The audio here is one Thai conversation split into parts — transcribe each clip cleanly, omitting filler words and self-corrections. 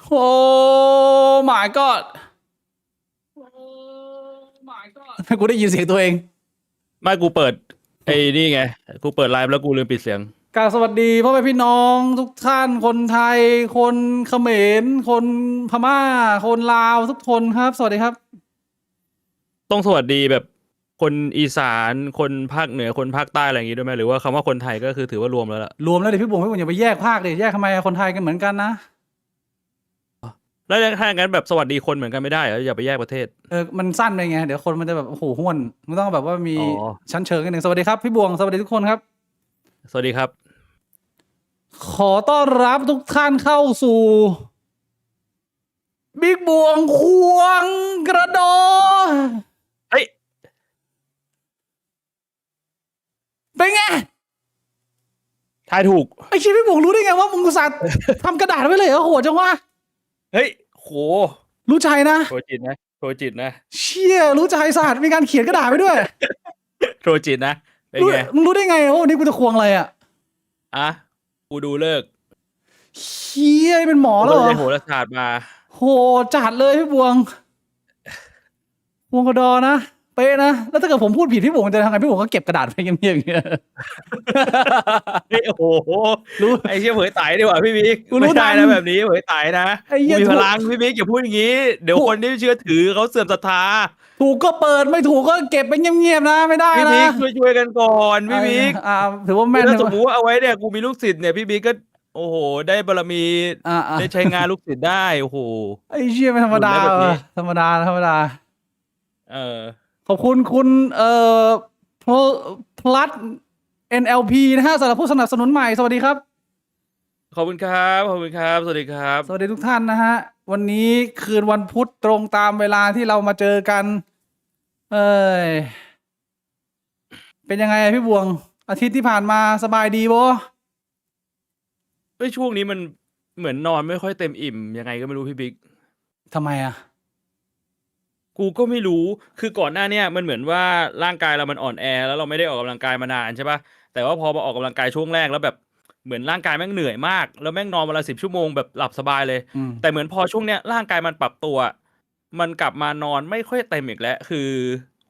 โอ้ my god โอ้ my god กูได้ยินเสียงตัวเองไม่กูเปิดไอ้นี่ไงกูเปิดไลฟ์แล้วกูลืมปิดเสียงกราบสวัสดีพ่อแม่พี่น้องทุกท่านคนไทยคนเขมรคนพม่าคนลาวทุกคนครับสวัสดีครับต้องสวัสดีแบบคนอีสานคนภาคเหนือคนภาคใต้อะไรอย่างงี้ด้วยไหมหรือว่าคำว่าคนไทยก็คือถือว่ารวมแล้วล่ะรวมแล้วเดี๋ยวพี่บุ๋มอย่าไปแยกภาคเลยแยกทำไมคนไทยกันเหมือนกันนะแล้วถ้าอย่างนั้นแบบสวัสดีคนเหมือนกันไม่ได้เหรออย่าไปแยกประเทศมันสั้นไปไงเดี๋ยวคนมันจะแบบโอ้โหห้วนมันต้องแบบว่ามีอ๋อชั้นเชิงกันหนึ่งสวัสดีครับพี่บวงสวัสดีทุกคนครับสวัสดีครับขอต้อนรับทุกท่านเข้าสู่บิ๊กบวงควงกระโดดเฮ้ยเป็นไงทายถูกไอ้ชีพี่บวงรู้ได้ไงว่ามึงอุตส่าห์ทำกระดาษไว้เลยเหรอโหดจังวะเฮ้ยโหรู้ใจนะโทรจิตนะโทรจิตนะเชี่ยรู้ใจศาสตร์มีการเขียนกระดาษไว้ด้วย โทรจิตนะเป็นไงมึงรู้ได้ไงว่าวันนี้กูจะควงอะไรอ่ะอ่ะกูดูเลิกเฮียเป็นหมอแล้วเหรอกูไปโหราศาสตร์มาโหจัดเลยพี่บวงวงกระดอนะเป๊ะนะแล้วถ้าเกิดผมพูดผิดพี่บวงจะทำไงพี่บวงก็เก็บกระดาษไปเงียบๆอย่างเงี้ย เฮ้ยโอ้โหรู้ไอ้เชี่ยเผยไตดีกว่าพี่บิ๊กกูรู้ไม่ได้ทันนะแบบนี้เผยไตนะไอ้เหี้ยกูมีพถูกลังพี่บิ๊กอย่าพูดอย่างนี้เดี๋ยวถูกคนที่เชื่อถือเขาเสื่อมศรัทธาถูกก็เปิดไม่ถูกก็เก็บไปเงียบๆนะไม่ได้พี่นะบิ๊กช่วยกันก่อนพี่บิ๊กอ่าถือว่าแม่นถ้าถือว่าสมมติว่าเอาไว้เนี่ยกูมีลูกศิษย์เนี่ยพี่บิ๊กก็โอ้โหได้บารมีอ่าได้ใช้งานลูกศิษย์ได้โอ้โหไอ้เชี่ยไม่ธรรมบุญดาได้แบบนี้ธรรมดาธรรมดาเออขอบคุณคุณพลัด NLP นะฮะสำหรับผู้สนับสนุนใหม่สวัสดีครับ ขอบคุณครับขอบคุณครับสวัสดีครับสวัสดีทุกท่านนะฮะวันนี้คืนวันพุธตรงตามเวลาที่เรามาเจอกันเอ้ยเป็นยังไงพี่บวงอาทิตย์ที่ผ่านมาสบายดีบ่เฮ้ยช่วงนี้มันเหมือนนอนไม่ค่อยเต็มอิ่มยังไงก็ไม่รู้พี่บิ๊ก ทำไมอ่ะกูก็ไม่รู้ คือก่อนหน้าเนี่ยมันเหมือนว่าร่างกายเรามันอ่อนแอแล้วเราไม่ได้ออกกำลังกายมานานใช่ปะแต่ว่าพอมาออกกำลังกายช่วงแรกแล้วแบบเหมือนร่างกายแม่งเหนื่อยมากแล้วแม่งนอนวันละ10 ชั่วโมงแบบหลับสบายเลยแต่เหมือนพอช่วงเนี้ยร่างกายมันปรับตัวมันกลับมานอนไม่ค่อยเต็มอีกแล้วคือ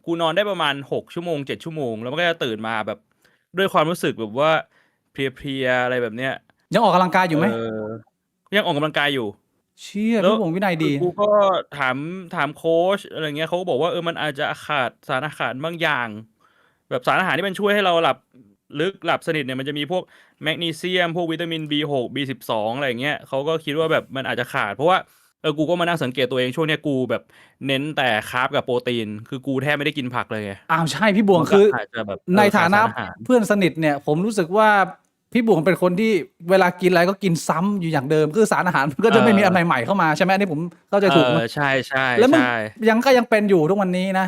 กูนอนได้ประมาณ6 ชั่วโมง7 ชั่วโมงแล้วมันก็จะตื่นมาแบบด้วยความรู้สึกแบบว่าเพลียๆอะไรแบบเนี้ยยังออกกำลังกายอเอยู่ไหมอยังออกกำลังกายอยู่ เชี่ยแล้วพี่บวงวินัยคือดีกูก็ถามโค้ชอะไรเงี้ยเขาก็บอกว่ามันอาจจะขาดสารอาหารบางอย่างแบบสารอาหารที่มันช่วยให้เราหลับลึกหลับสนิทเนี่ยมันจะมีพวกแมกนีเซียมพวกวิตามิน B6 B12อะไรเงี้ยเขาก็คิดว่าแบบมันอาจจะขาดเพราะว่ากูก็มานั่งสังเกตตัวเองช่วงเนี้ยกูแบบเน้นแต่คาร์บกับโปรตีนคือกูแทบไม่ได้กินผักเลยไงอ้าวใช่พี่บวงมันก็คืออาจจะแบบในฐานะขาดสารอาหารเพื่อนสนิทเนี่ยผมรู้สึกว่าพี่บวงเป็นคนที่เวลากินอะไรก็กินซ้ำอยู่อย่างเดิมคือสารอาหารมันก็เอจะไม่มีอะไรอใหม่ๆเข้ามาใช่ไหมอันนี้ผมเข้าใจเอถูกไหมอใช่ใช่แล้วมึงใช่ยังเป็นอยู่ทุกวันนี้นะ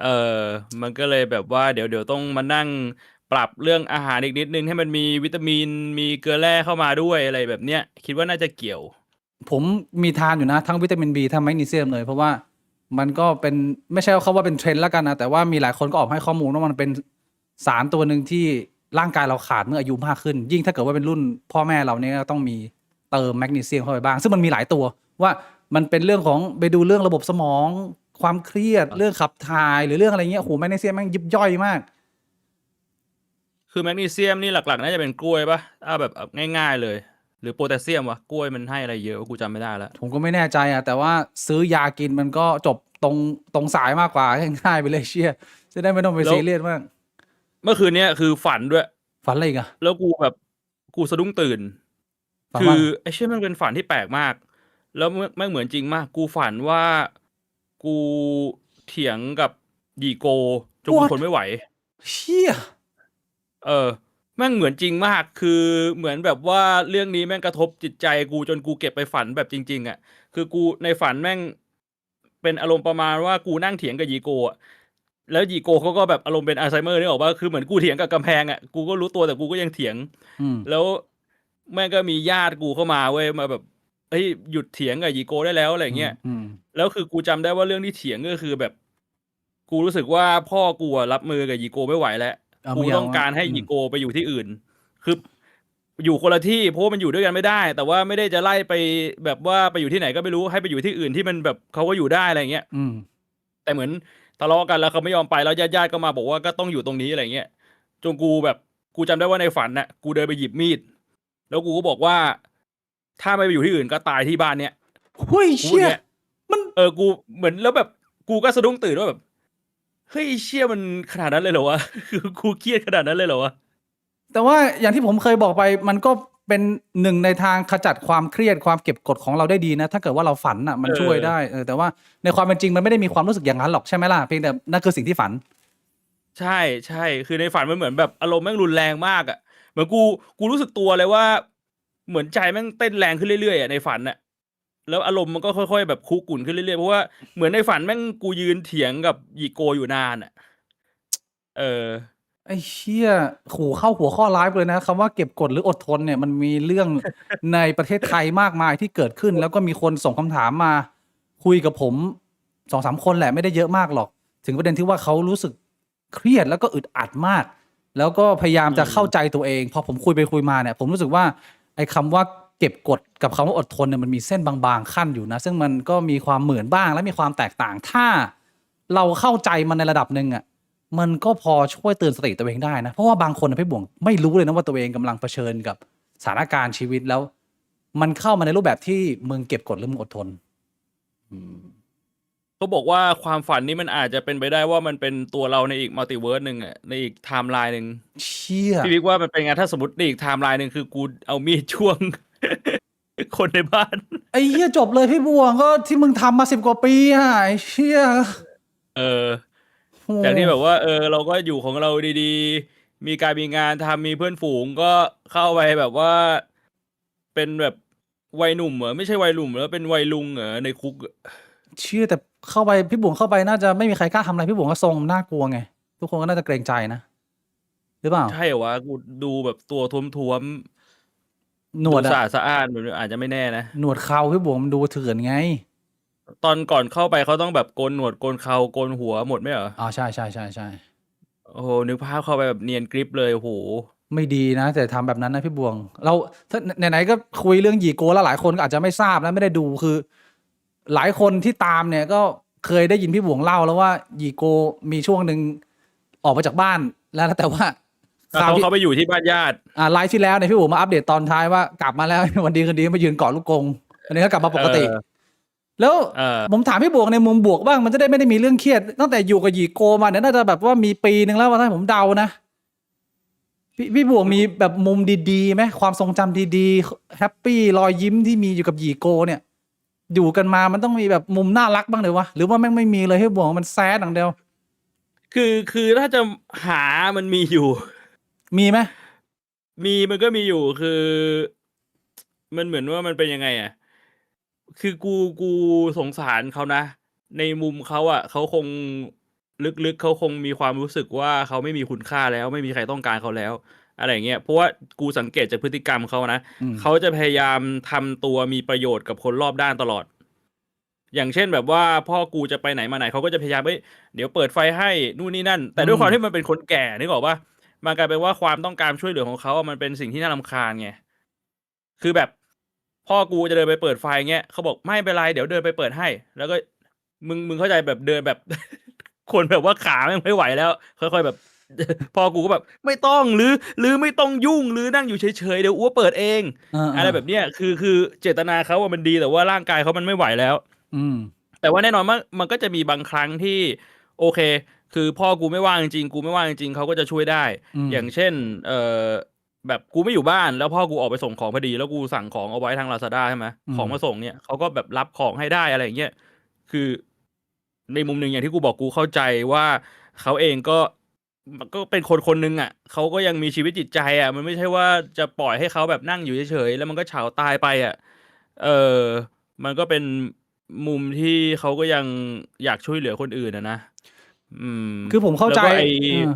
เออมันก็เลยแบบว่าเดี๋ยวต้องมานั่งปรับเรื่องอาหารอีกนิดนึงให้มันมีวิตามินมีเกลือแร่เข้ามาด้วยอะไรแบบเนี้ยคิดว่าน่าจะเกี่ยวผมมีทานอยู่นะทั้งวิตามินบีทั้งแมกนีเซียมเลยเพราะว่ามันก็เป็นไม่ใช่เขาว่าเป็นเทรนด์แล้วกันนะแต่ว่ามีหลายคนก็ออกให้ข้อมูลว่ามันเป็นสารตัวหนึ่งที่ร่างกายเราขาดเมื่ออายุมากขึ้น ยิ่งถ้าเกิดว่าเป็นรุ่นพ่อแม่เราเนี่ยต้องมีเติมแมกนีเซียมเข้าไปบ้างซึ่งมันมีหลายตัวว่ามันเป็นเรื่องของไปดูเรื่องระบบสมองความเครียดเรื่องขับถ่ายหรือเรื่องอะไรเงี้ยโอ้โหแมกนีเซียมแม่งยิบย่อยมากคือแมกนีเซียมนี่หลักๆน่าจะเป็นกล้วยปะแบบง่ายๆเลยหรือโพแทสเซียมวะกล้วยมันให้อะไรเยอะกูจำไม่ได้แล้วผมก็ไม่แน่ใจอ่ะแต่ว่าซื้อยากินมันก็จบตรงสายมากกว่าง่ายๆไปเลยเชี่ยจะได้ไม่ต้องไปแล้วซีเรียสมาก เมื่อคืนเนี้ยคือฝันด้วยฝันอะไรอีกอะแล้วกูแบบกูสะดุ้งตื่นคืฝันว่าอไอ้เชี่ยมันเป็นฝันที่แปลกมากแล้วไม่เหมือนจริงมากกูฝันว่ากูเถียงกับหยีโกจนกูท What นไม่ไหว เชี่ยเออแม่งเหมือนจริงมากคือเหมือนแบบว่าเรื่องนี้แม่งกระทบจิตใจกูจนกูเก็บไปฝันแบบจริงๆอ่ะคือกูในฝันแม่งเป็นอารมณ์ประมาณว่ากูนั่งเถียงกับยีโกะแล้วยีโกเขาก็แบบอารมณ์เป็นอัลไซเมอร์นี่ออกว่าคือเหมือนกูเถียงกับกำแพงอ่ะกูก็รู้ตัวแต่กูก็ยังเถียงอืมแล้วแม่งก็มีญาติกูเข้ามาเว้ยมาแบบเฮ้ยหยุดเถียงกับยีโกได้แล้วอะไรอืเงี้ย มอืมแล้วคือกูจำได้ว่าเรื่องที่เถียงก็คือแบบกูรู้สึกว่าพ่อกูรับมือกับยีโกไม่ไหวแล้วกูมึงอย่าต้องการให้อืมยีโกไปอยู่ที่อื่นคือ อยู่คนละที่เพราะว่ามันอยู่ด้วยกันไม่ได้ แต่ว่าไม่ได้จะไล่ไปแบบว่าไปอยู่ที่ไหนก็ไม่รู้ให้ไปอยู่ที่อื่นที่มันแบบเขาก็อยู่ได้อะไรเงี้ย อืม แต่เหมือนทะเลาะกันแล้วเขาไม่ยอมไปแล้วญาติๆก็มาบอกว่าก็ต้องอยู่ตรงนี้อะไรเงี้ยจนกูแบบกูจำได้ว่าในฝันน่ะกูเดินไปหยิบมีดแล้วกูก็บอกว่า ถ้าไม่ไปอยู่ที่อื่นก็ตายที่บ้านเนี้ย เฮ้ย กูพูด เชี่ย เงี้ย มัน กูเหมือนแล้วแบบกูก็สะดุ้งตื่นว่าแบบเฮ้ยเชี่ยมันขนาดนั้นเลยเหรอวะ คือกูเครียดขนาดนั้นเลยเหรอวะ แต่ว่าอย่างที่ผมเคยบอกไปมันก็เป็นหนึ่งในทางขจัดความเครียดความเก็บกดของเราได้ดีนะ ถ้าเกิดว่าเราฝันอ่ะมันช่วยได้แต่ว่าในความเป็นจริงมันไม่ได้มีความรู้สึกอย่างนั้นหรอกใช่ไหมล่ะเพียงแต่นั่นคือสิ่งที่ฝัน ใช่ใช่คือในฝันมันเหมือนแบบอารมณ์แม่งรุนแรงมากอ่ะเหมือนกูรู้สึกตัวเลยว่า เหมือนใจแม่งเต้นแรงขึ้นเรื่อยๆอ่ะในฝันอ่ะแล้วอารมณ์มันก็ค่อยๆแบบคุกุ่นขึ้นเรื่อยๆเพราะว่าเหมือนในฝันแม่งกูยืนเถียงกับหยิโกอยู่นานอ่ะเออ ไอ้เชี่ยขู่เข้าหัวข้อไลฟ์เลยนะคำว่าเก็บกดหรืออดทนเนี่ยมันมีเรื่อง ในประเทศไทยมากมายที่เกิดขึ้น แล้วก็มีคนส่งคำถามมา คุยกับผม2-3คนแหละไม่ได้เยอะมากหรอก ถึงประเด็นที่ว่าเขารู้สึกเครียดแล้วก็อึดอัดมาก แล้วก็พยายามจะเข้าใจตัวเองพอผมคุยไปคุยมาเนี่ยผมรู้สึกว่าไอ้คำว่าเก็บกดกับคำว่าอดทนเนี่ยมันมีเส้นบางๆขั้นอยู่นะ ซึ่งมันก็มีความเหมือนบ้างและมีความแตกต่างถ้าเราเข้าใจมันในระดับหนึ่งอ่ะ มันก็พอช่วยเตือนสติตัวเองได้นะ เพราะว่าบางคนนะพี่บ่วงไม่รู้เลยนะว่าตัวเองกำลังเผชิญกับสถานการณ์ชีวิตแล้ว มันเข้ามาในรูปแบบที่มึงเก็บกดหรือมึงอดทน เขาบอกว่าความฝันนี้มันอาจจะเป็นไปได้ว่ามันเป็นตัวเราในอีกมัลติเวิร์สหนึ่งอ่ะในอีกไทม์ไลน์หนึ่ง เชี่ย พี่บิ๊กว่ามันเป็นไงถ้าสมมติในอีกไทม์ไลน์หนึ่งคือกูเอามีดช่วง คนในบ้าน ไอ้เหี้ยจบเลยพี่บ่วงก็ที่มึงทำมา10 กว่าปีอ่ะไอ้เชี่ย เออ โอ้ จากที่แบบว่าเราก็อยู่ของเราดีๆ มีการมีงานทำมีเพื่อนฝูงก็เข้าไปแบบว่า เป็นแบบวัยหนุ่มเหรอไม่ใช่วัยหนุ่มแล้วเป็นวัยลุงเหรอในคุกอะ เชื่อแต่เข้าไปพี่บ่วงเข้าไปน่าจะไม่มีใครกล้าทำอะไรพี่บ่วงก็ทรงน่ากลัวไง ทุกคนก็น่าจะเกรงใจนะ หรือเปล่า ใช่เหรอวะกูดูแบบตัวท้วม หน ๆ ว ดู ดอะ สะอาดแบบนี้อาจจะไม่แน่นะ หนวดเขาพี่บ่วงมันดูเถื่อนไง ตอนก่อนเข้าไปเขาต้องแบบโกนหนวดโกนเขาโกนหัวหมดไหมเหรอ อ๋อใช่ใช่ใช่ใช่ โอ้โหนึกภาพเข้าไปแบบเนียนกริปเลยโอ้โห ไม่ดีนะแต่ทำแบบนั้นนะพี่บวง เราถ้าไหนๆก็คุยเรื่องหยีโกแล้วหลายคนก็อาจจะไม่ทราบนะไม่ได้ดูคือ หลายคนที่ตามเนี่ยก็เคยได้ยินพี่บวงเล่าแล้วว่าหยีโกมีช่วงหนึ่งออกมาจากบ้านแล้วแต่ว่า แล้วเขาไปอยู่ที่บ้านญาติ ไลฟ์ที่แล้วเนี่ยพี่บวงมาอัปเดตตอนท้ายว่ากลับมาแล้ว วันดีคืนดีมายืนเกาะลูกกรงอันนี้ก็กลับมาปกติ แล้ว ผมถามพี่บวงในมุมบวกบ้างมันจะได้ไม่ได้มีเรื่องเครียดตั้งแต่อยู่กับหยีโกมาเนี่ยน่าจะแบบว่ามีปีนึงแล้วว่าถ้าผมเดานะ พี่บวงมีแบบมุมดีๆไหมความทรงจำดีๆแฮปปี้รอยยิ้มที่มีอยู่กับหยีโกเนี่ย อยู่กันมามันต้องมีแบบมุมน่ารักบ้างเลยวะหรือว่าแม่งไม่มีเลยให้บวงมันแซดอย่างเดียว คือถ้าจะหามันมีอยู่ มีไหม มันก็มีอยู่คือ มันเหมือนว่ามันเป็นยังไงอ่ะ คือกูสงสารเขานะ ในมุมเขาอ่ะเขาคงลึกๆเขาคงมีความรู้สึกว่าเขาไม่มีคุณค่าแล้วไม่มีใครต้องการเขาแล้ว อะไรอย่างเงี้ยเพราะว่ากูสังเกตจากพฤติกรรมเขานะ อืม เขาจะพยายามทำตัวมีประโยชน์กับคนรอบด้านตลอด อย่างเช่นแบบว่าพ่อกูจะไปไหนมาไหนเขาก็จะพยายามเดี๋ยวเปิดไฟให้นู่นนี่นั่น แต่ด้วยความที่มันเป็นคนแก่นึกออกปะมันกลายเป็นว่าความต้องการช่วยเหลือของเขาอะมันเป็นสิ่งที่น่ารำคาญไงคือแบบ พ่อกูจะเดินไปเปิดไฟเงี้ยเขาบอกไม่เป็นไรเดี๋ยวเดินไปเปิดให้ แล้วก็มึงเข้าใจแบบเดินแบบ คนแบบว่าขาไม่ไหวแล้ว ค่อยๆแบบ พ่อกูก็แบบ ไม่ต้องหรือไม่ต้องยุ่งหรือนั่งอยู่เฉยๆเดี๋ยวอ้วเปิดเอง อะไรแบบเนี้ยคือเจตนาเขาว่ามันดีแต่ว่าร่างกายเขามันไม่ไหวแล้ว อืม แต่ว่าแน่นอนมันก็จะมีบางครั้งที่โอเค คือพ่อกูไม่ว่างจริงๆกูไม่ว่างจริงๆเขาก็จะช่วยได้ อย่างเช่นแบบกูไม่อยู่บ้านแล้วพ่อกูออกไปส่งของพอดีแล้วกูสั่งของเอาไว้ทาง Lazada ใช่ไหมของมาส่งเนี่ยเขาก็แบบรับของให้ได้อะไรอย่างเงี้ยคือในมุมหนึ่งอย่างที่กูบอกกูเข้าใจว่าเขาเองก็เป็นคนหนึ่งอ่ะเขาก็ยังมีชีวิตจิตใจอ่ะมันไม่ใช่ว่าจะปล่อยให้เขาแบบนั่งอยู่เฉยๆแล้วมันก็เฉาตายไปอ่ะ มันก็เป็นมุมที่เขาก็ยังอยากช่วยเหลือคนอื่นนะอืม คือผมเข้าใจ แล้วก็เออ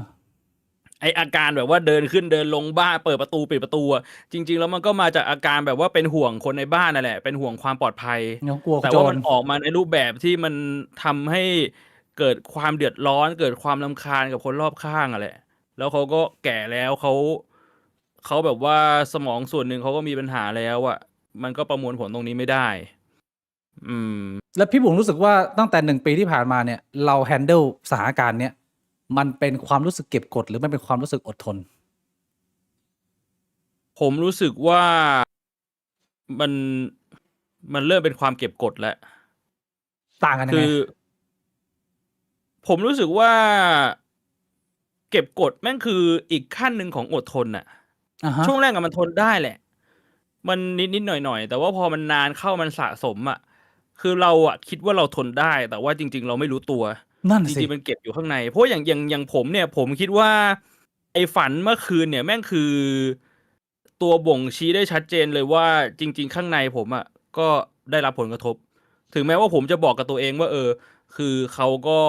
ไออาการแบบว่าเดินขึ้นเดินลงบ้านเปิดประตูปิดประตูอะจริง ๆ แล้วมันก็มาจากอาการแบบว่าเป็นห่วงคนในบ้านนั่นแหละเป็นห่วงความปลอดภัย กลัว แต่ โจ ว่าร มันออกมาในรูปแบบที่มันทำให้เกิดความเดือดร้อน เกิดความรำคาญกับคนรอบข้างอะแหละ แล้วเขาก็แก่แล้วเขา เขาแบบว่าสมองส่วนหนึ่งเขาก็มีปัญหาแล้วอะมันก็ประมวลผลตรงนี้ไม่ได้ อืม แล้วพี่บุ๋งรู้สึกว่าตั้งแต่1 ปีที่ผ่านมาเนี่ยเราแฮนเดิลสถานการณ์เนี่ยมันเป็นความรู้สึกเก็บกดหรือมันเป็นความรู้สึกอดทน ผมรู้สึกว่ามันมันเริ่มเป็นความเก็บกดแล้ว ต่างกันยัง คื ไง อ ผมรู้สึกว่า เก็บกดแม่งคืออีกขั้นหนึ่งของอดทนน่ะ อ่าฮะ ช่วงแรกอะมันทนได้แหละ มันนิดหน่อยแต่ว่าพอมันนานเข้ามันสะสมอะคือเราอะคิดว่าเราทนได้ แต่ว่าจริง ๆ เราไม่รู้ตัว นั่น จ สิ ริง ๆ มันเก็บอยู่ข้างใน เพราะอย่างผมเนี่ย ผมคิดว่า ไอ้ฝันเมื่อคืนเนี่ย แม่งคือ ตัวบ่งชี้ได้ชัดเจนเลยว่า จริง ๆ ข้างในผมอะก็ได้รับผลกระทบ ถึงแม้ว่าผมจะบอกกับตัวเองว่า คือเขาก็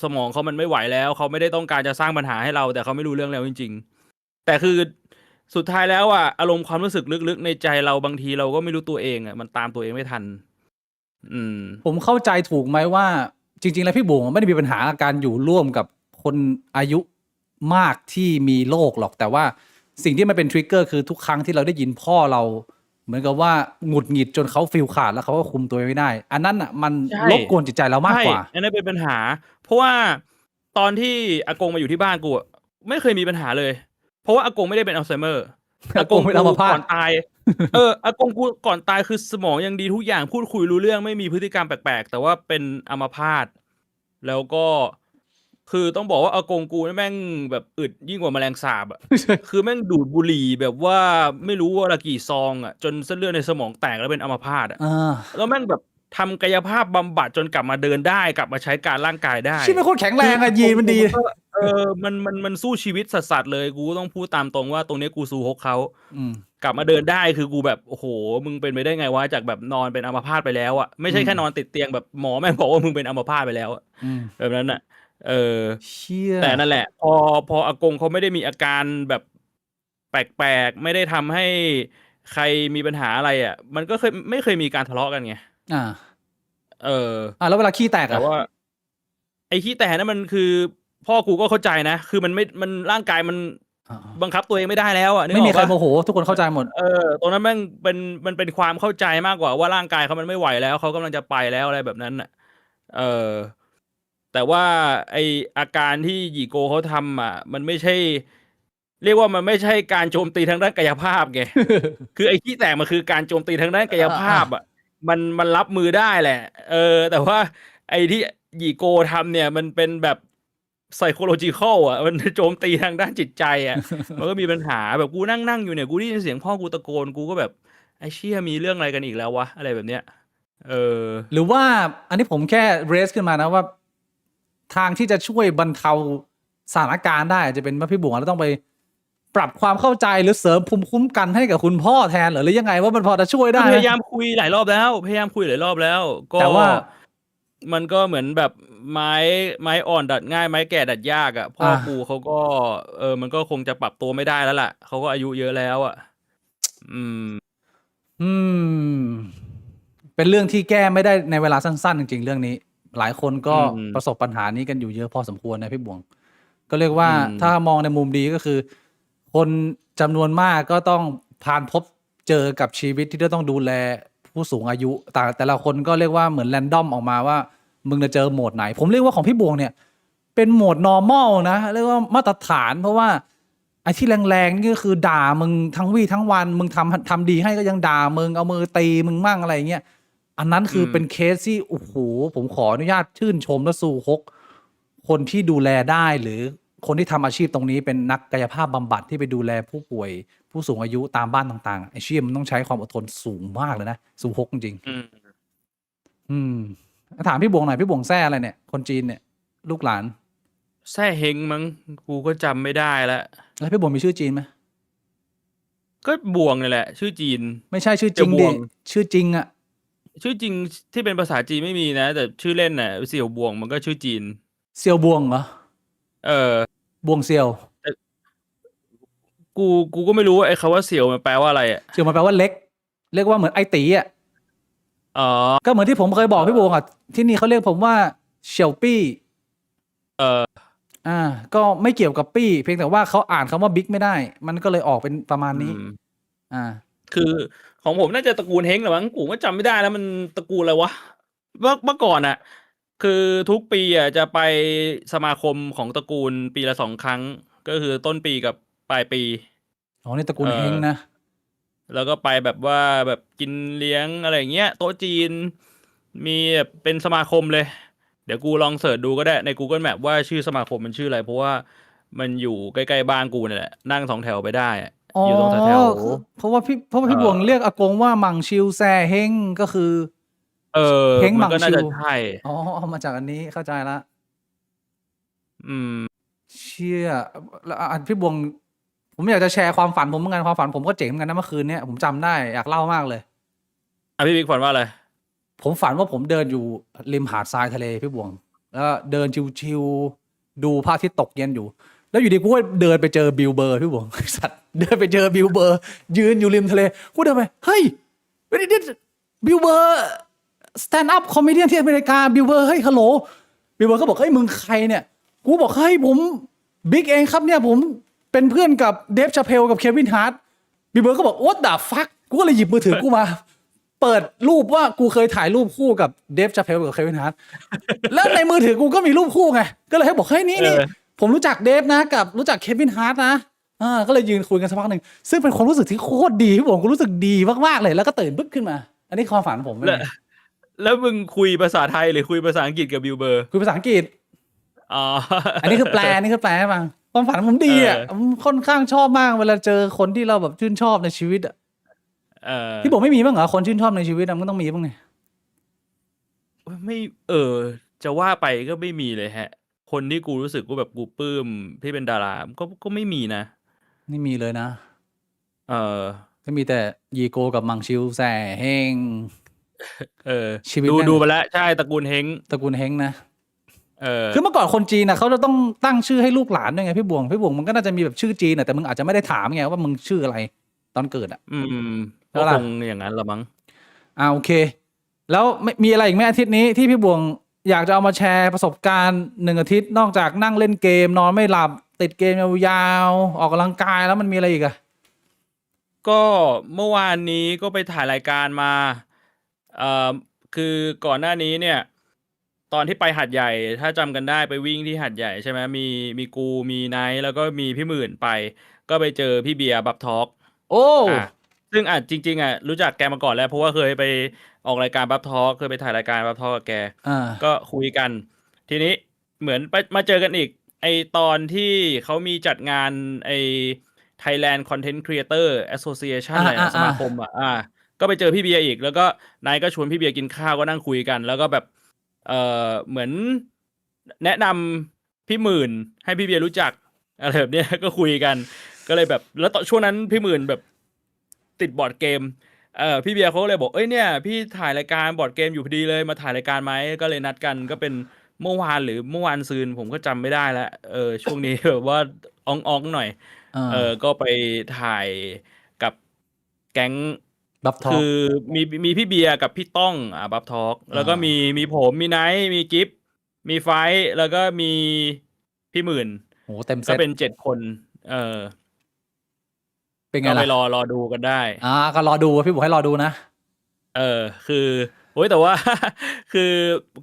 สมองเขามันไม่ไหวแล้ว เขาไม่ได้ต้องการจะสร้างปัญหาให้เรา แต่เขาไม่รู้เรื่องแล้วจริง ๆ แต่คือสุดท้ายแล้วอะอารมณ์ความรู้สึกลึก ๆ ในใจเราบางทีเราก็ไม่รู้ตัวเองอะมันตามตัวเองไม่ทัน อืม ผมเข้าใจถูกไหมว่า จริง ๆ แล้วพี่บุ๋งไม่ได้มีปัญหากับการอยู่ร่วมกับคนอายุมากที่มีโรคหรอก แต่ว่าสิ่งที่มันเป็นทริกเกอร์คือทุกครั้งที่เราได้ยินพ่อเรา เหมือนกับว่าหงุดหงิดจนเขาฟีลขาดแล้วเขาก็คุมตัวเองไม่ได้ อันนั้นอ่ะมัน ใช่ รบกวนจิตใจเรามาก ใช่ กว่า อันนั้นเป็นปัญหา เพราะว่าตอนที่อากงมาอยู่ที่บ้านกูอะไม่เคยมีปัญหาเลย เพราะว่าอากงไม่ได้เป็นอัลไซเมอร์ อากงเป็นอัมพาต ก่อนตาย อากงกูก่อนตายคือสมองยังดีทุกอย่างพูดคุยรู้เรื่องไม่มีพฤติกรรมแปลกๆ แต่ว่าเป็นอัมพาต แล้วก็คือต้องบอกว่าอากงกูนี่แม่งแบบอึดยิ่งกว่าแมลงสาบอะ คือแม่งดูดบุหรี่แบบว่าไม่รู้ว่าละกี่ซองอะจนเส้นเลือดในสมองแตกแล้วเป็นอัมพาตอะ อ่า แล้วแม่งแบบทำกายภาพบำบัดจนกลับมาเดินได้กลับมาใช้การร่างกายได้ ชีพเป็นคนแข็งแรงอะยีนมันดี มันสู้ชีวิตสัสๆเลยกูต้องพูดตามตรงว่าตรงนี้กูสู้ฮกเขา อืม กลับมาเดินได้คือกูแบบโอ้โหมึงเป็นไปได้ไงวะจากแบบนอนเป็นอัมพาตไปแล้วอ่ะไม่ใช่แค่นอนติดเตียงแบบหมอแม่งบอกว่ามึงเป็นอัมพาตไปแล้วอะ อืม แบบนั้นอ่ะ เชี่ย แต่นั่นแหละ พออากงเขาไม่ได้มีอาการแบบแปลกๆไม่ได้ทำให้ใครมีปัญหาอะไรอ่ะ มันก็ไม่เคยมีการทะเลาะกันไง อ่า แล้วเวลาขี้แตก แต่ อะ ว่า ไอ้ขี้แตกนั่นมันคือ พ่อกูก็เข้าใจนะ คือมันร่างกายมัน อ่า บังคับตัวเองไม่ได้แล้วอ่ะนึก ไม่ อ มี อก ใคร ปะ โมโห ทุกคนเข้าใจหมด ตรงนั้นแม่งมันเป็นความเข้าใจมากกว่าว่าร่างกายเขามันไม่ไหวแล้วเขากำลังจะไปแล้วอะไรแบบนั้นน่ะ แต่ว่าไออาการที่หยีโกเขาทำอ่ะ มันไม่ใช่ เรียกว่ามันไม่ใช่การโจมตีทางด้านกายภาพไง คือไอ้ขี้แตกมันคือการโจมตีทางด้านกายภาพอ่ะ มันรับมือได้แหละ แต่ว่าไอ้ที่หยีโกทำเนี่ย มันเป็นแบบ psychological อ่ะ มันโจมตีทางด้านจิตใจอ่ะ มันก็มีปัญหาแบบกูนั่งอยู่เนี่ยกูได้ยินเสียงพ่อกูตะโกนกูก็แบบไอ้เชี่ยมีเรื่องอะไรกันอีกแล้ววะอะไรแบบเนี้ย หรือว่าอันนี้ผมแค่เรสขึ้นมานะว่า ทางที่จะช่วยบรรเทาสถานการณ์ได้อาจจะเป็นว่าพี่บุ๋งเราต้องไปปรับความเข้าใจหรือเสริมภูมิคุ้มกันให้กับคุณพ่อแทนหรือยังไงว่ามันพอจะช่วยได้ พ ไหม ยายามคุยหลายรอบแล้ว ก็ แต่ว่า มันก็เหมือนแบบไม้อ่อนดัดง่ายไม้แก่ดัดยากอ่ะพ่อกูเขาก็มันก็คงจะปรับตัวไม่ได้แล้วล่ะเขาก็อายุเยอะแล้วอ่ะ เป็นเรื่องที่แก้ไม่ได้ในเวลาสั้นๆจริงๆเรื่องนี้ หลายคนก็ประสบปัญหานี้กันอยู่เยอะพอสมควรนะพี่บวง ก็เรียกว่าถ้ามองในมุมดีก็คือ คนจำนวนมากก็ต้องผ่านพบเจอกับชีวิตที่ต้องดูแลผู้สูงอายุแต่ละคนก็เรียกว่าเหมือนแรนดอมออกมาว่ามึงจะเจอโหมดไหน ผมเรียกว่าของพี่บวงเนี่ย เป็นโหมด normal นะเรียกว่ามาตรฐานเพราะว่าไอ้ที่แรงๆนี่ก็คือด่ามึงทั้งวี่ทั้งวันมึงทำดีให้ก็ยังด่ามึงเอามือตีมึงมั่งอะไรเงี้ยอันนั้นคือเป็นเคสที่โอ้โหผมขออนุญาตชื่นชมและสู่ฮกคนที่ดูแลได้หรือคนที่ทำอาชีพตรงนี้เป็นนักกายภาพบำบัดที่ไปดูแลผู้ป่วยผู้สูงอายุตามบ้านต่างๆไอ้เชี่ยมันต้องใช้ความอดทนสูงมากเลยนะสู่ฮกจริงถามพี่บวงหน่อยพี่บวงแซ่อะไรเนี่ยคนจีนเนี่ยลูกหลานแซ่เฮงมั้งกูก็จำไม่ได้แล้วพี่บวงมีชื่อจีนไหมก็บวงนี่แหละชื่อจีนไม่ใช่ชื่อจริงดิชื่อจริงอะชื่อจริงที่เป็นภาษาจีนไม่มีนะแต่ชื่อเล่นน่ะเสี่ยวบวงมันก็ชื่อจีนเซียวบวงเหรอบวงเซียวกูก็ไม่รู้ไอ้คำว่าเสี่ยวมันแปลว่าอะไรอ่ะเซียวมันแปลว่าเล็กเรียกว่าเหมือนไอตีอ่ะก็เหมือนที่ผมเคยบอกพี่บวงอ่ะที่นี่เขาเรียกผมว่าเฉียวปี้ ก็ไม่เกี่ยวกับปี้เพียงแต่ว่าเขาอ่านคำว่าบิ๊กไม่ได้ มันก็เลยออกเป็นประมาณ อื นี้ ม อ่า คือของผมน่าจะตระกูลเฮงแหรือมั้งกูก็จำไม่ได้แล้วมันตระกูลอะไรวะเมื่อก่อนอ่ะ คือทุกปีอ่ะจะไปสมาคมของตระกูลปีละ2 ครั้ง ก็คือต้นปีกับปลายปี อ๋อนี่ตระกูล เออ เฮงนะ แล้วก็ไปแบบว่าแบบกินเลี้ยงอะไรอย่างเงี้ยโต๊ะจีน มีแบบเป็นสมาคมเลย เดี๋ยวกูลองเสิร์ชดูก็ได้ใน Google Map ว่าชื่อสมาคมมันชื่ออะไร เพราะว่ามันอยู่ใกล้ๆบ้านกูนี่แหละ นั่ง2 แถวไปได้อะ อ๋อ อยู่ตรงแถว คือเพราะว่าพี่ เออ บวงเรียกอากงว่าหมังชิวแซ่เฮงก็คือ เฮงห มั มั น ง ก็น่า ชิ จะ ว ใช่ อ๋อเอามาจากอันนี้เข้าใจละ อืม เชี่ยแล้วพี่บวง ผมอยากจะแชร์ความฝันผมเหมือนกันความฝันผมก็เจ๋งเหมือนกันนะเมื่อคืนเนี้ยผมจำได้อยากเล่ามากเลย พี่บิ๊กฝันว่าอะไร ผมฝันว่าผมเดินอยู่ริมหาดทรายทะเลพี่บวง แล้วเดินชิวๆดูพระอาทิตย์ตกเย็นอยู่ แล้วอยู่ดีกูก็เดินไปเจอบิลเบอร์พี่บวง สัตว์เดินไปเจอบิลเบอร์ ยืนอยู่ริมทะเลกูเดินไปเฮ้ยนี่บิลเบอร์สแตนด์อัพคอมเมเดี้ที่อเมริกาบิลเบอร์เฮ้ยฮัลโหลบิลเบอร์ก็บอกเฮ้ยมึงใครเนี่ยกูบอกเฮ้ยผมบิ๊กเองครับเนี่ยผมเป็นเพื่อนกับเดฟชาเพลกับเควินฮาร์ทบิลเบอร์ก็บอก what the fuck กูก็เลยหยิบมือถือกูมา เปิดรูปว่ากูเคยถ่ายรูปคู่กับเดฟชาเพลกับเควินฮาร์ท แล้วในมือถือกูก็มีรูปคู่ไง ก็เลยให้บอกเฮ้ยนี่ ผมรู้จักเดฟนะกับรู้จักเควินฮาร์ทนะก็เลยยืนคุยกันสักพักหนึ่งซึ่งเป็นความรู้สึกที่โคตรดีพี่ผมกูรู้สึกดีมากๆเลยแล้วก็ตื่นบึ๊บขึ้นมา อันนี้ความฝันผมเลย แล้วมึงคุยภาษาไทยหรือคุยภาษาอังกฤษกับบิลเบอร์ คุยภาษาอังกฤษ อ๋อ อันนี้คือแปลให้ฟังความฝันผมดีอ่ะผมค่อนข้างชอบมากเวลาเจอคนที่เราแบบชื่นชอบในชีวิตอ่ะพี่บอกไม่มีบ้างเหรอคนชื่นชอบในชีวิตมันต้องมีบ้างไง ไม่จะว่าไปก็ไม่มีเลยฮะ คนที่กูรู้สึกว่าแบบกูปลื้มที่เป็นดาราก็ไม่มีนะ ไม่มีเลยนะ เออ ก็มีแต่ยีโกกับมังชิวแซ่เฮง ชีวิต ดู แม่ง ดูไปแล้วใช่ตระกูลเฮง ตระกูลเฮงนะ เออ คือเมื่อก่อนคนจีนนะเขาจะต้องตั้งชื่อให้ลูกหลานด้วยไงพี่บวงมันก็น่าจะมีแบบชื่อจีนแต่มึงอาจจะไม่ได้ถามไงว่ามึงชื่ออะไรตอนเกิดอ่ะ ก็คงอย่างนั้นละมั้ง โอเค แล้วมีอะไรอีกไหมอาทิตย์นี้ที่พี่บวงอยากจะเอามาแชร์ประสบการณ์1 อาทิตย์นอกจากนั่งเล่นเกมนอนไม่หลับติดเกมยาวๆออกกำลังกายแล้วมันมีอะไรอีกอะ ก็เมื่อวานนี้ก็ไปถ่ายรายการมาคือก่อนหน้านี้เนี่ย ตอนที่ไปหัดใหญ่ถ้าจำกันได้ไปวิ่งที่หัดใหญ่ใช่ไหมมีกูมีไนท์แล้วก็มีพี่หมื่นไป ก็ไปเจอพี่เบียร์บับทอล์ก โอ้ ซึ่งจริงๆรู้จักแกมาก่อนแล้วเพราะว่าเคยไปออกรายการบับทอล์กเคยไปถ่ายรายการบับทอล์กกับแก ก็คุยกัน ทีนี้เหมือนไปมาเจอกันอีกไอตอนที่เขามีจัดงานไอ Thailand Content Creator Association อะไรสมาคมก็ไปเจอพี่เบียร์อีกแล้วก็นายก็ชวนพี่เบียร์กินข้าวก็นั่งคุยกัน แล้วก็แบบเหมือนแนะนำพี่หมื่นให้พี่เบียร์รู้จักอะไรแบบเนี้ย ก็คุยกัน ก็เลยแบบแล้วตอนช่วงนั้นพี่หมื่นแบบติดบอร์ดเกมพี่เบียร์เขาก็เลยบอกเนี่ยพี่ถ่ายรายการบอร์ดเกมอยู่พอดีเลยมาถ่ายรายการไหมก็เลยนัดกันก็เป็นเมื่อวานหรือเมื่อวานซืนผมก็จำไม่ได้แล้วช่วงนี้ แบบว่าอ่องหน่อยก็ไปถ่ายกับแก๊ง บับทอล์ก คือมีพี่เบียร์กับพี่ต้องบับทอล์กแล้วก็มีผมมีไนท์มีกิฟมีไฟท์แล้วก็มีพี่หมื่น โอ้เต็มเซ ก็ ต เป็น7 คนเป็นไง ก็ ล่ะ ไปรอดูกันได้ ก็รอดูพี่บอกให้รอดูนะ คือโอ้ยแต่ว่า คือ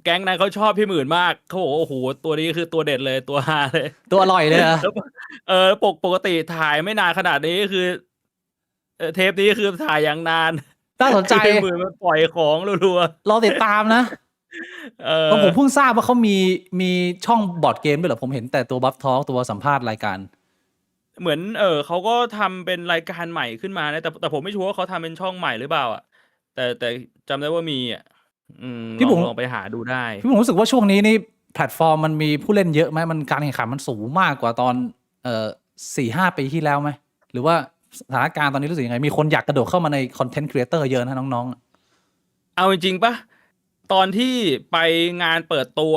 แก๊งนั้นเขาชอบพี่หมื่นมากเขาบอกว่าโอ้โหตัวนี้คือตัวเด็ดเลยตัวฮาเลย ตัวอร่อยเลยเหรอ แล้วปกติถ่ายไม่นานขนาดนี้คือเทปนี้คือถ่ายอย่างนาน น่าสนใจ คือหมื่นมันปล่อยของรัว รอติดตามนะเพราะผมเพิ่งทราบว่าเขามีช่องบอร์ดเกมด้วยเหรอผมเห็นแต่ตัวบัฟทอล์กตัวสัมภาษณ์รายการ เหมือนเขาก็ทำเป็นรายการใหม่ขึ้นมานะแต่ผมไม่ชัวร์ว่าเขาทำเป็นช่องใหม่หรือเปล่าแต่จำได้ว่ามีพี่บุ๋ม ลองไปหาดูได้ พี่ผมรู้สึกว่าช่วงนี้นี่แพลตฟอร์มมันมีผู้เล่นเยอะไหมมันการแข่งขันมันสูงมากกว่าตอน4-5 ปีที่แล้วไหมหรือว่าสถานการณ์ตอนนี้รู้สึกยังไงมีคนอยากกระโดดเข้ามาในคอนเทนต์ครีเอเตอร์เยอะนะน้องๆ เอาจริงๆปะตอนที่ไปงานเปิดตัว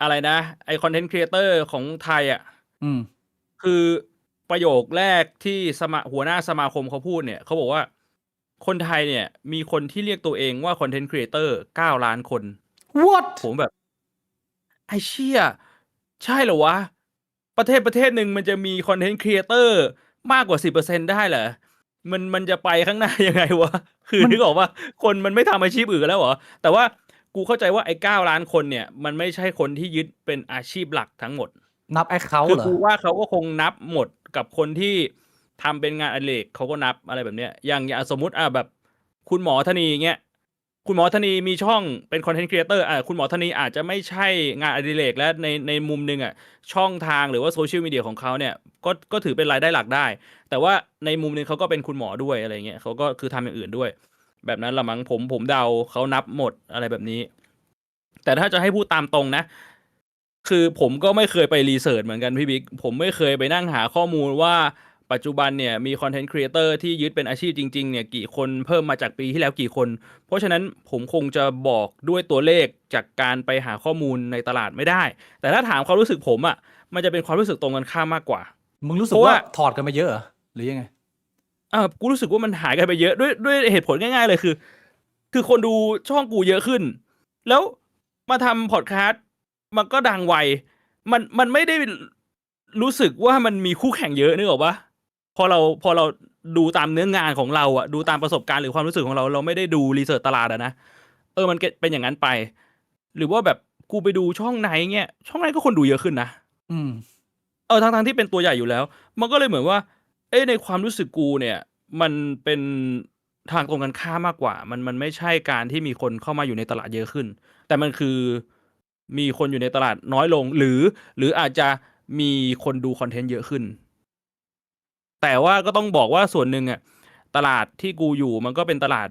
อะไรนะไอคอนเทนต์ครีเอเตอร์ของไทยคือประโยคแรกที่หัวหน้าสมาคมเขาพูดเนี่ยเขาบอกว่าคนไทยเนี่ยมีคนที่เรียกตัวเองว่าคอนเทนต์ครีเอเตอร์9 ล้านคน What ผมแบบ ไอ้เชี่ยใช่เหรอวะ ประเทศหนึ่งมันจะมีคอนเทนต์ครีเอเตอร์มากกว่า 10%ได้เหรอมันจะไปข้างหน้ายังไงวะ คือมันนึกออกว่าคนมันไม่ทำอาชีพอื่นกันแล้วเหรอ แต่ว่ากูเข้าใจว่าไอ้9 ล้านคนเนี่ย มันไม่ใช่คนที่ยึดเป็นอาชีพหลักทั้งหมด นับแอคเคาคือท์เหรอกูว่าเขาก็คงนับหมดกับคนที่ทำเป็นงานอดิเรกเขาก็นับอะไรแบบเนี้ยอย่างสมมุติแบบคุณหมอธนีเงี้ยคุณหมอธนีมีช่องเป็นคอนเทนต์ครีเอเตอร์คุณหมอธนีอาจจะไม่ใช่งานอดิเรกและในมุมหนึ่งช่องทางหรือว่าโซเชียลมีเดียของเขาเนี่ยก็ถือเป็นรายได้หลักได้ แต่ว่าในมุมหนึงเขาก็เป็นคุณหมอด้วยอะไรเงี้ยเขาก็คือทำอย่างอื่นด้วย แบบนั้นละมั้งผมเดาเขานับหมดอะไรแบบนี้ แต่ถ้าจะให้พูดตามตรงนะ คือผมก็ไม่เคยไปรีเสิร์ชเหมือนกันพี่บิ๊กผมไม่เคยไปนั่งหาข้อมูลว่าปัจจุบันเนี่ยมีคอนเทนต์ครีเอเตอร์ที่ยึดเป็นอาชีพจริงๆเนี่ยกี่คนเพิ่มมาจากปีที่แล้วกี่คน เพราะฉะนั้นผมคงจะบอกด้วยตัวเลขจากการไปหาข้อมูลในตลาดไม่ได้ แต่ถ้าถามความรู้สึกผมมันจะเป็นความรู้สึกตรงกันข้ามมากกว่า มึงรู้สึเพราะว่า กว่าถอดกันมาเยอะเหรอหรือยังไงกูรู้สึกว่ามันหายกันไปเยอะด้วยเหตุผลง่ายๆเลยคือคนดูช่องกูเยอะขึ้น แล้วมาทำพอดแคสต์มันก็ดังไวมันไม่ได้รู้สึกว่ามันมีคู่แข่งเยอะนึกออกปะพอเราดูตามเนื้องานของเราดูตามประสบการณ์หรือความรู้สึกของเราไม่ได้ดูรีเสิร์ชตลาดนะมันเป็นอย่างนั้นไป หรือว่าแบบกูไปดูช่องไหนเงี้ยช่องไหนก็คนดูเยอะขึ้นนะอืมทั้งที่เป็นตัวใหญ่อยู่แล้ว มันก็เลยเหมือนว่า ในความรู้สึกกูเนี่ย มันเป็นทางตรงกันข้ามมากกว่า มันไม่ใช่การที่มีคนเข้ามาอยู่ในตลาดเยอะขึ้น แต่มันคือมีคนอยู่ในตลาดน้อยลง หรืออาจจะมีคนดูคอนเทนต์เยอะขึ้น แต่ว่าก็ต้องบอกว่าส่วนหนึ่งตลาดที่กูอยู่มันก็เป็นตลาด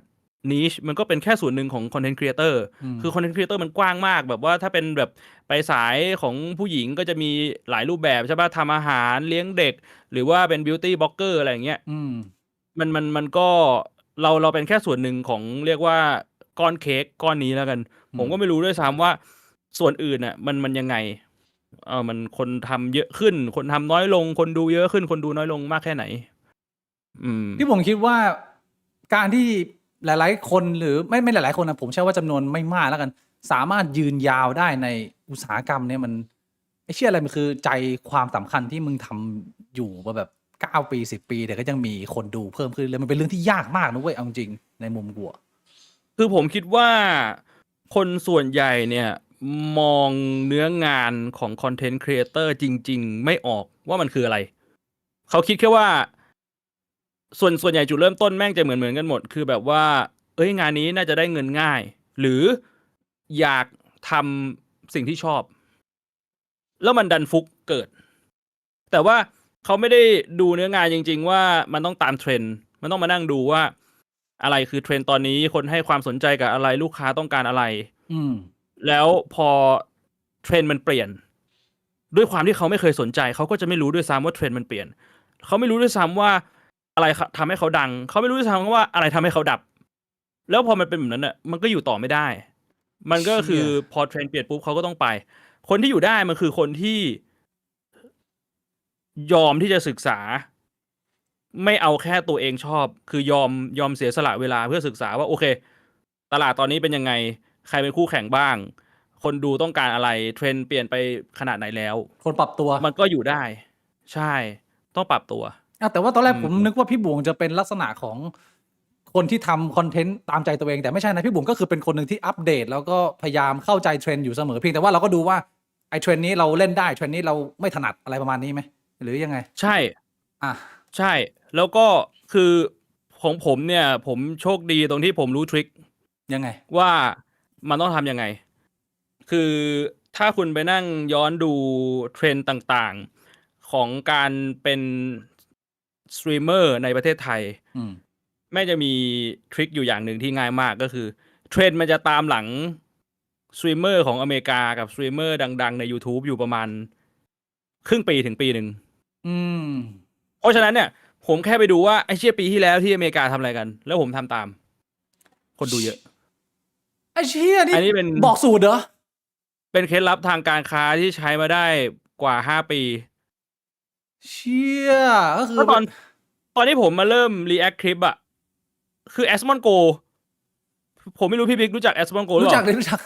นิชมันก็เป็นแค่ส่วนหนึ่งของคอนเทนต์ครีเอเตอร์คือคอนเทนต์ครีเอเตอร์มันกว้างมากแบบว่าถ้าเป็นแบบไปสายของผู้หญิงก็จะมีหลายรูปแบบใช่ป่ะทำอาหารเลี้ยงเด็ก หรือว่าเป็นบิวตี้บล็อกเกอร์อะไรอย่างเงี้ยมันก็เราเป็นแค่ส่วนหนึ่งของเรียกว่าก้อนเค้กก้อนนี้แล้วกัน ผมก็ไม่รู้ด้วยซ้ำว่าส่วนอื่นมันยังไงมันคนทำเยอะขึ้น คนทำน้อยลง คนดูเยอะขึ้น คนดูน้อยลงมากแค่ไหน ที่ผมคิดว่าการที่หลายๆคนหรือไม่หลายๆคนนะผมเชื่อว่าจำนวนไม่มากแล้วกัน สามารถยืนยาวได้ในอุตสาหกรรมเนี่ยมันไอ้เชื่ออะไรมันคือใจความสำคัญที่มึงทำอยู่มาแบบ9 ปี10 ปีแต่ก็ยังมีคนดูเพิ่มขึ้นเลยมันเป็นเรื่องที่ยากมากนะเว้ยเอาจริงในมุมกูคือผมคิดว่าคนส่วนใหญ่เนี่ยมองเนื้องานของคอนเทนต์ครีเอเตอร์จริงๆไม่ออกว่ามันคืออะไร เขาคิดแค่ว่าส่วนใหญ่จุดเริ่มต้นแม่งจะเหมือนกันหมด คือแบบว่า งานนี้น่าจะได้เงินง่าย หรืออยากทำสิ่งที่ชอบ แล้วมันดันฟุกเกิด แต่ว่าเขาไม่ได้ดูเนื้องานจริงๆว่ามันต้องตามเทรนด์มันต้องมานั่งดูว่าอะไรคือเทรนด์ตอนนี้คนให้ความสนใจกับอะไรลูกค้าต้องการอะไรแล้วพอเทรนด์มันเปลี่ยนด้วยความที่เขาไม่เคยสนใจเขาก็จะไม่รู้ด้วยซ้ำว่าเทรนด์มันเปลี่ยนเขาไม่รู้ด้วยซ้ำว่าอะไรทำให้เขาดังเขาไม่รู้ด้วยซ้ำว่าอะไรทำให้เขาดับแล้วพอมันเป็นแบบนั้นมันก็อยู่ต่อไม่ได้ มันก็คือพอเทรนด์เปลี่ยนปุ๊บเขาก็ต้องไป คนที่อยู่ได้มันคือคนที่ยอมที่จะศึกษา ไม่เอาแค่ตัวเองชอบ คือยอมเสียสละเวลาเพื่อศึกษาว่าโอเค ตลาดตอนนี้เป็นยังไง ใครเป็นคู่แข่งบ้าง คนดูต้องการอะไร เทรนด์เปลี่ยนไปขนาดไหนแล้ว คนปรับตัวมันก็อยู่ได้ ใช่ ต้องปรับตัวแต่ว่าตอนแรกผมนึกว่าพี่บวงจะเป็นลักษณะของคนที่ทำคอนเทนต์ตามใจตัวเองแต่ไม่ใช่นะพี่บุ๋มก็คือเป็นคนหนึ่งที่อัปเดตแล้วก็พยายามเข้าใจเทรนด์อยู่เสมอเพียงแต่ว่าเราก็ดูว่าไอ้เทรนด์นี้เราเล่นได้เทรนด์นี้เราไม่ถนัดอะไรประมาณนี้ไหมหรือยังไงใช่ใช่แล้วก็คือของผมเนี่ยผมโชคดีตรงที่ผมรู้ทริคยังไงว่ามันต้องทำยังไงคือถ้าคุณไปนั่งย้อนดูเทรนด์ต่างๆของการเป็นสตรีมเมอร์ในประเทศไทยแม่จะมีทริคอยู่อย่างหนึ่งที่ง่ายมากก็คือเทรนด์มันจะตามหลังสตรีมเมอร์ของอเมริกากับสตรีมเมอร์ดังๆใน YouTube อยู่ประมาณครึ่งปีถึงปีหนึ่งเพราะฉะนั้นเนี่ยผมแค่ไปดูว่าไอ้เชี่ยปีที่แล้วที่อเมริกาทำอะไรกันแล้วผมทำตามคนดูเยอะไอ้เชี่ยอันนี้เป็นบอกสูตรเหรอเป็นเคล็ดลับทางการค้าที่ใช้มาได้กว่า5 ปีเชี่ยก็คือตอนที่ผมมาเริ่มรีแอคคลิปคือแอสมอนโกผมไม่รู้พี่บิ๊กรู้จักแอสมอนโกหรือเปล่ารู้จัก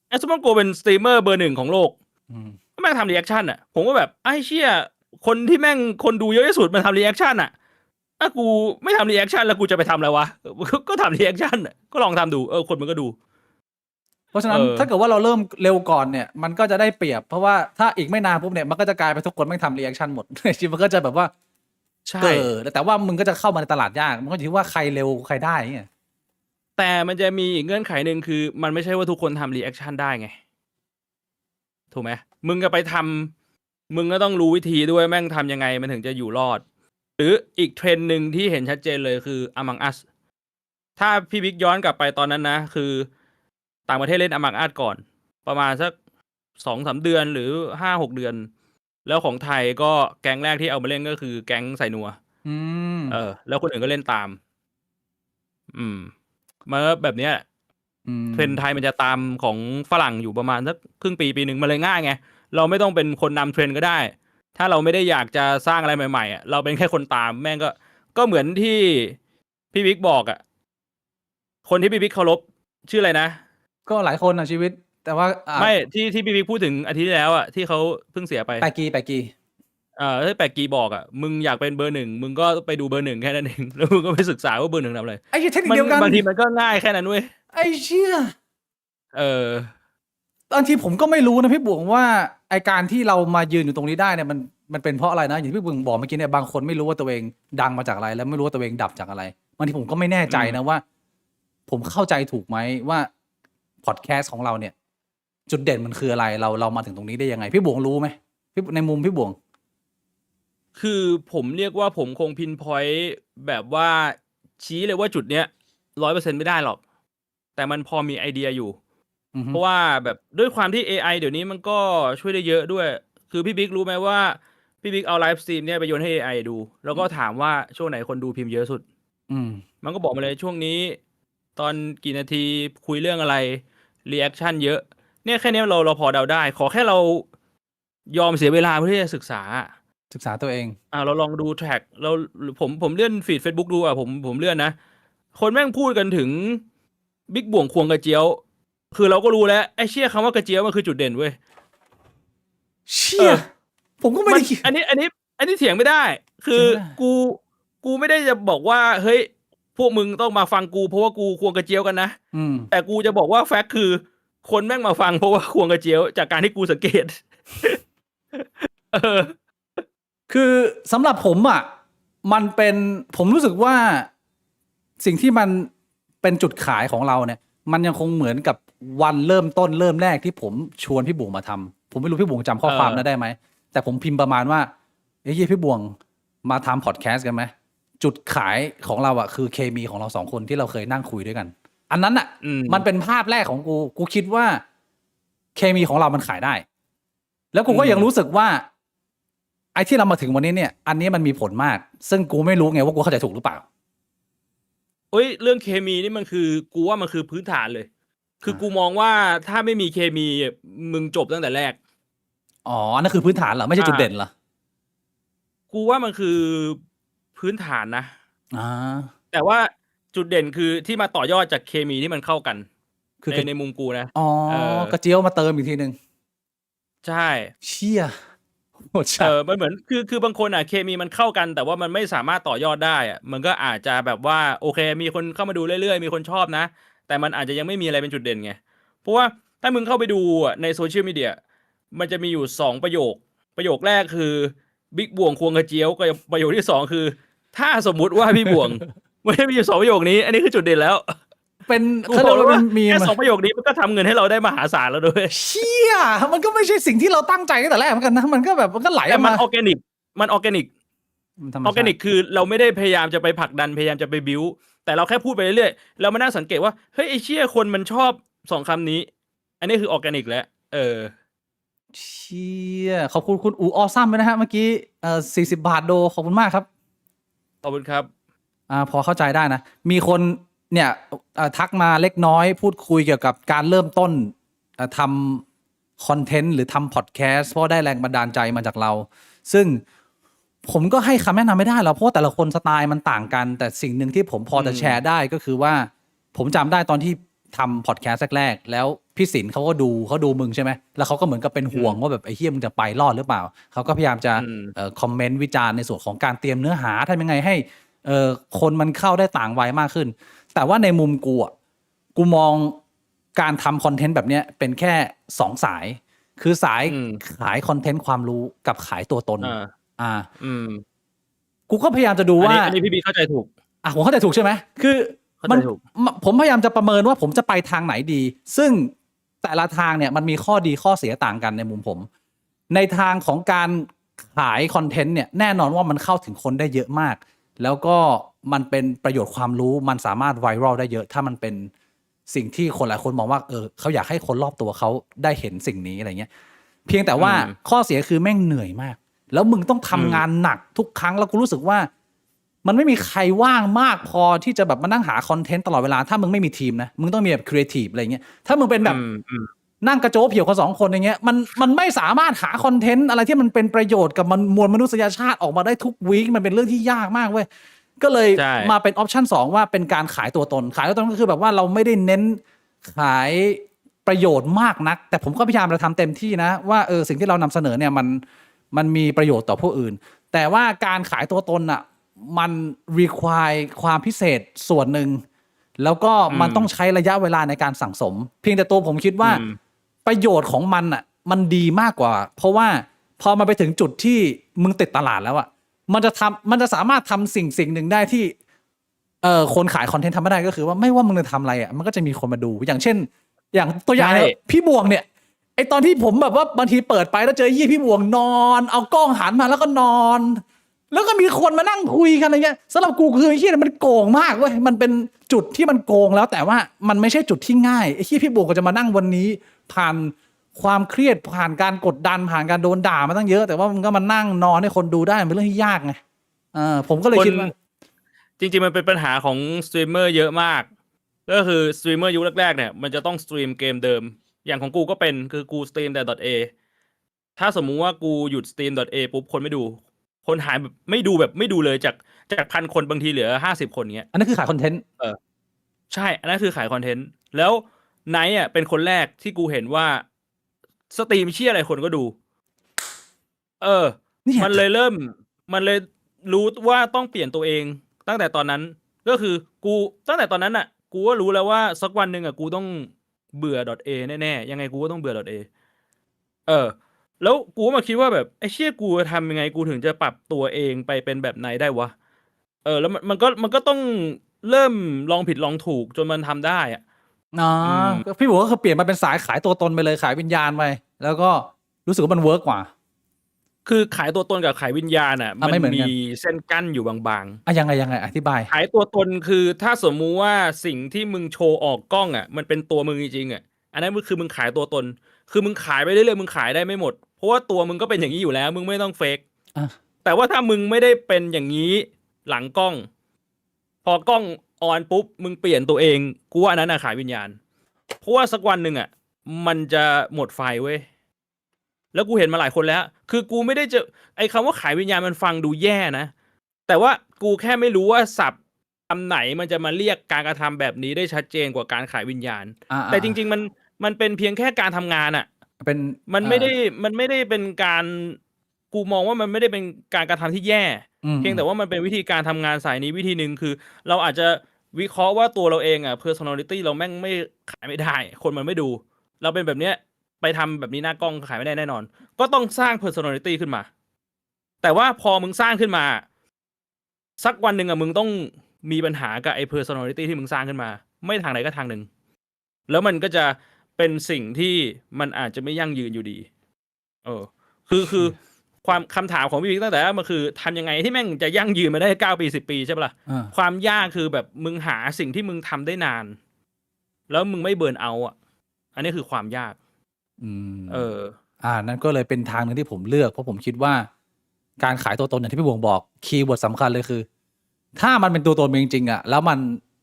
แอสมอนโกเป็นสตรีมเมอร์เบอร์ 1ของโลก อืม แม่งทำรีแอคชั่นอ่ะผมก็แบบไอ้เชี่ยคนที่แม่งคนดูเยอะที่สุดมันทำรีแอคชั่นอ่ะถ้ากูไม่ทำรีแอคชั่นแล้วกูจะไปทำอะไรวะก็ทำรีแอคชั่นก็ลองทำดูคนมันก็ดู เพราะฉะ เอ นั้น อ ถ้าเกิดว่าเราเริ่มเร็วก่อนเนี่ยมันก็จะได้เปรียบเพราะว่าถ้าอีกไม่นานปุ๊บเนี่ยมันก็จะกลายไปทุกคนไม่ทำรีแอคชั่นหมด จริงๆมันก็จะแบบว่า ใช่ แต่ว่ามึงก็จะเข้ามาในตลาดยากมันก็อยู่ที่ว่าใครเร็วใครได้เงี้ย แต่มันจะมีอีกเงื่อนไขหนึ่งคือ มันไม่ใช่ว่าทุกคนทำรีแอคชั่นได้ไงถูกไหมมึงก็ไปทำมึงก็ต้องรู้วิธีด้วยแม่งทำยังไงมันถึงจะอยู่รอด หรืออีกเทรนด์หนึ่งที่เห็นชัดเจนเลยคือ Among Us ถ้าพี่บิ๊กย้อนกลับไปตอนนั้นนะ คือต่างประเทศเล่น Among Us ก่อน ประมาณสัก2-3 เดือนหรือ 5-6 เดือน แล้วของไทยก็แก๊งแรกที่เอามาเล่นก็คือแก๊งใส่นัว อืม แล้วคนอื่นก็เล่นตาม มันก็แบบเนี้ย อืม เทรนด์ไทยมันจะตามของฝรั่งอยู่ประมาณสักครึ่งปีหนึ่งมันเลยง่ายไง เราไม่ต้องเป็นคนนำเทรนด์ก็ได้ ถ้าเราไม่ได้อยากจะสร้างอะไรใหม่ๆเราเป็นแค่คนตามแม่งก็เหมือนที่พี่บิ๊กบอกคนที่พี่บิ๊กเคารพชื่ออะไรนะ ก็หลายคนนะชีวิต แต่ว่าไม่ที่พี่บิ๊กพูดถึงอาทิตย์ที่แล้วที่เขาเพิ่งเสียไป แปกีถ้าแปกกีบอกมึงอยากเป็นเบอร์หนึ่งมึงก็ไปดูเบอร์หนึ่งแค่นั้นเองแล้วมึงก็ไปศึกษาว่าเบอร์หนึ่งทำอะไร ไอ้เทคนิคเดียวกัน บางทีมันก็ง่ายแค่นั้นเว้ย ไอ้เชี่ย บางทีผมก็ไม่รู้นะพี่บวงว่าไอการที่เรามายืนอยู่ตรงนี้ได้เนี่ยมันเป็นเพราะอะไรนะอย่างที่พี่บวงบอกเมื่อกี้เนี่ยบางคนไม่รู้ว่าตัวเองดังมาจากอะไร แล้วไม่รู้ว่าตัวเองดับจากอะไรบางทีผมก็ไม่แน่ใจนะว่า ผมเข้าใจถูกไหมว่าพอดแคสต์ของเราเนี่ย จุดเด่นมันคืออะไรเรามาถึงตรงนี้ได้ยังไง พี่บวงรู้ไหมพี่ในมุมพี่บวง คือผมเรียกว่าผมคงพินพอยต์แบบว่าชี้เลยว่าจุดเนี้ย100%ไม่ได้หรอก แต่มันพอมีไอเดียอยู่ อือฮึ เพราะว่าแบบด้วยความที่ AI เดี๋ยวนี้มันก็ช่วยได้เยอะด้วย คือพี่บิ๊กรู้ไหมว่าพี่บิ๊กเอาไลฟ์สตรีมเนี่ยไปโยนให้ AI ดู แล้วก็ถามว่าช่วงไหนคนดูพิมพ์เยอะสุด อืม มันก็บอกมาเลยช่วงนี้ตอนกี่นาทีคุยเรื่องอะไรรีแอคชั่นเยอะ เนี่ยแค่นี้เราพอเดาได้ ขอแค่เรายอมเสียเวลาเพื่อที่จะศึกษา ศึกษาตัวเอง เราลองดูแทร็กผมเลื่อนฟีด Facebook ดูผมเลื่อนนะ คนแม่งพูดกันถึงบิ๊กบ่วงควงกระเจียว คือเราก็รู้แล้วไอ้เชี่ยคำว่ากระเจียวมันคือจุดเด่นเว้ย เชี่ยผมก็ไม่ได้คิด อันนี้เถียงไม่ได้ คือ เถียงไม่ได้ กูไม่ได้จะบอกว่าเฮ้ยพวกมึงต้องมาฟังกูเพราะว่ากูควงกระเจียวกันนะ อืม แต่กูจะบอกว่าแฟกต์คือคนแม่งมาฟังเพราะว่าควงกระเจียวจากการที่กูสังเกต คือสำหรับผมอ่ะมันเป็นผมรู้สึกว่าสิ่งที่มันเป็นจุดขายของเราเนี่ย มันยังคงเหมือนกับวันเริ่มต้นเริ่มแรกที่ผมชวนพี่บวงมาทำผมไม่รู้พี่บวงจำข้อความนั้นได้ไหมแต่ผมพิมพ์ประมาณว่าเฮ้ยพี่บวงมาทำพอดแคสต์กันไหมจุดขายของเราอ่ะคือเคมีของเราสองคนที่เราเคยนั่งคุยด้วยกัน อันนั้นอ่ะ มันเป็นภาพแรกของกูคิดว่าเคมีของเรามันขายได้ แล้วกูก็ยังรู้สึกว่าไอ้ที่เรามาถึงวันนี้เนี่ย อันนี้มันมีผลมาก ซึ่งกูไม่รู้ไงว่ากูเข้าใจถูกหรือเปล่า เรื่องเคมีนี่มันคือกูว่ามันคือพื้นฐานเลย คือกูมองว่าถ้าไม่มีเคมีมึงจบตั้งแต่แรก อ๋อนั่นคือพื้นฐานเหรอไม่ใช่จุดเด่นเหรอ กูว่ามันคือพื้นฐานนะ อ่า แต่ว่าจุดเด่นคือที่มาต่อยอดจากเคมีที่มันเข้ากัน คือ ในมุมกูนะ อ๋อ กระเจียวมาเติมอีกทีนึง ใช่ เชี่ยโหดจัด มันเหมือนคือบางคนเคมีมันเข้ากัน แต่ว่ามันไม่สามารถต่อยอดได้มันก็อาจจะแบบว่าโอเคมีคนเข้ามาดูเรื่อยๆมีคนชอบนะ แต่มันอาจจะยังไม่มีอะไรเป็นจุดเด่นไงเพราะว่าถ้ามึงเข้าไปดูในโซเชียลมีเดียมันจะมีอยู่2ประโยคแรกคือบิ๊กบ่วงควงกระเจียวกับประโยคที่2คือ ถ้าสมมุติว่าพี่บ่วง ไม่ได้มีอยู่2ประโยคนี้อันนี้คือจุดเด่นแล้ว เป็น กู เขา บ เรี อย ก ก เลย ว่า ว่า มันมี แค่2ประโยคนี้มันก็ทำเงินให้เราได้มหาศาลแล้วด้วย เชี่ยมันก็ไม่ใช่สิ่งที่เราตั้งใจตั้งแต่แรกเหมือนกันนะมันก็แบบมันก็ไหล แต่มัน มา ออร์แกนิกมันออร์แกนิก ธรรม ออร์แก ชา นิก ติ คือเราไม่ได้พยายามจะไปผลักดันพยายามจะไปบิ้วแต่เราแค่พูดไปเรื่อยๆเรามานั่งสังเกตว่าเฮ้ยไอ้เชี่ยคนมันชอบ2คำนี้ อันนี้คือออร์แกนิกแล้วเชี่ยขอบคุณคุณอูออซัมด้วยนะฮะเมื่อกี้40 บาทโดขอบคุณมากครับ ขอบคุณครับ พอเข้าใจได้นะ มีคนเนี่ยทักมาเล็กน้อยพูดคุยเกี่ยวกับการเริ่มต้นทำคอนเทนต์หรือทำพอดแคสต์เพราะได้แรงบันดาลใจมาจากเรา ซึ่งผมก็ให้คำแนะนำไม่ได้หรอกเพราะว่าแต่ละคนสไตล์มันต่างกัน แต่สิ่งหนึ่งที่ผมพอจะแชร์ได้ก็คือว่า ผมจำได้ตอนที่ ทำพอดแคสต์แรกๆแล้วพี่ศิลป์เขาดูมึงใช่ไหมแล้วเขาก็เหมือนกับเป็นห่วงว่าแบบไอ้เฮียมึงจะไปรอดหรือเปล่าเขาก็พยายามจะคอมเมนต์วิจารณ์ในส่วนของการเตรียมเนื้อหาทำยังไงให้คนมันเข้าได้ต่างวัยมากขึ้น แต่ว่าในมุมกูอ่ะกูมองการทำคอนเทนต์แบบเนี้ยเป็นแค่2สายคือสายขายคอนเทนต์ความรู้กับขายตัวตนกูก็พยายามจะดูว่าอันนี้พี่บีเข้าใจถูกผมเข้าใจถูกใช่ไหมคือผมพยายามจะประเมินว่าผมจะไปทางไหนดี ซึ่งแต่ละทางเนี่ยมันมีข้อดีข้อเสียต่างกันในมุมผม ในทางของการขายคอนเทนต์เนี่ยแน่นอนว่ามันเข้าถึงคนได้เยอะมาก แล้วก็มันเป็นประโยชน์ความรู้มันสามารถไวรัลได้เยอะ ถ้ามันเป็นสิ่งที่คนหลายคนมองว่าเขาอยากให้คนรอบตัวเขาได้เห็นสิ่งนี้อะไรเงี้ยเพียงแต่ว่าข้อเสียคือแม่งเหนื่อยมาก แล้วมึงต้องทำงานหนักทุกครั้งแล้วกูรู้สึกว่ามันไม่มีใครว่างมากพอที่จะแบบมานั่งหาคอนเทนต์ตลอดเวลาถ้ามึงไม่มีทีมนะมึงต้องมีแบบครีเอทีฟอะไรเงี้ยถ้ามึงเป็นแบบนั่งกระโจบเหี่ยวกัน2 คนอย่างเงี้ยมันไม่สามารถหาคอนเทนต์อะไรที่มันเป็นประโยชน์กับมวลมนุษยชาติออกมาได้ทุกวีคมันเป็นเรื่องที่ยากมากเว้ยก็เลยมาเป็นออปชั่น2ว่าเป็นการขายตัวตนขายตัวตนก็คือแบบว่าเราไม่ได้เน้นขายประโยชน์มากนักแต่ผมก็พยายามจะทำเต็มที่นะว่าสิ่งที่เรานำเสนอเนี่ยมันมีประโยชน์ต่อผู้อื่นแต่ว่าการขายตัวตนอ่ะมัน require ความพิเศษส่วนหนึ่งแล้วก็มันต้องใช้ระยะเวลาในการสั่งสมเพียงแต่ตัวผมคิดว่าประโยชน์ของมันอ่ะมันดีมากกว่าเพราะว่าพอมาไปถึงจุดที่มึงติดตลาดแล้วอ่ะมันจะสามารถทำสิ่งหนึ่งได้ที่คนขายคอนเทนต์ทำไม่ได้ก็คือว่าไม่ว่ามึงจะทำอะไรอ่ะมันก็จะมีคนมาดูอย่างเช่นอย่างตัวอย่างพี่บวงเนี่ยไอตอนที่ผมแบบว่าบางทีเปิดไปแล้วเจอพี่บวงนอนเอากล้องหันมาแล้วก็นอนแล้วก็มีคนมานั่งคุยกันอะไรเงี้ยสำหรับกูคือไอ้เหี้ยมันโกงมากเว้ยมันเป็นจุดที่มันโกงแล้วแต่ว่ามันไม่ใช่จุดที่ง่ายไอ้เหี้ยพี่บวงก็จะมานั่งวันนี้ผ่านความเครียดผ่านการกดดันผ่านการโดนด่ามาตั้งเยอะแต่ว่ามันก็มานั่งนอนให้คนดูได้เป็นเรื่องที่ยากไงผมก็เลยคิดว่าจริงๆมันเป็นปัญหาของสตรีมเมอร์เยอะมากก็คือสตรีมเมอร์ยุคแรกๆเนี่ยมันจะต้องสตรีมเกมเดิมอย่างของกูก็เป็นคือกูสตรีมแต่ .a ถ้าสมมุติว่ากูหยุดสตรีม .a ปุ๊บคนไม่ดูคนหายแบบไม่ดูเลยจาก1,000 คนบางทีเหลือ50 คนเงี้ยอันนั้นคือขายคอนเทนต์ใช่อันนั้นคือขายคอนเทนต์แล้วไนท์อ่ะเป็นคนแรกที่กูเห็นว่าสตรีมเชี่ยอะไรคนก็ดูมันเลยรู้ว่าต้องเปลี่ยนตัวเองตั้งแต่ตอนนั้นก็คือกูตั้งแต่ตอนนั้นน่ะกูก็รู้แล้วว่าสักวันหนึ่งอ่ะกูต้องเบื่อ .a แน่ๆยังไงกูก็ต้องเบื่อ .a แล้วกูก็มาคิดว่าแบบไอ้เชี่ยกูจะทำยังไงกูถึงจะปรับตัวเองไปเป็นแบบไหนได้วะแล้วมันก็ต้องเริ่มลองผิดลองถูกจนมันทำได้อ่ะพี่บอกว่าเขาเปลี่ยนมาเป็นสายขายตัวตนไปเลยขายวิญญาณไปแล้วก็รู้สึกว่ามันเวิร์กกว่าคือขายตัวตนกับขายวิญญาณอ่ะมันมีเส้นกั้นอยู่บางๆยังไงอธิบายขายตัวตนคือถ้าสมมุติว่าสิ่งที่มึงโชว์ออกกล้องอ่ะมันเป็นตัวมึงจริงๆอ่ะอันนั้นคือมึงขายตัวตนคือมึงขายไปเรื่อยๆมึงขายได้ไม่หมดเพราะว่าตัวมึงก็เป็นอย่างนี้อยู่แล้วมึงไม่ต้องเฟกแต่ว่าถ้ามึงไม่ได้เป็นอย่างนี้หลังกล้องพอกล้องออนปุ๊บมึงเปลี่ยนตัวเองกูว่าอันนั้นน่ะขายวิญญาณเพราะว่าสักวันหนึ่งอ่ะมันจะหมดไฟเว้ยแล้วกูเห็นมาหลายคนแล้วคือกูไม่ได้จะไอ้คำว่าขายวิญญาณมันฟังดูแย่นะแต่ว่ากูแค่ไม่รู้ว่าศัพท์คำไหนมันจะมาเรียกการกระทำแบบนี้ได้ชัดเจนกว่าการขายวิญญาณแต่จริงๆมันเป็นเพียงแค่การทำงานอ่ะมันไม่ได้เป็นการกูมองว่ามันไม่ได้เป็นการกระทำที่แย่เพียงแต่ว่ามันเป็นวิธีการทำงานสายนี้วิธีหนึ่งคือเราอาจจะวิเคราะห์ว่าตัวเราเองอ่ะ personality เราแม่งไม่ขายไม่ได้คนมันไม่ดูเราเป็นแบบเนี้ยไปทำแบบนี้หน้ากล้องขายไม่ได้แน่นอนก็ต้องสร้าง personality ขึ้นมาแต่ว่าพอมึงสร้างขึ้นมาสักวันหนึ่งอ่ะมึงต้องมีปัญหากับไอ้ personality ที่มึงสร้างขึ้นมาไม่ทางไหนก็ทางหนึ่งแล้วมันก็จะเป็นสิ่งที่มันอาจจะไม่ยั่งยืนอยู่ดีคือความคำถามของพี่บิ๊กตั้งแต่มันคือทำยังไงที่แม่งจะยั่งยืนมาได้9 ปี10 ปีใช่ปะล่ะความยากคือแบบมึงหาสิ่งที่มึงทำได้นานแล้วมึงไม่เบิร์นเอาอ่ะอันนี้คือความยากนั่นก็เลยเป็นทางนึงที่ผมเลือกเพราะผมคิดว่าการขายตัวตนอย่างที่พี่บวงบอกคีย์เวิร์ดสำคัญเลยคือถ้ามันเป็นตัวตนจริงๆอ่ะแล้วมัน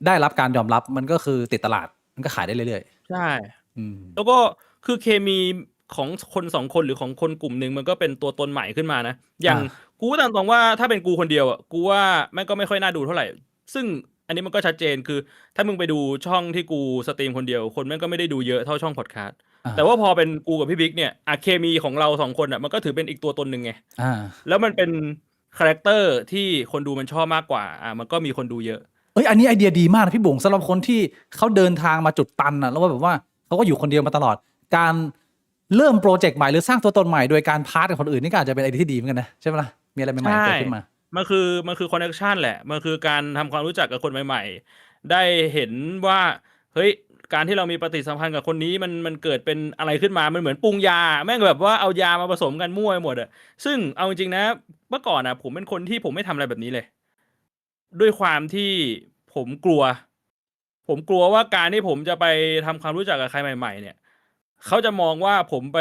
ได้รับการยอมรับมันก็คือติดตลาดมันก็ขายได้เรื่อยๆใช่แล้วก็คือเคมีของคน2 คนหรือของคนกลุ่มหนึ่งมันก็เป็นตัวตนใหม่ขึ้นมานะอย่างกูตามตรงว่าถ้าเป็นกูคนเดียวอ่ะกูว่าแม่งก็ไม่ค่อยน่าดูเท่าไหร่ซึ่งอั นนี้มันก็ชัดเจนคือ ถ้ามึงไปดูช่องที่กูสตรีมคนเดียวคนแม่งก็ไม่ได้ดูเยอะเท่าช่องพอดคาสต์แต่ว่าพอเป็นกูกับพี่บิ๊กเนี่ยเคมีของเรา2คนอ่ะมันก็ถือเป็นอีกตัวตนหนึ่งไงแล้วมันเป็นคาแรคเตอร์ที่คนดูมันชอบมากกว่ามันก็มีคนดูเยอะอันนี้ไอเดียดีมากนะพี่บุ๋งสำหรับคนที่เขาเดินทางมาจุดตันแล้วว่าแบบว่าเขาก็อยู่คนเดียวมาตลอดการเริ่มโปรเจกต์ใหม่หรือสร้างตัวตนใหม่โดยการพาร์ทกับคนอื่นนี่ก็อาจจะเป็นไอเดียที่ดีเหมือนกันนะใช่ไหมล่ะมีอะไรใหม่ๆเกิดขึ้นมามันคือคอนเนคชันแหละมันคือการทำความรู้จักกับคนใหม่ๆได้เห็นว่าเฮ้ยการที่เรามีปฏิสัมพันธ์กับคนนี้มันเกิดเป็นอะไรขึ้นมามันเหมือนปรุงยาแม่งแบบว่าเอายามาผสมกันมั่วไปหมดซึ่งเอาจริงๆนะเมื่อก่อนผมเป็นคนที่ผมไม่ทำอะไรแบบนี้เลยด้วยความที่ผมกลัวว่าการที่ผมจะไปทำความรู้จักกับใครใหม่ๆเนี่ยเขาจะมองว่าผมไป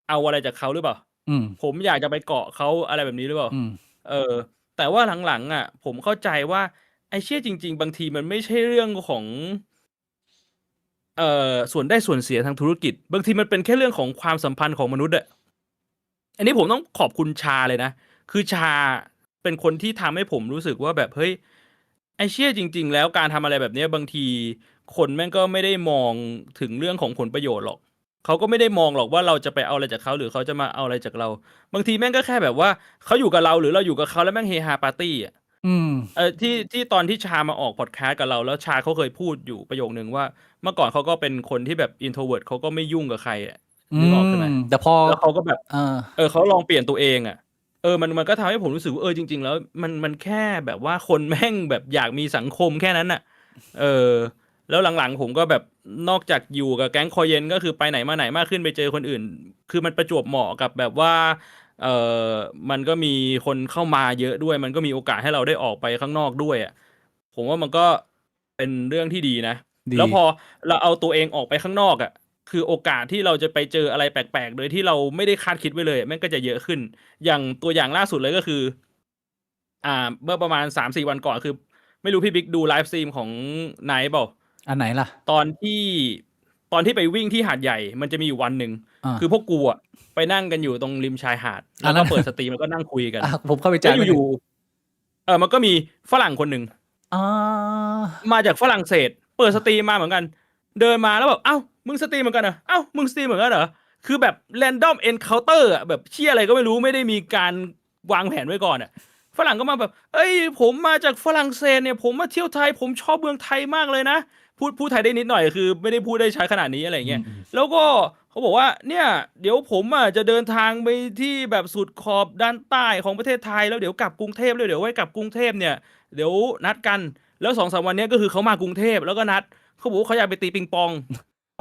เอาอะไรจากเขาหรือเปล่าผมอยากจะไปเกาะเขาอะไรแบบนี้หรือเปล่าแต่ว่าหลังๆผมเข้าใจว่าไอ้เชี่ยจริงๆบางทีมันไม่ใช่เรื่องของส่วนได้ส่วนเสียทางธุรกิจบางทีมันเป็นแค่เรื่องของความสัมพันธ์ของมนุษย์อันนี้ผมต้องขอบคุณชาเลยนะคือชาเป็นคนที่ทำให้ผมรู้สึกว่าแบบเฮ้ยไอ้เชี่ยจริงๆแล้วการทำอะไรแบบนี้บางทีคนแม่งก็ไม่ได้มองถึงเรื่องของผลประโยชน์หรอกเขาก็ไม่ได้มองหรอกว่าเราจะไปเอาอะไรจากเขาหรือเขาจะมาเอาอะไรจากเราบางทีแม่งก็แค่แบบว่าเขาอยู่กับเราหรือเราอยู่กับเขาแล้วแม่งเฮฮาปาร์ตี้ที่ตอนที่ชามาออกพอดแคสต์กับเราแล้วชาเขาเคยพูดอยู่ประโยคนึงว่าเมื่อก่อนเขาก็เป็นคนที่แบบอินโทรเวิร์ตเขาก็ไม่ยุ่งกับใครนึกออกใช่ไหมแต่พอแล้วเขาก็แบบเขาลองเปลี่ยนตัวเองมันก็ทำให้ผมรู้สึกว่าจริงๆแล้วมันแค่แบบว่าคนแม่งแบบอยากมีสังคมแค่นั้นแล้วหลังๆผมก็แบบนอกจากอยู่กับแก๊งคอเย็นก็คือไปไหนมาไหนมากขึ้นไปเจอคนอื่นคือมันประจวบเหมาะกับแบบว่ามันก็มีคนเข้ามาเยอะด้วยมันก็มีโอกาสให้เราได้ออกไปข้างนอกด้วยผมว่ามันก็เป็นเรื่องที่ดีนะแล้วพอเราเอาตัวเองออกไปข้างนอกคือโอกาสที่เราจะไปเจออะไรแปลกๆโดยที่เราไม่ได้คาดคิดไว้เลยแม่งก็จะเยอะขึ้นอย่างตัวอย่างล่าสุดเลยก็คือเมื่อประมาณ 3-4 วันก่อนคือไม่รู้พี่บิ๊กดูไลฟ์สตรีมของไนท์เปล่าอันไหนล่ะตอนที่ไปวิ่งที่หาดใหญ่มันจะมีอยู่วันหนึ่งคือพวกกูไปนั่งกันอยู่ตรงริมชายหาดแล้วก็เปิดสตรีมแล้วก็นั่งคุยกันผมเข้าไปใจอยู่มันก็มีฝรั่งคนหนึ่งมาจากฝรั่งเศสเปิดสตรีมมาเหมือนกันเดินมาแล้วแบบเอ้ามึงสตรีมเหมือนกันเหรอเอ้ามึงสตรีมเหมือนกันเหรอคือแบบแรนดอมเอนเคาน์เตอร์แบบเชี่ยอะไรก็ไม่รู้ไม่ได้มีการวางแผนไว้ก่อนฝรั่งก็มาแบบเอ้ยผมมาจากฝรั่งเศสเนี่ยผมมาเที่ยวไทยผมชอบเมืองไทยมากเลยนะพูดไทยได้นิดหน่อยคือไม่ได้พูดได้ใช้ขนาดนี้อะไรเงี้ยแล้วก็เขาบอกว่าเนี่ยเดี๋ยวผมจะเดินทางไปที่แบบสุดขอบด้านใต้ของประเทศไทยแล้วเดี๋ยวกลับกรุงเทพแล้วเดี๋ยวไว้กลับกรุงเทพเนี่ยเดี๋ยวนัดกันแล้ว 2-3 วันนี้ก็คือเขามากรุงเทพแล้วก็นัดเขาบอกว่าเขาอยากไปตีปิงปอง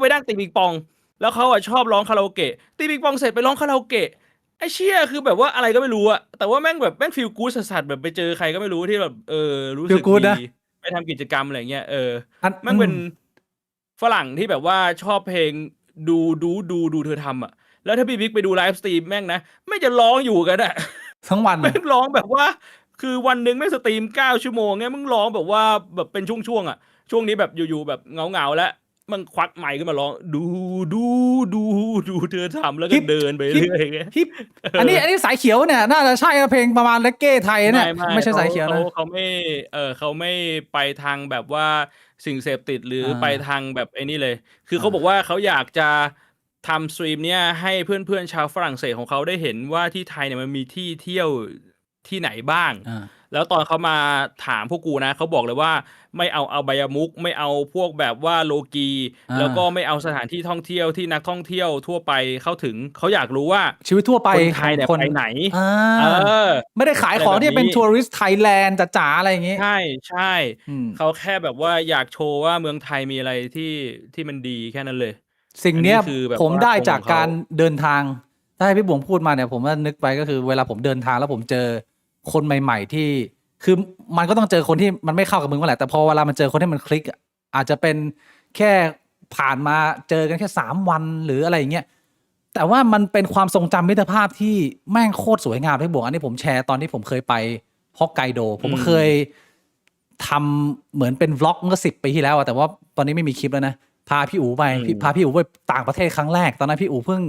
ไปนั่งตีปิงปองแล้วเขาชอบร้องคาราโอเกะตีปิงปองเสร็จไปร้องคาราโอเกะไอ้เชี่ยคือแบบว่าอะไรก็ไม่รู้แต่ว่าแม่งฟีลกู๊ดสัสๆแบบไปเจอใครก็ไม่รู้ที่แบบรู้สึกดีไปทำกิจกรรมอะไรเงี้ยแม่งเป็นฝรั่งที่แบบว่าชอบเพลงดูเธอทำแล้วถ้าพี่บิ๊กไปดูไลฟ์สตรีมแม่งนะไม่จะร้องอยู่กันทั้งวันแม่งร้องแบบว่าคือวันนึงแม่งสตรีม9 ชั่วโมงเงี้ยมึงร้องแบบว่าแบบเป็นช่วงช่วงนี้แบบอยู่ๆแบบเงาแล้วมันควักไมค์ขึ้นมาร้องดูเธอทำแล้วก็เดินไปเรื่อยอันนี้สายเขียวเนี่ยน่าจะใช่เพลงประมาณเลกเก้ไทยเนี่ยไม่ใช่สายเขียวนะเขาไม่ไปทางแบบว่าสิ่งเสพติดหรือไปทางแบบไอ้นี่เลยคือเขาบอกว่าเขาอยากจะทำสตรีมเนี่ยให้เพื่อนๆชาวฝรั่งเศสของเขาได้เห็นว่าที่ไทยเนี่ยมันมีที่เที่ยวที่ไหนบ้างแล้วตอนเขามาถามพวกกูนะเขาบอกเลยว่าไม่เอาอบายมุกไม่เอาพวกแบบว่าโลกีแล้วก็ไม่เอาสถานที่ท่องเที่ยวที่นักท่องเที่ยวทั่วไปเข้าถึงเขาอยากรู้ว่าชีวิตทั่วไปคนไทยเนี่ยไปไหนไม่ได้ขายของที่เป็นทัวริสต์ไทยแลนด์จ๋าๆอะไรอย่างงี้ใช่เขาแค่แบบว่าอยากโชว์ว่าเมืองไทยมีอะไรที่มันดีแค่นั้นเลยสิ่งเนี้ยผมได้จากการเดินทางถ้าให้พี่บวงพูดมาเนี่ยผมว่านึกไปก็คือเวลาผมเดินทางแล้วผมเจอคนใหม่ๆที่คือมันก็ต้องเจอคนที่มันไม่เข้ากับมึงก็แหละแต่พอเวลามันเจอคนที่มันคลิกอาจจะเป็นแค่ผ่านมาเจอกันแค่3 วันหรืออะไรอย่างเงี้ยแต่ว่ามันเป็นความทรงจำมิตรภาพที่แม่งโคตรสวยงามพี่บวงอันนี้ผมแชร์ตอนที่ผมเคยไปฮอกไกโดผมเคยทำเหมือนเป็นวล็อกเมื่อ10 ปีที่แล้วแต่ว่าตอนนี้ไม่มีคลิปแล้วนะพาพี่อู๋ไปต่างประเทศครั้งแรกตอนนั้นพี่อู๋เพิ่ง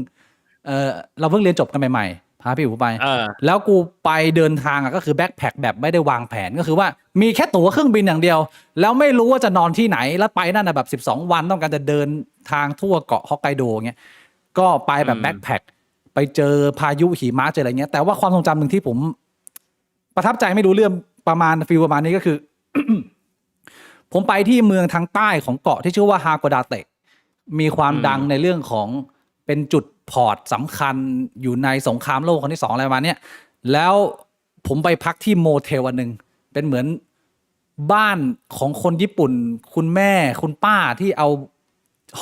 เราเพิ่งเรียนจบกันใหม่ๆ พาพี่อู๋ไป เออ แล้วกูไปเดินทางก็คือแบ็คแพ็คแบบไม่ได้วางแผนก็คือว่ามีแค่ตั๋วเครื่องบินอย่างเดียว แล้วไม่รู้ว่าจะนอนที่ไหนแล้วไปนั่นนะแบบ12 วันต้องการจะเดินทางทั่วเกาะฮอกไกโดเงี้ยก็ไปแบบแบ็คแพ็คไปเจอพายุหิมะเจออะไรเงี้ยแต่ว่าความทรงจำหนึ่งที่ผมประทับใจไม่รู้เรื่องประมาณฟีลประมาณนี้ก็คือ ผมไปที่เมืองทางใต้ของเกาะที่ชื่อว่าฮาโกดาเตะมีความดังในเรื่องของเป็นจุดพอร์ตสำคัญอยู่ในสงครามโลกครั้งที่2อะไรประมาณเนี้ยแล้วผมไปพักที่โมเทลอันหนึ่งเป็นเหมือนบ้านของคนญี่ปุ่นคุณแม่คุณป้าที่เอา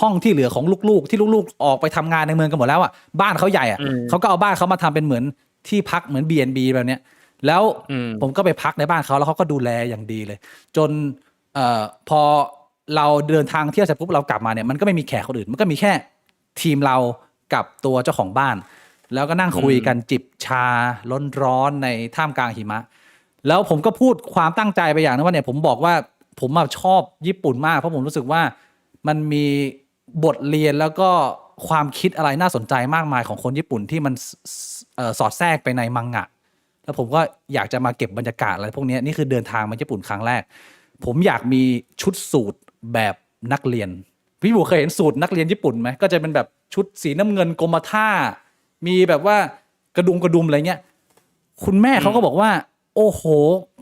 ห้องที่เหลือของลูกๆที่ลูกๆออกไปทำงานในเมืองกันหมดแล้วอ่ะบ้านเขาใหญ่อ่ะเขาก็เอาบ้านเขามาทำเป็นเหมือนที่พักเหมือน B&B แบบเนี้ยแล้วผมก็ไปพักในบ้านเขาแล้วเขาก็ดูแลอย่างดีเลย จนพอเราเดินทางเที่ยวเสร็จปุ๊บเรากลับมาเนี่ยมันก็ไม่มีแขกคนอื่นมันก็มีแค่ทีมเรากับตัวเจ้าของบ้าน แล้วก็นั่งคุยกันจิบชาร้อนๆในท่ามกลางหิมะ แล้วผมก็พูดความตั้งใจไปอย่างนึงว่าเนี่ยผมบอกว่าผมชอบญี่ปุ่นมากเพราะผมรู้สึกว่ามันมีบทเรียนแล้วก็ความคิดอะไรน่าสนใจมากมายของคนญี่ปุ่นที่มันสอดแทรกไปในมังงะแล้วผมก็อยากจะมาเก็บบรรยากาศอะไรพวกนี้นี่คือเดินทางมาญี่ปุ่นครั้งแรกผมอยากมีชุดสูทแบบนักเรียนพี่บุ๋เคยเห็นสูทนักเรียนญี่ปุ่นไหมก็จะเป็นแบบชุดสีน้ำเงินกรมท่ามีแบบว่ากระดุมอะไรเงี้ยคุณแม่เขาก็บอกว่าโอ้โห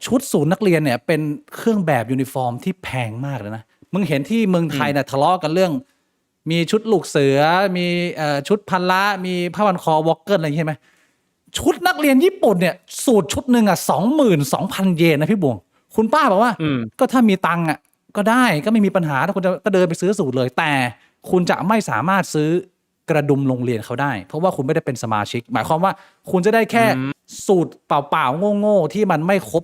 ชุดสูทนักเรียนเนี่ยเป็นเครื่องแบบยูนิฟอร์มที่แพงมากเลยนะมึงเห็นที่เมืองไทยเนี่ยทะเลาะกันเรื่องมีชุดลูกเสือมีชุดพละมีผ้าพันคอวอลเกิลอะไรอย่างนี้ใช่ไหมชุดนักเรียนญี่ปุ่นเนี่ยสูตรชุดหนึ่ง22,000 เยนนะพี่บวงคุณป้าบอกว่าก็ถ้ามีตังค์ก็ได้ก็ไม่มีปัญหาถ้าคุณจะก็เดินไปซื้อสูตรเลยแต่คุณจะไม่สามารถซื้อกระดุมโรงเรียนเขาได้เพราะว่าคุณไม่ได้เป็นสมาชิกหมายความว่าคุณจะได้แค่สูตรเปล่าๆโง่ๆที่มันไม่ครบ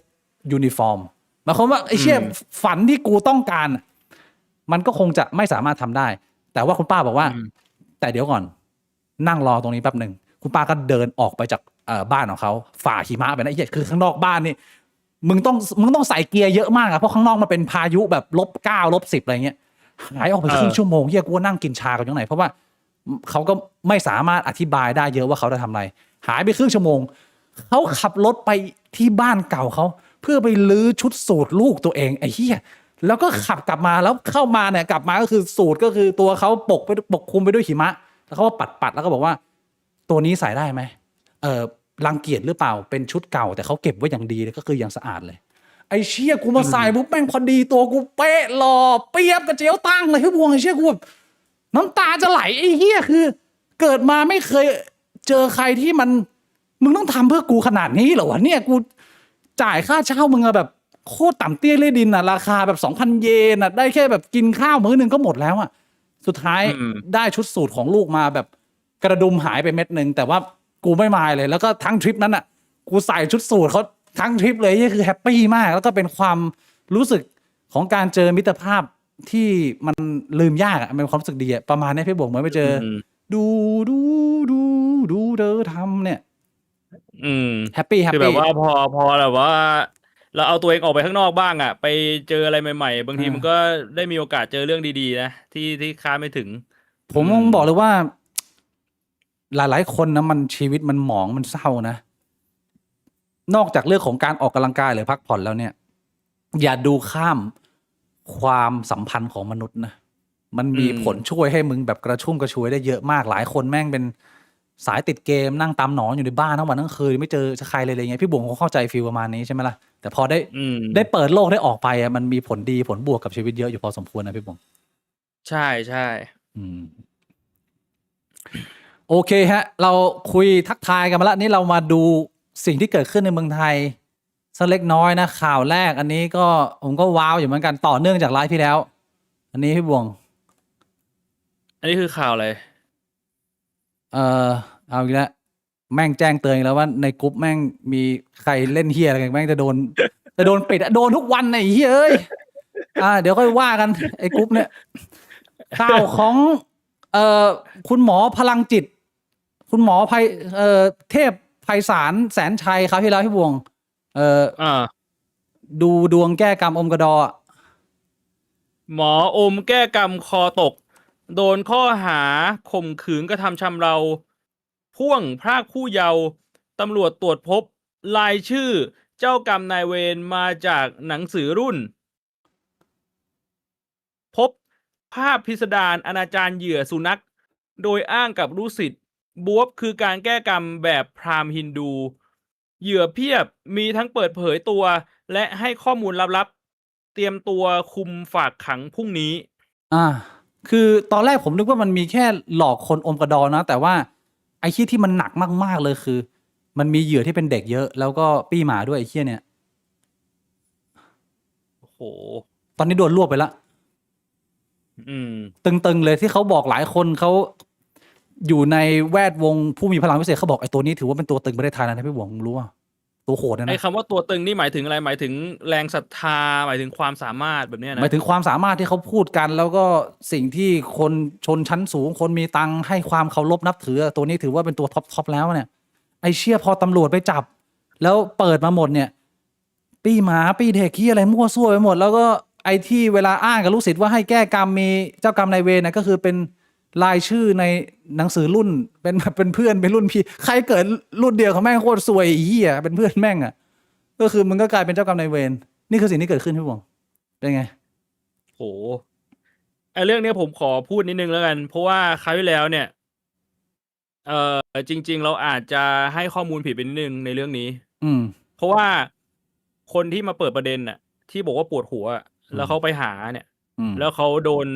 ยูนิฟอร์มหมายความว่าไอ้เชี่ยฝันที่กูต้องการมันก็คงจะไม่สามารถทำได้แต่ว่าคุณป้าบอกว่าแต่เดี๋ยวก่อนนั่งรอตรงนี้แป๊บหนึ่งคุณป้าก็เดินออกไปจากบ้านของเขาฝ่าหิมะไปนะไอ้เหี้ยคือข้างนอกบ้านนี่มึงต้องใส่เกียร์เยอะมากเพราะข้างนอกมันเป็นพายุแบบ-9 -10อะไรเงี้ยหายออกไปครึ่งชั่วโมงเหี้ยกูนั่งกินชากันอยู่ไหนเพราะว่าเขาก็ไม่สามารถอธิบายได้เยอะว่าเขาจะทำอะไรหายไปครึ่งชั่วโมงเขาขับรถไปที่บ้านเก่าเขาเพื่อไปลื้อชุดสูทลูกตัวเองไอ้เหี้ยแล้วก็ขับกลับมาแล้วเข้ามาเนี่ยกลับมาก็คือสูทก็คือตัวเขาปกคลุมไปด้วยหิมะแล้วเขาก็ปัดแล้วก็บอกว่าตัวนี้ใส่ได้ไหมรังเกียจหรือเปล่าเป็นชุดเก่าแต่เขาเก็บไว้อย่างดีเลยก็คือยังสะอาดเลยไอ้เชี่ยกูมาใส่ปุ๊บแม่งพอดีตัวกูเป๊ะหล่อเปียบกระเจียวตั้งเลยพี่บวงไอ้เชี่ยกูแบบน้ำตาจะไหลไอ้เหี้ยคือเกิดมาไม่เคยเจอใครที่มึงต้องทำเพื่อกูขนาดนี้เหรอวะเนี่ยกูจ่ายค่าเช่ามึงแบบโคตรต่ำเตี้ยเล่ดินราคาแบบ 2,000 เยนได้แค่แบบกินข้าวมื้อนึงก็หมดแล้วสุดท้ายได้ชุดสูทของลูกมาแบบกระดุมหายไปเม็ดนึงแต่ว่ากูไม่มายเลยแล้วก็ทั้งทริปนั้นกูใส่ชุดสูทเขาทั้งทริปเลยนี่คือแฮปปี้มากแล้วก็เป็นความรู้สึกของการเจอมิตรภาพที่มันลืมยากเป็นความรู้สึกดีประมาณนี้พี่บวกเหมือนไปเจอดูเธอทำเนี่ยแฮปปี้คือแบบว่าพอแบบว่าเราเอาตัวเองออกไปข้างนอกบ้างไปเจออะไรใหม่ๆบางทีมันก็ได้มีโอกาสเจอเรื่องดีๆนะที่คาดไม่ถึงผมต้องบอกเลยว่าหลายๆคนนะมันชีวิตมันหมองมันเศร้านะนอกจากเรื่องของการออกกำลังกายหรือพักผ่อนแล้วเนี่ยอย่าดูข้ามความสัมพันธ์ของมนุษย์นะมันมีผลช่วยให้มึงแบบกระชุ่มกระชวยได้เยอะมากหลายคนแม่งเป็นสายติดเกมนั่งตามหนอนอยู่ในบ้านทั้งวันทั้งคืนไม่เจอใครเลยอะไรเงี้ยพี่บุ๋มเขาเข้าใจฟีลประมาณนี้ใช่ไหมล่ะแต่พอได้เปิดโลกได้ออกไปมันมีผลดีผลบวกกับชีวิตเยอะอยู่พอสมควรนะพี่บุ๋มใช่โอเคฮะเราคุยทักทายกันมาแล้วนี่เรามาดูสิ่งที่เกิดขึ้นในเมืองไทยสักเล็กน้อยนะข่าวแรกอันนี้ก็ผมก็ว้าวอยู่เหมือนกันต่อเนื่องจากไลฟ์ที่แล้วอันนี้พี่บวงอันนี้คือข่าวอะไรเอาอีกแล้วแม่งแจ้งเตือนแล้วว่าในกรุ๊ปแม่งมีใครเล่นเฮียอะไรกันแม่งจะโดนปิดโดนทุกวันไอ้เฮียเอ้ยเดี๋ยวค่อยว่ากันไอ้กรุ๊ปเนี่ยข่าวของคุณหมอพลังจิตคุณหมอเทพไพศาลแสนชัยครับที่แล้วพี่บวงดูดวงแก้กรรมอมกระดอหมออมแก้กรรมคอตกโดนข้อหาข่มขืนกระทำชำเราพ่วงพรากผู้เยาว์ ตำรวจตรวจพบรายชื่อเจ้ากรรมนายเวรมาจากหนังสือรุ่น พบภาพพิสดารอนาจารเหยื่อสุนัข โดยอ้างกับลูกศิษย์บวบคือการแก้กรรมแบบพราหมณ์ฮินดู เหยื่อเพียบมีทั้งเปิดเผยตัว และให้ข้อมูลลับๆ เตรียมตัวคุมฝากขังพรุ่งนี้ คือตอนแรกผมนึกว่ามันมีแค่หลอกคนอมกระดอนนะ แต่ว่าไอ้ที่มันหนักมากๆเลยคือ มันมีเหยื่อที่เป็นเด็กเยอะ แล้วก็ปี้หมาด้วยไอ้เนี่ย โอ้โห ตอนนี้โดนรวบไปละ ตึงๆเลยที่เขาบอกหลายคนเขาอยู่ในแวดวงผู้มีพลังพิเศษเขาบอกไอ้ตัวนี้ถือว่าเป็นตัวตึงประเทศไทยนะพี่บวงรู้ว่าตัวโหดนะ ไอ้คำว่าตัวตึงนี่หมายถึงอะไร หมายถึงแรงศรัทธา หมายถึงความสามารถแบบเนี้ย ห นะ มายถึงความสามารถที่เขาพูดกัน แล้วก็สิ่งที่คนชนชั้นสูงคนมีตังค์ให้ความเคารพนับถือตัวนี้ถือว่าเป็นตัวท็อปแล้วเนี่ยไอ้เชี่ยพอตำรวจไปจับ แล้วเปิดมาหมดเนี่ยปี้หมาปี้เด็กขี้อะไรมั่วซั่วไปหมด แล้วก็ไอ้ที่เวลาอ้างกับลูกศิษย์ว่าให้แก้กรรมมีเจ้ากรรมนายเวรนะก็คือเป็นรายชื่อในหนังสือรุ่นเป็นเพื่อนเป็นรุ่นพี่ใครเกิดรุ่นเดียวของแม่งโคตรซวยอีอ่ะเป็นเพื่อนแม่งอ่ะก็คือมึงก็กลายเป็นเจ้ากรรมนายเวรนี่คือสิ่งที่เกิดขึ้นพี่บวงเป็นไงโหไอ้เรื่องนี้ผมขอพูดนิดนึงแล้วกัน เพราะว่าคราวที่แล้วเนี่ยจริงๆเราอาจจะให้ข้อมูลผิดไปนิดนึงในเรื่องนี้เพราะว่าคนที่มาเปิดประเด็นน่ะ ที่บอกว่าปวดหัวแล้วเขาไปหาเนี่ย แล้วเขาโดน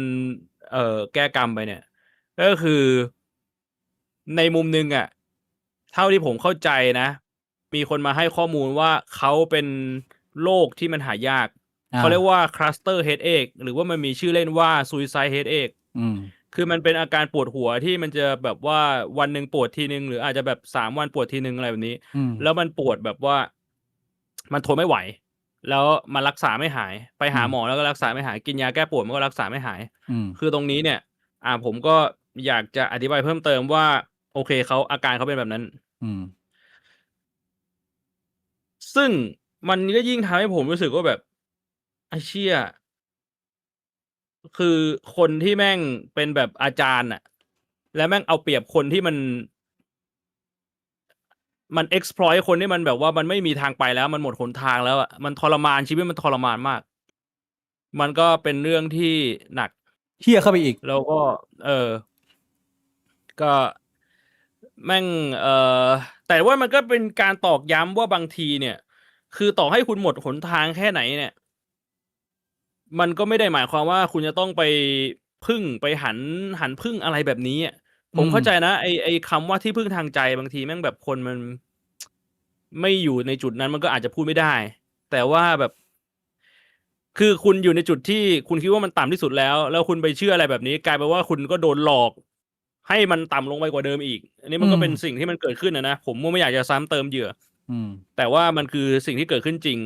แก้กรรมไปเนี่ย ก็คือในมุมนึงอ่ะ เท่าที่ผมเข้าใจนะ มีคนมาให้ข้อมูลว่าเขาเป็นโรคที่มันหายาก เขาเรียกว่า cluster headache หรือว่ามันมีชื่อเล่นว่า suicide headache คือมันเป็นอาการปวดหัวที่มันจะแบบว่าวันหนึ่งปวดทีนึงหรืออาจจะแบบ3 วันปวดทีนึงอะไรแบบนี้ แล้วมันปวดแบบว่ามันทนไม่ไหว แล้วมันรักษาไม่หาย ไปหาหมอแล้วก็รักษาไม่หาย กินยาแก้ปวดมันก็รักษาไม่หาย คือตรงนี้เนี่ยผมก็อยากจะอธิบายเพิ่มเติมว่าโอเคเขาอาการเขาเป็นแบบนั้นซึ่งมันก็ยิ่งทำให้ผมรู้สึกว่าแบบไอ้เชี่ยคือคนที่แม่งเป็นแบบอาจารย์อะแล้วแม่งเอาเปรียบคนที่มัน exploit คนที่มันแบบว่ามันไม่มีทางไปแล้วมันหมดหนทางแล้วอะมันทรมานชีวิตมันทรมานมากมันก็เป็นเรื่องที่หนักเหี้ยเข้าไปอีกแล้วก็ก็แม่งแต่ว่ามันก็เป็นการตอกย้ำว่าบางทีเนี่ย คือต่อให้คุณหมดหนทางแค่ไหนเนี่ยมันก็ไม่ได้หมายความว่าคุณจะต้องไปพึ่งไปหันพึ่งอะไรแบบนี้ผมเข้าใจนะไอคำว่าที่พึ่งทางใจบางทีแม่งแบบคนมันไม่อยู่ในจุดนั้นมันก็อาจจะพูดไม่ได้ แต่ว่าแบบคือคุณอยู่ในจุดที่คุณคิดว่ามันต่ำที่สุดแล้วคุณไปเชื่ออะไรแบบนี้กลายเป็นว่าคุณก็โดนหลอกให้มันต่ำลงไปกว่าเดิมอีกอันนี้มันก็เป็นสิ่งที่มันเกิดขึ้นนะผมไม่อยากจะซ้ำเติมเหยื่อแต่ว่ามันคือสิ่งที่เกิดขึ้นจริง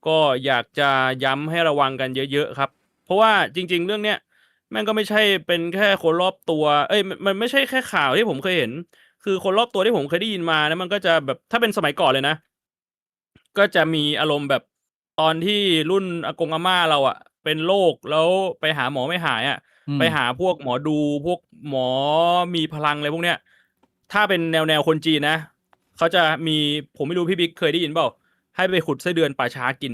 ก็อยากจะย้ำให้ระวังกันเยอะๆครับเพราะว่าจริงๆเรื่องเนี้ยแม่งก็ไม่ใช่เป็นแค่คนรอบตัวมันไม่ใช่แค่ข่าวที่ผมเคยเห็นคือคนรอบตัวที่ผมเคยได้ยินมานะมันก็จะแบบถ้าเป็นสมัยก่อนเลยนะก็จะมีอารมณ์แบบตอนที่รุ่นอากงอาม่าเราเป็นโรคแล้วไปหาหมอไม่หายไปหาพวกหมอดูพวกหมอมีพลังอะไรพวกเนี้ยถ้าเป็นแนวคนจีนนะเขาจะมีผมไม่รู้พี่บิ๊กเคยได้ยินเปล่าให้ไปขุดไส้เดือนป่าช้ากิน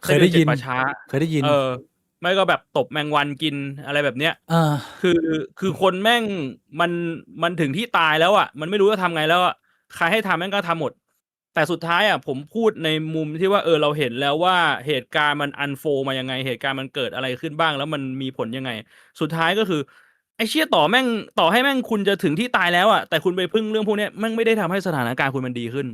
เคยได้ยินป่าช้าเคยได้ยินไม่ก็แบบตบแมงวันกินอะไรแบบเนี้ยคือคนแม่งมันถึงที่ตายแล้วมันไม่รู้จะทำไงแล้วใครให้ทำแม่งก็ทำหมดแต่สุดท้ายผมพูดในมุมที่ว่าเราเห็นแล้วว่าเหตุการณ์มันอันโฟมายังไงเหตุการณ์มันเกิดอะไรขึ้นบ้างแล้วมันมีผลยังไงสุดท้ายก็คือไอ้เชี่ยต่อให้แม่งคุณจะถึงที่ตายแล้วแต่คุณไปพึ่งเรื่องพวกนี้แม่งไม่ได้ทำให้สถานการณ์คุณมันดีขึ้น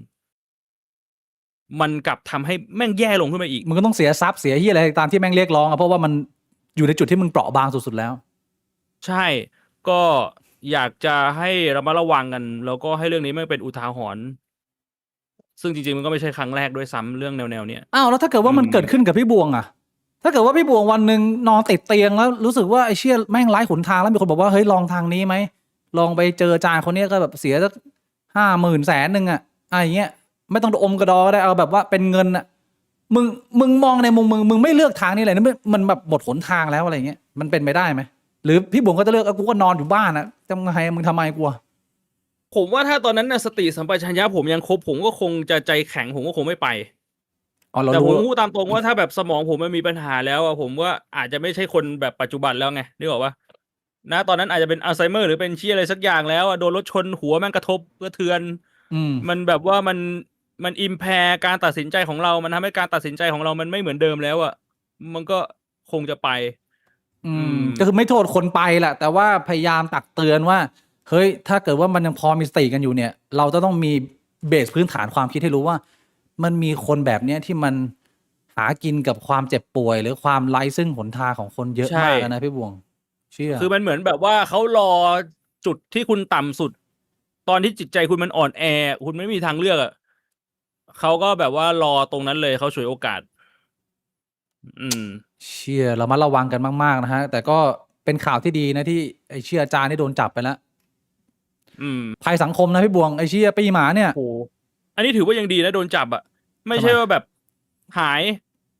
มันกลับทำให้แม่งแย่ลงขึ้นมาอีกมึงก็ต้องเสียทรัพย์เสียที่อะไรตามที่แม่งเรียกร้องเพราะว่ามันอยู่ในจุดที่มึงเปราะบางสุดๆแล้วใช่ก็อยากจะให้ระมัดระวังกันแล้วก็ให้เรื่องนี้ไม่เป็นอุทาหรณ์ซึ่งจริงๆมันก็ไม่ใช่ครั้งแรกด้วยซ้ำเรื่องแนวๆเนี้ยแล้วถ้าเกิดว่ามันเกิดขึ้นกับพี่บวงถ้าเกิดว่าพี่บวงวันนึงนอนติดเตียงแล้วรู้สึกว่าไอ้เชี่ยแม่งไร้หนทางแล้วมีคนบอกว่าเฮ้ยลองทางนี้ไหมลองไปเจออาจารย์คนนี้ก็แบบเสียสัก50,000 100,000อะไรเงี้ยไม่ต้องอมกระดอก็ได้เอาแบบว่าเป็นเงินมึงมองในมุมมึงไม่เลือกทางนี้เลยนะมันแบบหมดหนทางแล้วอะไรเงี้ยมันเป็นไปได้ไหมหรือพี่บวงก็จะเลือกกูก็นอนอยู่บ้านจะไงมึงทำไมกลัว ผมว่าถ้าตอนนั้นน่ะสติสัมปชัญญะผมยังครบผมก็คงจะใจแข็งผมก็คงไม่ไป อ๋อเราแต่ผมรู้พูดตามตรงว่าถ้าแบบสมองผมมันมีปัญหาแล้วอะผมว่าอาจจะไม่ใช่คนแบบปัจจุบันแล้วไงนึกออกปะนะตอนนั้นอาจจะเป็นอัลไซเมอร์หรือเป็นเชี่ยอะไรสักอย่างแล้วอะโดนรถชนหัวแม่งกระทบกระเทือน อืม มันแบบว่ามันอิมแพร์การตัดสินใจของเรา มันทำให้การตัดสินใจของเรามันไม่เหมือนเดิมแล้วอะมันก็คงจะไป อืม ก็คือไม่โทษคนไปแหละแต่ว่าพยายามตักเตือนว่าเฮ้ยถ้าเกิดว่ามันยังพอมีสติกันอยู่เนี่ย เราจะต้องมีเบสพื้นฐานความคิดให้รู้ว่า มันมีคนแบบเนี้ยที่มันหากินกับความเจ็บป่วย หรือความไร้ซึ่งหนทางของคนเยอะ ใช่ มากนะพี่บวง เชื่อ คือมันเหมือนแบบว่าเขารอจุดที่คุณต่ำสุด ตอนที่จิตใจคุณมันอ่อนแอ คุณไม่มีทางเลือกอะเขาก็แบบว่ารอตรงนั้นเลยเขาฉวยโอกาส อืม เชื่อเรามาระวังกันมากๆนะฮะ แต่ก็เป็นข่าวที่ดีนะที่ไอ้เชื่ออาจารย์นี่โดนจับไปแล้ว อืม ภัยสังคมนะพี่บวงไอ้เชี่ยปีหมาเนี่ย โหอันนี้ถือว่ายังดีนะโดนจับอะไม่ใช่ ทำไม ว่าแบบหาย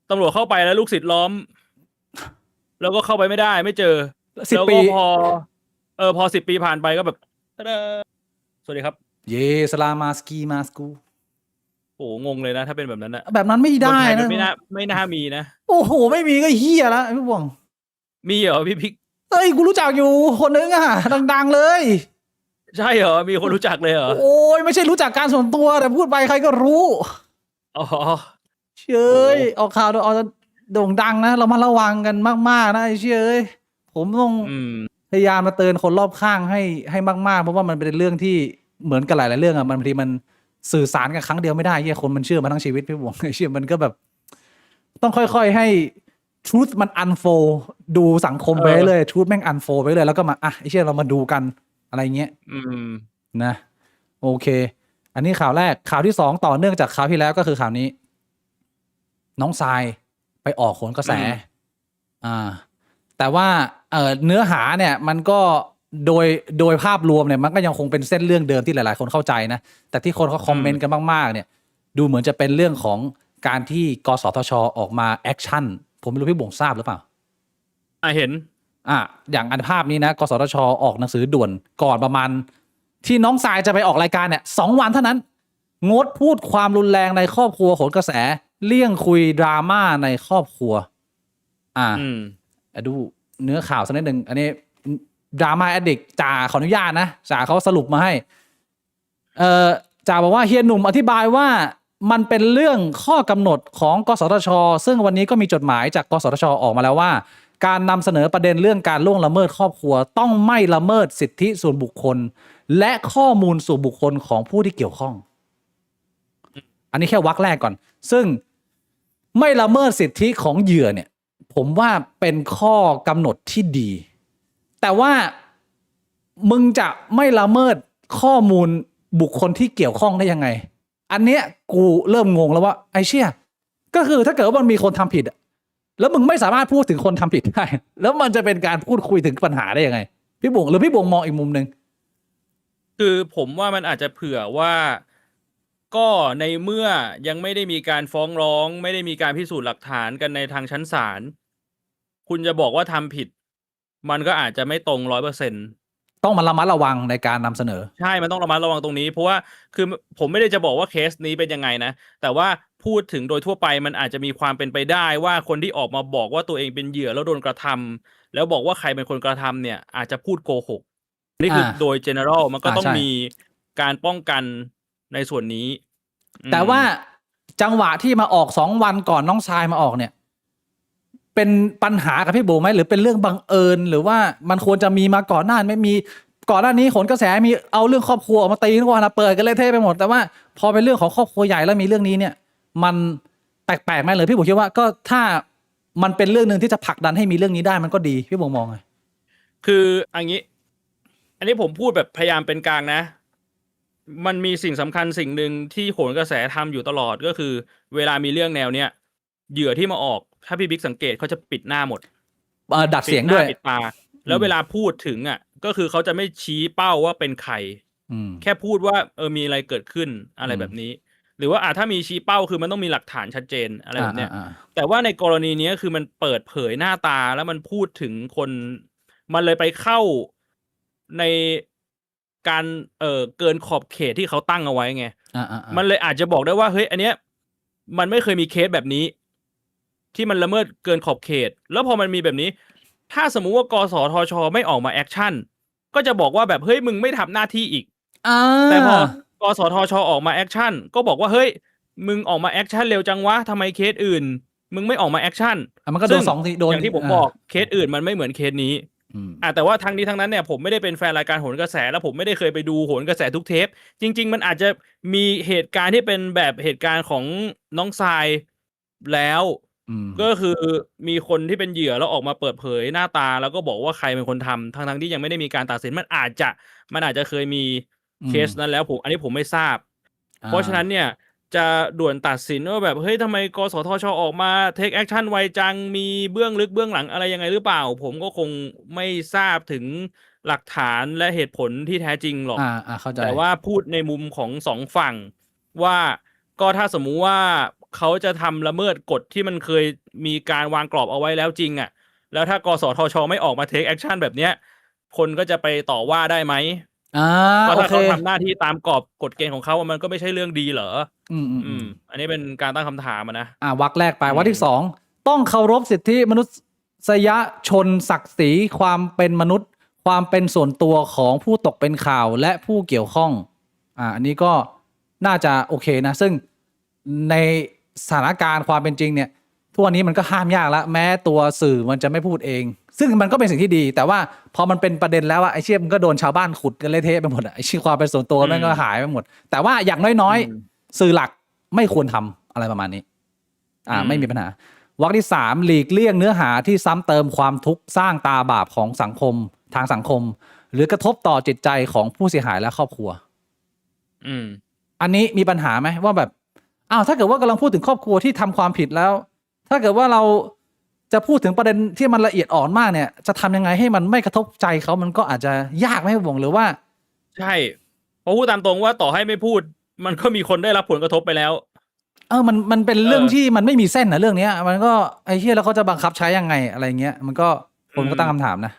ตำรวจเข้าไปแล้วลูกศิษย์ล้อม แล้วก็เข้าไปไม่ได้ไม่เจอ 10 แล้ว ปี ก็พอ10 ปีผ่านไปก็แบบตะดาสวัสดีครับ เยสลามาสกีมาสกู โอ้งงเลยนะ ถ้าเป็นแบบนั้นนะ แบบนั้นไม่ เมือง ได้ ไทยมั นะ นไม่น่ามีนะ โอ้โห ไม่มีก็เฮียแล้วพี่บวง มีเหรอพี่พิก เอ้ยกูรู้จักอยู่คนนึงอ่ะ ดังๆเลย ใช่เหรอมีคนรู้จักเลยเหรอ โอ้ยไม่ใช่รู้จักการส่วนตัวแต่พูดไปใครก็รู้ อ๋อ เชยออกข่าวเอาโด่งดังนะ เรามาระวังกันมากๆนะไอ้เชยผมต้อง อืม พยายามมาเตือนคนรอบข้างให้มากๆเพราะว่ามันเป็นเรื่องที่เหมือนกับหลายๆเรื่องอ่ะมันบางทีมันสื่อสารกันครั้งเดียวไม่ได้เฮียคนมันเชื่อมาทั้งชีวิตพี่บวงไอ้เชื่อมันก็แบบ ต้องค่อยๆให้ truth มัน unfold ดูสังคมไปเรื่อย truth แม่ง unfold ไปเรื่อยแล้วก็มาอ่ะไอ้เชี่ยเรามาดูกันอะไรเงี้ย อืม นะโอเค อันนี้ข่าวแรกข่าวที่สองต่อเนื่องจากข่าวที่แล้วก็คือข่าวนี้ น้องทรายไปออกโหนกระแส แต่ว่าเนื้อหาเนี่ยมันก็โดยภาพรวมเนี่ยมันก็ยังคงเป็นเส้นเรื่องเดิมที่หลายๆคนเข้าใจนะแต่ที่คนเขาคอมเมนต์กันมากๆเนี่ย ดูเหมือนจะเป็นเรื่องของการที่กสทชออกมาแอคชั่นผมไม่รู้พี่บ่งทราบหรือเปล่า เห็น อย่างอันภาพนี้นะกสทชออกหนังสือด่วนก่อนประมาณที่น้องทรายจะไปออกรายการเนี่ย2 วันเท่านั้น งดพูดความรุนแรงในครอบครัวโหนกระแสเลี่ยงคุยดราม่าในครอบครัวดูเนื้อข่าวสักนิดหนึ่งอันนี้ดราม่าแอดดิกจ่าขออนุญาตนะจ่าเขาสรุปมาให้จ่าบอกว่าเฮียหนุ่มอธิบายว่ามันเป็นเรื่องข้อกำหนดของกสทชซึ่งวันนี้ก็มีจดหมายจากกสทชออกมาแล้วว่าการนำเสนอประเด็นเรื่องการล่วงละเมิดครอบครัวต้องไม่ละเมิดสิทธิส่วนบุคคลและข้อมูลส่วนบุคคลของผู้ที่เกี่ยวข้องอันนี้แค่วรรคแรกก่อนซึ่งไม่ละเมิดสิทธิของเหยื่อเนี่ยผมว่าเป็นข้อกำหนดที่ดี แต่ว่ามึงจะไม่ละเมิดข้อมูลบุคคลที่เกี่ยวข้องได้ยังไงอันเนี้ยกูเริ่มงงแล้วว่าไอ้เชี่ยก็คือถ้าเกิดว่ามันมีคนทำผิดแล้วมึงไม่สามารถพูดถึงคนทำผิดได้แล้วมันจะเป็นการพูดคุยถึงปัญหาได้ยังไงพี่บุ๋งหรือพี่บุ๋งมองอีกมุมหนึ่ง คือผมว่ามันอาจจะเผื่อว่าก็ในเมื่อยังไม่ได้มีการฟ้องร้องไม่ได้มีการพิสูจน์หลักฐานกันในทางชั้นศาลคุณจะบอกว่าทำผิด มันก็อาจจะไม่ตรง100%ต้องมาระมัดระวังในการนำเสนอ ใช่มันต้องระมัดระวังตรงนี้ เพราะว่าคือผมไม่ได้จะบอกว่าเคสนี้เป็นยังไงนะแต่ว่าพูดถึงโดยทั่วไปมันอาจจะมีความเป็นไปได้ว่าคนที่ออกมาบอกว่าตัวเองเป็นเหยื่อแล้วโดนกระทำแล้วบอกว่าใครเป็นคนกระทำเนี่ยอาจจะพูดโกหกนี่คือโดย general มันก็ต้องมีการป้องกันในส่วนนี้แต่ว่าจังหวะที่มาออก2 วันก่อนน้องชายมาออกเนี่ยเป็นปัญหากับพี่โบไหมหรือเป็นเรื่องบังเอิญหรือว่ามันควรจะมีมาก่อนหน้าไม่มีก่อนหน้านี้โหนกระแสมีเอาเรื่องครอบครัวออกมาตีทุกวันนะเปิดกันเลยเทไปหมดแต่ว่าพอเป็นเรื่องของครอบครัวใหญ่แล้วมีเรื่องนี้เนี่ยมันแปลกๆไหมเลยพี่โบคิดว่าก็ถ้ามันเป็นเรื่องนึงที่จะผลักดันให้มีเรื่องนี้ได้มันก็ดีพี่โบมองไงคืออันนี้ผมพูดแบบพยายามเป็นกลางนะมันมีสิ่งสำคัญสิ่งหนึ่งที่โหนกระแสทำอยู่ตลอดก็คือเวลามีเรื่องแนวเนี้ยเหยื่อที่มาออกถ้าพี่บิ๊กสังเกตเขาจะปิดหน้าหมดดัดเสียงด้วยปิดตาแล้วเวลาพูดถึงก็คือเขาจะไม่ชี้เป้าว่าเป็นใครแค่พูดว่ามีอะไรเกิดขึ้นอะไรแบบนี้หรือว่าถ้ามีชี้เป้าคือมันต้องมีหลักฐานชัดเจนอะไรแบบเนี้ยแต่ว่าในกรณีนี้คือมันเปิดเผยหน้าตาแล้วมันพูดถึงคนมันเลยไปเข้าใน การเกินขอบเขตที่เขาตั้งเอาไว้ไง อ่าอ่า มันเลยอาจจะบอกได้ว่าเฮ้ยอันเนี้ยมันไม่เคยมีเคสแบบนี้ ที่มันละเมิดเกินขอบเขต แล้วพอมันมีแบบนี้ ถ้าสมมุติว่ากสทชไม่ออกมาแอคชั่นก็จะบอกว่าแบบเฮ้ยมึงไม่ทำหน้าที่อีก อ่า แต่พอกสทชออกมาแอคชั่นก็บอกว่าเฮ้ยมึงออกมาแอคชั่นเร็วจังวะทำไมเคสอื่น มึงไม่ออกมาแอคชั่น มันก็โดน2 ทีโดน อย่างที่ผมบอกเคสอื่นมันไม่เหมือนเคสนี้ อืม แต่ว่าทั้งนี้ทั้งนั้นเนี่ยผมไม่ได้เป็นแฟนรายการโหนกระแสแล้วผมไม่ได้เคยไปดูโหนกระแสทุกเทปจริง ๆ มันอาจจะมีเหตุการณ์ที่เป็นแบบเหตุการณ์ของน้องทรายแล้ว ก็คือมีคนที่เป็นเหยื่อแล้วออกมาเปิดเผยหน้าตา แล้วก็บอกว่าใครเป็นคนทำทั้งที่ยังไม่ได้มีการตัดสินมันอาจจะเคยมีเคสนั้นแล้วอันนี้ผมไม่ทราบ เพราะฉะนั้นเนี่ยจะด่วนตัดสินว่าแบบเฮ้ยทำไมกสทชออกมาเทคแอคชั่นไวจังมีเบื้องลึกเบื้องหลังอะไรยังไงหรือเปล่า ผมก็คงไม่ทราบถึงหลักฐานและเหตุผลที่แท้จริงหรอก เข้าใจ แต่ว่าพูดในมุมของ2 ฝั่งว่าก็ถ้าสมมุติว่าเขาจะทำละเมิดกฎที่มันเคยมีการวางกรอบเอาไว้แล้วจริงอ่ะแล้วถ้ากสทชไม่ออกมาเทคแอคชั่นแบบเนี้ยคนก็จะไปต่อว่าได้ไหมก็ถ้าเขาทำหน้าที่ตามกรอบกฎเกณฑ์ของเขามันก็ไม่ใช่เรื่องดีเหรออันนี้เป็นการตั้งคำถามนะวรรคแรกไปวรรคที่ 2ต้องเคารพสิทธิมนุษยชนศักดิ์ศรีความเป็นมนุษย์ความเป็นส่วนตัวของผู้ตกเป็นข่าวและผู้เกี่ยวข้องอันนี้ก็น่าจะโอเคนะซึ่งในสถานการณ์ความเป็นจริงเนี่ยทุกวันนี้มันก็ห้ามยากแล้วแม้ตัวสื่อมันจะไม่พูดเองซึ่งมันก็เป็นสิ่งที่ดีแต่ว่าพอมันเป็นประเด็นแล้วไอ้เชี่ยมันก็โดนชาวบ้านขุดกันเละเทะไปหมดไอ้ความเป็นส่วนตัวมันก็หายไปหมดแต่ว่าอย่างน้อยๆสื่อหลักไม่ควรทำอะไรประมาณนี้ไม่มีปัญหาวรรคที่ 3หลีกเลี่ยงเนื้อหาที่ซ้ำเติมความทุกข์สร้างตาบาปของสังคมทางสังคมหรือกระทบต่อจิตใจของผู้เสียหายและครอบครัวอันนี้มีปัญหาไหมว่าแบบถ้าเกิดว่ากำลังพูดถึงครอบครัวที่ทำความผิดแล้วถ้าเกิดว่าเราจะพูดถึงประเด็นที่มันละเอียดอ่อนมากเนี่ยจะทำยังไงให้มันไม่กระทบใจเขามันก็อาจจะยากไหมวงหรือว่าใช่เพราะพูดตามตรงว่าต่อให้ไม่พูดมันก็มีคนได้รับผลกระทบไปแล้วมันเป็นเรื่องที่มันไม่มีเส้นนะเรื่องนี้มันก็ไอ้เหี้ยแล้วเขาจะบังคับใช้ยังไงอะไรเงี้ยมันก็คนก็ตั้งคำถามนะ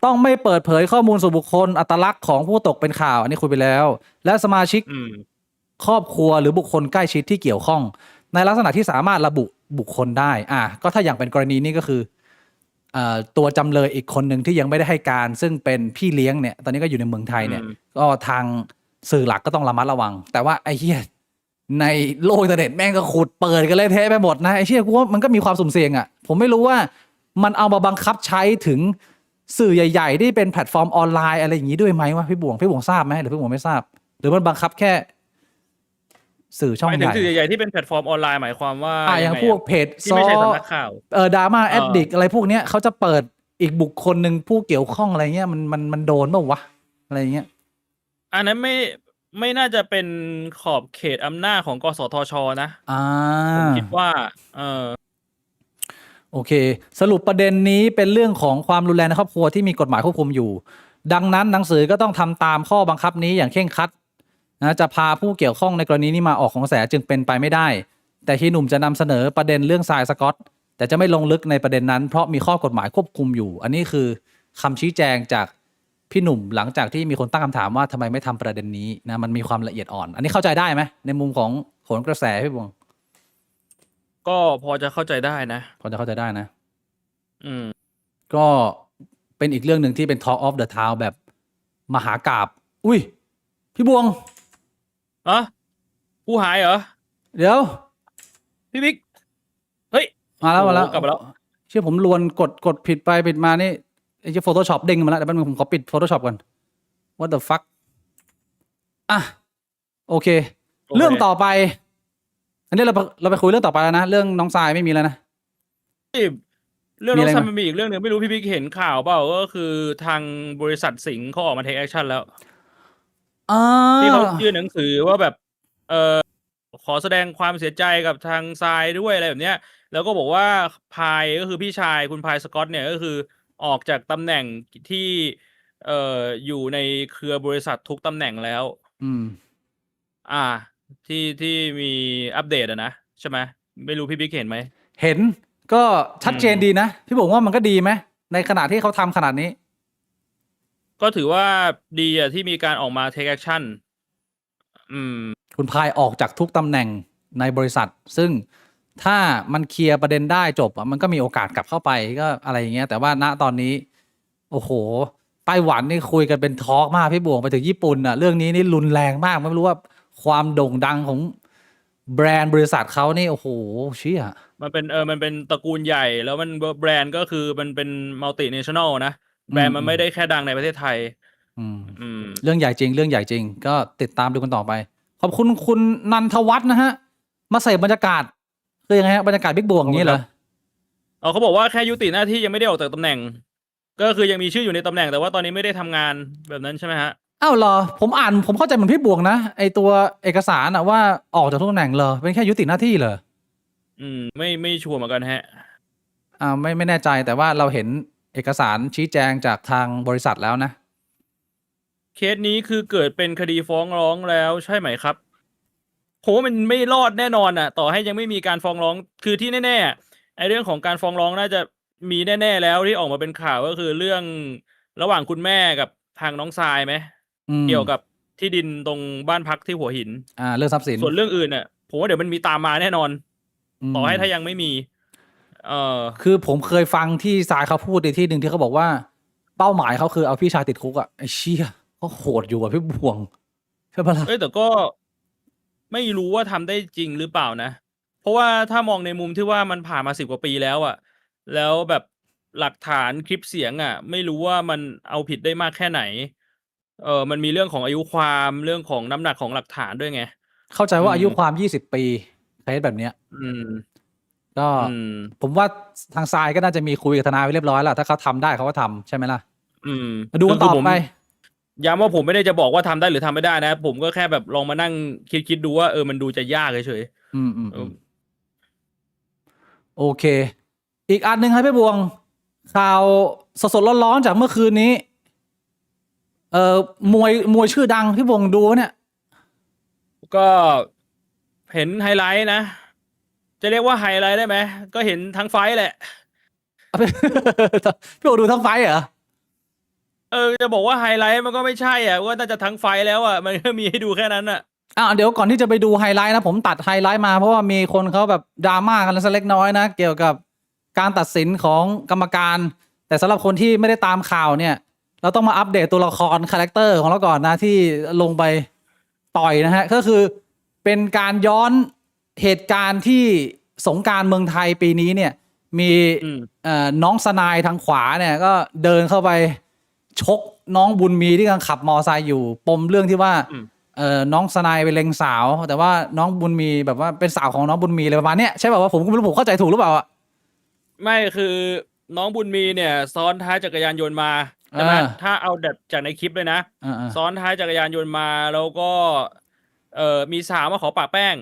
ต้องไม่เปิดเผยข้อมูลส่วนบุคคลอัตลักษณ์ของผู้ตกเป็นข่าวอันนี้คุยไปแล้วและสมาชิกครอบครัวหรือบุคคลใกล้ชิดที่เกี่ยวข้องในลักษณะที่สามารถระบุบุคคลได้ก็ถ้าอย่างเป็นกรณีนี้ก็คือตัวจำเลยอีกคนหนึ่งที่ยังไม่ได้ให้การซึ่งเป็นพี่เลี้ยงเนี่ยตอนนี้ก็อยู่ในเมืองไทยเนี่ยก็ทางสื่อหลักก็ต้องระมัดระวังแต่ว่าไอ้เหี้ยในโลกอินเทอร์เน็ตแม่งก็ขุดเปิดกันเลยเทะไปหมดนะไอ้เชี่ยกูว่ามันก็มีความสุ่มเสี่ยงผมไม่รู้ว่ามันเอามาบังคับใช้ถึงสื่อใหญ่ๆที่เป็นแพลตฟอร์มออนไลน์อะไรอย่างนี้ด้วยไหมวะพี่บวงทราบไหมหรือพี่บวงไม่ทราบหรือมันบังคับแค่สื่อช่องใหญ่สื่อใหญ่ที่เป็นแพลตฟอร์มออนไลน์หมายความว่าอย่างพวกเพจที่ไม่ใช่สำนักข่าวดราม่าแอดดิกอะไรพวกเนี้ยเขาจะเปิดอีกบุคคลหนึ่งผู้เกี่ยวข้องอะไรเงี้ยมันโดนป่าววะอะไรเงี้ยอันนั้นไม่น่าจะเป็นขอบเขตอำนาจของกสทชนะผมคิดว่าโอเคสรุปประเด็นนี้เป็นเรื่องของความรุนแรงในครอบครัวที่มีกฎหมายควบคุมอยู่ดังนั้นหนังสือก็ต้องทำตามข้อบังคับนี้อย่างเคร่งครัดจะพาผู้เกี่ยวข้องในกรณีนี้มาออกของกระแสจึงเป็นไปไม่ได้แต่ที่หนุ่มจะนำเสนอประเด็นเรื่องทรายสกอตแต่จะไม่ลงลึกในประเด็นนั้นเพราะมีข้อกฎหมายควบคุมอยู่อันนี้คือคำชี้แจงจากพี่หนุ่มหลังจากที่มีคนตั้งคำถามว่าทำไมไม่ทำประเด็นนี้นะมันมีความละเอียดอ่อนอันนี้เข้าใจได้ไหมในมุมของโหนกระแสพี่บวงก็พอจะเข้าใจได้นะก็เป็นอีกเรื่องหนึ่งที่เป็น Talk of the Town แบบมหากาพย์อุ้ยพี่บวงผู้หายเหรอเดี๋ยวพี่บิ๊กเฮ้ยมาแล้วกลับมาแล้วเชื่อผมลวนกดผิดไปผิดมานี่ไอ้เจ้า Photoshop เด้งมาแล้วเดี๋ยวแป๊บนึงผมขอปิด Photoshop ก่อน What the fuck โอเคเรื่องต่อไปอันนี้เราไปคุยเรื่องต่อไปแล้วนะเรื่องน้องทรายไม่มีแล้วนะเรื่องน้องทรายมันมีอีกเรื่องนึงไม่รู้พี่บิ๊กเห็นข่าวเปล่าก็คือทางบริษัทสิงห์เขาออกมาเทคแอคชั่นแล้วที่เขายื่นหนังสือว่าแบบขอแสดงความเสียใจกับทางทรายด้วยอะไรแบบเนี้ยแล้วก็บอกว่าพายก็คือพี่ชายคุณพายสกอตเนี่ยก็คือออกจากตำแหน่งที่อยู่ในเครือบริษัททุกตำแหน่งแล้วที่มีอัปเดตนะใช่ไหมไม่รู้พี่บิ๊กเห็นไหมเห็นก็ชัดเจนดีนะพี่บอกว่ามันก็ดีไหมในขณะที่เขาทำขนาดนี้ ก็ถือว่าดีอ่ะที่มีการออกมา take action อืม คุณพายออกจากทุกตำแหน่งในบริษัท ซึ่งถ้ามันเคลียร์ประเด็นได้จบมันก็มีโอกาสกลับเข้าไปก็อะไรอย่างเงี้ยแต่ว่าณตอนนี้โอ้โหไต้หวันนี่คุยกันเป็นทอล์กมากพี่บวงไปถึงญี่ปุ่นเรื่องนี้นี่รุนแรงมากไม่รู้ว่าความโด่งดังของแบรนด์บริษัทเขานี่โอ้โหเชี่ย มันเป็นตระกูลใหญ่แล้วมันแบรนด์ก็คือมันเป็นมัลติเนชั่นแนลนะแบรนด์มันไม่ได้แค่ดังในประเทศไทย อืม เรื่องใหญ่จริงเรื่องใหญ่จริงก็ติดตามดูกันต่อไป ขอบคุณคุณนันทวัฒน์นะฮะ มาใส่บรรยากาศคือยังไงฮะบรรยากาศบิ๊กบวงอย่างนี้เหรอ เขาบอกว่าแค่ยุติหน้าที่ยังไม่ได้ออกจากตำแหน่ง ก็คือยังมีชื่ออยู่ในตำแหน่งแต่ว่าตอนนี้ไม่ได้ทำงานแบบนั้นใช่ไหมฮะ อ้าวเหรอผมเข้าใจเหมือนพี่บวงนะไอตัวเอกสารว่าออกจากทุกตำแหน่งเหรอเป็นแค่ยุติหน้าที่เหรอ ไม่ชัวร์เหมือนกันฮะ ไม่แน่ใจแต่ว่าเราเห็นเอกสารชี้แจงจากทางบริษัทแล้วนะ เคสนี้คือเกิดเป็นคดีฟ้องร้องแล้วใช่ไหมครับผมว่ามันไม่รอดแน่นอนอ่ะ ต่อให้ยังไม่มีการฟ้องร้องคือที่แน่ๆไอ้เรื่องของการฟ้องร้องน่าจะมีแน่ๆแล้วที่ออกมาเป็นข่าวก็คือเรื่องระหว่างคุณแม่กับทางน้องทรายไหมเกี่ยวกับที่ดินตรงบ้านพักที่หัวหิน เรื่องทรัพย์สิน ส่วนเรื่องอื่นอ่ะผมว่าเดี๋ยวมันมีตามมาแน่นอน ต่อให้ถ้ายังไม่มี คือผมเคยฟังที่ทรายเขาพูดในที่หนึ่งที่เขาบอกว่าเป้าหมายเขาคือเอาพี่ชายติดคุกไอ้เชี่ยก็โหดอยู่พี่บวงใช่ปะล่ะ แต่ก็ไม่รู้ว่าทำได้จริงหรือเปล่านะ เพราะว่าถ้ามองในมุมที่ว่ามันผ่านมา10 กว่าปีแล้วอ่ะ แล้วแบบหลักฐานคลิปเสียงอ่ะ ไม่รู้ว่ามันเอาผิดได้มากแค่ไหน มันมีเรื่องของอายุความเรื่องของน้ำหนักของหลักฐานด้วยไง เข้าใจว่าอายุความ20 ปีเคสแบบเนี้ย ก็ผมว่าทางทรายก็น่าจะมีคุยกับทนายไว้เรียบร้อยแล้วถ้าเขาทำได้เขาก็ทำใช่ไหมล่ะมาดูกันต่อไปย้ำว่าผมไม่ได้จะบอกว่าทำได้หรือทำไม่ได้นะ ผมก็แค่แบบลองมานั่งคิดดูว่ามันดูจะยากเฉยโอเค อีกอันหนึ่งครับพี่บวงข่าวสดๆร้อนๆจากเมื่อคืนนี้มวยชื่อดังพี่บวงดูเนี่ยก็เห็นไฮไลท์นะจะเรียกว่าไฮไลท์ได้ไหมก็เห็นทั้งไฟแหละพี่บวงดูทั้งไฟเหรอจะบอกว่าไฮไลท์มันก็ไม่ใช่ว่าน่าจะทั้งไฟแล้วมันก็มีให้ดูแค่นั้นเดี๋ยวก่อนที่จะไปดูไฮไลท์นะผมตัดไฮไลท์มาเพราะว่ามีคนเขาแบบดราม่ากันสักเล็กน้อยนะเกี่ยวกับการตัดสินของกรรมการแต่สำหรับคนที่ไม่ได้ตามข่าวเนี่ยเราต้องมาอัปเดตตัวละครคาแรคเตอร์ของเราก่อนนะที่ลงไปต่อยนะฮะก็คือเป็นการย้อนเหตุการณ์ที่สงกรานต์เมืองไทยปีนี้เนี่ยมีน้องสนายทางขวาเนี่ยก็เดินเข้าไปชกน้องบุญมีที่กำลังขับมอไซค์อยู่ปมเรื่องที่ว่าน้องสนายไปเล็งสาวแต่ว่าน้องบุญมีแบบว่าเป็นสาวของน้องบุญมีอะไรประมาณเนี้ยใช่ป่าวว่าผมก็ไม่รู้ผมเข้าใจถูกหรือเปล่าไม่คือน้องบุญมีเนี่ยซ้อนท้ายจักรยานยนต์มาใช่ไหมถ้าเอาแบบจากในคลิปเลยนะซ้อนท้ายจักรยานยนต์มาแล้วก็มีสาวมาขอปะแป้ง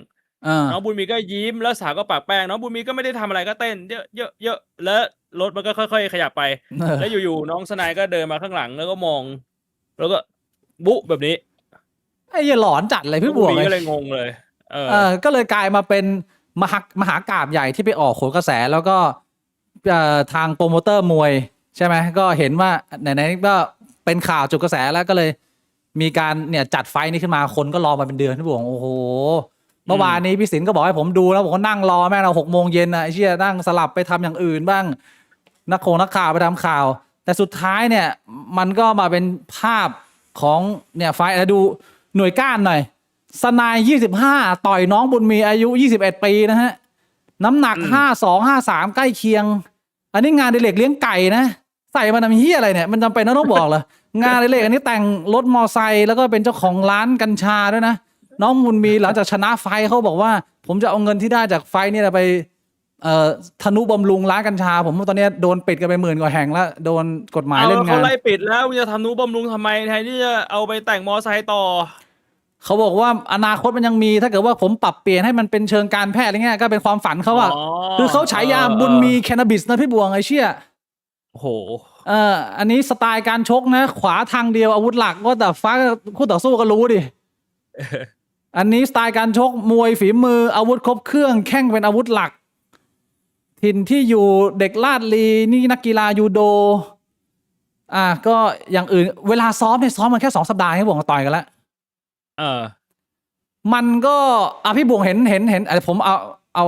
น้องบุญมีก็ยิ้มแล้วสาวก็ปะแป้งน้องบุญมีก็ไม่ได้ทำอะไรก็เต้นเยอะแล้วรถมันก็ค่อยๆขยับไปแล้วอยู่ๆน้องสนายก็เดินมาข้างหลังแล้วก็มองแล้วก็บุแบบนี้ไอ้หลอนจัดเลยพี่บวงก็เลยงงเลยก็เลยกลายมาเป็นมหากาพย์ใหญ่ที่ไปออกโขนกระแสแล้วก็ทางโปรโมเตอร์มวยใช่ไหมก็เห็นว่าไหนๆก็เป็นข่าวจุดกระแสแล้วก็เลยมีการเนี่ยจัดไฟนี้ขึ้นมาคนก็รอมาเป็นเดือนพี่บวงโอ้โหเมื่อวานนี้พี่สินก็บอกให้ผมดูแล้วผมก็นั่งรอแม่เรา6 โมงเย็นไอ้เชี่ยนั่งสลับไปทำอย่างอื่นบ้างนักข่าวไปทำข่าวแต่สุดท้ายเนี่ยมันก็มาเป็นภาพของเนี่ยไฟดูหน่วยก้านหน่อยสนาย25ต่อยน้องบุญมีอายุ21 ปีนะฮะน้ำหนัก52 53ใกล้เคียงอันนี้งานเด็กเลี้ยงไก่นะใส่มาทำเหี้ยอะไรเนี่ยมันจำเป็นต้องบอกเหรองานเด็กอันนี้แต่งรถมอไซค์แล้วก็เป็นเจ้าของร้านกัญชาด้วยนะน้องบุญมีหลังจากชนะไฟเขาบอกว่าผมจะเอาเงินที่ได้จากไฟนี่ไปธนุบำรุงร้านกัญชาผมตอนนี้โดนปิดกันไป10,000 กว่าแห่งแล้วโดนกฎหมายเล่นงานเขาไล่ปิดแล้วจะทำนุบำรุงทำไมแทนที่จะเอาไปแต่งมอไซค์ต่อเขาบอกว่าอนาคตมันยังมีถ้าเกิดว่าผมปรับเปลี่ยนให้มันเป็นเชิงการแพทย์อะไรเงี้ยก็เป็นความฝันเขาคือเขาฉายาบุญมีแคนาบิสนะพี่บวงไอ้เชี่ยโอ้โหอันนี้สไตล์การชกนะขวาทางเดียวอาวุธหลักก็แต่ฟ้าคู่ต่อสู้ก็รู้ดิอันนี้สไตล์การชกมวยฝีมืออาวุธครบเครื่องแข้งเป็นอาวุธหลักถิ่นที่อยู่เด็กลาดลีนี่นักกีฬายูโด ก็อย่างอื่นเวลาซ้อมเนี่ยซ้อมมันแค่2 สัปดาห์ให้บวงต่อยกันแล้วมันก็พี่บวงเห็นผมเอา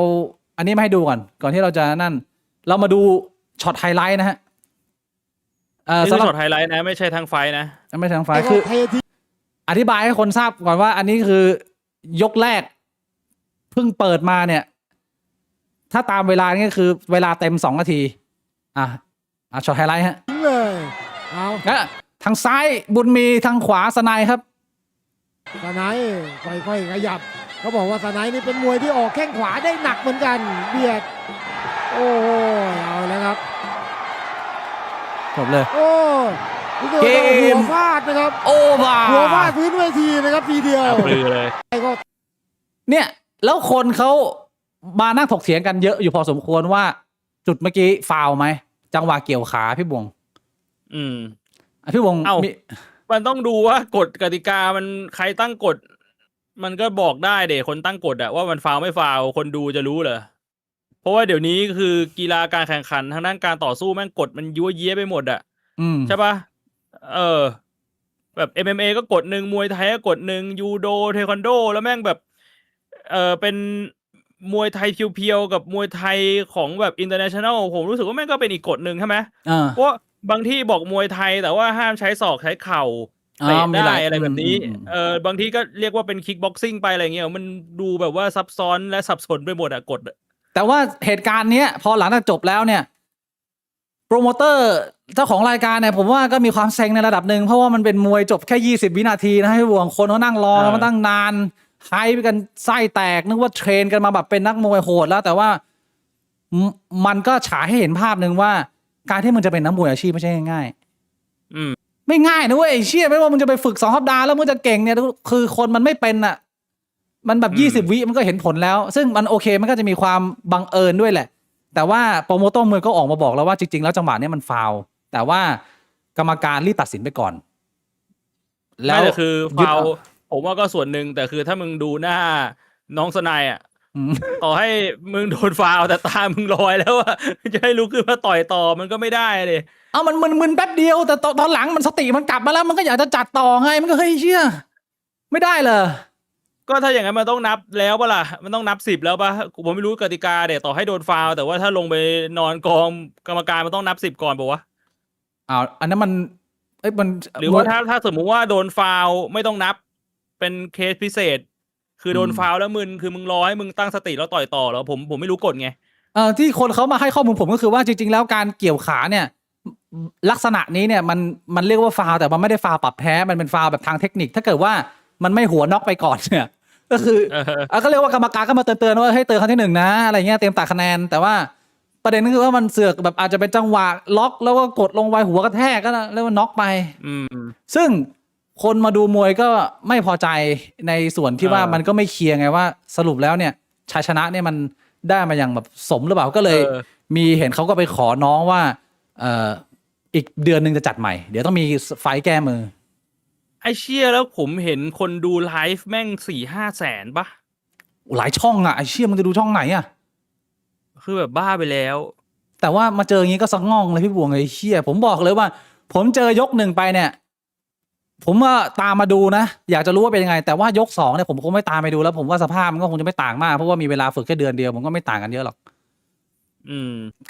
อันนี้มาให้ดูก่อนที่เราจะนั่นเรามาดูช็อตไฮไลท์นะฮะนี่คือช็อตไฮไลท์นะไม่ใช่ทั้งไฟนะไม่ใช่ทั้งไฟคืออธิบายให้คนทราบก่อนว่าอันนี้คือยกแรกเพิ่งเปิดมาเนี่ยถ้าตามเวลานี่คือเวลาเต็ม2 นาทีช็อตไฮไลท์ฮะเลยเอาทางซ้ายบุญมีทางขวาสไนครับสไนค่อยๆขยับเขาบอกว่าสไนนี่เป็นมวยที่ออกแข้งขวาได้หนักเหมือนกันเบียดโอ้เอาแล้วครับจบเลยโอ้เกมหัวฟาดนะครับโอ้บ้าหัวฟาดพื้นเวทีนะครับทีเดียวปลือเลยเนี่ยแล้วคนเขามานั่งถกเถียงกันเยอะอยู่พอสมควรว่าจุดเมื่อกี้ฟาวไหมจังหวะเกี่ยวขาพี่บวงพี่บวงมันต้องดูว่ากฎกติกามันใครตั้งกฎมันก็บอกได้เด็กคนตั้งกฎว่ามันฟาวไม่ฟาวคนดูจะรู้เหรอเพราะว่าเดี๋ยวนี้คือกีฬาการแข่งขันทางด้านการต่อสู้แม่งกฎมันยั่วเย้ไปหมดใช่ปะแบบ MMA ก็กฎหนึ่งมวยไทยก็กฎหนึ่งยูโดเทควันโดแล้วแม่งแบบเป็นมวยไทยเพียวๆกับมวยไทยของแบบ international ผมรู้สึกว่าแม่งก็เป็นอีกกฎหนึ่งใช่ไหมเพราะบางที่บอกมวยไทยแต่ว่าห้ามใช้ศอกใช้เข่าเตะได้อะไรแบบนี้บางทีก็เรียกว่าเป็นคิกบ็อกซิ่งไปอะไรเงี้ยมันดูแบบว่าซับซ้อนและสับสนไปหมดกฎแต่ว่าเหตุการณ์เนี้ยพอหลังจากจบแล้วเนี่ยโปรโมเตอร์เจ้าของรายการเนี่ยผมว่าก็มีความเซ็งในระดับหนึ่งเพราะว่ามันเป็นมวยจบแค่20 วินาทีนะให้บวงคนเขานั่งรอมาตั้งนานไฮไปกันไส้แตกนึกว่าเทรนกันมาแบบเป็นนักมวยโหดแล้วแต่ว่ามันก็ฉายให้เห็นภาพหนึ่งว่าการที่มึงจะเป็นนักมวยอาชีพไม่ใช่ง่ายไม่ง่ายนะเว้ยเชี่ยไม่ว่ามึงจะไปฝึก2 สัปดาห์แล้วมึงจะเก่งเนี่ยคือคนมันไม่เป็นมันแบบ20 วิมันก็เห็นผลแล้วซึ่งมันโอเคมันก็จะมีความบังเอิญด้วยแหละแต่ว่าโปรโมเตอร์มวยก็ออกมาบอกแล้วว่าจริงๆแล้วจังหวะนี้มันฟาวล์แต่ว่ากรรมการรีบตัดสินไปก่อนแล้วคือฟาวล์ผมว่าก็ส่วนหนึ่งแต่คือถ้ามึงดูหน้าน้องสนายต่อให้มึงโดนฟาวล์แต่ตามึงลอยแล้วจะให้ลุกขึ้นมาต่อยต่อมันก็ไม่ได้เลยมันมึนแป๊บเดียวแต่ตอนหลังมันสติมันกลับมาแล้วมันก็อยากจะจัดต่อไงมันก็เฮ้ยเชี่ยไม่ได้เลยก็ถ้าอย่างนั้นมันต้องนับแล้วป่ะล่ะมันต้องนับ10แล้วป่ะผมไม่รู้กติกาเดี๋ยวต่อให้โดนฟาวล์แต่ว่าถ้าลงไปนอนกองกรรมการมันต้องนับ10ก่อนป่ะวะอันนั้นมันมันหรือว่าถ้าสมมุติว่าโดนฟาวล์ไม่ต้องนับเป็นเคสพิเศษคือโดนฟาวล์แล้วคือมึงรอให้มึงตั้งสติแล้วต่อยต่อแล้วผมไม่รู้กฎไงที่คนเขามาให้ข้อมูลผมก็คือว่าจริงๆแล้วการเกี่ยวขาเนี่ยลักษณะนี้เนี่ยมันเรียกว่าฟาวล์แต่มันไม่ได้ฟาวล์ปรับแพ้มันเป็นฟาวล์แบบทางเทคนิคถ้าเกิดว่ามันไม่หัวน็อกไปก่อนเนี่ยก็คือก็เรียกว่ากรรมการก็มาเตือนว่าให้เตือนครั้งที่1นะอะไรเงี้ยเตรียมตัดคะแนนแต่ว่าประเด็นก็คือว่ามันเสือกแบบอาจจะเป็นจังหวะล็อกแล้วก็กดลงไว้หัวกระแทกก็เรียกว่าน็อกไปซึ่งคนมาดูมวยก็ไม่พอใจในส่วนที่ว่ามันก็ไม่เคลียร์ไงว่าสรุปแล้วเนี่ยชัยชนะเนี่ยมันได้มาอย่างแบบสมหรือเปล่าก็เลยมีเห็นเขาก็ไปขอน้องว่าอีกเดือนนึงจะจัดใหม่เดี๋ยวต้องมีไฟแก้มือไอเชี่ยแล้วผมเห็นคนดูไลฟ์แม่ง 4-5 แสนปะหลายช่องไอเชี่ยมันจะดูช่องไหนคือแบบบ้าไปแล้วแต่ว่ามาเจออย่างนี้ก็สักง่องเลยพี่บวงไอเชี่ยผมบอกเลยว่าผมเจอยก1ไปเนี่ยผมว่าตามมาดูนะอยากจะรู้ว่าเป็นยังไงแต่ว่ายก2เนี่ยผมคงไม่ตามไปดูแล้วผมว่าสภาพมันก็คงจะไม่ต่างมากเพราะว่ามีเวลาฝึกแค่เดือนเดียวผมก็ไม่ต่างกันเยอะหรอก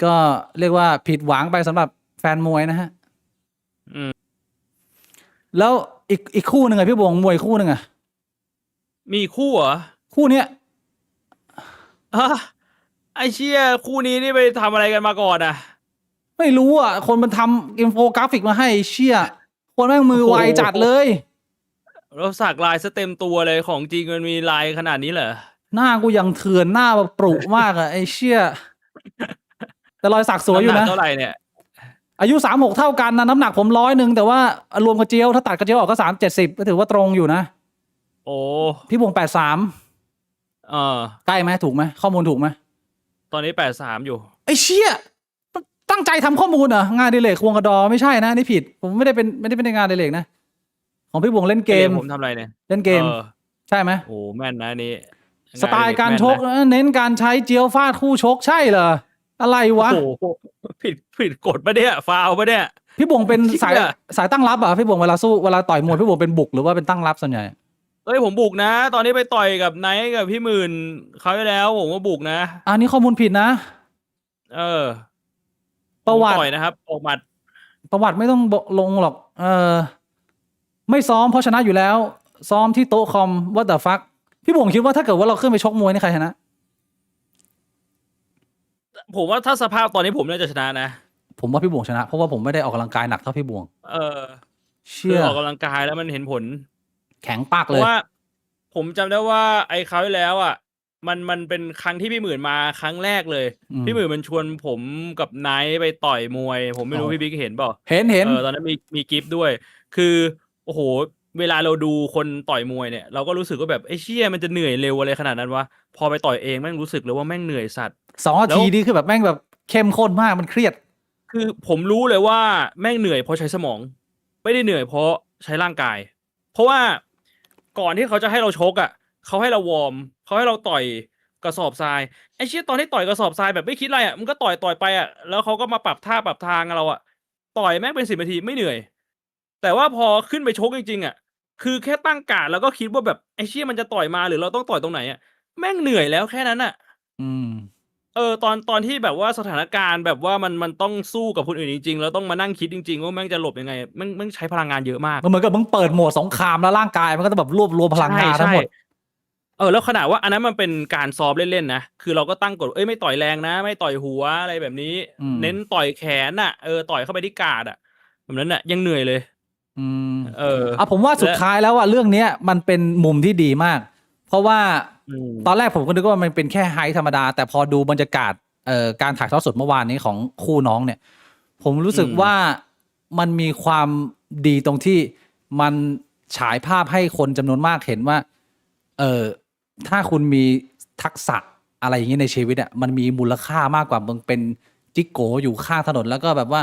ก็เรียกว่าผิดหวังไปสำหรับแฟนมวยนะฮะแล้วอีกคู่หนึ่งพี่บวงมวยคู่หนึ่งมีคู่เหรอคู่เนี้ยไอเชี่ยคู่นี้นี่ไปทำอะไรกันมาก่อนไม่รู้คนมันทำอินโฟกราฟิกมาให้เชี่ยคนแม่งมือไวจัดเลยเราสักลายซะเต็มตัวเลยของจริงมันมีลายขนาดนี้เหรอหน้ากูยังเถื่อนหน้าแบบปรุมากไอเชี่ยแต่รอยสักสวยอยู่นะเท่าไหร่เนี่ยอายุ36เท่ากันนะน้ำหนักผม100แต่ว่ารวมกระเจียวถ้าตัดกระเจียวออกก็370ก็ถือว่าตรงอยู่นะโอ้พี่บวง83ใกล้ไหมถูกไหมข้อมูลถูกไหมตอนนี้83อยู่ไอเชี่ยตั้งใจทำข้อมูลงานดิเลกควงกระดอไม่ใช่นะนี่ผิดผมไม่ได้เป็นงานดิเลกนะของพี่บวงเล่นเกมผมทำอะไรเนี่ยเล่นเกมใช่ไหมโอ้แม่นนะนี่สไตล์การชกเน้นการใช้เจียวฟาดคู่ชกใช่เหรออะไรวะโอ้ผิดกฎปะเนี่ยฟาวปะเนี่ย พี่บวงเป็นสาย เชี่ย สายตั้งรับอ่ะพี่บวงเวลาสู้เวลาต่อยมวยพี่บวงเป็นบุกหรือว่าเป็นตั้งรับส่วนใหญ่ เอ้ยผมบุกนะ ตอนนี้ไปต่อยกับไนท์กับพี่หมื่นเขาไปแล้วผมว่าบุกนะ อันนี้ข้อมูลผิดนะ เออ ประวัติ ผมต่อยนะครับออกหมัด ประวัติไม่ต้องลงหรอกไม่ซ้อมเพราะชนะอยู่แล้ว ซ้อมที่โต๊ะคอมว่าแต่ฟักพี่บวงคิดว่าถ้าเกิดว่าเราขึ้นไปชกมวยนี่ใครชนะ ผมว่าถ้าสภาพตอนนี้ผมน่าจะชนะนะ ผมว่าพี่บวงชนะเพราะว่าผมไม่ได้ออกกำลังกายหนักเท่าพี่บวง เออ เชื่อ ออกกำลังกายแล้วมันเห็นผล แข็งปาก เพ เลย ราะว่าผมจำได้ว่าไอ้คราวที่แล้วอ่ะมันเป็นครั้งที่พี่หมื่นมาครั้งแรกเลย อืม พี่หมื่นมันชวนผมกับไนท์ไปต่อยมวย ผมไม่รู้ อ๋อ พี่บิ๊กเห็นเปล่า เห็น ตอนนั้นมีกิฟต์ด้วย คือโอ้โห เวลาเราดูคนต่อยมวยเนี่ย เราก็รู้สึกว่าแบบไอ้เชี่ยมันจะเหนื่อยเร็วอะไรขนาดนั้นวะพอไปต่อยเองแม่งรู้สึกเลยว่าแม่งเหนื่อยสัตว์ 2 นา แล้ว ทีนี่คือแบบแม่งแบบเข้มข้นมากมันเครียด คือผมรู้เลยว่าแม่งเหนื่อยเพราะใช้สมอง ไม่ได้เหนื่อยเพราะใช้ร่างกาย เพราะว่าก่อนที่เขาจะให้เราชกอ่ะเขาให้เราวอร์มเขาให้เราต่อยกระสอบทรายไอ้เชี่ยตอนที่ต่อยกระสอบทรายแบบไม่คิดอะไรอ่ะมันก็ต่อยไปอ่ะแล้วเขาก็มาปรับท่าปรับทางเราอ่ะต่อยแม่งเป็น10 นาทีไม่เหนื่อย แต่ว่าพอขึ้นไปชกจริงๆอ่ะคือแค่ตั้งการ์ดแล้วก็คิดว่าแบบไอ้เชี่ยมันจะต่อยมาหรือเราต้องต่อยตรงไหนอ่ะแม่งเหนื่อยแล้วแค่นั้นอ่ะ อืม ตอนที่แบบว่าสถานการณ์แบบว่ามันต้องสู้กับคนอื่นจริงๆแล้วต้องมานั่งคิดจริงๆว่าแม่งจะหลบยังไงแม่งใช้พลังงานเยอะมาก มันเหมือนกับมึงเปิดโหมดสงครามแล้วร่างกายมันก็จะแบบรวบรวมพลังงานทั้งหมด ใช่แล้วขนาดว่าอันนั้นมันเป็นการซ้อมเล่นๆนะคือเราก็ตั้งกฎไม่ต่อยแรงนะ ไม่ต่อยหัวอะไรแบบนี้ อืม เน้นต่อยแขนน่ะต่อยเข้าไปที่การ์ดอ่ะแบบนั้นน่ะยังเหนื่อยเลย อืม ผม ว่าสุดท้ายแล้วเรื่องเนี้ยมันเป็นมุมที่ดีมาก เพราะว่าตอนแรกผมก็นึกว่ามันเป็นแค่ไฮธรรมดา แต่พอดูบรรยากาศการถ่ายทอดสดเมื่อวานนี้ของคู่น้องเนี่ย ผมรู้สึกว่ามันมีความดีตรงที่มันฉายภาพให้คนจำนวนมากเห็นว่าถ้าคุณมีทักษะอะไรอย่างนี้ในชีวิตอ่ะมันมีมูลค่ามากกว่ามึงเป็นจิกโกอยู่ข้างถนนแล้วก็แบบว่า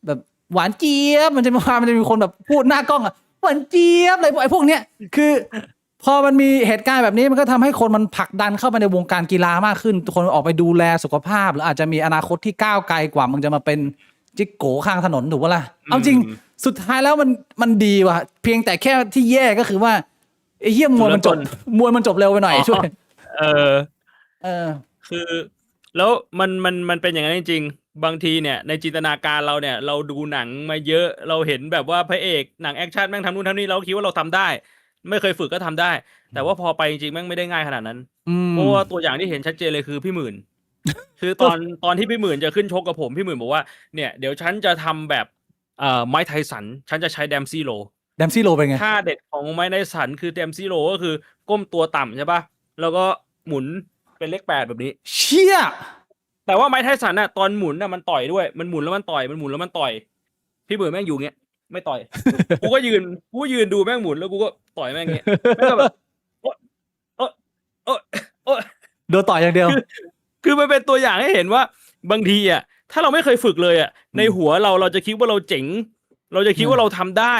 แบบหวานเจี๊ยบมันจะมีคนแบบพูดหน้ากล้องอ่ะหวานเจี๊ยบอะไรไอ้พวกเนี้ยคือ พอมันมีเหตุการณ์แบบนี้มันก็ทำให้คนมันผลักดันเข้าไปในวงการกีฬามากขึ้นคนออกไปดูแลสุขภาพหรืออาจจะมีอนาคตที่ก้าวไกลกว่ามึงจะมาเป็นจิกโกข้างถนนถูกปะล่ะเอาจริงสุดท้ายแล้วมันดีว่ะเพียงแต่แค่ที่แย่ก็คือว่าไอ้เหี้ยมวยมันจบเร็วไปหน่อยช่วยคือแล้วมันเป็นอย่างนั้นจริงๆบางทีเนี่ยในจินตนาการเราเนี่ยเราดูหนังมาเยอะเราเห็นแบบว่าพระเอกหนังแอคชั่นแม่งทำนู่นทำนี่เราคิดว่าเราทำได้ไม่เคยฝึกก็ทำได้แต่ว่าพอไปจริงๆแม่งไม่ได้ง่ายขนาดนั้นเพราะว่าตัวอย่างที่เห็นชัดเจนเลยคือพี่หมื่น คือตอนที่พี่หมื่นจะขึ้นชกกับผมพี่หมื่นบอกว่าเนี่ยเดี๋ยวฉันจะทำแบบไมค์ไทสันฉันจะใช้แดมซี่โลเป็นไงท่าเด็ดของไมค์ไทสันคือแดมซี่โลก็คือก้มตัวต่ำใช่ปะแล้วก็หมุนเป็นเลข 8แบบนี้เชี่ยแต่ว่าไมค์ไทสันน่ะตอนหมุนน่ะมันต่อยด้วยมันหมุนแล้วมันต่อยมันหมุนแล้วมันต่อยพี่หมื่นแม่งอยู่เงี้ยไม่ต่อย กูก็ยืนดูแม่งหมุนแล้วกูก็ต่อยแม่งเงี้ยแม่งก็แบบโอ๊ย โดนต่อยอย่างเดียวคือมันเป็นตัวอย่างให้เห็นว่าบางทีอ่ะถ้าเราไม่เคยฝึกเลยอ่ะในหัวเราจะคิดว่าเราเจ๋งเราจะคิดว่าเราทำได้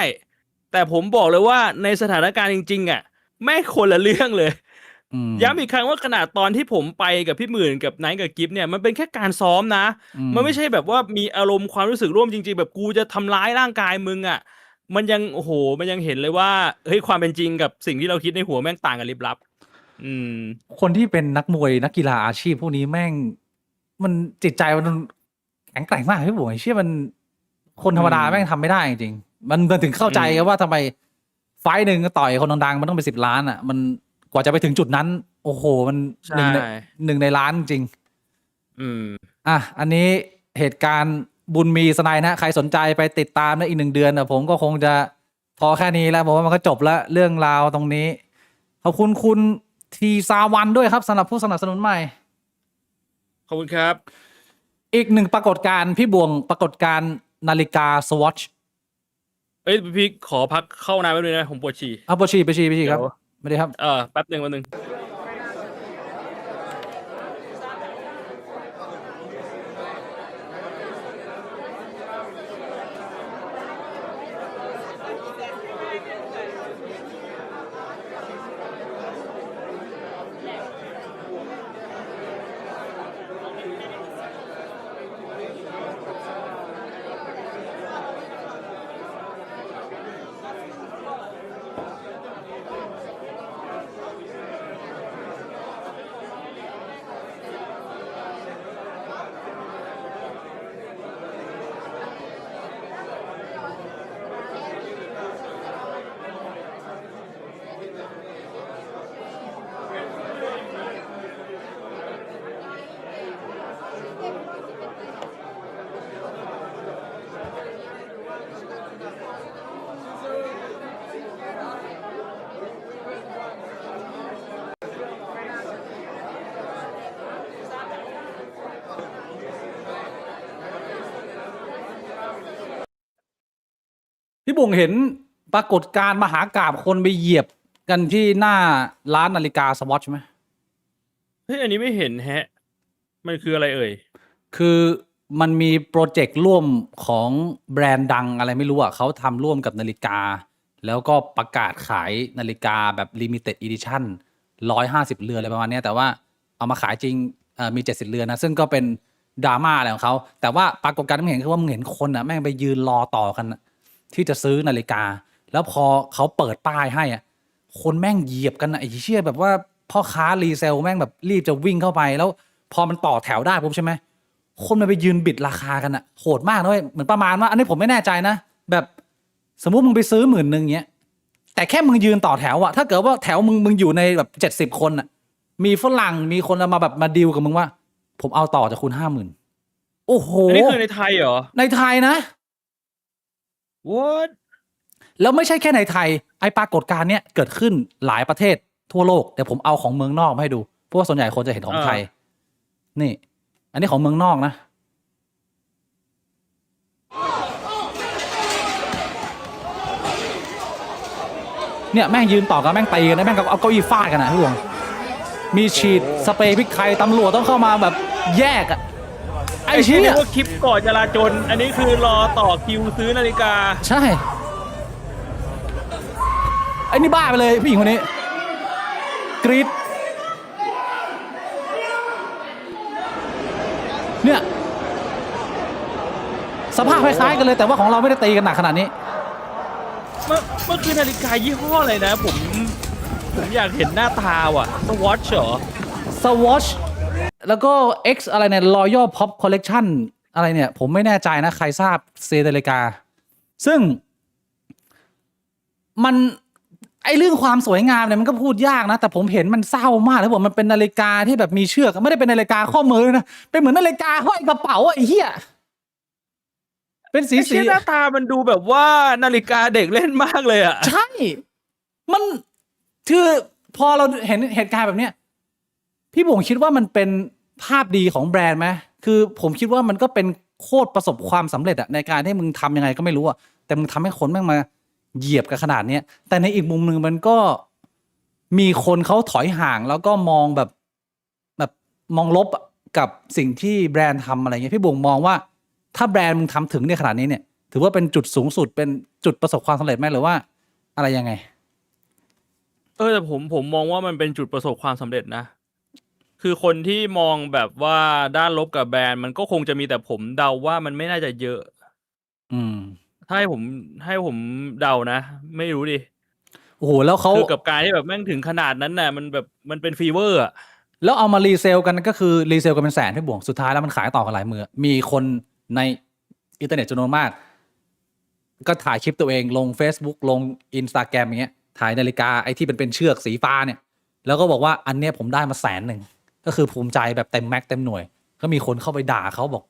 แต่ผมบอกเลยว่าในสถานการณ์จริงๆอ่ะแม่งคนละเรื่องเลยย้ำอีกครั้งว่าขนาดตอนที่ผมไปกับพี่หมื่นกับไนท์กับกิฟเนี่ยมันเป็นแค่การซ้อมนะมันไม่ใช่แบบว่ามีอารมณ์ความรู้สึกร่วมจริงๆแบบกูจะทำร้ายร่างกายมึงอ่ะมันยังโอ้โหมันยังเห็นเลยว่าเฮ้ยความเป็นจริงกับสิ่งที่เราคิดในหัวแม่งต่างกันลิบลับคนที่เป็นนักมวยนักกีฬาอาชีพพวกนี้แม่งมันจิตใจมันแข็งแกร่งมากพี่บุ๋ยเชื่อมันคนธรรมดาแม่งทำไม่ได้จริงๆมันถึงเข้าใจว่าทำไมไฟต์หนึ่งต่อยคนดังๆมันต้องเป็น10 ล้านอ่ะมันกว่าจะไปถึงจุดนั้นโอ้โหมันหนึ่งในล้านจริงอันนี้เหตุการณ์บุญมีสไนนะใครสนใจไปติดตามในอีก1 เดือนผมก็คงจะพอแค่นี้แล้วผมว่ามันก็จบแล้วเรื่องราวตรงนี้ขอบคุณคุณทีซาวันด้วยครับสำหรับผู้สนับสนุนใหม่ขอบคุณครับอีก1ปรากฏการณ์พี่บวงปรากฏการณ์นาฬิกาสวอชพี่ขอพักเข้าน้ำแป๊บนึงนะผมปวดฉี่ปวดฉี่ไปฉี่ครับไม่ได้ครับแป๊บนึง พี่บุ๋งเห็นปรากฏการณ์มหากาพย์คนไปเหยียบกันที่หน้าร้านนาฬิกาสวอชไหม เฮ้ยอันนี้ไม่เห็นแฮะ มันคืออะไรเอ่ย คือมันมีโปรเจกต์ร่วมของแบรนด์ดังอะไรไม่รู้อ่ะเขาทำร่วมกับนาฬิกา แล้วก็ประกาศขายนาฬิกาแบบ limited edition 150 เรือนอะไรประมาณเนี้ยแต่ว่าเอามาขายจริงมี70 เรือนนะซึ่งก็เป็นดราม่าอะไรของเขาแต่ว่าปรากฏการณ์ที่มึงเห็นคือว่ามึงเห็นคนอ่ะแม่งไปยืนรอต่อกันอะที่จะซื้อนาฬิกา แล้วพอเขาเปิดป้ายให้อ่ะคนแม่งเหยียบกันอะไอ้เชี่ยแบบว่าพ่อค้ารีเซลแม่งแบบรีบจะวิ่งเข้าไปแล้วพอมันต่อแถวได้ปุ๊บใช่ไหม คนมันไปยืนบิดราคากันอะโหดมากนะเว้ยเหมือนประมาณว่าอันนี้ผมไม่แน่ใจนะแบบสมมุติมึงไปซื้อ10,000เงี้ยแต่แค่มึงยืนต่อแถวอะถ้าเกิดว่าแถวมึงอยู่ในแบบ70 คนอะมีฝรั่งมีคนมาแบบมาดีลกับมึงว่า ผมเอาต่อจากคุณ50,000โอ้โห อันนี้คือในไทยเหรอ ในไทยนะ what แล้วไม่ใช่แค่ในไทยไอปรากฏการณ์เนี้ยเกิดขึ้นหลายประเทศทั่วโลกเดี๋ยวผมเอาของเมืองนอกมาให้ดูเพราะว่าส่วนใหญ่คนจะเห็นของไทยนี่ อันนี้ของเมืองนอกนะ เนี่ยแม่งยืนต่อกันแม่งตีกันนะแม่งก็เอาเก้าอี้ฟาดกันนะพี่หวงมีฉีดสเปรย์พริกไทยตำรวจต้องเข้ามาแบบแยกอะไอ้ ไอ้ เชี่ ที่เรีย ย กว่าคลิปก่อนจราจร อันนี้คือรอต่อคิวซื้อนาฬิกา ใช่ไอ้นี่บ้าไปเลยผู้หญิงคนนี้กรี๊ดเนี่ยสภาพคล้ายๆกันเลยแต่ว่าของเราไม่ได้ตีกันหนักขนาดนี้ มันคือนาฬิกายี่ห้ออะไรนะ ผมอยากเห็นหน้าตาว่ะ Swatch เหรอ Swatch แล้วก็ X อะไรเนี่ย Royal Pop Collection อะไรเนี่ย ผมไม่แน่ใจนะใครทราบเซนาฬิกา ซึ่งมันไอเรื่องความสวยงามเนี่ยมันก็พูดยากนะ แต่ผมเห็นมันเศร้ามากแล้วบอกมันเป็นนาฬิกาที่แบบมีเชือกไม่ได้เป็นนาฬิกาข้อมือนะเป็นเหมือนนาฬิกาห้อยกระเป๋าอะไอ้เหี้ยเป็นสี ไอ้ สี เชี่ยหน้าตามันดูแบบว่านาฬิกาเด็กเล่นมากเลยอ่ะ ใช่ มันคือพอเราเห็นเหตุการณ์แบบเนี้ยพี่บุ๋งคิดว่ามันเป็นภาพดีของแบรนด์ไหมคือผมคิดว่ามันก็เป็นโคตรประสบความสำเร็จอะในการที่มึงทำยังไงก็ไม่รู้อะแต่มึงทำให้คนแม่งมาเหยียบกันขนาดเนี้ยแต่ในอีกมุมหนึ่งมันก็มีคนเขาถอยห่างแล้วก็มองแบบมองลบกับสิ่งที่แบรนด์ทำอะไรเงี้ยพี่บุ๋งมองว่าถ้าแบรนด์มึงทำถึงในขนาดนี้เนี่ย ถือว่าเป็นจุดสูงสุดเป็นจุดประสบความสำเร็จไหมหรือว่าอะไรยังไง แต่ผมมองว่ามันเป็นจุดประสบความสำเร็จนะ คือคนที่มองแบบว่าด้านลบกับแบรนด์มันก็คงจะมีแต่ผมเดาว่ามันไม่น่าจะเยอะ อืม ถ้าให้ผมเดานะ ไม่รู้ดิ โอ้โหแล้วเขา คือกับการที่แบบแม่งถึงขนาดนั้นน่ะมันแบบมันเป็นฟีเวอร์อ่ะ แล้วเอามารีเซลกันก็คือรีเซลกันเป็นแสนพี่บุ๋งสุดท้ายแล้วมันขายต่อกันหลายมือมีคนในอินเทอร์เน็ตจำนวนมาก ก็ถ่ายคลิปตัวเองลง Facebook ลง Instagram อย่างเงี้ยถ่ายนาฬิกาไอ้ที่เป็นเชือกสีฟ้าเนี่ย แล้วก็บอกว่าอันเนี้ยผมได้มา100,000ก็คือภูมิใจแบบเต็มแม็กเต็มหน่วย ก็มีคนเข้าไปด่าเขาบอก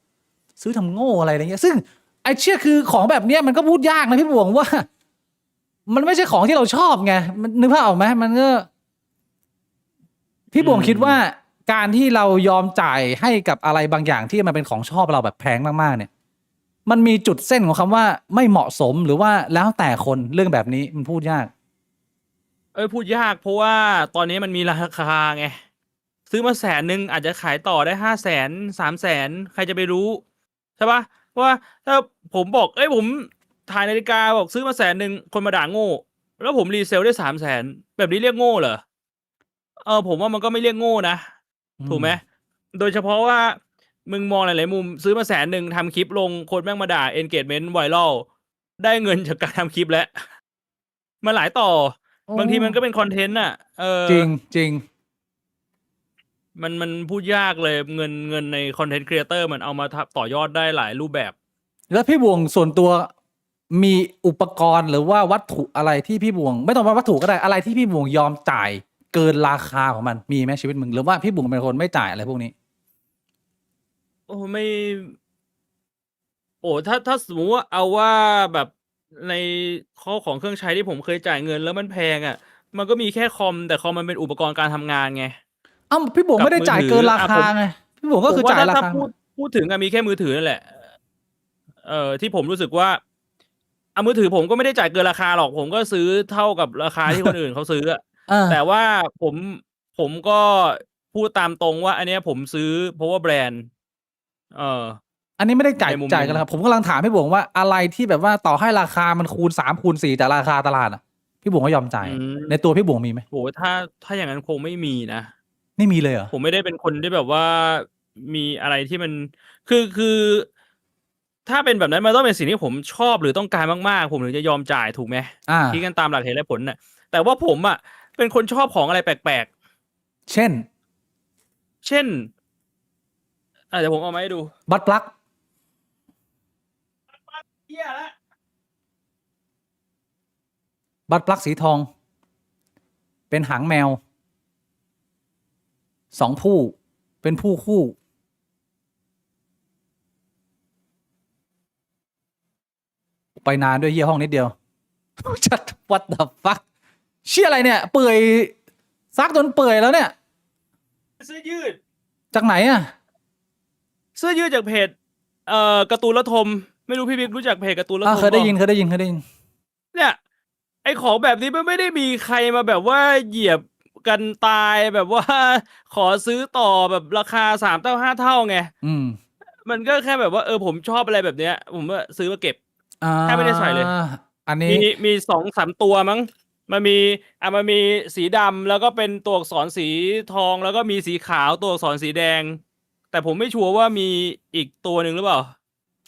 ซื้อทำโง่อะไรเงี้ยซึ่งไอ้เชื่อคือของแบบเนี้ยมันก็พูดยากนะพี่บุ๋งว่า มันไม่ใช่ของที่เราชอบไงมันนึกภาพออกไหมมันก็ พี่บุ๋งคิดว่าการที่เรายอมจ่ายให้กับอะไรบางอย่างที่มันเป็นของชอบเราแบบแพงมากๆเนี่ย มันมีจุดเส้นของคำว่าไม่เหมาะสมหรือว่าแล้วแต่คนเรื่องแบบนี้มันพูดยาก พูดยากเพราะว่าตอนนี้มันมีราคาไง ซื้อมา100,000อาจจะขายต่อได้500,000 300,000ใครจะไปรู้ ใช่ปะเพราะว่าถ้าผมบอกผมถ่ายนาฬิกาบอกซื้อมา100,000คนมาด่าโง่ แล้วผมรีเซลได้300,000แบบนี้เรียกโง่เหรอผมว่ามันก็ไม่เรียกโง่นะ ถูกไหมโดยเฉพาะว่ามึงมองหลายๆมุมซื้อมา100,000ทำคลิปลงคนแม่งมาด่า engagement viral ได้เงินจากการทำคลิปแล้วมันหลายต่อ บางทีมันก็เป็นคอนเทนต์น่ะจริงจริง มันพูดยากเลยเงินในคอนเทนต์ครีเอเตอร์มันเอามาต่อยอดได้หลายรูปแบบ แล้วพี่บวงส่วนตัวมีอุปกรณ์หรือว่าวัตถุอะไรที่พี่บวง ไม่ต้องว่าวัตถุก็ได้อะไรที่พี่บวงยอมจ่ายเกินราคาของมันมีไหมชีวิตมึงหรือว่าพี่บวงเป็นคนไม่จ่ายอะไรพวกนี้ ไม่ ถ้าสมมติว่าเอาว่าแบบในข้อของเครื่องใช้ที่ผมเคยจ่ายเงินแล้วมันแพงอ่ะ มันก็มีแค่คอมแต่คอมมันเป็นอุปกรณ์การทำงานไง อ้าวพี่บวงไม่ได้จ่ายเกินราคาไงพี่บวงก็คือจ่ายราคา พูดถึงมีแค่มือถือนั่นแหละที่ผมรู้สึกว่า มือถือผมก็ไม่ได้จ่ายเกินราคาหรอกผมก็ซื้อเท่ากับราคาที่คนอื่นเขาซื้ออะ เออ แต่ว่าผมก็พูดตามตรงว่า อันเนี้ยผมซื้อเพราะว่าแบรนด์ เออ อันนี้ไม่ได้จ่าย ในมุม จ่ายกันนะครับผมกำลังถามพี่บวงว่าอะไรที่แบบว่าต่อให้ราคามันคูณ3คูณ4จากราคาตลาดอ่ะพี่บวงก็ยอมจ่าย อืม ในตัวพี่บวงมีไหม โหถ้าอย่างนั้นคงไม่มีนะ ไม่มีเลยเหรอ ผมไม่ได้เป็นคนที่แบบว่ามีอะไรที่มันคือถ้าเป็นแบบนั้นมันต้องเป็นสิ่งที่ผมชอบหรือต้องการมากๆ ผมถึงจะยอมจ่ายถูกไหม อ่า คิดกันตามหลักเหตุและผลน่ะ แต่ว่าผมอ่ะเป็นคนชอบของอะไรแปลก เช่น ๆ เช่นเดี๋ยวผมเอามาให้ดู บัตรปลั๊ก เหี้ยละ บัตรปลั๊กสีทอง เป็นหางแมว2ผู้เป็นผู้คู่ไปนานด้วยเยี่ยห้องนิดเดียว ชัด what the fuck เชี่ยอะไรเนี่ย เปื่อยซักจนเปื่อยแล้วเนี่ย เสื้อยืด จากไหนอ่ะ เสื้อยืดจากเพจการ์ตูนละทม ไม่รู้พี่บิ๊กรู้จักเพจการ์ตูนละทม เคยได้ ปะ ยิน เนี่ยไอของแบบนี้มันไม่ได้มีใครมาแบบว่าเหยียบกันตายแบบว่า ขอซื้อต่อแบบราคา3 เท่า 5 เท่าไง อืม มันก็แค่แบบว่าผมชอบอะไรแบบเนี้ย ผมก็ซื้อมาเก็บ แทบไม่ได้ใส่เลย อันนี้ มี2-3 ตัวมั้งมันมีสีดำแล้วก็เป็นตัวอักษรสีทองแล้วก็มีสีขาวตัวอักษรสีแดง แต่ผมไม่ชัวร์ว่ามีอีกตัวหนึ่งหรือเปล่า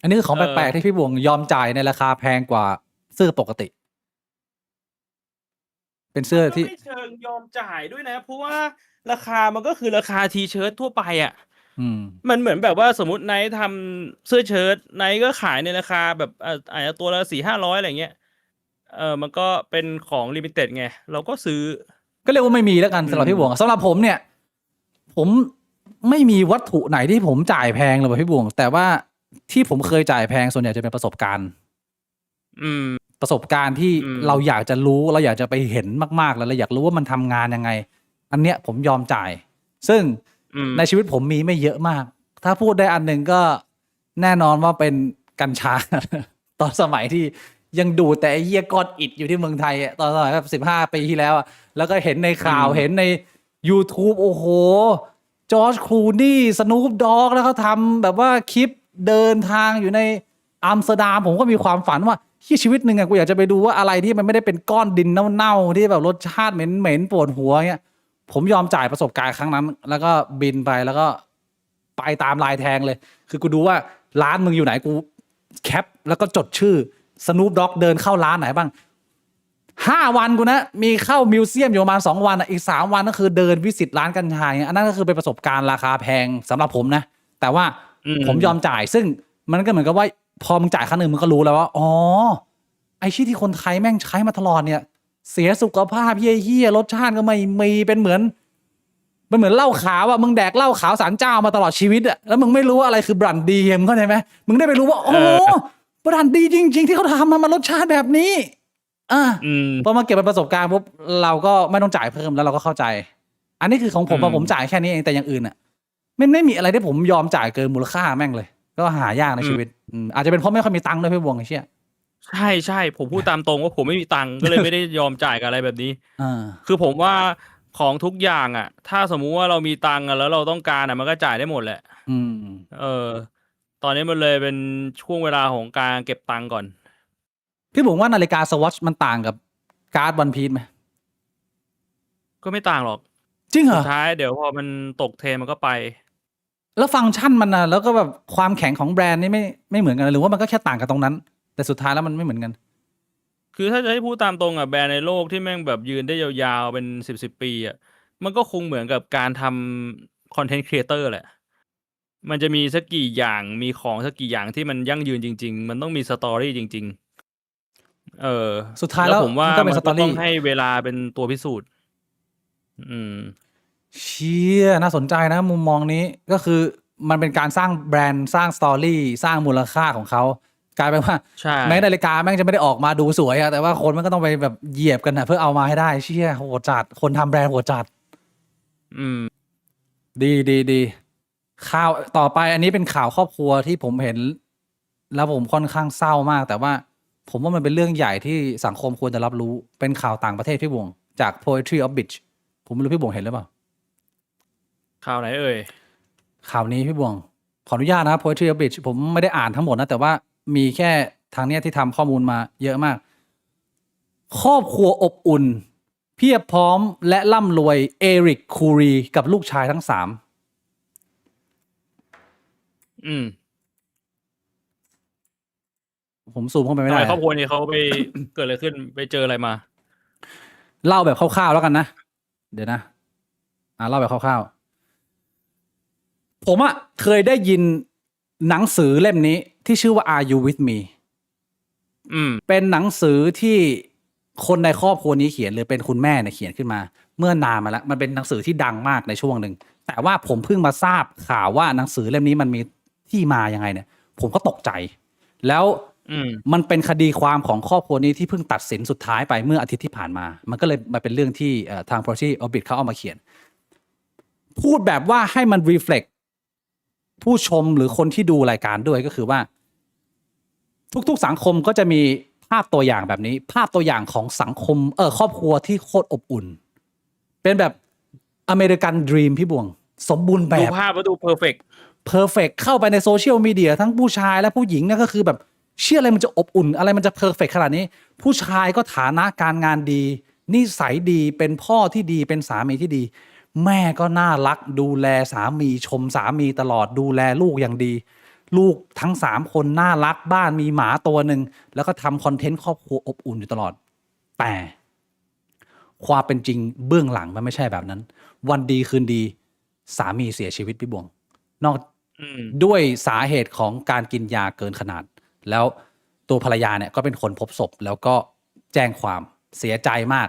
อันนี้คือของแปลกๆที่พี่บวงยอมจ่ายในราคาแพงกว่าเสื้อปกติ เป็นเสื้อที่ ก็ไม่เชิงยอมจ่ายด้วยนะ เพราะว่าราคามันก็คือราคาทีเชิ้ตทั่วไปอ่ะ อืม มันเหมือนแบบว่าสมมติไนท์ทำเสื้อเชิ้ตไนท์ก็ขายในราคาแบบอาจจะตัวละ400-500อะไรเงี้ยมันก็เป็นของลิมิเต็ดไง เราก็ซื้อ ก็เรียกว่าไม่มีแล้วกันสำหรับพี่บวงสำหรับผมเนี่ย ผมไม่มีวัตถุไหนที่ผมจ่ายแพงเลยว่ะพี่บวง แต่ว่าที่ผมเคยจ่ายแพงส่วนใหญ่จะเป็นประสบการณ์ อืม ประสบการณ์ที่ อืม เราอยากจะรู้เราอยากจะไปเห็นมากๆแล้วเราอยากรู้ว่ามันทำงานยังไง อันเนี้ยผมยอมจ่าย ซึ่ง อืม ในชีวิตผมมีไม่เยอะมาก ถ้าพูดได้อันหนึ่งก็แน่นอนว่าเป็นกัญชา ตอนสมัยที่ยังดูแต่ไอ้เหี้ยก้อนอิฐอยู่ที่เมืองไทยอะตอนสมัยแบบ15 ปีที่แล้วอะแล้วก็เห็นในข่าวเห็นใน YouTube โอ้โห จอร์จคลูนี่สนูปด็อกแล้วเขาทำแบบว่าคลิปเดินทางอยู่ในอัมสเตอร์ดัมผมก็มีความฝันว่าที่ชีวิตหนึ่งอะกูอยากจะไปดูว่าอะไรที่มันไม่ได้เป็นก้อนดินเน่าๆที่แบบรสชาติเหม็นๆปวดหัวเงี้ยผมยอมจ่ายประสบการณ์ครั้งนั้น แล้วก็บินไปแล้วก็ไปตามลายแทงเลย คือกูดูว่าร้านมึงอยู่ไหนกูแคปแล้วก็จดชื่อสนูปด็อกเดินเข้าร้านไหนบ้าง 5 วันกูนะมีเข้ามิวเซียมอยู่ประมาณ2 วันอะอีก3 วันก็คือเดินวิสิตร้านกัญชาอันนั้นก็คือเป็นประสบการณ์ราคาแพงสำหรับผมนะ แต่ว่าผมยอมจ่ายซึ่งมันก็เหมือนกับว่าพอมึงจ่ายครั้งหนึ่งมึงก็รู้แล้วว่าอ๋อไอ้ที่ที่คนไทยแม่งใช้มาตลอดเนี่ย เสียสุขภาพเหี้ยๆรสชาติก็ไม่มีเป็นเหมือนมันเหมือนเหล้าขาวอะมึงแดกเหล้าขาวสารเจ้ามาตลอดชีวิตอะแล้วมึงไม่รู้ว่าอะไรคือบรันดีมึงเข้าใจไหมมึงได้ไปรู้ว่าโอ้บรันดีจริง ๆ ที่เขาทำมันรสชาติแบบนี้พอมาเก็บเป็นประสบการณ์ปุ๊บเราก็ไม่ต้องจ่ายเพิ่มแล้วเราก็เข้าใจ อันนี้คือของผมผมจ่ายแค่นี้เองแต่อย่างอื่นอะไม่มีอะไรที่ผมยอมจ่ายเกินมูลค่าแม่งเลย ก็หายากในชีวิตอาจจะเป็นเพราะไม่ค่อยมีตังค์ด้วยพี่บวงไอ้เชี่ย ใช่ผมพูดตามตรงว่าผมไม่มีตังค์ก็เลยไม่ได้ยอมจ่ายกับอะไรแบบนี้ า คือผมว่าของทุกอย่างอ่ะ ถ้าสมมุติว่าเรามีตังค์อะแล้วเราต้องการอ่ะมันก็จ่ายได้หมดแหละ ตอนนี้มันเลยเป็นช่วงเวลาของการเก็บตังค์ก่อน พี่บุ๋มว่านาฬิกาสวอชมันต่างกับการ์ดวันพีซไหม ก็ไม่ต่างหรอก จริงเหร สุ อ ดท้ายเดี๋ยวพอมันตกเทรนด์มันก็ไป แล้วฟังก์ชันมันนะแล้วก็แบบความแข็งของแบรนด์นี่ไม่เหมือนกันหรือว่ามันก็แค่ต่างกันตรงนั้น แต่สุดท้ายแล้วมันไม่เหมือนกัน คือถ้าจะให้พูดตามตรงอ่ะแบรนด์ในโลกที่แม่งแบบยืนได้ยาวๆเป็น10 ปีอ่ะมันก็คงเหมือนกับการทำคอนเทนต์ครีเอเตอร์แหละ มันจะมีสักกี่อย่างมีของสักกี่อย่างที่มันยั่งยืนจริง ๆ มันต้องมีสตอรี่จริง ๆ สุดท้ายแล้ว ผมว่า มันก็เป็น มัน สตอ ก็ต้อ รี่ งให้เวลาเป็นตัวพิสูจน์ เชี่ยน่าสนใจนะมุมมองนี้ก็คือมันเป็นการสร้างแบรนด์สร้างสตอรี่สร้างมูลค่าของเขากลายเป็นว่า ใช่ แม้นาฬิกาแม่งจะไม่ได้ออกมาดูสวยอะแต่ว่าคนมันก็ต้องไปแบบเหยียบกันนะเพื่อเอามาให้ได้เชี่ยโหดจัดคนทำแบรนด์โหดจัด ดีข่าวต่อไปอันนี้เป็นข่าวครอบครัวที่ผมเห็น แล้วผมค่อนข้างเศร้ามาก แต่ว่า ผมว่ามันเป็นเรื่องใหญ่ที่สังคมควรจะรับรู้เป็นข่าวต่างประเทศพี่บวงจาก Poetry of Bitch ผมไม่รู้พี่บวงเห็นหรือเปล่า ข่าวไหนเอ่ย ข่าวนี้พี่บวงขออนุญาตนะครับ Poetry of Bitch ผมไม่ได้อ่านทั้งหมดนะแต่ว่ามีแค่ทางเนี้ยที่ทำข้อมูลมาเยอะมาก ครอบครัวอบอุ่น เพียบพร้อมและร่ำรวยเอริกคูรีกับลูกชายทั้ง3อืม ผมซูมเข้าไปไม่ ทำ ได้ ไมครอบครัวนี้เขาไป เกิดอะไรขึ้นไปเจออะไรมา เล่าแบบคร่าวๆแล้วกันนะ เดี๋ยวนะเล่าแบบคร่าวๆผมเคยได้ยินหนังสือเล่มนี้ที่ชื่อว่า Are You With Me อืม เป็นหนังสือที่คนในครอบครัวนี้เขียนหรือเป็นคุณแม่เนี่ยเขียนขึ้นมา เมื่อนานมาแล้วมันเป็นหนังสือที่ดังมากในช่วงหนึ่งแต่ว่าผมเพิ่งมาทราบข่าวว่าหนังสือเล่มนี้มันมีที่มายังไงเนี่ย ผมก็ตกใจ แล้วมันเป็นคดีความของครอบครัวนี้ที่เพิ่งตัดสินสุดท้ายไปเมื่ออาทิตย์ที่ผ่านมา มันก็เลยมาเป็นเรื่องที่ทาง Poetry of Bitch เขาเอามาเขียน พูดแบบว่าให้มัน reflect ผู้ชมหรือคนที่ดูรายการด้วยก็คือว่า ทุกๆสังคมก็จะมีภาพตัวอย่างแบบนี้ ภาพตัวอย่างของสังคมครอบครัวที่โคตรอบอุ่น เป็นแบบอเมริกันดรีมพี่บวง สมบูรณ์แบ ดู บ ภาพแล้วดูเพอร์เฟกต์ เพอร์เฟกเข้าไปในโซเชียลมีเดียทั้งผู้ชายและผู้หญิงเนี่ยก็คือแบบเชื่ออะไรมันจะอบอุ่น อะไรมันจะเพอร์เฟกขนาดนี้ ผู้ชายก็ฐานะการงานดีนิสัยดีเป็นพ่อที่ดีเป็นสามีที่ดี แม่ก็น่ารักดูแลสามีชมสามีตลอดดูแลลูกอย่างดี ลูกทั้ง3คนน่ารักบ้านมีหมาตัวหนึ่งแล้วก็ทำคอนเทนต์ครอบครัวอบอุ่นอยู่ตลอด แต่ความเป็นจริงเบื้องหลังมันไม่ใช่แบบนั้น วันดีคืนดีสามีเสียชีวิตพี่บวง นอกด้วยสาเหตุของการกินยาเกินขนาด แล้วตัวภรรยาเนี่ยก็เป็นคนพบศพแล้วก็แจ้งความเสียใจมาก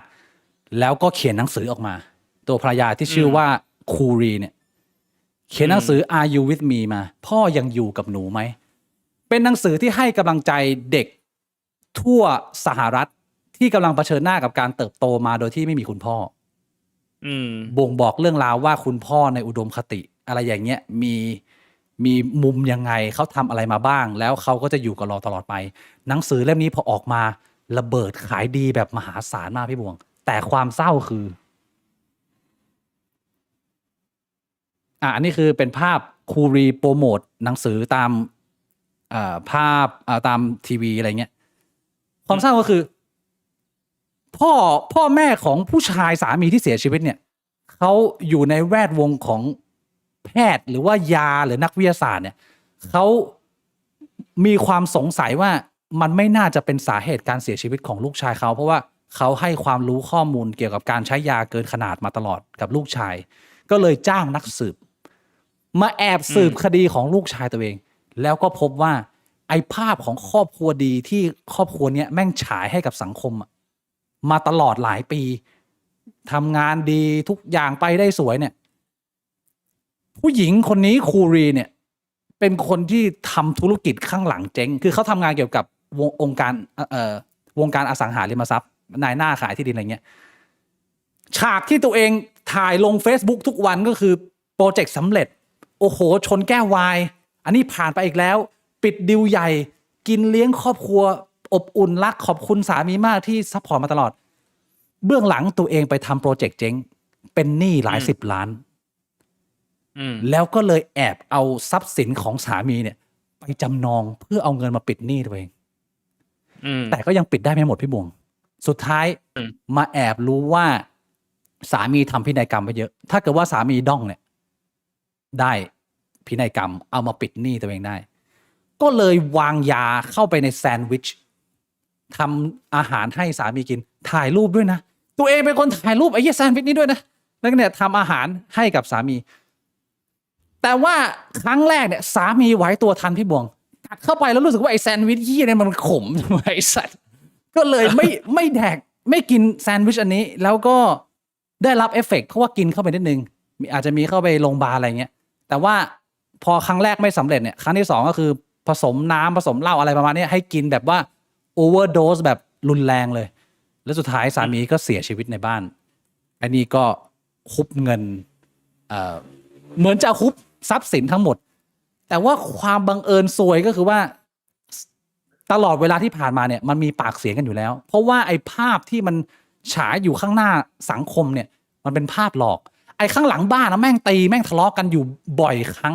แล้วก็เขียนหนังสือออกมา ตัวภรรยาที่ชื่อว่าคูรีเนี่ยเขียนหนังสือ Are You With Me มา พ่อยังอยู่กับหนูไหม เป็นหนังสือที่ให้กำลังใจเด็กทั่วสหรัฐที่กำลังเผชิญหน้ากับการเติบโตมาโดยที่ไม่มีคุณพ่อบ่งบอกเรื่องราวว่าคุณพ่อในอุดมคติ อะไรอย่างเงี้ยมีมุมยังไงเขาทำอะไรมาบ้าง แล้วเขาก็จะอยู่กับเราตลอดไป หนังสือเล่มนี้พอออกมาระเบิดขายดีแบบมหาศาลมากพี่บวง แต่ความเศร้าคืออันนี้คือเป็นภาพคูรีโปรโมทหนังสือตามภาพตามทีวีอะไรเงี้ยความเศร้าก็คือพ่อแม่ของผู้ชายสามีที่เสียชีวิตเนี่ยเขาอยู่ในแวดวงของแพทย์หรือว่ายาหรือนักวิทยาศาสตร์เนี่ยเขามีความสงสัยว่ามันไม่น่าจะเป็นสาเหตุการเสียชีวิตของลูกชายเขาเพราะว่าเขาให้ความรู้ข้อมูลเกี่ยวกับการใช้ยาเกินขนาดมาตลอดกับลูกชายก็เลยจ้างนักสืบมาแอบสืบคดีของลูกชายตัวเองแล้วก็พบว่าไอ้ภาพของครอบครัวดีที่ครอบครัวเนี้ยแม่งฉายให้กับสังคมมาตลอดหลายปีทำงานดีทุกอย่างไปได้สวยเนี่ยผู้หญิงคนนี้คูรีเนี่ยเป็นคนที่ทำธุรกิจข้างหลังเจ๊งคือเขาทำงานเกี่ยวกับวงการอสังหาริมทรัพย์นายหน้าขายที่ดินอะไรเงี้ยฉากที่ตัวเองถ่ายลง Facebook ทุกวันก็คือโปรเจกต์สำเร็จโอ้โหชนแก้ววายอันนี้ผ่านไปอีกแล้วปิดดิวใหญ่กินเลี้ยงครอบครัวอบอุ่นรักขอบคุณสามีมากที่ซัพพอร์ตมาตลอดเบื้องหลังตัวเองไปทำโปรเจกต์เจ๊งเป็นหนี้หลาย10 ล้านแล้วก็เลยแอบเอาทรัพย์สินของสามีเนี่ยไปจำนองเพื่อเอาเงินมาปิดหนี้ตัวเองแต่ก็ยังปิดได้ไม่หมดพี่บวงสุดท้ายมาแอบรู้ว่าสามีทำพินัยกรรมไปเยอะถ้าเกิดว่าสามีด้องเนี่ยได้พินัยกรรมเอามาปิดหนี้ตัวเองได้ก็เลยวางยาเข้าไปในแซนด์วิชทำอาหารให้สามีกินถ่ายรูปด้วยนะตัวเองเป็นคนถ่ายรูปไอ้แซนด์วิชนี้ด้วยนะแล้วเนี่ยทำอาหารให้กับสามีแต่ว่าครั้งแรกเนี่ยสามีไหวตัวทันพี่บวงกัดเข้าไปแล้วรู้สึกว่าไอ้แซนด์วิชยี่เนี่ยมันขมไอ้สัตว์ก็เลยไม่แดกไม่กินแซนด์วิชอันนี้แล้วก็ได้รับเอฟเฟกต์เพราะว่ากินเข้าไปนิดนึงอาจจะมีเข้าไปโรงพยาบาลอะไรเงี้ยแต่ว่าพอครั้งแรกไม่สำเร็จเนี่ยครั้งที่2ก็คือผสมน้ำผสมเหล้าอะไรประมาณนี้ให้กินแบบว่าโอเวอร์โดสแบบรุนแรงเลยแล้วสุดท้ายสามีก็เสียชีวิตในบ้านอันนี้ก็คุบเงินเหมือนจะคุบทรัพย์สินทั้งหมดแต่ว่าความบังเอิญซวยก็คือว่าต ตลอดเวลาที่ผ่านมาเนี่ยมันมีปากเสียงกันอยู่แล้ว เพราะว่าไอ้ภาพที่มันฉายอยู่ข้างหน้าสังคมเนี่ยมันเป็นภาพหลอกไอ้ข้างหลังบ้านนะแม่งตีแม่งทะเลาะกันอยู่บ่อยครั้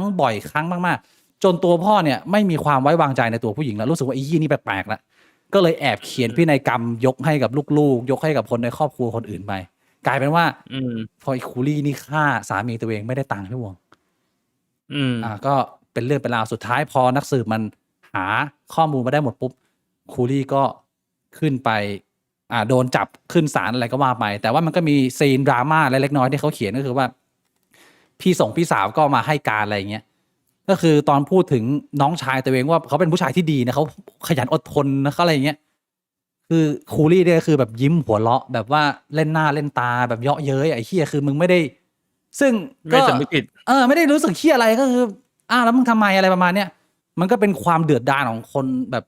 งมากๆจนตัวพ่อเนี่ยไม่มีความไว้วางใจในตัวผู้หญิงแล้วรู้สึกว่าไอ้ยี่นี่แปลกๆแล้วก็เลยแอบเขียนพินัยกรรมยกให้กับลูกๆยกให้กับคนในครอบครัวคนอื่นไปกลายเป็นว่าพอไอ้คูลี่นี่ฆ่าสามีตัวเองไม่ได้ตังค์พี่วงก็เป็นเรื่องเป็นราวสุดท้ายพอนักสืบมันหาข้อมูลมาได้หมดปุ๊บคูลี่ก็ขึ้นไปโดนจับขึ้นศาลอะไรก็ว่าไปแต่ว่ามันก็มีซีนดราม่าเล็กน้อยที่เขาเขียนก็คือว่าพี่สาวก็มาให้การอะไรอย่างเงี้ยก็คือตอนพูดถึงน้องชายตัวเองว่าเขาเป็นผู้ชายที่ดีนะเขาขยันอดทนนะเขาอะไรอย่างเงี้ยคือคูลี่เนี่ยคือแบบยิ้มหัวเราะแบบว่าเล่นหน้าเล่นตาแบบเยาะเย้ยไอ้เหี้ยคือมึงไม่ได้ซึ่งก็ไม่สำนึกผิดไม่ได้รู้สึกเหี้ยอะไรก็คือแล้วมึงทำไมอะไรประมาณเนี้ยมันก็เป็นความเดือดดาลของคนแบบ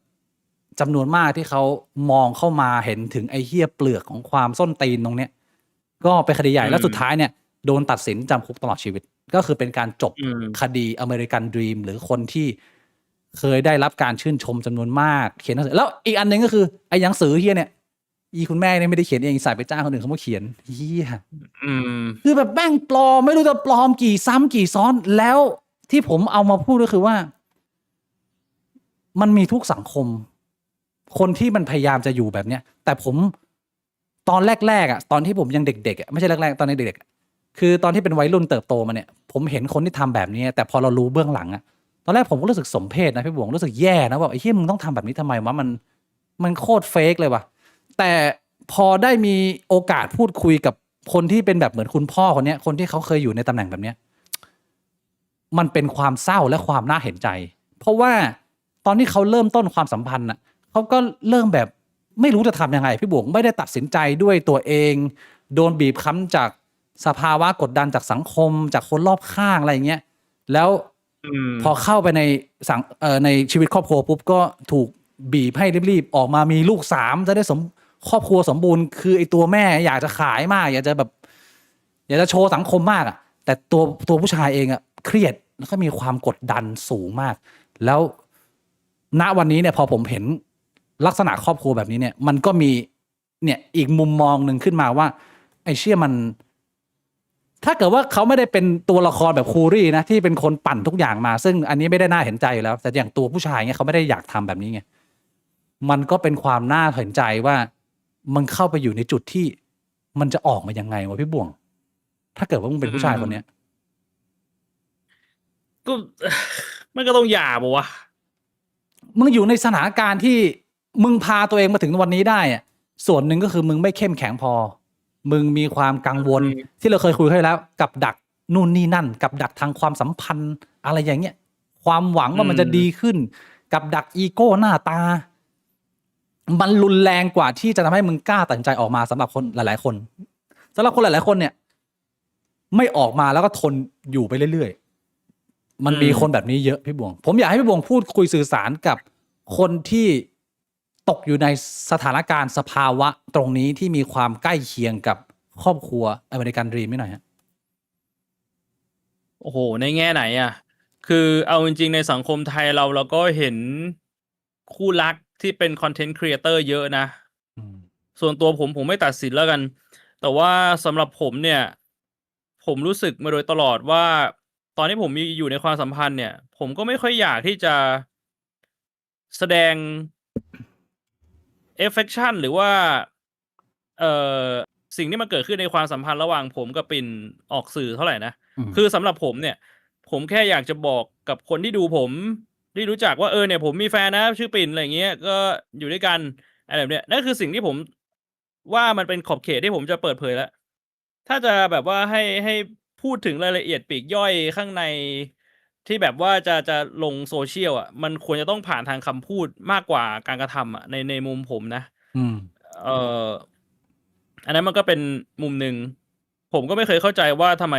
จำนวนมากที่เขามองเข้ามาเห็นถึงไอ้เหี้ยเปลือกของความส้นตีนตรงเนี้ยก็เป็นคดีใหญ่แล้วสุดท้ายเนี่ยโดนตัดสินจำคุกตลอดชีวิตก็คือเป็นการจบคดีอเมริกันดรีมหรือคนที่เคยได้รับการชื่นชมจำนวนมากเขียนหนังสือแล้วอีกอันนึงก็คือไอ้หนังสือเฮียเนี่ยอีคุณแม่เนี่ยไม่ได้เขียนเองใส่ไปจ้างคนอื่นเขามาเขียนเฮียคือแบบแม่งปลอมไม่รู้จะปลอมกี่ซ้ำกี่ซ้อนแล้วที่ผมเอามาพูดก็คือว่ามันมีทุกสังคมคนที่มันพยายามจะอยู่แบบเนี้ยแต่ผมตอนแรกๆตอนที่ผมยังเด็กๆไม่ใช่แรกๆตอนเด็กๆคือตอนที่เป็นวัยรุ่นเติบโตมาเนี่ยผมเห็นคนที่ทำแบบนี้แต่พอเรารู้เบื้องหลังตอนแรกผมก็รู้สึกสมเพชนะพี่บวงรู้สึกแย่นะว่าไอ้เหี้ยมึงต้องทำแบบนี้ทำไมวะมันโคตรเฟกเลยว่ะแต่พอได้มีโอกาสพูดคุยกับคนที่เป็นแบบเหมือนคุณพ่อคนเนี้ยคนที่เขาเคยอยู่ในตำแหน่งแบบเนี้ยมันเป็นความเศร้าและความน่าเห็นใจเพราะว่าตอนที่เขาเริ่มต้นความสัมพันธ์เขาก็เริ่มแบบไม่รู้จะทำยังไงพี่บวงไม่ได้ตัดสินใจด้วยตัวเองโดนบีบคั้นจากสภาวะกดดันจากสังคมจากคนรอบข้างอะไรอย่างเงี้ยแล้วพอเข้าไปในชีวิตครอบครัวปุ๊บก็ถูกบีบให้รีบๆออกมามีลูก3จะได้ครอบครัวสมบูรณ์คือไอตัวแม่อยากจะขายมากอยากจะโชว์สังคมมากแต่ตัวผู้ชายเองเครียดแล้วก็มีความกดดันสูงมากแล้วณวันนี้เนี่ยพอผมเห็นลักษณะครอบครัวแบบนี้เนี่ยมันก็มีเนี่ยอีกมุมมองหนึ่งขึ้นมาว่าไอ้เชี่ยมันถ้าเกิดว่าเขาไม่ได้เป็นตัวละครแบบคูรี่นะที่เป็นคนปั่นทุกอย่างมาซึ่งอันนี้ไม่ได้น่าเห็นใจอยู่แล้วแต่อย่างตัวผู้ชายเนี่ยเขาไม่ได้อยากทำแบบนี้ไงมันก็เป็นความน่าเห็นใจว่ามันเข้าไปอยู่ในจุดที่มันจะออกมายังไงวะพี่บ่วงถ้าเกิดว่ามึงเป็นผู้ชายคนเนี้ยก็มันก็ต้องหย่าปะวะมึงอยู่ในสถานการณ์ที่มึงพาตัวเองมาถึงวันนี้ได้ส่วนหนึ่งก็คือมึงไม่เข้มแข็งพอมึงมีความกังวลที่เราเคยคุยให้แล้วกับดักนู่นนี่นั่นกับดักทางความสัมพันธ์อะไรอย่างเงี้ยความหวังว่ามันจะดีขึ้นกับดักอีโก้หน้าตามันรุนแรงกว่าที่จะทำให้มึงกล้าตัดสินใจออกมาสำหรับคนหลายๆคนสำหรับคนหลายๆคนเนี่ยไม่ออกมาแล้วก็ทนอยู่ไปเรื่อยๆมันมีคนแบบนี้เยอะพี่บวงผมอยากให้พี่บวงพูดคุยสื่อสารกับคนที่ตกอยู่ในสถานการณ์สภาวะตรงนี้ที่มีความใกล้เคียงกับครอบครัวอเมริกันดรีมนิดหน่อยฮะโอ้โหในแง่ไหนคือเอาจริงๆในสังคมไทยเราก็เห็นคู่รักที่เป็นคอนเทนต์ครีเอเตอร์เยอะนะส่วนตัวผมไม่ตัดสินแล้วกันแต่ว่าสำหรับผมเนี่ยผมรู้สึกมาโดยตลอดว่าตอนที่ผมมีอยู่ในความสัมพันธ์เนี่ยผมก็ไม่ค่อยอยากที่จะแสดงaffection หรือว่าสิ่งที่มันเกิดขึ้นในความสัมพันธ์ระหว่างผมกับปิ่นออกสื่อเท่าไหร่นะคือสำหรับผมเนี่ยผมแค่อยากจะบอกกับคนที่ดูผมที่รู้จักว่าเนี่ยผมมีแฟนนะชื่อปิ่นอะไรอย่างเงี้ยก็อยู่ด้วยกันอะไรแบบเนี้ยนั่นคือสิ่งที่ผมว่ามันเป็นขอบเขตที่ผมจะเปิดเผยแล้วถ้าจะแบบว่าให้พูดถึงรายละเอียดปลีกย่อยข้างในที่แบบว่าจะลงโซเชียลมันควรจะต้องผ่านทางคำพูดมากกว่าการกระทำในมุมผมนะอันนั้นมันก็เป็นมุมหนึ่งผมก็ไม่เคยเข้าใจว่าทำไม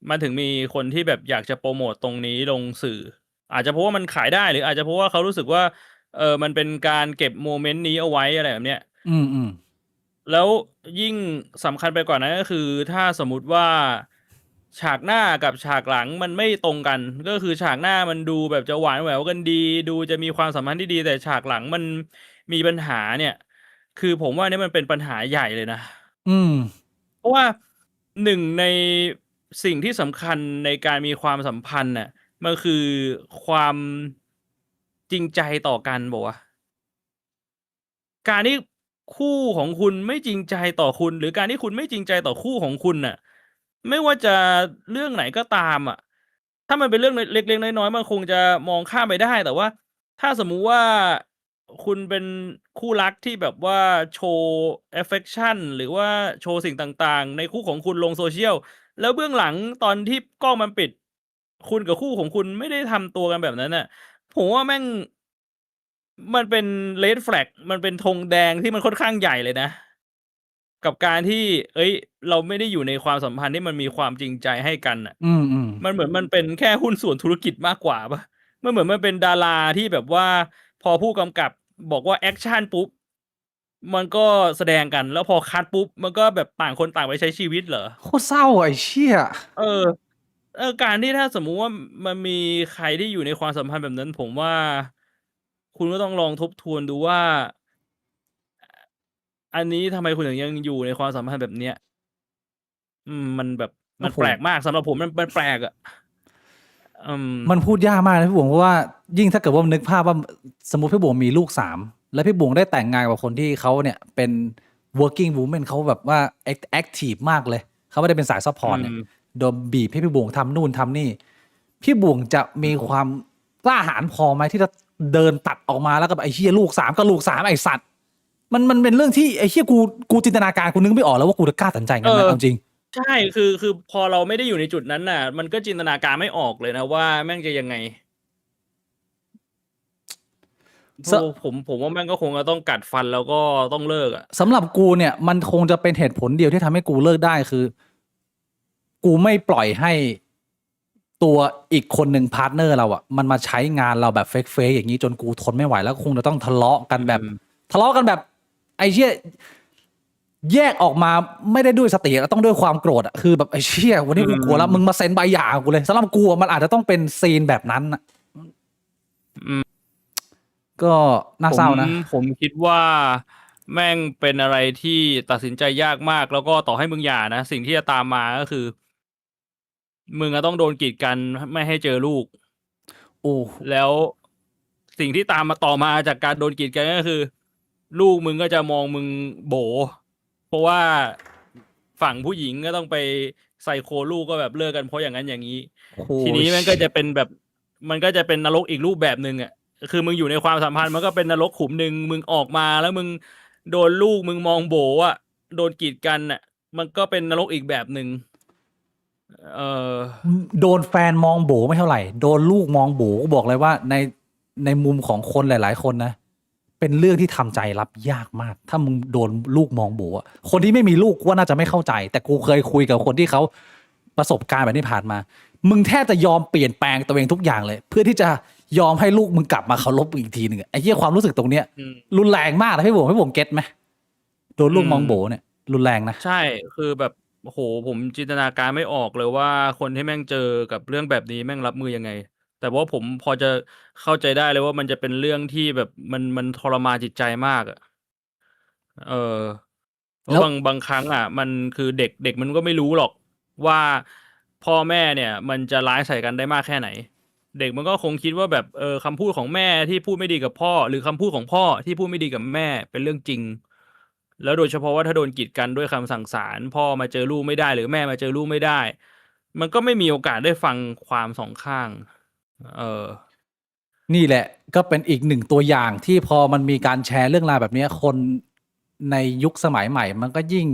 มันถึงมีคนที่แบบอยากจะโปรโมตตรงนี้ลงสื่ออาจจะเพราะว่ามันขายได้หรืออาจจะเพราะว่าเขารู้สึกว่ามันเป็นการเก็บโมเมนต์นี้เอาไว้อะไรแบบเนี้ยแล้วยิ่งสำคัญไปกว่านั้นก็คือถ้าสมมุติว่า ฉากหน้ากับฉากหลังมันไม่ตรงกัน ก็คือฉากหน้ามันดูแบบจะหวานแหววกันดี ดูจะมีความสัมพันธ์ที่ดี แต่ฉากหลังมันมีปัญหาเนี่ย คือผมว่าเนี่ยมันเป็นปัญหาใหญ่เลยนะ อืม เพราะว่าหนึ่งในสิ่งที่สำคัญในการมีความสัมพันธ์น่ะมันคือความจริงใจต่อกันบอกว่า การที่คู่ของคุณไม่จริงใจต่อคุณ หรือการที่คุณไม่จริงใจต่อคู่ของคุณน่ะ ไม่ว่าจะเรื่องไหนก็ตามอะถ้ามันเป็นเรื่องเล็กๆน้อยๆมันคงจะมองข้ามไปได้ แต่ว่าถ้าสมมุติว่าคุณเป็นคู่รักที่แบบว่าโชว์ affection หรือว่าโชว์สิ่งต่างๆ ในคู่ของคุณลง social แล้วเบื้องหลังตอนที่กล้องมันปิด คุณกับคู่ของคุณไม่ได้ทำตัวกันแบบนั้นน่ะ ผมว่าแม่ง มันเป็น red flag มันเป็นธงแดงที่มันค่อนข้างใหญ่เลยนะ กับการที่ เฮ้ย เราไม่ได้อยู่ในความสัมพันธ์ที่มันมีความจริงใจให้กันน่ะ อืม มันเหมือนมันเป็นแค่หุ้นส่วนธุรกิจมากกว่าเปล่า? มันเหมือนมันเป็นดาราที่แบบว่าพอผู้กำกับบอกว่าแอกชันปุ๊บ มันก็แสดงกัน แล้วพอคัตปุ๊บ มันก็แบบต่างคนต่างไปใช้ชีวิตเหรอ? โคตรเศร้าอะไอ้เชี่ย การที่ถ้าสมมุติว่ามันมีใครที่อยู่ในความสัมพันธ์แบบนั้น ผมว่า คุณก็ต้องลองทบทวนดูว่า อันนี้ทำไมคุณถึงยังอยู่ในความสัมพันธ์แบบเนี้ย? มันแบบ โอมั้นโฮ แปลกมาก สำหรับผมมันแปลกอะ มันพูดยากมากนะพี่บวง เพราะว่ายิ่งถ้าเกิดว่านึกภาพว่า สมมุติพี่บวงมีลูก 3 แล้วพี่บวงได้แต่งงานกับคนที่เขาเนี่ยเป็น working woman เขาแบบว่าแอกทิฟมากเลย เขาไม่ได้เป็นสายซัปพอร์ตเนี่ย โดนบีบให้พี่บวงทำนู่นทำนี่ พี่บวงจะมีความกล้าหาญพอไหมที่จะเดินตัดออกมาแล้วก็แบบไอ้เหี้ยลูก 3 ก็ลูก 3 ไอ้สัตว์ มันเป็นเรื่องที่ไอ้เหี้ยกูจินตนาการกูนึกไม่ออกแล้วว่ากูจะกล้าตัดสินใจงั้นไหม เอาจริง ใช่ คือพอเราไม่ได้อยู่ในจุดนั้นน่ะ มันก็จินตนาการไม่ออกเลยนะว่าแม่งจะยังไง ส ผมว่าแม่งก็คงจะต้องกัดฟันแล้วก็ต้องเลิกอะ สำหรับกูเนี่ยมันคงจะเป็นเหตุผลเดียวที่ทำให้กูเลิกได้คือ กูไม่ปล่อยให้ตัวอีกคนหนึ่งพาร์ตเนอร์เราอะมันมาใช้งานเราแบบเฟกๆอย่างนี้จนกูทนไม่ไหวแล้วคงจะต้องทะเลาะกันแบบไอ้เชี่ยแยกออกมาไม่ได้ด้วยสติแล้วต้องด้วยความโกรธอะคือแบบไอ้เชี่ยวันนี้กูโกรธแล้วมึงมาเซ็นใบหย่ากูเลยสำหรับกูอะมันอาจจะต้องเป็นซีนแบบนั้นอะก็น่าเศร้านะ ผมคิดว่าแม่งเป็นอะไรที่ตัดสินใจยากมาก แล้วก็ต่อให้มึงหย่านะ สิ่งที่จะตามมาก็คือ มึงอะต้องโดนกีดกันไม่ให้เจอลูก โอ้ แล้วสิ่งที่ตามมาต่อมาจากการโดนกีดกันก็คือ ลูกมึงก็จะมองมึงโบ๋ เพราะว่าฝั่งผู้หญิงก็ต้องไปไซโคลูกก็แบบเลิกกันเพราะอย่างนั้นอย่างงี้ ทีนี้มันก็จะเป็นแบบ มันก็จะเป็นนรกอีกรูปแบบหนึ่งอะ คือมึงอยู่ในความสัมพันธ์มันก็เป็นนรกขุมหนึ่ง มึงออกมาแล้วมึงโดนลูกมึงมองโบ๋อะ โดนกีดกันน่ะ มันก็เป็นนรกอีกแบบหนึ่ง โดนแฟนมองโบ๋ไม่เท่าไหร่ โดนลูกมองโบ๋ บอกเลยว่าในมุมของคนหลายๆคนนะ เป็นเรื่องที่ทำใจรับยากมาก ถ้ามึงโดนลูกมองโบ๋อะ คนที่ไม่มีลูกกูว่าน่าจะไม่เข้าใจ แต่กูเคยคุยกับคนที่เขาประสบการณ์แบบนี้ผ่านมา มึงแทบจะยอมเปลี่ยนแปลงตัวเองทุกอย่างเลย เพื่อที่จะยอมให้ลูกมึงกลับมาเคารพมึงอีกทีหนึ่งอะไอ้เหี้ยความรู้สึกตรงเนี้ยรุนแรงมากนะพี่ผมเก็ตไหมโดนลูกมองโบ๋เนี่ยรุนแรงนะ ใช่ คือแบบโอ้โฮผมจินตนาการไม่ออกเลยว่าคนที่แม่งเจอกับเรื่องแบบนี้แม่งรับมือยังไง แต่ว่าผมพอจะเข้าใจได้เลยว่ามันจะเป็นเรื่องที่แบบมันทรมานจิตใจมากอะ เพ แล้ ราะ ว บางครั้งอะมันคือเด็กมันก็ไม่รู้หรอกว่าพ่อแม่เนี่ยมันจะร้ายใส่กันได้มากแค่ไหน เด็กมันก็คงคิดว่าแบบคำพูดของแม่ที่พูดไม่ดีกับพ่อ หรือคำพูดของพ่อที่พูดไม่ดีกับแม่เป็นเรื่องจริง แล้วโดยเฉพาะว่าถ้าโดนกีดกันด้วยคำสั่งศาล พ่อมาเจอลูกไม่ได้ หรือแม่มาเจอลูกไม่ได้ มันก็ไม่มีโอกาสได้ฟังความสองข้าง นี่แหละก็เป็นอีกหนึ่งตัวอย่างที่พอมันมีการแชร์เรื่องราวแบบนี้คนในยุคสมัยใหม่ มันก็ยิ่ง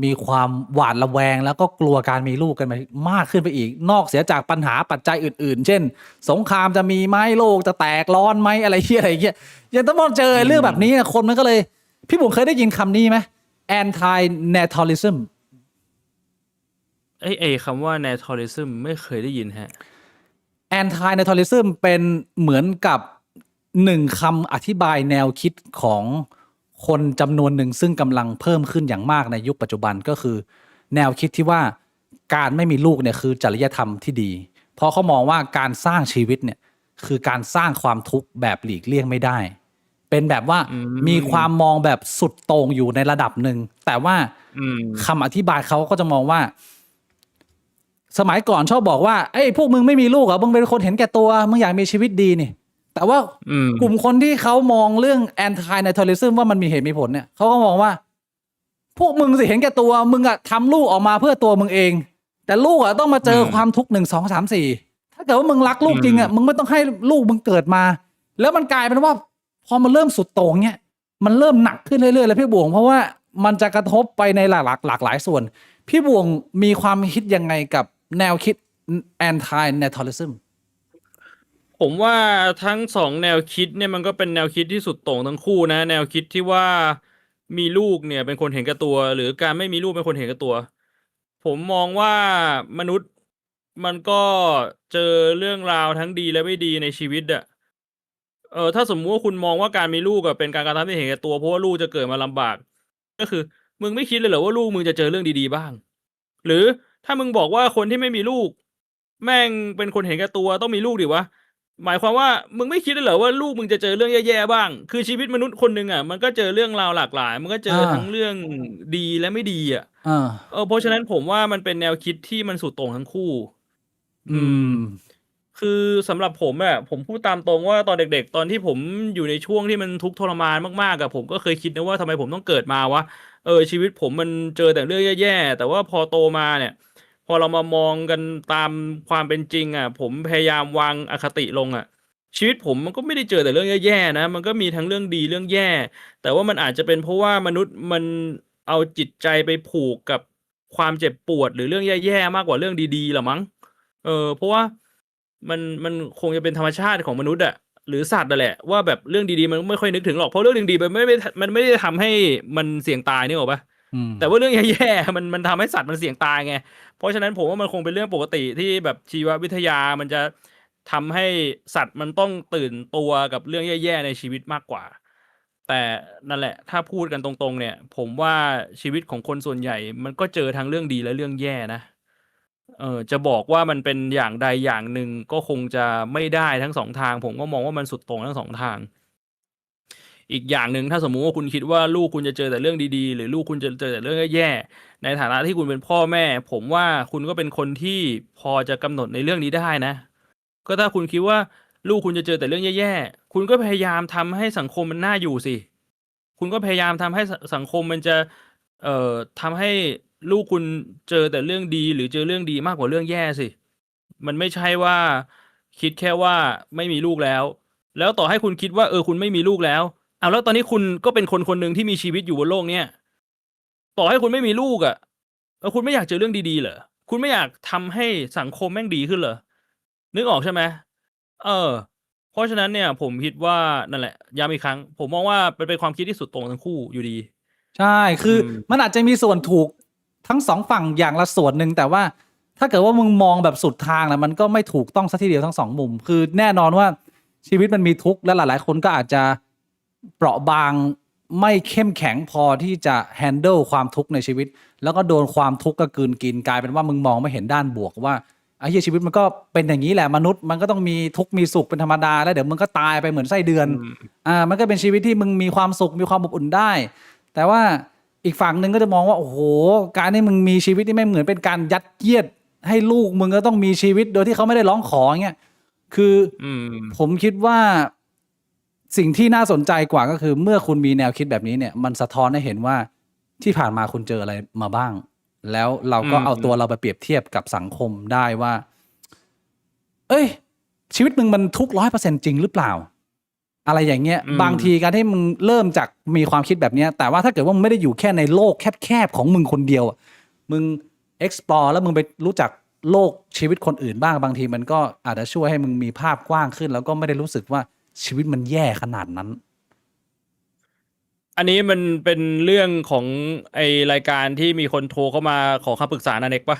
มีความหวาดระแวง แล้วก็กลัวการมีลูกกันมากขึ้นไปอีก นอกเสียจากปัญหาปัจจัยอื่นๆ เช่น สงครามจะมีไหมโลกจะแตกร้อนไหมอะไรเงี้ยยังต้องมาเจอเรื่องแบบนี้คนมันก็เลยพี่ผมเคยได้ยินคำนี้ไหม anti natalism คำว่า natalism ไม่เคยได้ยินฮะ anti natalism เป็นเหมือนกับหนึ่งคำอธิบายแนวคิดของคนจำนวนหนึ่งซึ่งกำลังเพิ่มขึ้นอย่างมากในยุคปัจจุบันก็คือแนวคิดที่ว่า การไม่มีลูกเนี่ยคือจริยธรรมที่ดี เพราะเขามองว่าการสร้างชีวิตเนี่ยคือการสร้างความทุกข์แบบหลีกเลี่ยงไม่ได้ เป็นแบบว่า อื มีค ม วามมองแบบสุดโต่งอยู่ในระดับหนึ่งแต่ว่า อืม คำอธิบายเขาก็จะมองว่า สมัยก่อนชอบบอกว่าเอ้ยพวกมึงไม่มีลูกเหรอมึงเป็นคนเห็นแก่ตัวมึงอยากมีชีวิตดีนี่ แต่ว่า อืม กลุ่มคนที่เขามองเรื่อง anti natalism ว่ามันมีเหตุมีผลเนี่ยเขาก็มองว่า พวกมึงสิเห็นแก่ตัวมึงอะทำลูกออกมาเพื่อตัวมึงเอง แต่ลูกอะต้องมาเจอความทุกข์1 2 3 4ถ้าเกิดว่ามึงรักลูกจริงอะมึงไม่ต้องให้ลูกมึงเกิดมา แล้วมันกลายเป็นว่า พอมันเริ่มสุดโต่งเนี่ยมันเริ่มหนักขึ้นเรื่อยๆเลยพี่บวงเพราะว่ามันจะกระทบไปในหลากหลายส่วน พี่บวงมีความคิดยังไงกับแนวคิด anti natalism ผมว่าทั้งสองแนวคิดเนี่ยมันก็เป็นแนวคิดที่สุดโต่งทั้งคู่นะ แนวคิดที่ว่ามีลูกเนี่ยเป็นคนเห็นแก่ตัว หรือการไม่มีลูกเป็นคนเห็นแก่ตัว ผมมองว่ามนุษย์มันก็เจอเรื่องราวทั้งดีและไม่ดีในชีวิตอะถ้าสมมุติว่าคุณมองว่าการมีลูกอะเป็นการกระทำที่เห็นแก่ตัวเพราะว่าลูกจะเกิดมาลำบาก ก็คือ มึงไม่คิดเลยเหรอว่าลูกมึงจะเจอเรื่องดีๆบ้าง หรือถ้ามึงบอกว่าคนที่ไม่มีลูก แม่งเป็นคนเห็นแก่ตัวต้องมีลูกดิวะ หมายความว่ามึงไม่คิดเลยเหรอว่าลูกมึงจะเจอเรื่องแย่ๆบ้าง คือชีวิตมนุษย์คนหนึ่งอ่ะมันก็เจอเรื่องราวหลากหลาย มันก็เจอทั้งเรื่องดีและไม่ดีอ่ะ อ่า เพราะฉะนั้นผมว่ามันเป็นแนวคิดที่มันสุดโต่งทั้งคู่ อืม คือสำหรับผมอะผมพูดตามตรงว่าตอนเด็กๆ ตอนที่ผมอยู่ในช่วงที่มันทุกข์ทรมานมากๆอะผมก็เคยคิดนะว่าทำไมผมต้องเกิดมาวะชีวิตผมมันเจอแต่เรื่องแย่ๆแต่ว่าพอโตมาเนี่ย พอเรามามองกันตามความเป็นจริงอะผมพยายามวางอคติลงอะชีวิตผมมันก็ไม่ได้เจอแต่เรื่องแย่ๆนะมันก็มีทั้งเรื่องดีเรื่องแย่ แต่ว่ามันอาจจะเป็นเพราะว่ามนุษย์มันเอาจิตใจไปผูกกับความเจ็บปวดหรือเรื่องแย่ๆมากกว่าเรื่องดีๆหรอมั้งเพราะว่ามันคงจะเป็นธรรมชาติของมนุษย์อะหรือสัตว์นั่นแหละว่าแบบเรื่องดีๆมันไม่ค่อยนึกถึงหรอกเพราะเรื่องดีๆมันไม่ได้ทำให้มันเสี่ยงตายนี่หรอกปะ อืม แต่ว่าเรื่องแย่ๆมันทำให้สัตว์มันเสี่ยงตายไง เพราะฉะนั้นผมว่ามันคงเป็นเรื่องปกติที่แบบชีววิทยามันจะทำให้สัตว์มันต้องตื่นตัวกับเรื่องแย่ๆในชีวิตมากกว่า แต่นั่นแหละ ถ้าพูดกันตรงๆเนี่ย ผมว่าชีวิตของคนส่วนใหญ่ มันก็เจอทั้งเรื่องดีและเรื่องแย่นะจะบอกว่ามันเป็นอย่างใดอย่างหนึ่งก็คงจะไม่ได้ทั้งสองทาง ผมก็มองว่ามันสุดโต่งทั้งสองทาง อีกอย่างหนึ่งถ้าสมมุติว่าคุณคิดว่าลูกคุณจะเจอแต่เรื่องดีๆหรือลูกคุณจะเจอแต่เรื่องแย่ๆในฐานะที่คุณเป็นพ่อแม่ ผมว่าคุณก็เป็นคนที่พอจะกำหนดในเรื่องนี้ได้นะ ก็ถ้าคุณคิดว่าลูกคุณจะเจอแต่เรื่องแย่ๆคุณก็พยายามทำให้สังคมมันน่าอยู่สิ คุณก็พยายามทำให้สังคมมันจะทำให้ลูกคุณเจอแต่เรื่องดีหรือเจอเรื่องดีมากกว่าเรื่องแย่สิ มันไม่ใช่ว่าคิดแค่ว่าไม่มีลูกแล้ว แล้วต่อให้คุณคิดว่าคุณไม่มีลูกแล้วเอาแล้วตอนนี้คุณก็เป็นคนคนหนึ่งที่มีชีวิตอยู่บนโลกเนี้ยต่อให้คุณไม่มีลูกอ่ะคุณไม่อยากเจอเรื่องดีๆเหรอคุณไม่อยากทำให้สังคมแม่งดีขึ้นเหรอนึกออกใช่ไหมเพราะฉะนั้นเนี่ย ผมคิดว่านั่นแหละย้ำอีกครั้ง ผมมองว่าเป็นความคิดที่สุดโต่งทั้งคู่อยู่ดี ใช่คือมันอาจจะมีส่วนถูกทั้งสองฝั่งอย่างละส่วนหนึ่งแต่ว่าถ้าเกิดว่ามึงมองแบบสุดทางนะมันก็ไม่ถูกต้องซะทีเดียวทั้งสองมุม คือแน่นอนว่าชีวิตมันมีทุกข์และหลายๆคนก็อาจจะเปราะบางไม่เข้มแข็งพอที่จะ handle ความทุกข์ในชีวิต แล้วก็โดนความทุกข์ก็กลืนกินกลายเป็นว่ามึงมองไม่เห็นด้านบวกว่าไอ้เหี้ยชีวิตมันก็เป็นอย่างนี้แหละมนุษย์มันก็ต้องมีทุกข์มีสุขเป็นธรรมดาแล้วเดี๋ยวมึงก็ตายไปเหมือนไส้เดือนมันก็เป็นชีวิตที่มึงมีความสุขมีความอบอุ่นได้ แต่ว่าอีกฝั่งหนึ่งก็จะมองว่าโอ้โหการที่มึงมีชีวิตที่ไม่เหมือนเป็นการยัดเยียดให้ลูกมึงก็ต้องมีชีวิตโดยที่เขาไม่ได้ร้องขอเงี้ยคือผมคิดว่าสิ่งที่น่าสนใจกว่าก็คือเมื่อคุณมีแนวคิดแบบนี้เนี่ยมันสะท้อนให้เห็นว่าที่ผ่านมาคุณเจออะไรมาบ้างแล้วเราก็เอาตัวเราไปเปรียบเทียบกับสังคมได้ว่าชีวิตมึงมันทุก 100% จริงหรือเปล่าอะไรอย่างเงี้ยบางทีการที่มึงเริ่มจากมีความคิดแบบเนี้ยแต่ว่าถ้าเกิดว่ามึงไม่ได้อยู่แค่ในโลกแคบๆของมึงคนเดียวมึง explore แล้วมึงไปรู้จักโลกชีวิตคนอื่นบ้างบางทีมันก็อาจจะช่วยให้มึงมีภาพกว้างขึ้นแล้วก็ไม่ได้รู้สึกว่าชีวิตมันแย่ขนาดนั้นอันนี้มันเป็นเรื่องของไอรายการที่มีคนโทรเข้ามาขอคำปรึกษานาเน็กปะ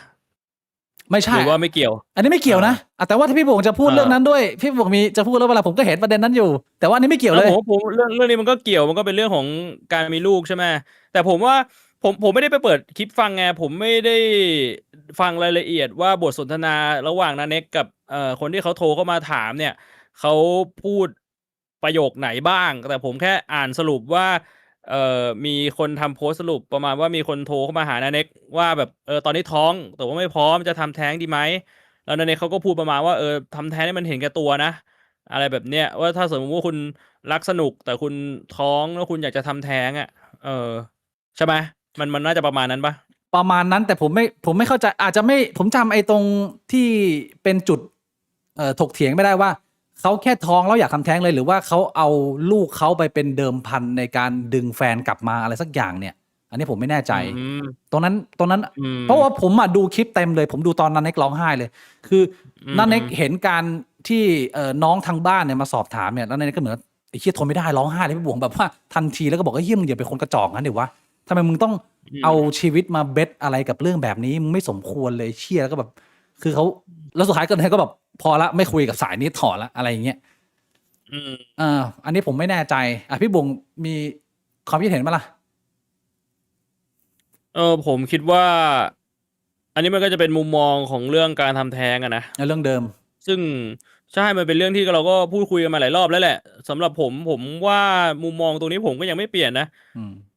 ไม่ใช่หรือว่าไม่เกี่ยวอันนี้ไม่เกี่ยวนะแต่ว่าถ้าพี่บงจะพูดเรื่องนั้นด้วยพี่บงมีจะพูดแล้วเวลาผมก็เห็นประเด็นนั้นอยู่แต่ว่าอันนี้ไม่เกี่ยวเลยผมเรื่องนี้มันก็เกี่ยวมันก็เป็นเรื่องของการมีลูกใช่ไหมแต่ผมว่าผมไม่ได้ไปเปิดคลิปฟังไงผมไม่ได้ ฟังรายละเอียดว่าบทสนทนาระหว่างนาเน็กกับคนที่เขาโทรเข้ามาถามเนี่ยเขาพูดประโยคไหนบ้าง แต่ผมแค่อ่านสรุปว่ามีคนทำโพสต์สรุปประมาณว่ามีคนโทรเข้ามาหานาเน็กว่าแบบตอนนี้ท้องแต่ว่าไม่พร้อมจะทำแท้งดีไหมแล้วนาเน็กเขาก็พูดประมาณว่าทำแท้งนี่มันเห็นแก่ตัวนะ อะไรแบบเนี้ยว่าถ้าสมมติว่าคุณรักสนุกแต่คุณท้องแล้วคุณอยากจะทำแท้งอ่ะใช่ไหมมันน่าจะประมาณนั้นปะ ประมาณนั้นแต่ผมไม่เข้าใจอาจจะไม่ผมจำไอ้ตรงที่เป็นจุดถกเถียงไม่ได้ว่าเขาแค่ท้องแล้วอยากทำแท้งเลยหรือว่าเขาเอาลูกเขาไปเป็นเดิมพันในการดึงแฟนกลับมาอะไรสักอย่างเนี่ย อันนี้ผมไม่แน่ใจ ตรงนั้นเพราะว่าผมอะดูคลิปเต็มเลย ผมดูตอนนันเน็กร้องไห้เลย คือนันเน็กเห็นการที่น้องทางบ้านเนี่ยมาสอบถามเนี่ยแล้วนันเน็กก็เหมือนไอ้เหี้ยทนไม่ได้ร้องไห้เลยพี่บวงแบบว่าทันทีแล้วก็บอกว่าเหี้ยมึงอย่าเป็นคนกระจอกงั้นเดี๋ยววะทำไมมึงต้องเอาชีวิตมาเบ็ดอะไรกับเรื่องแบบนี้มึงไม่สมควรเลยเชี่ยแล้วก็แบบ คือเขาแล้วสุดท้ายก็แบบพอละไม่คุยกับสายนี้ถอนละอะไรอย่างเงี้ยอันนี้ผมไม่แน่ใจพี่บวงมีความคิดเห็นมั้ยล่ะ ผมคิดว่า อันนี้มันก็จะเป็นมุมมองของเรื่องการทำแท้งอะนะ เรื่องเดิม ซึ่งใช่มันเป็นเรื่องที่เราก็พูดคุยกันมาหลายรอบแล้วแหละสำหรับผมว่ามุมมองตรงนี้ผมก็ยังไม่เปลี่ยนนะ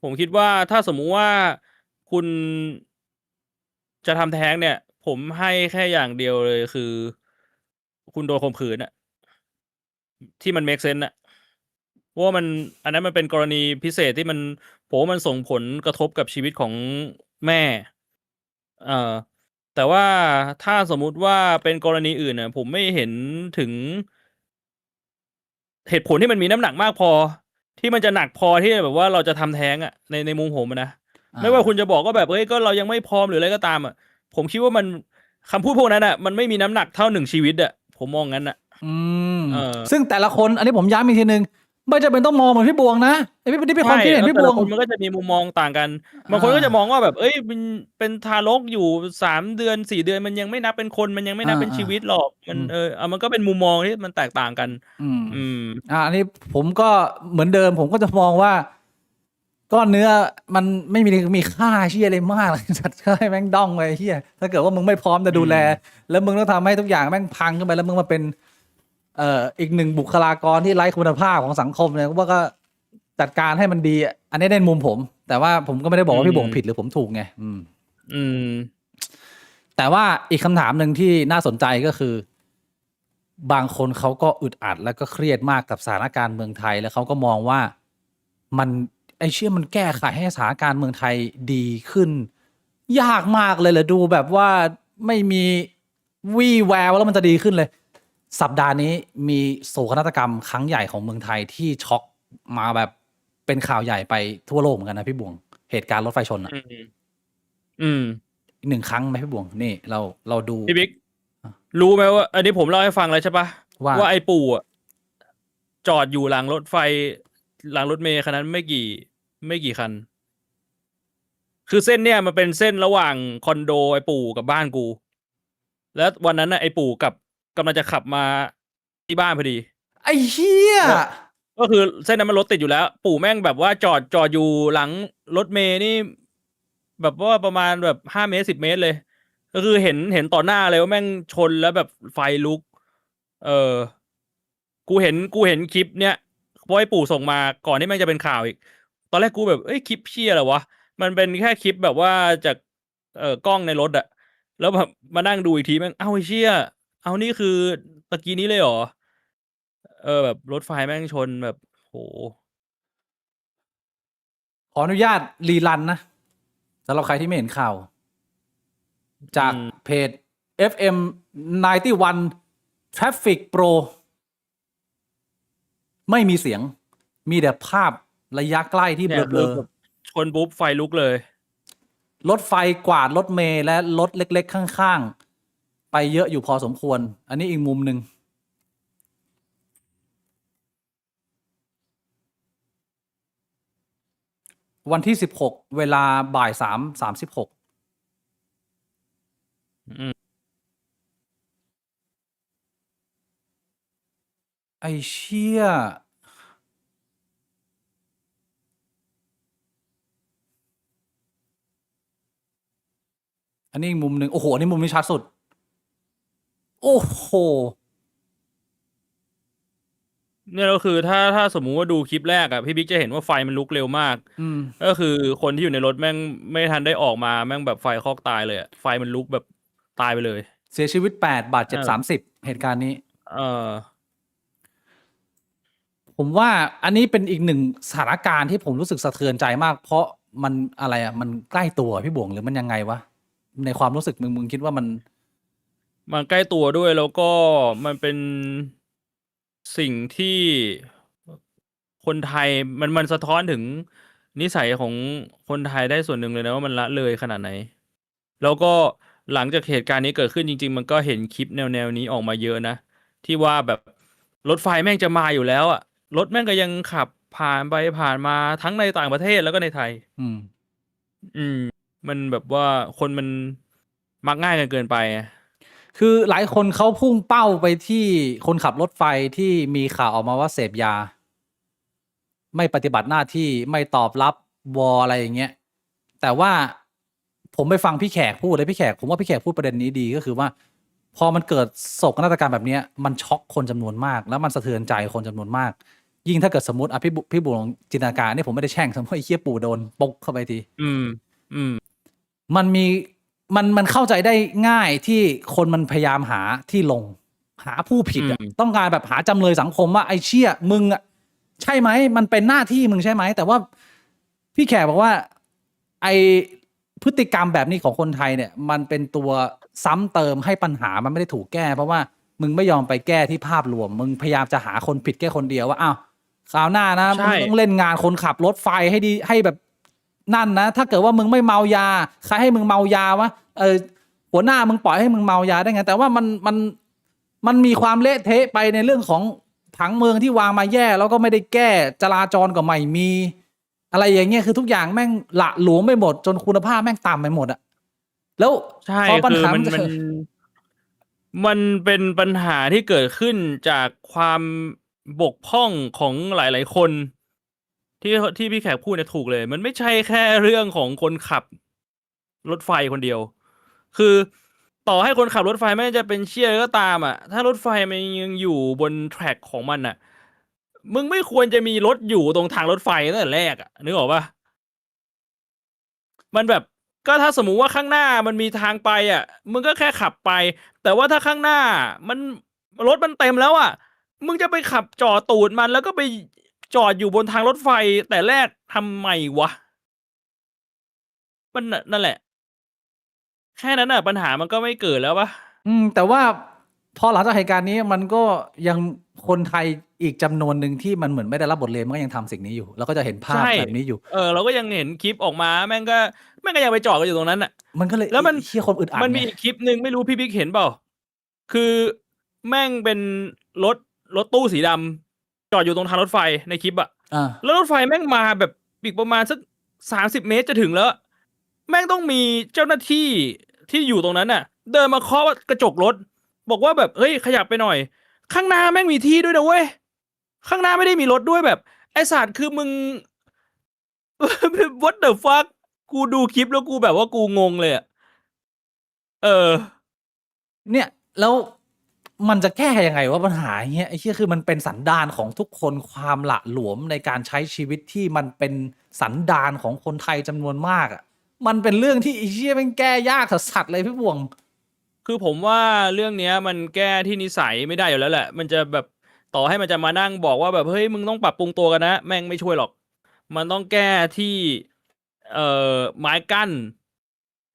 ผมคิดว่าถ้าสมมุติว่าคุณจะทำแท้งเนี่ย ผมให้แค่อย่างเดียวเลยคือ คุณโดนข่มขืนอะที่มัน make sense อะเพราะว่าอันนั้นมันเป็นกรณีพิเศษที่ผมว่ามันส่งผลกระทบกับชีวิตของแม่ แต่ว่าถ้าสมมุติว่าเป็นกรณีอื่นน่ะผมไม่เห็นถึง เหตุผลที่มันมีน้ำหนักมากพอ ที่มันจะหนักพอที่แบบว่าเราจะทำแท้งอะในมุมผมอะนะไม่ว่าคุณจะบอกก็แบบเฮ้ยก็เรายังไม่พร้อมหรืออะไรก็ตามอะผมคิดว่ามันคำพูดพวกนั้นอะมันไม่มีน้ำหนักเท่า1ชีวิตอะผมมองงั้นอะซึ่งแต่ละคนอันนี้ผมย้ำอีกทีนึงไม่จำเป็นต้องมองเหมือนพี่บวงนะไอ้พี่เป็นความคิดเห็นพี่บวง แต่ละคนมันก็จะมีมุมมองต่างกันบางคนก็จะมองว่าแบบเอ้ยมันเป็นทารกอยู่3 เดือน 4 เดือนมันยังไม่นับเป็นคนมันยังไม่นับเป็นชีวิตหรอกมันมันก็เป็นมุมมองที่มันแตกต่างกันอันนี้ผมก็เหมือนเดิมผมก็จะมองว่าก้อนเนื้อมันไม่มีค่าเชี่ยอะไรมากเลยจัดให้แม่งด้องไปเฮียถ้าเกิดว่ามึงไม่พร้อมจะดูแลแล้วมึงต้องทำให้ทุกอย่างแม่งพังขึ้นไปแล้วมึงมาเป็นอีกหนึ่งบุคลากรที่ไร้คุณภาพของสังคมเนี่ยว่าก็จัดการให้มันดีอันนี้ในมุมผมแต่ว่าผมก็ไม่ได้บอกว่าพี่บวงผิดหรือผมถูกไงแต่ว่าอีกคำถามหนึ่งที่น่าสนใจก็คือบางคนเขาก็อึดอัดแล้วก็เครียดมากกับสถานการณ์เมืองไทยแล้วเขาก็มองว่ามันมันแก้ไขให้สถานการณ์เมืองไทยดีขึ้นยากมากเลยเหรอดูแบบว่าไม่มีวี่แววแล้วมันจะดีขึ้นเลยสัปดาห์นี้มีโศกนาฏกรรมครั้งใหญ่ของเมืองไทยที่ช็อกมาแบบเป็นข่าวใหญ่ไปทั่วโลกเหมือนกันนะพี่บวงเหตุการณ์รถไฟชนอ่ะ1 ครั้งไหมพี่บวงนี่เราดูพี่บิ๊กรู้ไหมว่าอันนี้ผมเล่าให้ฟังแล้วใช่ปะว่าไอ้ปู่อ่ะจอดอยู่หลังรถไฟหลังรถเมล์คันนั้นไม่กี่คันคือเส้นเนี่ยมันเป็นเส้นระหว่างคอนโดไอ้ปู่กับบ้านกูแล้ววันนั้นน่ะไอ้ปู่กำลังจะขับมาที่บ้านพอดีไอ้เหี้ยก็คือเส้นนั้นมันรถติดอยู่แล้วปู่แม่งแบบว่าจอดอยู่หลังรถเมล์นี่แบบว่าประมาณแบบ5 เมตร 10 เมตรเลยก็คือเห็นต่อหน้าเลยว่าแม่งชนแล้วแบบไฟลุกกูเห็นคลิปเนี้ยเพราะไอ้ปู่ส่งมาก่อนที่แม่งจะเป็นข่าวอีกตอนแรกกูแบบเอ้ยคลิปเชี่ยอะไรวะมันเป็นแค่คลิปแบบว่าจากกล้องในรถอะแล้วแบบมานั่งดูอีกทีแม่งไอ้เชี่ยเอานี่คือตะกี้นี้เลยเหรอแบบรถไฟแม่งชนแบบโหขออนุญาตรีรันนะสำหรับใครที่ไม่เห็นข่าวจากเพจ FM 91 Traffic Pro ไม่มีเสียงมีแต่ภาพระยะใกล้ที่เบลอชนปุ๊บไฟลุกเลยรถไฟกวาดรถเมล์และรถเล็กๆข้างๆไปเยอะอยู่พอสมควรอันนี้อีกมุมหนึ่งวันที่16เวลาบ่าย3:36ไอ้เชี่ย อันนี้อีกมุมหนึ่งโอ้โหอันนี้มุมนี้ชัดสุด โอ้โห เนี่ยก็คือถ้าสมมุติว่าดูคลิปแรกอะพี่บิ๊กจะเห็นว่าไฟมันลุกเร็วมาก อืม ก็คือคนที่อยู่ในรถแม่งไม่ทันได้ออกมาแม่งแบบไฟคลอกตายเลยอะไฟมันลุกแบบตายไปเลย เสียชีวิต8 บาดเจ็บ30เหตุการณ์นี้ เออ ผมว่าอันนี้เป็นอีกหนึ่งสถานการณ์ที่ผมรู้สึกสะเทือนใจมาก เพราะมันอะไรอ่ะมันใกล้ตัวพี่บวงหรือมันยังไงวะในความรู้สึกมึงคิดว่ามัน มันใกล้ตัวด้วยแล้วก็มันเป็นสิ่งที่คนไทยมันสะท้อนถึงนิสัยของคนไทยได้ส่วนหนึ่งเลยนะว่ามันละเลยขนาดไหน แล้วก็หลังจากเหตุการณ์นี้เกิดขึ้นจริงๆ มันก็เห็นคลิปแนวนี้ออกมาเยอะนะ ที่ว่าแบบรถไฟแม่งจะมาอยู่แล้วอ่ะรถแม่งก็ยังขับผ่านไปผ่านมาทั้งในต่างประเทศแล้วก็ในไทย อืม อืม มันแบบว่าคนมันมักง่ายกันเกินไปอะ คือหลายคนเขาพุ่งเป้าไปที่คนขับรถไฟที่มีข่าวออกมาว่าเสพยา ไม่ปฏิบัติหน้าที่ไม่ตอบรับอะไรอย่างเงี้ยแต่ว่าผมไปฟังพี่แขกพูดเลยพี่แขกผมว่าพี่แขกพูดประเด็นนี้ดีก็คือว่า พอมันเกิดโศกนาฏกรรมแบบเนี้ยมันช็อกคนจำนวนมาก แล้วมันสะเทือนใจคนจำนวนมาก ยิ่งถ้าเกิดสมมติพี่บุ๋งจินตนาการนี่ผมไม่ได้แช่งสมมติไอ้เหี้ยปู่โดนปกเข้าไปที อืม อืม มันเข้าใจได้ง่ายที่คนมันพยายามหาที่ลง หาผู้ผิดอะ อืม ต้องการแบบหาจำเลยสังคมว่าไอ้เชี่ยมึงอะใช่ไหมมันเป็นหน้าที่มึงใช่ไหมแต่ว่าพี่แขกบอกว่า ไอพฤติกรรมแบบนี้ของคนไทยเนี่ย มันเป็นตัวซ้ำเติมให้ปัญหามันไม่ได้ถูกแก้ เพราะว่ามึงไม่ยอมไปแก้ที่ภาพรวม มึงพยายามจะหาคนผิดแค่คนเดียวว่าอ้าวคราวหน้านะ ใช่ มึงต้องเล่นงานคนขับรถไฟให้ดีให้แบบนั่นนะถ้าเกิดว่ามึงไม่เมายาใครให้มึงเมายาวะหัวหน้ามึงปล่อยให้มึงเมายาได้ไงแต่ว่ามันมีความเละเทะไปในเรื่องของผังเมืองที่วางมาแย่ แล้วก็ไม่ได้แก้จราจรก็ไม่มี อะไรอย่างเงี้ยคือทุกอย่างแม่งละหลวมไปหมดจนคุณภาพแม่งต่ำไปหมดอะแล้ว ใช่ พอปัญ คือ หา มั มัน นจะ มันเป็นปัญหาที่เกิดขึ้นจากความบกพร่องของหลาย ๆ คนที่พี่แขกพูดเนี่ยถูกเลย มันไม่ใช่แค่เรื่องของคนขับรถไฟคนเดียว คือต่อให้คนขับรถไฟไม่จะเป็นเชี่ยก็ตามอ่ะ ถ้ารถไฟมันยังอยู่บนแทร็กของมันอ่ะ มึงไม่ควรจะมีรถอยู่ตรงทางรถไฟตั้งแต่แรกอ่ะนึกออกปะมันแบบก็ถ้าสมมุติว่าข้างหน้ามันมีทางไปอ่ะ มึงก็แค่ขับไป แต่ว่าถ้าข้างหน้ามันรถมันเต็มแล้วอ่ะ มึงจะไปขับจอดตูดมันแล้วก็ไปจอดอยู่บนทางรถไฟแต่แรกทำไมวะ มันน่ะนั่นแหละ แค่นั้นน่ะปัญหามันก็ไม่เกิดแล้วปะ แต่ว่าพอหลังจากเหตุการณ์นี้มันก็ยังคนไทยอีกจำนวนหนึ่งที่มันเหมือนไม่ได้รับบทเรียนมันก็ยังทำสิ่งนี้อยู่ แล้วก็จะเห็นภาพ ใช่ แบบนี้อยู่ เราก็ยังเห็นคลิปออกมาแม่งก็ยังไปจอดกันอยู่ตรงนั้นน่ะ มันก็เลย แล้วมัน เชี่ยคนอึดอัด มันมี ไง อีกคลิปหนึ่งไม่รู้พี่บิ๊กเห็นเปล่า คือแม่งเป็นรถตู้สีดำจอดอยู่ตรงทางรถไฟในคลิปอะ อ่า แล้วรถไฟแม่งมาแบบอีกประมาณสัก30 เมตรจะถึงแล้ว แม่งต้องมีเจ้าหน้าที่ที่อยู่ตรงนั้นน่ะ เดินมาเคาะกระจกรถ บอกว่าแบบเฮ้ยขยับไปหน่อย ข้างหน้าแม่งมีที่ด้วยนะเว้ย ข้างหน้าไม่ได้มีรถด้วยแบบ ไอสัตว์คือมึง what the fuck กูดูคลิปแล้วกูแบบว่ากูงงเลยอะเนี่ยแล้วมันจะแก้ยังไงว่าปัญหาอย่างเงี้ยไอ้เชี่ยคือมันเป็นสันดานของทุกคนความหละหลวมในการใช้ชีวิตที่มันเป็นสันดานของคนไทยจำนวนมากอ่ะมันเป็นเรื่องที่ไอ้เชี่ยมันแก้ยากสัสๆเลยพี่บวง คือผมว่าเรื่องเนี้ยมันแก้ที่นิสัยไม่ได้อยู่แล้วแหละ มันจะแบบต่อให้มันจะมานั่งบอกว่าแบบเฮ้ยมึงต้องปรับปรุงตัวกันนะ แม่งไม่ช่วยหรอก มันต้องแก้ที่ไม้กั้น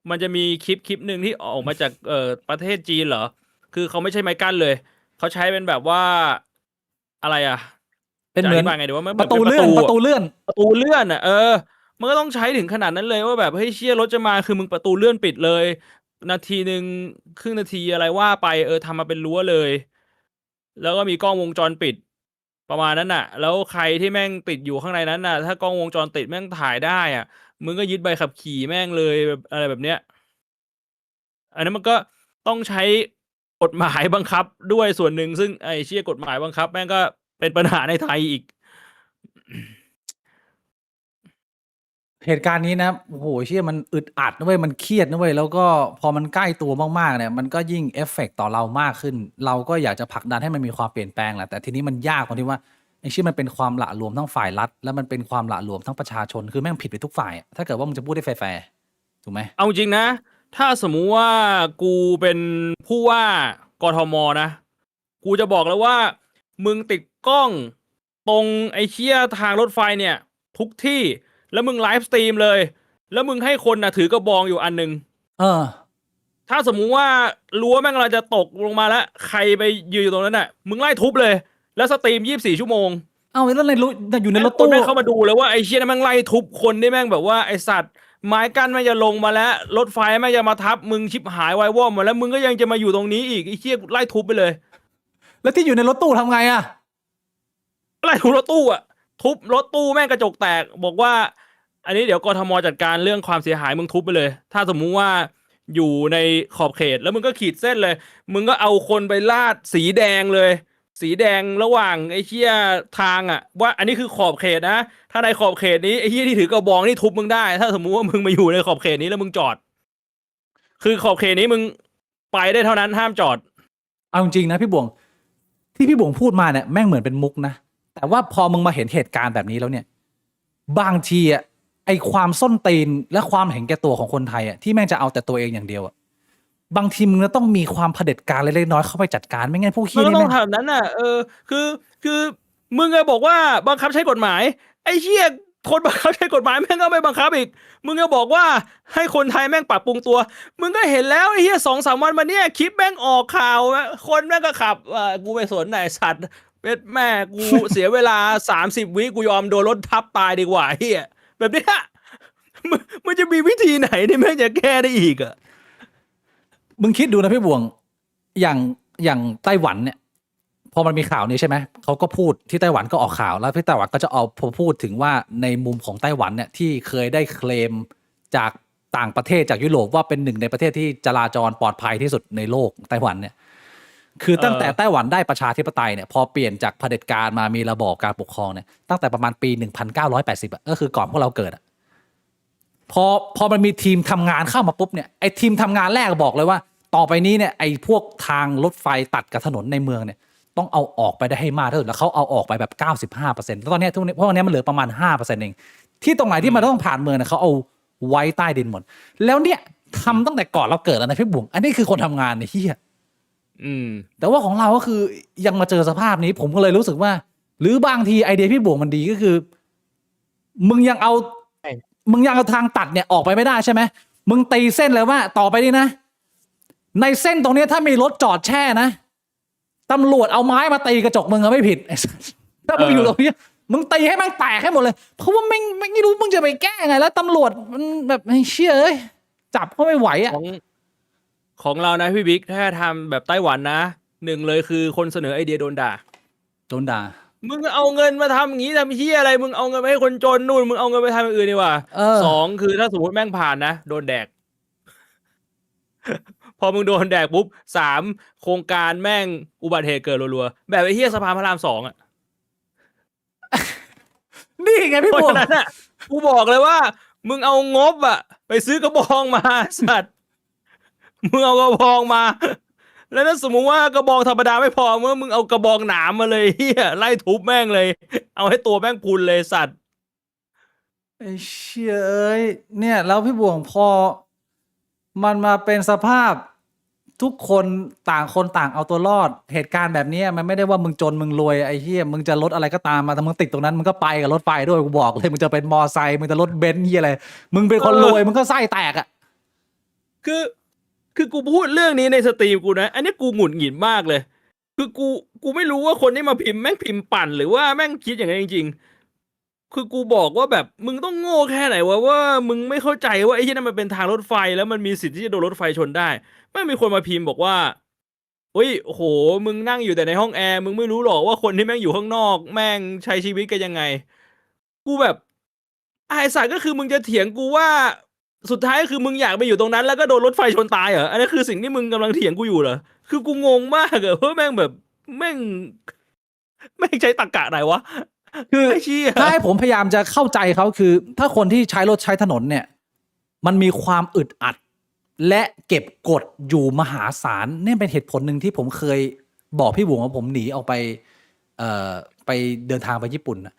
มันจะมีคลิปหนึ่งที่ออกมาจากประเทศจีนเหรอ คือเขาไม่ใช่ไม้กั้นเลย เขาใช้เป็นแบบว่าอะไรอ่ะ เป็น จะ เห อ มือน ธิบายไงดีว่ามัน ประตูเลื่อน หมื ประตูเลื่อน ประตูเลื่อนอ่ะมันก็ต้องใช้ถึงขนาดนั้นเลยว่าแบบเฮ้ยเชี่ยรถจะมาคือมึงประตูเลื่อนปิดเลย นาทีหนึ่งครึ่งนาทีอะไรว่าไปทำมาเป็นรั้วเลย แล้วก็มีกล้องวงจรปิด ประมาณนั้นน่ะ แล้วใครที่แม่งติดอยู่ข้างในนั้นน่ะ ถ้ากล้องวงจรปิดแม่งถ่ายได้อ่ะมึงก็ยึดใบขับขี่แม่งเลยแบบอะไรแบบเนี้ย อันนั้นมันก็ต้องใช้กฎหมายบังคับด้วยส่วนหนึ่งซึ่งไอ้เชี่ยกฎหมายบังคับ แม่งก็เป็นปัญหาในไทยอีก เหตุการณ์นี้นะโอ้โหเชี่ยมันอึดอัดนะเว้ยมันเครียดนะเว้ยแล้วก็พอมันใกล้ตัวมากๆเนี่ยมันก็ยิ่งเอฟเฟกต์ต่อเรามากขึ้น เราก็อยากจะผลักดันให้มันมีความเปลี่ยนแปลงแหละแต่ทีนี้มันยากตรงที่ว่าไอ้เชี่ยมันเป็นความหละหลวมทั้งฝ่ายรัฐแล้วมันเป็นความหละหลวมทั้งประชาชนคือแม่งผิดไปทุกฝ่ายอะถ้าเกิดว่ามึงจะพูดได้แฟร์ๆถูกไหม เอาจริงนะ ถ้าสมมุติว่ากูเป็นผู้ว่ากทมนะ กูจะบอกแล้วว่า มึงติดกล้องตรงไอ้เชี่ยทางรถไฟเนี่ย ทุกที่แล้วมึงไลฟ์สตรีมเลย แล้วมึงให้คนนะถือกระบองอยู่อันหนึง เออ ถ้าสมมุติว่ารั้วแม่งกำลังจะตกลงมาแล้ว ใครไปยืนอยู่ตรงนั้นน่ะ มึงไล่ทุบเลย แล้วสตรีม24 ชั่วโมง เอาแล้วในรถอยู่ในรถ คน ตู้ แม่งเข้ามาดูเลยว่าไอ้เชี่ยนั่นแม่งไล่ทุบคนที่แม่งแบบว่าไอ้สัตว์ไม้กั้นแม่งจะลงมาแล้วรถไฟแม่งจะมาทับมึงชิบหายไวายวอดหมดแล้วมึงก็ยังจะมาอยู่ตรงนี้อีกไอ้เชี่ยไล่ทุบไปเลย แล้วที่อยู่ในรถตู้ทำไงอะ ไล่ทุบรถตู้อะทุบรถตู้แม่งกระจกแตกบอกว่า อันนี้เดี๋ยวกทมจัดการเรื่องความเสียหายมึงทุบไปเลย ถ้าสมมุติว่าอยู่ในขอบเขตแล้วมึงก็ขีดเส้นเลย มึงก็เอาคนไปลาดสีแดงเลย สีแดงระหว่างไอ้เชี่ยทางอะว่าอันนี้คือขอบเขตนะถ้าในขอบเขตนี้ไอ้เชี่ยที่ถือกระบองนี่ทุบมึงได้ ถ้าสมมุติว่ามึงมาอยู่ในขอบเขตนี้แล้วมึงจอด คือขอบเขตนี้มึงไปได้เท่านั้นห้ามจอด เอาจริงๆนะพี่บวงที่พี่บวงพูดมาเนี่ยแม่งเหมือนเป็นมุกนะแต่ว่าพอมึงมาเห็นเหตุการณ์แบบนี้แล้วเนี่ย บางทีอะไอความส้นตีนและความเห็นแก่ตัวของคนไทยอะที่แม่งจะเอาแต่ตัวเองอย่างเดียวอะบางทีมึงจะต้องมีความเผด็จการเล็กๆน้อยๆเข้าไปจัดการไม่งั้นพวก มั ขี้ นก็ นี่ ต้อ แม่ ง ง ทำแบบนั้นน่ะคือมึงอะบอกว่าบังคับใช้กฎหมาย ไอ้เหี้ยคนบังคับใช้กฎหมายแม่งก็ไม่บังคับอีก มึงก็บอกว่าให้คนไทยแม่งปรับปรุงตัว มึงก็เห็นแล้วไอ้เหี้ย2-3 วันมาเนี่ยคลิปแม่งออกข่าวคนแม่งก็ขับกูไปสนไหนสัตว์เป็ดแม่กู เสียเวลา30 วิกูยอมโดนรถทับตายดีกว่าเหี้ยแบบเนี้ยมันจะมีวิธีไหนที่แม่งจะแก้ได้อีกอะ มึงคิดดูนะพี่บวงอย่างไต้หวันเนี่ยพอมันมีข่าวนี้ใช่ไหมเขาก็พูดที่ไต้หวันก็ออกข่าวแล้วที่ไต้หวันก็จะเอาพูดถึงว่าในมุมของไต้หวันเนี่ยที่เคยได้เคลมจากต่างประเทศจากยุโรปว่าเป็นหนึ่งในประเทศที่จราจรปลอดภัยที่สุดในโลกไต้หวันเนี่ยคือตั้งแต่ไต้หวันได้ประชาธิปไตยเนี่ยพอเปลี่ยนจากเผด็จการมามีระบอบการปกครองเนี่ยตั้งแต่ประมาณปี 1980อ่ะก็คือก่อนพวกเราเกิดอ่ะพอมันมีทีมทำงานเข้ามาปุ๊บเนี่ยไอ้ทีมทำงานแรกบอกเลยว่าต่อไปนี้เนี่ยไอ้พวกทางรถไฟตัดกับถนนในเมืองเนี่ยต้องเอาออกไปได้ให้มากที่สุดแล้วเขาเอาออกไปแบบ 95%แล้วตอนนี้เพราะวันนี้มันเหลือประมาณ 5% เองที่ตรงไหนที่มันต้องผ่านเมืองเนี่ยเขาเอาไว้ใต้ดินหมดแล้วเนี่ยทำตั้งแต่ก่อนเราเกิดแล้วนะพี่บุ๋มอันนี้คือคนทำงานเนี่ยเฮีย แต่ว่าของเราก็คือยังมาเจอสภาพนี้ผมก็เลยรู้สึกว่า หรือบางทีไอเดียพี่บวกมันดีก็คือ มึงยังเอาทางตัดเนี่ยออกไปไม่ได้ใช่ไหมมึงตีเส้นเลยว่าต่อไปนี้นะในเส้นตรงนี้ถ้ามีรถจอดแช่นะตำรวจเอาไม้มาตีกระจกมึงก็ไม่ผิด ถ้ามึงอยู่ตรงนี้มึงตีให้มันแตกให้หมดเลยเพราะว่าไม่รู้มึงจะไปแก้ไงแล้วตำรวจมันแบบไอ้เชี่ยเอ้ยจับก็ไม่ไหวอ่ะ ของเรานะพี่บิ๊กถ้าทำแบบไต้หวันนะหนึ่งเลยคือคนเสนอไอเดียโดนด่า โดนด่า มึงเอาเงินมาทำอย่างนี้ทำเฮียอะไรมึงเอาเงินไปให้คนจนนู่นมึงเอาเงินไปทำอย่างอื่นดีกว่า สองคือถ้าสมมติแม่งผ่านนะโดนแดก พอมึงโดนแดกปุ๊บ3โครงการแม่งอุบัติเหตุเกิดรัวๆแบบไอ้เฮียสะพานพระราม2อ่ะ นี่ไงพี่ เพราะ บวก ฉะนั้นอ่ะกูบอกเลยว่า มึงเอางบอ่ะไปซื้อกระบองมาสัตว์มึงเอากระบองมา แล้วถ้าสมมุติว่ากระบองธรรมดาไม่พอมึงเอากระบองหนามมาเลยเฮียไล่ทุบแม่งเลย เอาให้ตัวแม่งพุนเลยสัตว์ ไอ้เชี่ยเอ้ยเนี่ยแล้วพี่บวงพอมันมาเป็นสภาพทุกคนต่างคนต่างเอาตัวรอดเหตุการณ์แบบนี้มันไม่ได้ว่ามึงจนมึงรวยไอ้เหี้ยมึงจะรถอะไรก็ตามมาแต่มึงติดตรงนั้นมึงก็ไปกับรถไฟด้วยกูบอกเลยมึงจะเป็นมอไซค์มึงจะรถเบนซ์เหี้ยอะไรมึงเป็นคนรวยมึงก็ไส้แตกอ่ะ คือกูพูดเรื่องนี้ในสตรีมกูนะอันนี้กูหงุดหงิดมากเลย คือกูไม่รู้ว่าคนที่มาพิมพ์แม่งพิมพ์ปั่นหรือว่าแม่งคิดอย่างนั้นจริงๆคือกูบอกว่าแบบมึงต้องโง่แค่ไหนวะว่ามึงไม่เข้าใจว่าไอ้ที่นั่นมันเป็นทางรถไฟแล้วมันมีสิทธิ์ที่จะโดนรถไฟชนได้แม่งมีคนมาพิมพ์บอกว่าเฮ้ยโอ้โหมึงนั่งอยู่แต่ในห้องแอร์มึงไม่รู้หรอกว่าคนที่แม่งอยู่ข้างนอก แม่งใช้ชีวิตกันยังไง กูแบบไอ้สัตว์ก็คือมึงจะเถียงกูว่า สุดท้ายก็คือมึงอยากไปอยู่ตรงนั้นแล้วก็โดนรถไฟชนตายเหรออันนี้คือสิ่งที่มึงกำลังเถียงกูอยู่เหรอคือกูงงมากอะเพราะแม่งแบบแม่งใช้ตรรกะไหนวะ คือ ไอ้เชี่ย ถ้าให้ผมพยายามจะเข้าใจเขาคือ ถ้าคนที่ใช้รถใช้ถนนเนี่ย มันมีความอึดอัด และเก็บกดอยู่มหาศาลเนี่ยเป็นเหตุผลหนึ่งที่ผมเคยบอกพี่บุ๋มว่าผมหนีออกไปไปเดินทางไปญี่ปุ่นน่ะ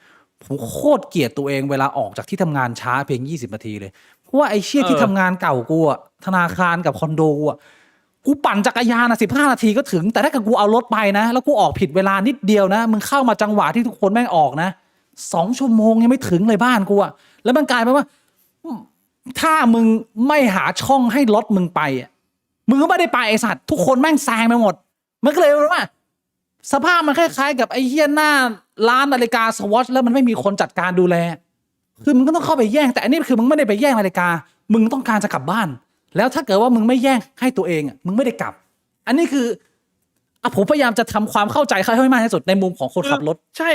ผมโคตรเกลียดตัวเองเวลาออกจากที่ทำงานช้าเพียง20 นาทีเลยเพราะว่าไอ้เชี่ยที่ทำงานเก่ากูอะธนาคารกับคอนโดกูอะกูปั่นจักรยานนะ15 นาทีก็ถึงแต่ถ้าเกิดกูเอารถไปนะแล้วกูออกผิดเวลานิดเดียวนะมึงเข้ามาจังหวะที่ทุกคนแม่งออกนะ2 ชั่วโมงยังไม่ถึงเลยบ้านกูอะแล้วมันกลายเป็นว่า ถ้ามึงไม่หาช่องให้รถมึงไปอะมึงก็ไม่ได้ไปไอสัตว์ทุกคนแม่งแซงไปหมดมันก็เลยว่าสภาพมันคล้ายๆกับไอ้เหี้ยหน้าร้านนาฬิกาสวอชแล้วมันไม่มีคนจัดการดูแลคือมึงก็ต้องเข้าไปแย่งแต่อันนี้คือมึงไม่ได้ไปแย่งนาฬิกามึงต้องการจะกลับบ้าน แล้วถ้าเกิดว่ามึงไม่แย่งให้ตัวเองอ่ะมึงไม่ได้กลับ อันนี้คือผมพยายามจะทำความเข้าใจเขาให้มากที่สุดในมุมของคนขับรถ ใช่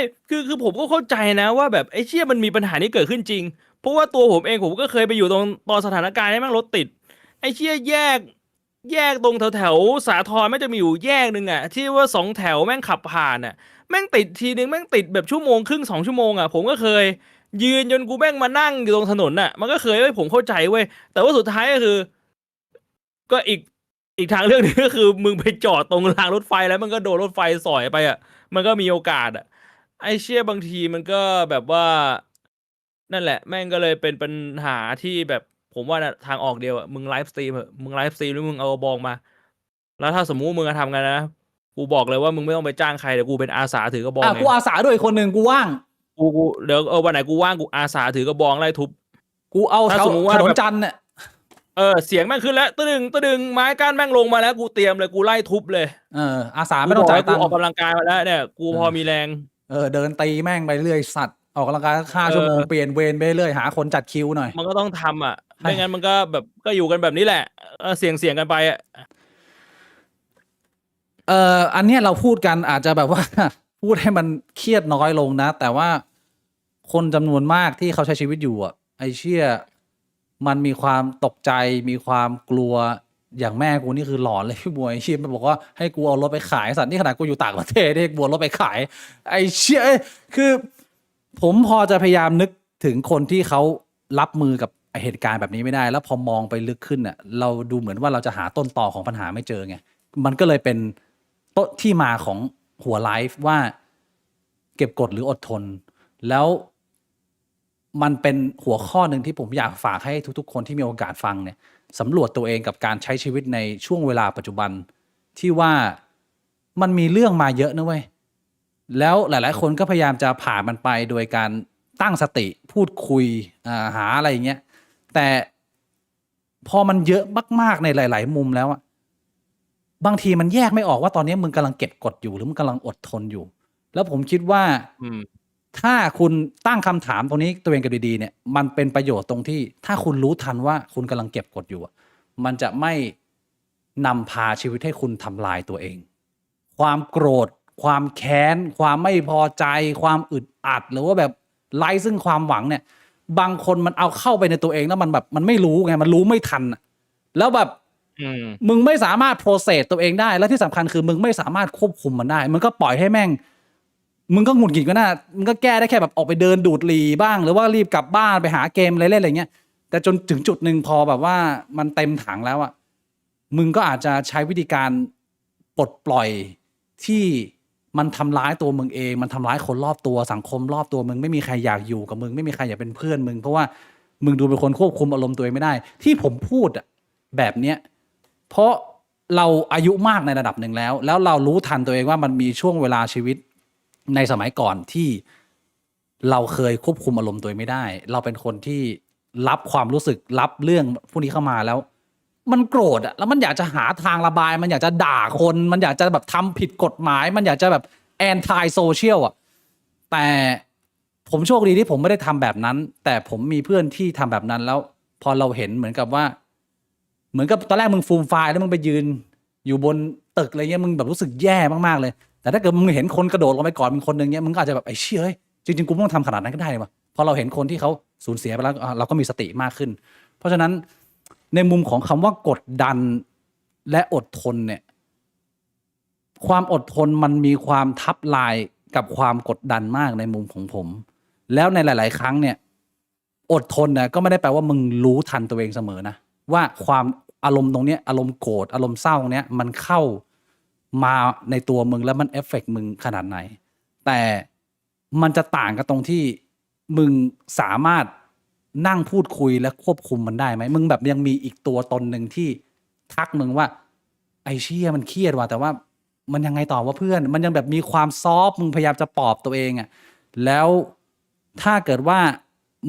คือผมก็เข้าใจนะว่าแบบไอ้เชี่ยมันมีปัญหานี้เกิดขึ้นจริง เพราะว่าตัวผมเองผมก็เคยไปอยู่ตอนสถานการณ์ที่แม่งรถติด ไอ้เชี่ยแยกตรงแถวสาทรแม่งจะมีอยู่แยกหนึ่งอ่ะที่ว่า2 แถวแม่งขับผ่านอ่ะแม่งติดทีนึงแม่งติดแบบชั่วโมงครึ่ง2 ชั่วโมงอ่ะผมก็เคย ยืนจนกูแม่งมานั่งอยู่ตรงถนนน่ะมันก็เคยเว้ยผมเข้าใจเว้ยแต่ว่าสุดท้ายก็คือ ก็อีกทางเรื่องหนึงก็คือมึงไปจอดตรงรางรถไฟแล้วมันก็โดนรถไฟสอยไปอ่ะมันก็มีโอกาสอ่ะไอ้เชี่ยบางทีมันก็แบบว่า นั่นแหละแม่งก็เลยเป็นปัญหาที่แบบผมว่าน่ะทางออกเดียวอ่ะมึงไลฟ์สตรีมเถอะมึงไลฟ์สตรีมแล้วมึงเอาบองมา แล้วถ้าสมมุติมึงจะทำกันนะกูบอกเลยว่ามึงไม่ต้องไปจ้างใครเดี๋ยวกูเป็นอาสาถือกระบองเอง กูอาสาด้วยคนหนึ่งกูว่าง กูเดี๋ยววันไหนกูว่างกูอาสาถือกระบองไล่ทุบ กูเอา ถ้า แถว สมมุติว่า ถนน แบบ จันทร์เนี่ย เสียงแม่งขึ้นแล้วตะดึงไม้ก้านแม่งลงมาแล้วกูเตรียมเลยกูไล่ทุบเลย อาสาไม่ต้องจ่ายตัง กู ค์ ออกกำลังกายมาแล้วเนี่ยกูพอมีแรง เดินตีแม่งไปเรื่อยสัตว์ออกกำลังกาย5 ชั่วโมงเปลี่ยนเวรไปเรื่อยหาคนจัดคิวหน่อย มันก็ต้องทำอ่ะ ใช่ ไม่งั้นมันก็แบบก็อยู่กันแบบนี้แหละเสี่ยงกันไปอ่ะ อันเนี้ยเราพูดกันอาจจะแบบว่า พูดให้มันเครียดน้อยลงนะ แต่ว่าคนจำนวนมากที่เขาใช้ชีวิตอยู่ไอ้เชี่ยมันมีความตกใจมีความกลัวอย่างแม่กูนี่คือหลอนเลยพี่บวยไอ้เชี่ยมันบอกว่าให้กูเอารถไปขายสัตว์นี่ขนาดกูอยู่ต่างประเทศได้กูเอารถไปขาย ไอ้เชี่ยคือ ผมพอจะพยายามนึกถึงคนที่เขารับมือกับเหตุการณ์แบบนี้ไม่ได้ แล้วพอมองไปลึกขึ้นเราดูเหมือนว่าเราจะหาต้นตอของปัญหาไม่เจอไงมันก็เลยเป็นต้นที่มาของหัวไลฟ์ว่าเก็บกดหรืออดทน แล้วมันเป็นหัวข้อหนึ่งที่ผมอยากฝากให้ทุกๆคนที่มีโอกาสฟังเนี่ยสำรวจตัวเองกับการใช้ชีวิตในช่วงเวลาปัจจุบันที่ว่ามันมีเรื่องมาเยอะนะเว้ยแล้วหลายๆคนก็พยายามจะผ่านมันไปโดยการตั้งสติพูดคุยหาอะไรอย่างเงี้ยแต่พอมันเยอะมากๆในหลาย ๆ มุมแล้วบางทีมันแยกไม่ออกว่าตอนนี้มึงกำลังเก็บกดอยู่หรือมึงกำลังอดทนอยู่แล้วผมคิดว่าถ้าคุณตั้งคำถามตรงนี้ตัวเองกันดีๆเนี่ยมันเป็นประโยชน์ตรงที่ถ้าคุณรู้ทันว่าคุณกำลังเก็บกดอยู่มันจะไม่นำพาชีวิตให้คุณทำลายตัวเองความโกรธความแค้นความไม่พอใจความอึดอัดหรือว่าแบบไร้ซึ่งความหวังเนี่ยบางคนมันเอาเข้าไปในตัวเองแล้วมันแบบมันไม่รู้ไงมันรู้ไม่ทันแล้วแบบมึงไม่สามารถโปรเซสตัวเองได้และที่สำคัญคือมึงไม่สามารถควบคุมมันได้มึงก็ปล่อยให้แม่งมึงก็หงุดหงิดก็น่ามึงก็แก้ได้แค่แบบออกไปเดินดูดหลีบ้างหรือว่ารีบกลับบ้านไปหาเกมอะไรเล่นอะไรเงี้ยแต่จนถึงจุดหนึ่งพอแบบว่ามันเต็มถังแล้วมึงก็อาจจะใช้วิธีการปลดปล่อยที่มันทำร้ายตัวมึงเองมันทำร้ายคนรอบตัวสังคมรอบตัวมึงไม่มีใครอยากอยู่กับมึงไม่มีใครอยากเป็นเพื่อนมึงเพราะว่ามึงดูเป็นคนควบคุมอารมณ์ตัวเองไม่ได้ที่ผมพูดแบบเนี้ยเพราะเราอายุมากในระดับหนึ่งแล้วเรารู้ทันตัวเองว่ามันมีช่วงเวลาชีวิตในสมัยก่อนที่เราเคยควบคุมอารมณ์ตัวเองไม่ได้เราเป็นคนที่รับความรู้สึกรับเรื่องพวกนี้เข้ามาแล้วมันโกรธแล้วมันอยากจะหาทางระบายมันอยากจะด่าคนมันอยากจะแบบทำผิดกฎหมายมันอยากจะแบบแอนตี้โซเชียลแต่ผมโชคดีที่ผมไม่ได้ทำแบบนั้นแต่ผมมีเพื่อนที่ทำแบบนั้นแล้วพอเราเห็นเหมือนกับตอนแรกมึงฟูมไฟล์แล้วมึงไปยืนอยู่บนตึกอะไรเงี้ยมึงแบบรู้สึกแย่มากๆเลยแต่ถ้าเกิดมึงเห็นคนกระโดดลงไปก่อนมึงคนนึงเงี้ยมึงก็อาจจะแบบไอ้เชี่ยเฮ้ยจริงๆกูไม่ต้องทำขนาดนั้นก็ได้ว่ะพอเราเห็นคนที่เขาสูญเสียไปแล้วเราก็มีสติมากขึ้นเพราะฉะนั้นในมุมของคำว่ากดดันและอดทนเนี่ยความอดทนมันมีความทับลาย กับความกดดันมากในมุมของผม แล้วในหลาย ๆ ครั้งเนี่ยอดทนนะก็ไม่ได้แปลว่ามึงรู้ทันตัวเองเสมอนะว่าความอารมณ์ตรงเนี้ยอารมณ์โกรธอารมณ์เศร้าเนี้ยมันเข้ามาในตัวมึงแล้วมันเอฟเฟกต์มึงขนาดไหน แต่มันจะต่างกันตรงที่มึงสามารถนั่งพูดคุยและควบคุมมันได้ไหมมึงแบบยังมีอีกตัวตนหนึ่งที่ทักมึงว่าไอ้เชี่ยมันเครียดว่ะแต่ว่ามันยังไงต่อว่าเพื่อนมันยังแบบมีความซอฟต์มึงพยายามจะปลอบตัวเองอ่ะแล้วถ้าเกิดว่า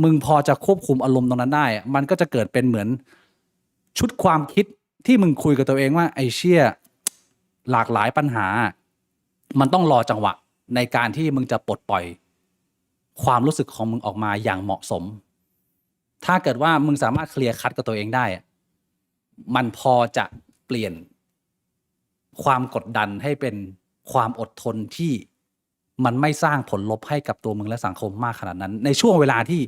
มึงพอจะควบคุมอารมณ์ตรงนั้นได้อะมันก็จะเกิดเป็นเหมือนชุดความคิดที่มึงคุยกับตัวเองว่าไอ้เชี่ยหลากหลายปัญหามันต้องรอจังหวะในการที่มึงจะปลดปล่อยความรู้สึกของมึงออกมาอย่างเหมาะสม ถ้าเกิดว่ามึงสามารถเคลียร์คัดกับตัวเองได้อะมันพอจะเปลี่ยนความกดดันให้เป็นความอดทนที่มันไม่สร้างผลลบให้กับตัวมึงและสังคมมากขนาดนั้น ในช่วงเวลาที่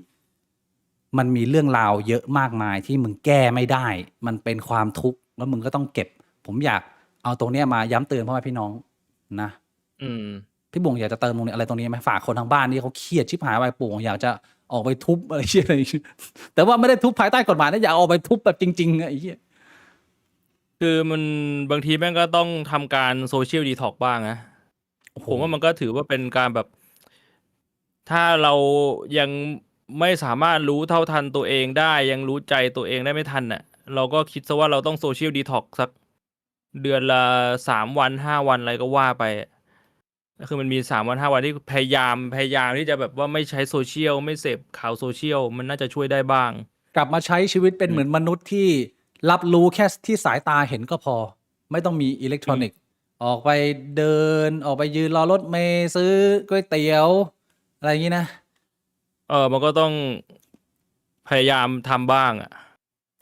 มันมีเรื่องราวเยอะมากมายที่มึงแก้ไม่ได้ มันเป็นความทุกข์แล้วมึงก็ต้องเก็บ ผมอยากเอาตรงเนี้ยมาย้ำเตือนพ่อแม่พี่น้องนะ อืม พี่บุ๋งอยากจะเติมตรงนี้อะไรตรงนี้ไหมฝากคนทางบ้านที่เขาเครียดชิบหายไปบุ๋งอยากจะออกไปทุบอะไรเชี่ยอะไรแต่ว่าไม่ได้ทุบภายใต้กฎหมายนะอยากออกไปทุบแบบจริงๆอะไอ้เหี้ย คือมันบางทีแม่งก็ต้องทำการโซเชียลดีท็อกบ้างนะ โอ้โห ผมว่ามันก็ถือว่าเป็นการแบบ ถ้าเรายังไม่สามารถรู้เท่าทันตัวเองได้ ยังรู้ใจตัวเองได้ไม่ทันน่ะ เราก็คิดซะว่าเราต้องโซเชียลดีท็อกสักเดือนละ3 วัน5 วันอะไรก็ว่าไปก็คือมันมี3 วัน5 วันที่พยายามที่จะแบบว่าไม่ใช้โซเชียลไม่เสพข่าวโซเชียลมันน่าจะช่วยได้บ้าง กลับมาใช้ชีวิตเป็นเหมือนมนุษย์ที่รับรู้แค่ที่สายตาเห็นก็พอ ไม่ต้องมีอิเล็กทรอนิกส์ออกไปเดินออกไปยืนรอรถเมล์ซื้อก๋วยเตี๋ยว อะไรอย่างนี้นะ มันก็ต้องพยายามทำบ้างอ่ะ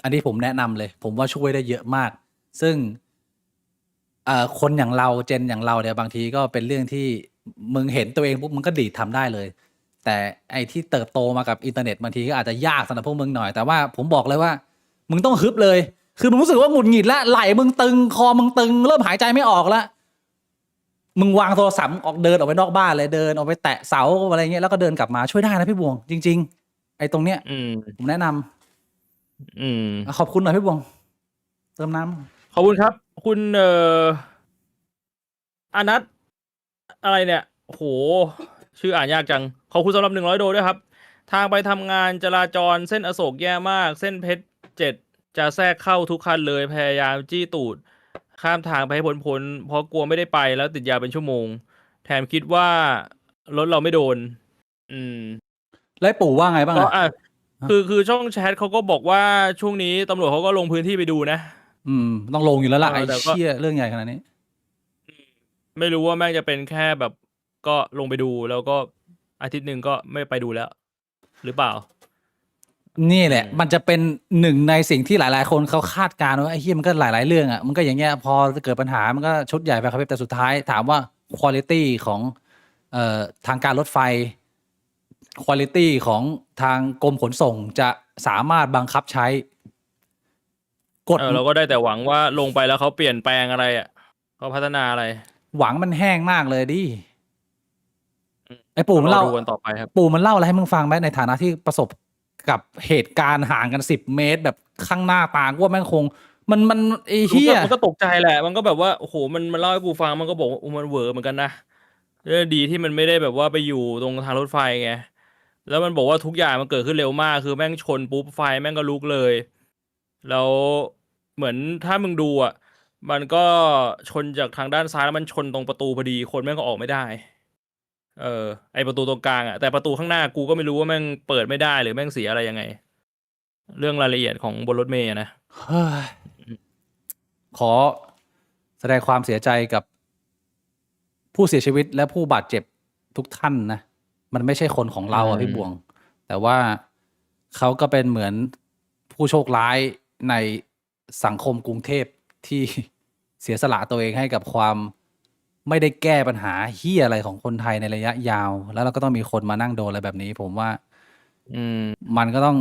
อันนี้ผมแนะนำเลย ผมว่าช่วยได้เยอะมาก ซึ่งคนอย่างเราเจนอย่างเราเนี่ยบางทีก็เป็นเรื่องที่มึงเห็นตัวเองปุ๊บมึงก็ดีดทำได้เลย แต่ไอ้ที่เติบโตมากับอินเทอร์เน็ตบางทีก็อาจจะยากสำหรับพวกมึงหน่อยแต่ว่าผมบอกเลยว่า มึงต้องฮึบเลย คือมึงรู้สึกว่าหงุดหงิดแล้วไหล่มึงตึงคอมึงตึงเริ่มหายใจไม่ออกแล้วมึงวางโทรศัพท์ออกเดินออกไปนอกบ้านเลยเดินออกไปแตะเสาอะไรเงี้ยแล้วก็เดินกลับมาช่วยได้นะพี่บวงจริง ๆ ไอ้ตรงเนี้ย อืม ผมแนะนำ อืม ขอบคุณหน่อยพี่บวงเติมน้ำ ขอบคุณครับ คุณอนัทอะไรเนี่ยโหชื่ออ่านยากจัง ขอบคุณสำหรับ100 โดด้วยครับ ทางไปทำงานจราจรเส้นอโศกแย่มาก เส้นเพชร7จะแทรกเข้าทุกคันเลย พยายามจี้ตูด ข้ามทางไปให้พ้นเพราะกลัวไม่ได้ไปแล้วติดยาวเป็นชั่วโมง แถมคิดว่ารถเราไม่โดน อืม แล้วปู่ว่าไงบ้าง ก็ อ่ะ คือช่องแชทเขาก็บอกว่าช่วงนี้ตำรวจเขาก็ลงพื้นที่ไปดูนะ ต้องลงอยู่แล้วล่ะไอ้ แต่ก็ เชี่ยเรื่องใหญ่ขนาดนี้ ไม่รู้ว่าแม่งจะเป็นแค่แบบก็ลงไปดูแล้วก็อาทิตย์หนึ่งก็ไม่ไปดูแล้ว หรือเปล่า นี่แหละ มันจะเป็นหนึ่งในสิ่งที่หลายๆ คนเขาคาดการณ์ว่าไอ้เฮียมันก็หลายๆเรื่องอ่ะมันก็อย่างเงี้ยพอจะเกิดปัญหามันก็ชุดใหญ่ไปครับแต่สุดท้ายถามว่าคุณภาพของทางการรถไฟคุณภาพของทางกรมขนส่งจะสามารถบังคับใช้กฎ เราก็ได้แต่หวังว่าลงไปแล้วเขาเปลี่ยนแปลงอะไรอ่ะเขาพัฒนาอะไร หวังมันแห้งมากเลยดิไอ้ปู่มัน เรา เล่า ดูกันต่อไปครับ ปู่มันเล่าอะไรให้มึงฟังไหมในฐานะที่ประสบกับเหตุการณ์ห่างกัน10 เมตรแบบข้างหน้าตากูว่าแม่งคง มันไอ้เหี้ย มันก็ตกใจแหละ มันก็แบบว่าโอ้โหมันเล่าให้กูฟังมันก็บอกว่ามันเหวอเหมือนกันนะดีที่มันไม่ได้แบบว่าไปอยู่ตรงทางรถไฟไงแล้วมันบอกว่าทุกอย่างมันเกิดขึ้นเร็วมากคือแม่งชนปุ๊บไฟแม่งก็ลุกเลยแล้วเหมือนถ้ามึงดูอ่ะมันก็ชนจากทางด้านซ้ายแล้วมันชนตรงประตูพอดีคนแม่งก็ออกไม่ได้ไอประตูตรงกลางอ่ะแต่ประตูข้างหน้ากูก็ไม่รู้ว่าแม่งเปิดไม่ได้หรือแม่งเสียอะไรยังไง เรื่องรายละเอียดของบนรถเมล์นะ เฮ้ยขอแสดงความเสียใจกับผู้เสียชีวิตและผู้บาดเจ็บทุกท่านนะ มันไม่ใช่คนของเราอ่ะพี่บวง แต่ว่าเขาก็เป็นเหมือนผู้โชคร้ายในสังคมกรุงเทพที่ เสียสละตัวเองให้กับความไม่ได้แก้ปัญหาเหี้ยอะไรของคนไทยในระยะยาว แล้วเราก็ต้องมีคนมานั่งโดนอะไรแบบนี้ ผมว่า มันก็ต้อง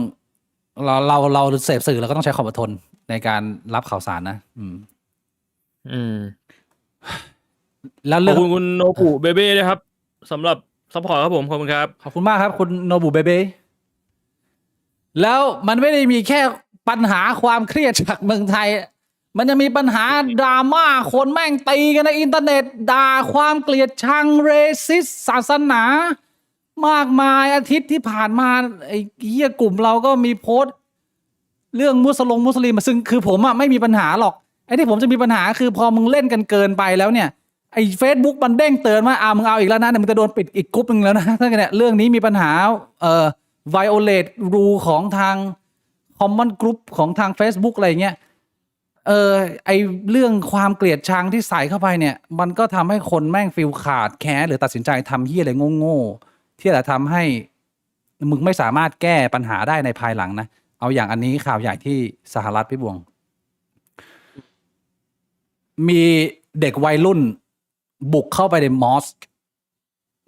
เราเสพสื่อเราก็ต้องใช้ความอดทนในการรับข่าวสารนะแล้ว ข เรื่ อ อบ ง คุณคุณโนบุเบเบ้ด้วยครับ สำหรับซัพพอร์ตครับผมขอบคุณครับ ขอบคุณมากครับ คุณโนบุเบเบแล้วมันไม่ได้มีแค่ปัญหาความเครียดจากเมืองไทย มันจะมีปัญหาดราม่าคนแม่งตีกันในอินเทอร์เน็ตด่าความเกลียดชังเรซิสศาสนา มากมายอาทิตย์ที่ผ่านมาไอ้เหี้ยกลุ่มเราก็มีโพสต์ เรื่องมุสลิมซึ่งคือผมอะไม่มีปัญหาหรอกไอ้ที่ผมจะมีปัญหาคือพอมึงเล่นกันเกินไปแล้วเนี่ยไอ้ Facebook มันเด้งเตือนว่ามึงเอาอีกแล้วนะเดี๋ยวมึงจะโดนปิดอีกกรุ๊ปนึงแล้วนะถ้าเนี่ยเรื่องนี้มีปัญหาviolate rule ของทาง common group ของทาง Facebook อะไรเงี้ยไอเรื่องความเกลียดชังที่ใส่เข้าไปเนี่ยมันก็ทำให้คนแม่งฟีลขาดแค้นหรือตัดสินใจทำเหี้ยอะไรโง่ๆที่จะทำให้มึงไม่สามารถแก้ปัญหาได้ในภายหลังนะเอาอย่างอันนี้ข่าวใหญ่ที่สหรัฐพี่บวง มีเด็กวัยรุ่นบุกเข้าไปในมอสก์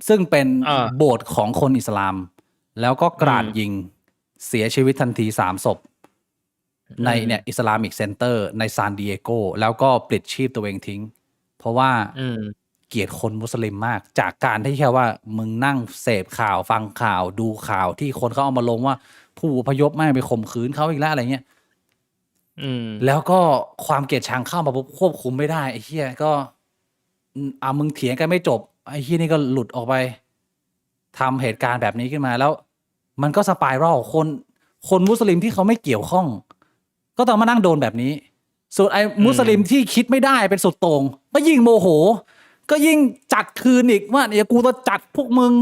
ซึ่งเป็นโบสถ์ของคนอิสลาม แล้วก็กราดยิงเสียชีวิตทันที3 ศพในเนี่ยอิสลามิกเซ็นเตอร์ในซานดิเอโกแล้วก็ปลิดชีพตัวเองทิ้ง เพราะว่าเกลียดคนมุสลิมมากจากการที่แค่ว่ามึงนั่งเสพข่าวฟังข่าวดูข่าวที่คนเขาเอามาลงว่าผู้อพยพไม่ไปข่มขืนเขาอีกแล้วอะไรเงี้ยแล้วก็ความเกลียดชังเข้ามาควบคุมไม่ได้ไอ้เหี้ยก็มึงเถียงกันไม่จบไอ้เหี้ยนี่ก็หลุดออกไปทำเหตุการณ์แบบนี้ขึ้นมาแล้วมันก็สไปรัลคนมุสลิมที่เขาไม่เกี่ยวข้อง ก็ต้องมานั่งโดนแบบนี้ส่วนไอ้มุสลิมที่คิดไม่ได้เป็นสุดโต่งก็ยิ่งโมโหก็ยิ่งจัดคืนอีกว่าเนี่ยกูจะจัดพวกมึง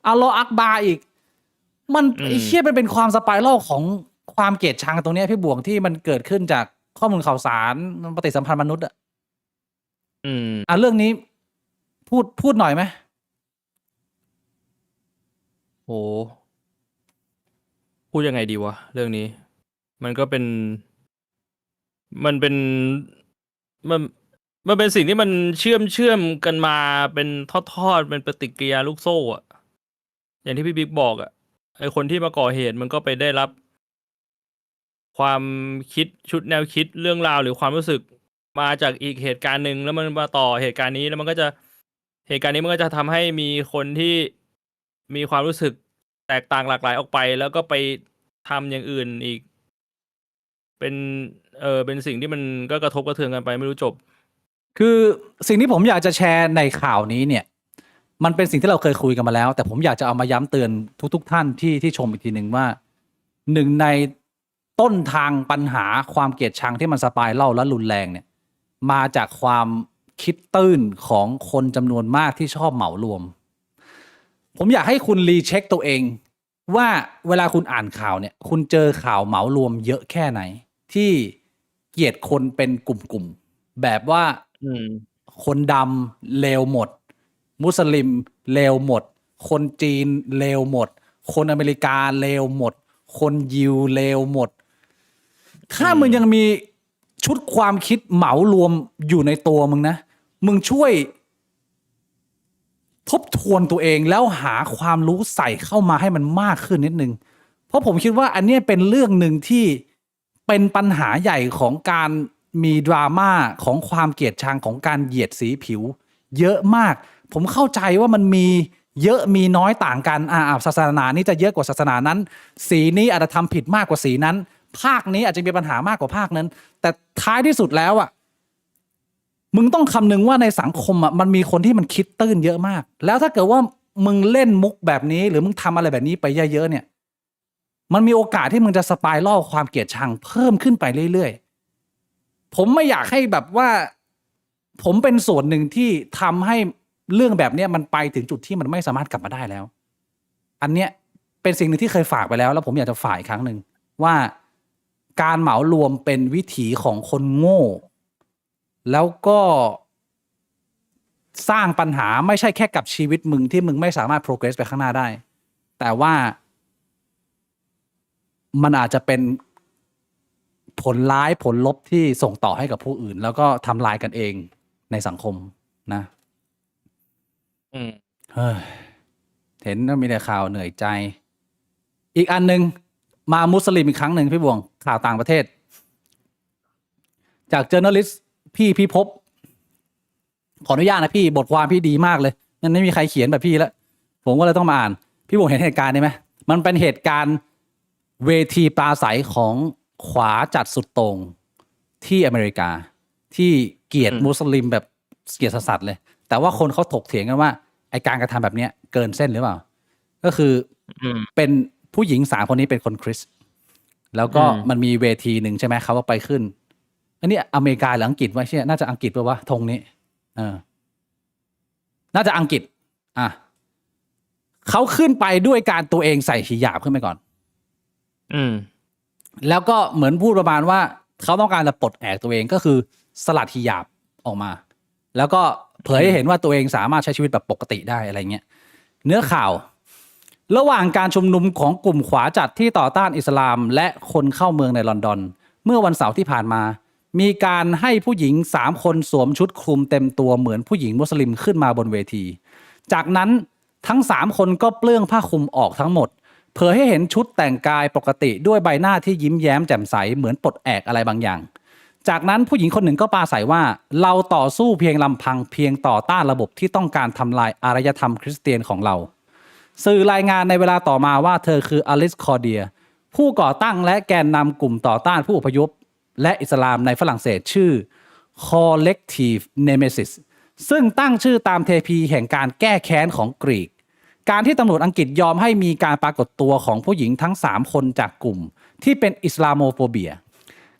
อัลลอฮฺอักบาร์อีกมันไอ้เหี้ยเป็นความสไปรัลของความเกลียดชังตรงนี้พี่บวงที่มันเกิดขึ้นจากข้อมูลข่าวสารปฏิสัมพันธ์มนุษย์เรื่องนี้พูดหน่อยไหมโหพูดยังไงดีวะเรื่องนี้มันก็เป็นมันเป็นสิ่งที่มันเชื่อมกันมาเป็นทอดเป็นปฏิกิริยาลูกโซ่อะอย่างที่พี่บิ๊กบอกอะไอคนที่มาก่อเหตุมันก็ไปได้รับความคิดชุดแนวคิดเรื่องราวหรือความรู้สึกมาจากอีกเหตุการณ์หนึ่งแล้วมันมาต่อเหตุการณ์นี้แล้วมันก็จะเหตุการณ์นี้มันก็จะทำให้มีคนที่มีความรู้สึกแตกต่างหลากหลายออกไปแล้วก็ไปทำอย่างอื่นอีกเป็นสิ่งที่มันก็กระทบกระเทือนกันไปไม่รู้จบคือสิ่งที่ผมอยากจะแชร์ในข่าวนี้เนี่ยมันเป็นสิ่งที่เราเคยคุยกันมาแล้วแต่ผมอยากจะเอามาย้ำเตือนทุกท่านที่ชมอีกทีหนึ่งว่าหนึ่งในต้นทางปัญหาความเกลียดชังที่มันสไปรัลและรุนแรงเนี่ยมาจากความคิดตื้นของคนจำนวนมากที่ชอบเหมารวมผมอยากให้คุณรีเช็คตัวเองว่าเวลาคุณอ่านข่าวเนี่ยคุณเจอข่าวเหมารวมเยอะแค่ไหนที่เกลียดคนเป็นกลุ่มๆแบบว่าคนดำเลวหมดมุสลิมเลวหมดคนจีนเลวหมดคนอเมริกาเลวหมดคนยิวเลวหมดถ้ามึงยังมีชุดความคิดเหมารวมอยู่ในตัวมึงนะมึงช่วยทบทวนตัวเองแล้วหาความรู้ใส่เข้ามาให้มันมากขึ้นนิดนึงเพราะผมคิดว่าอันนี้เป็นเรื่องหนึ่งที่เป็นปัญหาใหญ่ของการมีดราม่าของความเกลียดชังของการเหยียดสีผิวเยอะมากผมเข้าใจว่ามันมีเยอะมีน้อยต่างกันศาสนานี้จะเยอะกว่าศาสนานั้นสีนี้อาจจะทำผิดมากกว่าสีนั้นภาคนี้อาจจะมีปัญหามากกว่าภาคนั้นแต่ท้ายที่สุดแล้วมึงต้องคำนึงว่าในสังคมมันมีคนที่มันคิดตื้นเยอะมากแล้วถ้าเกิดว่ามึงเล่นมุกแบบนี้หรือมึงทำอะไรแบบนี้ไปเยอะๆเนี่ยมันมีโอกาสที่มึงจะสไปรัลความเกลียดชังเพิ่มขึ้นไปเรื่อยๆผมไม่อยากให้แบบว่าผมเป็นส่วนหนึ่งที่ทำให้เรื่องแบบนี้มันไปถึงจุดที่มันไม่สามารถกลับมาได้แล้วอันเนี้ยเป็นสิ่งหนึ่งที่เคยฝากไปแล้วผมอยากจะฝากอีกครั้งหนึ่งว่าการเหมารวมเป็นวิถีของคนโง่แล้วก็สร้างปัญหาไม่ใช่แค่กับชีวิตมึงที่มึงไม่สามารถ progress ไปข้างหน้าได้แต่ว่ามันอาจจะเป็นผลร้ายผลลบที่ส่งต่อให้กับผู้อื่นแล้วก็ทำลายกันเองในสังคมนะเห็นว่ามีแต่ข่าวเหนื่อยใจอีกอันนึงมามุสลิมอีกครั้งหนึ่งพี่บวงข่าวต่างประเทศจาก journalist พี่พิภพขออนุญาตนะพี่บทความพี่ดีมากเลย มันไม่มีใครเขียนแบบพี่แล้วผมก็เลยต้องมาอ่านพี่บุ๋มเห็นเหตุการณ์นี้ไหมมันเป็นเหตุการณ์เวทีปราศัยของขวาจัดสุดโต่งที่อเมริกาที่เกลียดมุสลิมแบบเกลียดสัสๆเลยแต่ว่าคนเขาถกเถียงกันว่าไอการกระทำแบบเนี้ยเกินเส้นหรือเปล่าก็คือเป็นผู้หญิง3คนนี้เป็นคนคริสต์แล้วก็มันมีเวทีหนึ่งใช่ไหมเขาก็ไปขึ้นอันนี้อเมริกาหรืออังกฤษวะเชี่ยน่าจะอังกฤษป่ะวะธงนี้น่าจะอังกฤษเขาขึ้นไปด้วยการตัวเองใส่ฮิญาบขึ้นไปก่อนแล้วก็เหมือนพูดประมาณว่าเขาต้องการจะปลดแอกตัวเองก็คือสลัดฮิญาบออกมาแล้วก็เผยให้เห็นว่าตัวเองสามารถใช้ชีวิตแบบปกติได้อะไรเงี้ยเนื้อข่าวระหว่างการชุมนุมของกลุ่มขวาจัดที่ต่อต้านอิสลามและคนเข้าเมืองในลอนดอนเมื่อวันเสาร์ที่ผ่านมามีการให้ผู้หญิง3คนสวมชุดคลุมเต็มตัวเหมือนผู้หญิงมุสลิมขึ้นมาบนเวทีจากนั้นทั้ง3คนก็เปลื้องผ้าคลุมออกทั้งหมดเผยให้เห็นชุดแต่งกายปกติด้วยใบหน้าที่ยิ้มแย้มแจ่มใสเหมือนปลดแอกอะไรบางอย่างจากนั้นผู้หญิงคนหนึ่งก็ปราศัยว่าเราต่อสู้เพียงลำพังเพียงต่อต้านระบบที่ต้องการทำลายอารยธรรมคริสเตียนของเราสื่อรายงานในเวลาต่อมาว่าเธอคืออลิสคอร์เดียผู้ก่อตั้งและแกนนำกลุ่มต่อต้านผู้อพยพและอิสลามในฝรั่งเศสชื่อ Collective Nemesis ซึ่งตั้งชื่อตามเทพีแห่งการแก้แค้นของกรีกการที่ตำรวจอังกฤษยอมให้มีการปรากฏตัวของผู้หญิงทั้ง3คนจากกลุ่มที่เป็นอิสลามโมโฟเบีย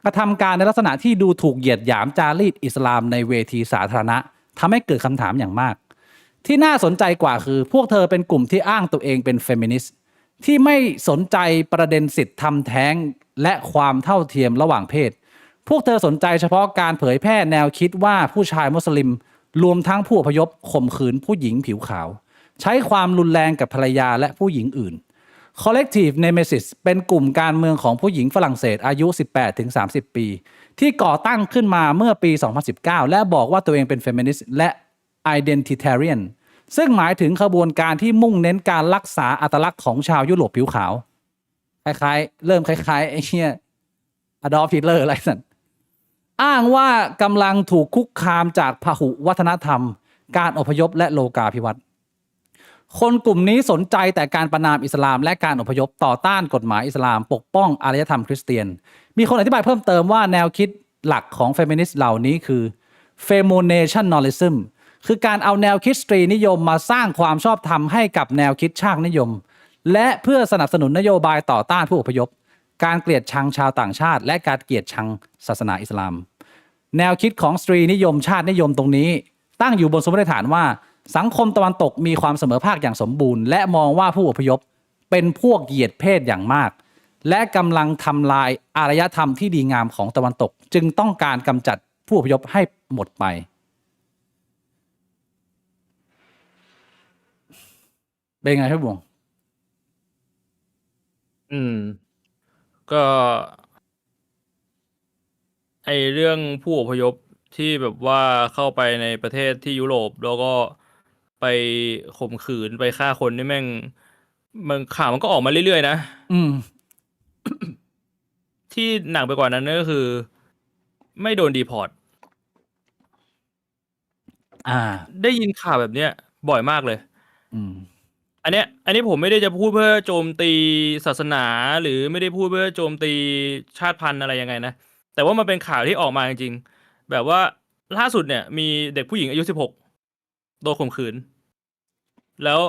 กระทำการในลักษณะที่ดูถูกเหยียดหยามจารีตอิสลามในเวทีสาธารณะทำให้เกิดคำถามอย่างมากที่น่าสนใจกว่าคือพวกเธอเป็นกลุ่มที่อ้างตัวเองเป็นเฟมินิสต์ที่ไม่สนใจประเด็นสิทธิทำแท้งและความเท่าเทียมระหว่างเพศพวกเธอสนใจเฉพาะการเผยแพร่แนวคิดว่าผู้ชายมุสลิมรวมทั้งผู้อพยพข่มขืนผู้หญิงผิวขาวใช้ความรุนแรงกับภรรยาและผู้หญิงอื่น Collective Nemesis เป็นกลุ่มการเมืองของผู้หญิงฝรั่งเศสอายุ 18-30 ปีที่ก่อตั้งขึ้นมาเมื่อปี 2019 และบอกว่าตัวเองเป็นเฟมินิสต์และ Identitarian ซึ่งหมายถึงขบวนการที่มุ่งเน้นการรักษาอัตลักษณ์ของชาวยุโรปผิวขาวคล้ายๆเริ่มคล้ายๆไอ้เหี้ยอดอล์ฟ ฮิตเลอร์อะไรสั่นอ้างว่ากำลังถูกคุกคามจากพหุวัฒนธรรมการอพยพและโลกาภิวัตน์คนกลุ่มนี้สนใจแต่การประณามอิสลามและการอพยพต่อต้านกฎหมายอิสลามปกป้องอารยธรรมคริสเตียนมีคนอธิบายเพิ่มเติมว่าแนวคิดหลักของเฟมินิสต์เหล่านี้คือ Femonationalism คือการเอาแนวคิดสตรีนิยมมาสร้างความชอบธรรมให้กับแนวคิดชาตินิยมและเพื่อสนับสนุนนโยบายต่อต้านผู้อพยพการเกลียดชังชาวต่างชาติและการเกลียดชังศาสนาอิสลามแนวคิดของสตรีนิยมชาตินิยมตรงนี้ตั้งอยู่บนสมมติฐานว่าสังคมตะวันตกมีความเสมอภาคอย่างสมบูรณ์และมองว่าผู้อพยพเป็นพวกเหยียดเพศอย่างมากและกำลังทำลายอารยธรรมที่ดีงามของตะวันตกจึงต้องการกำจัดผู้อพยพให้หมดไปเป็นไงพี่บวงก็ไอเรื่องผู้อพยพที่แบบว่าเข้าไปในประเทศที่ยุโรปแล้วก็ไปข่มขืนไปฆ่าคนนี่แม่งมันข่าวมันก็ออกมาเรื่อยๆนะที่หนักไปกว่านั้นก็คือไม่โดนดีพอร์ตได้ยินข่าวแบบเนี้ยบ่อยมากเลยอันนี้ผมไม่ได้จะพูดเพื่อโจมตีศาสนาหรือไม่ได้พูดเพื่อโจมตีชาติพันธุ์อะไรยังไงนะแต่ว่ามันเป็นข่าวที่ออกมาจริงๆแบบว่าล่าสุดเนี่ยมีเด็กผู้หญิงอายุ16โดนข่มขืนแล้ว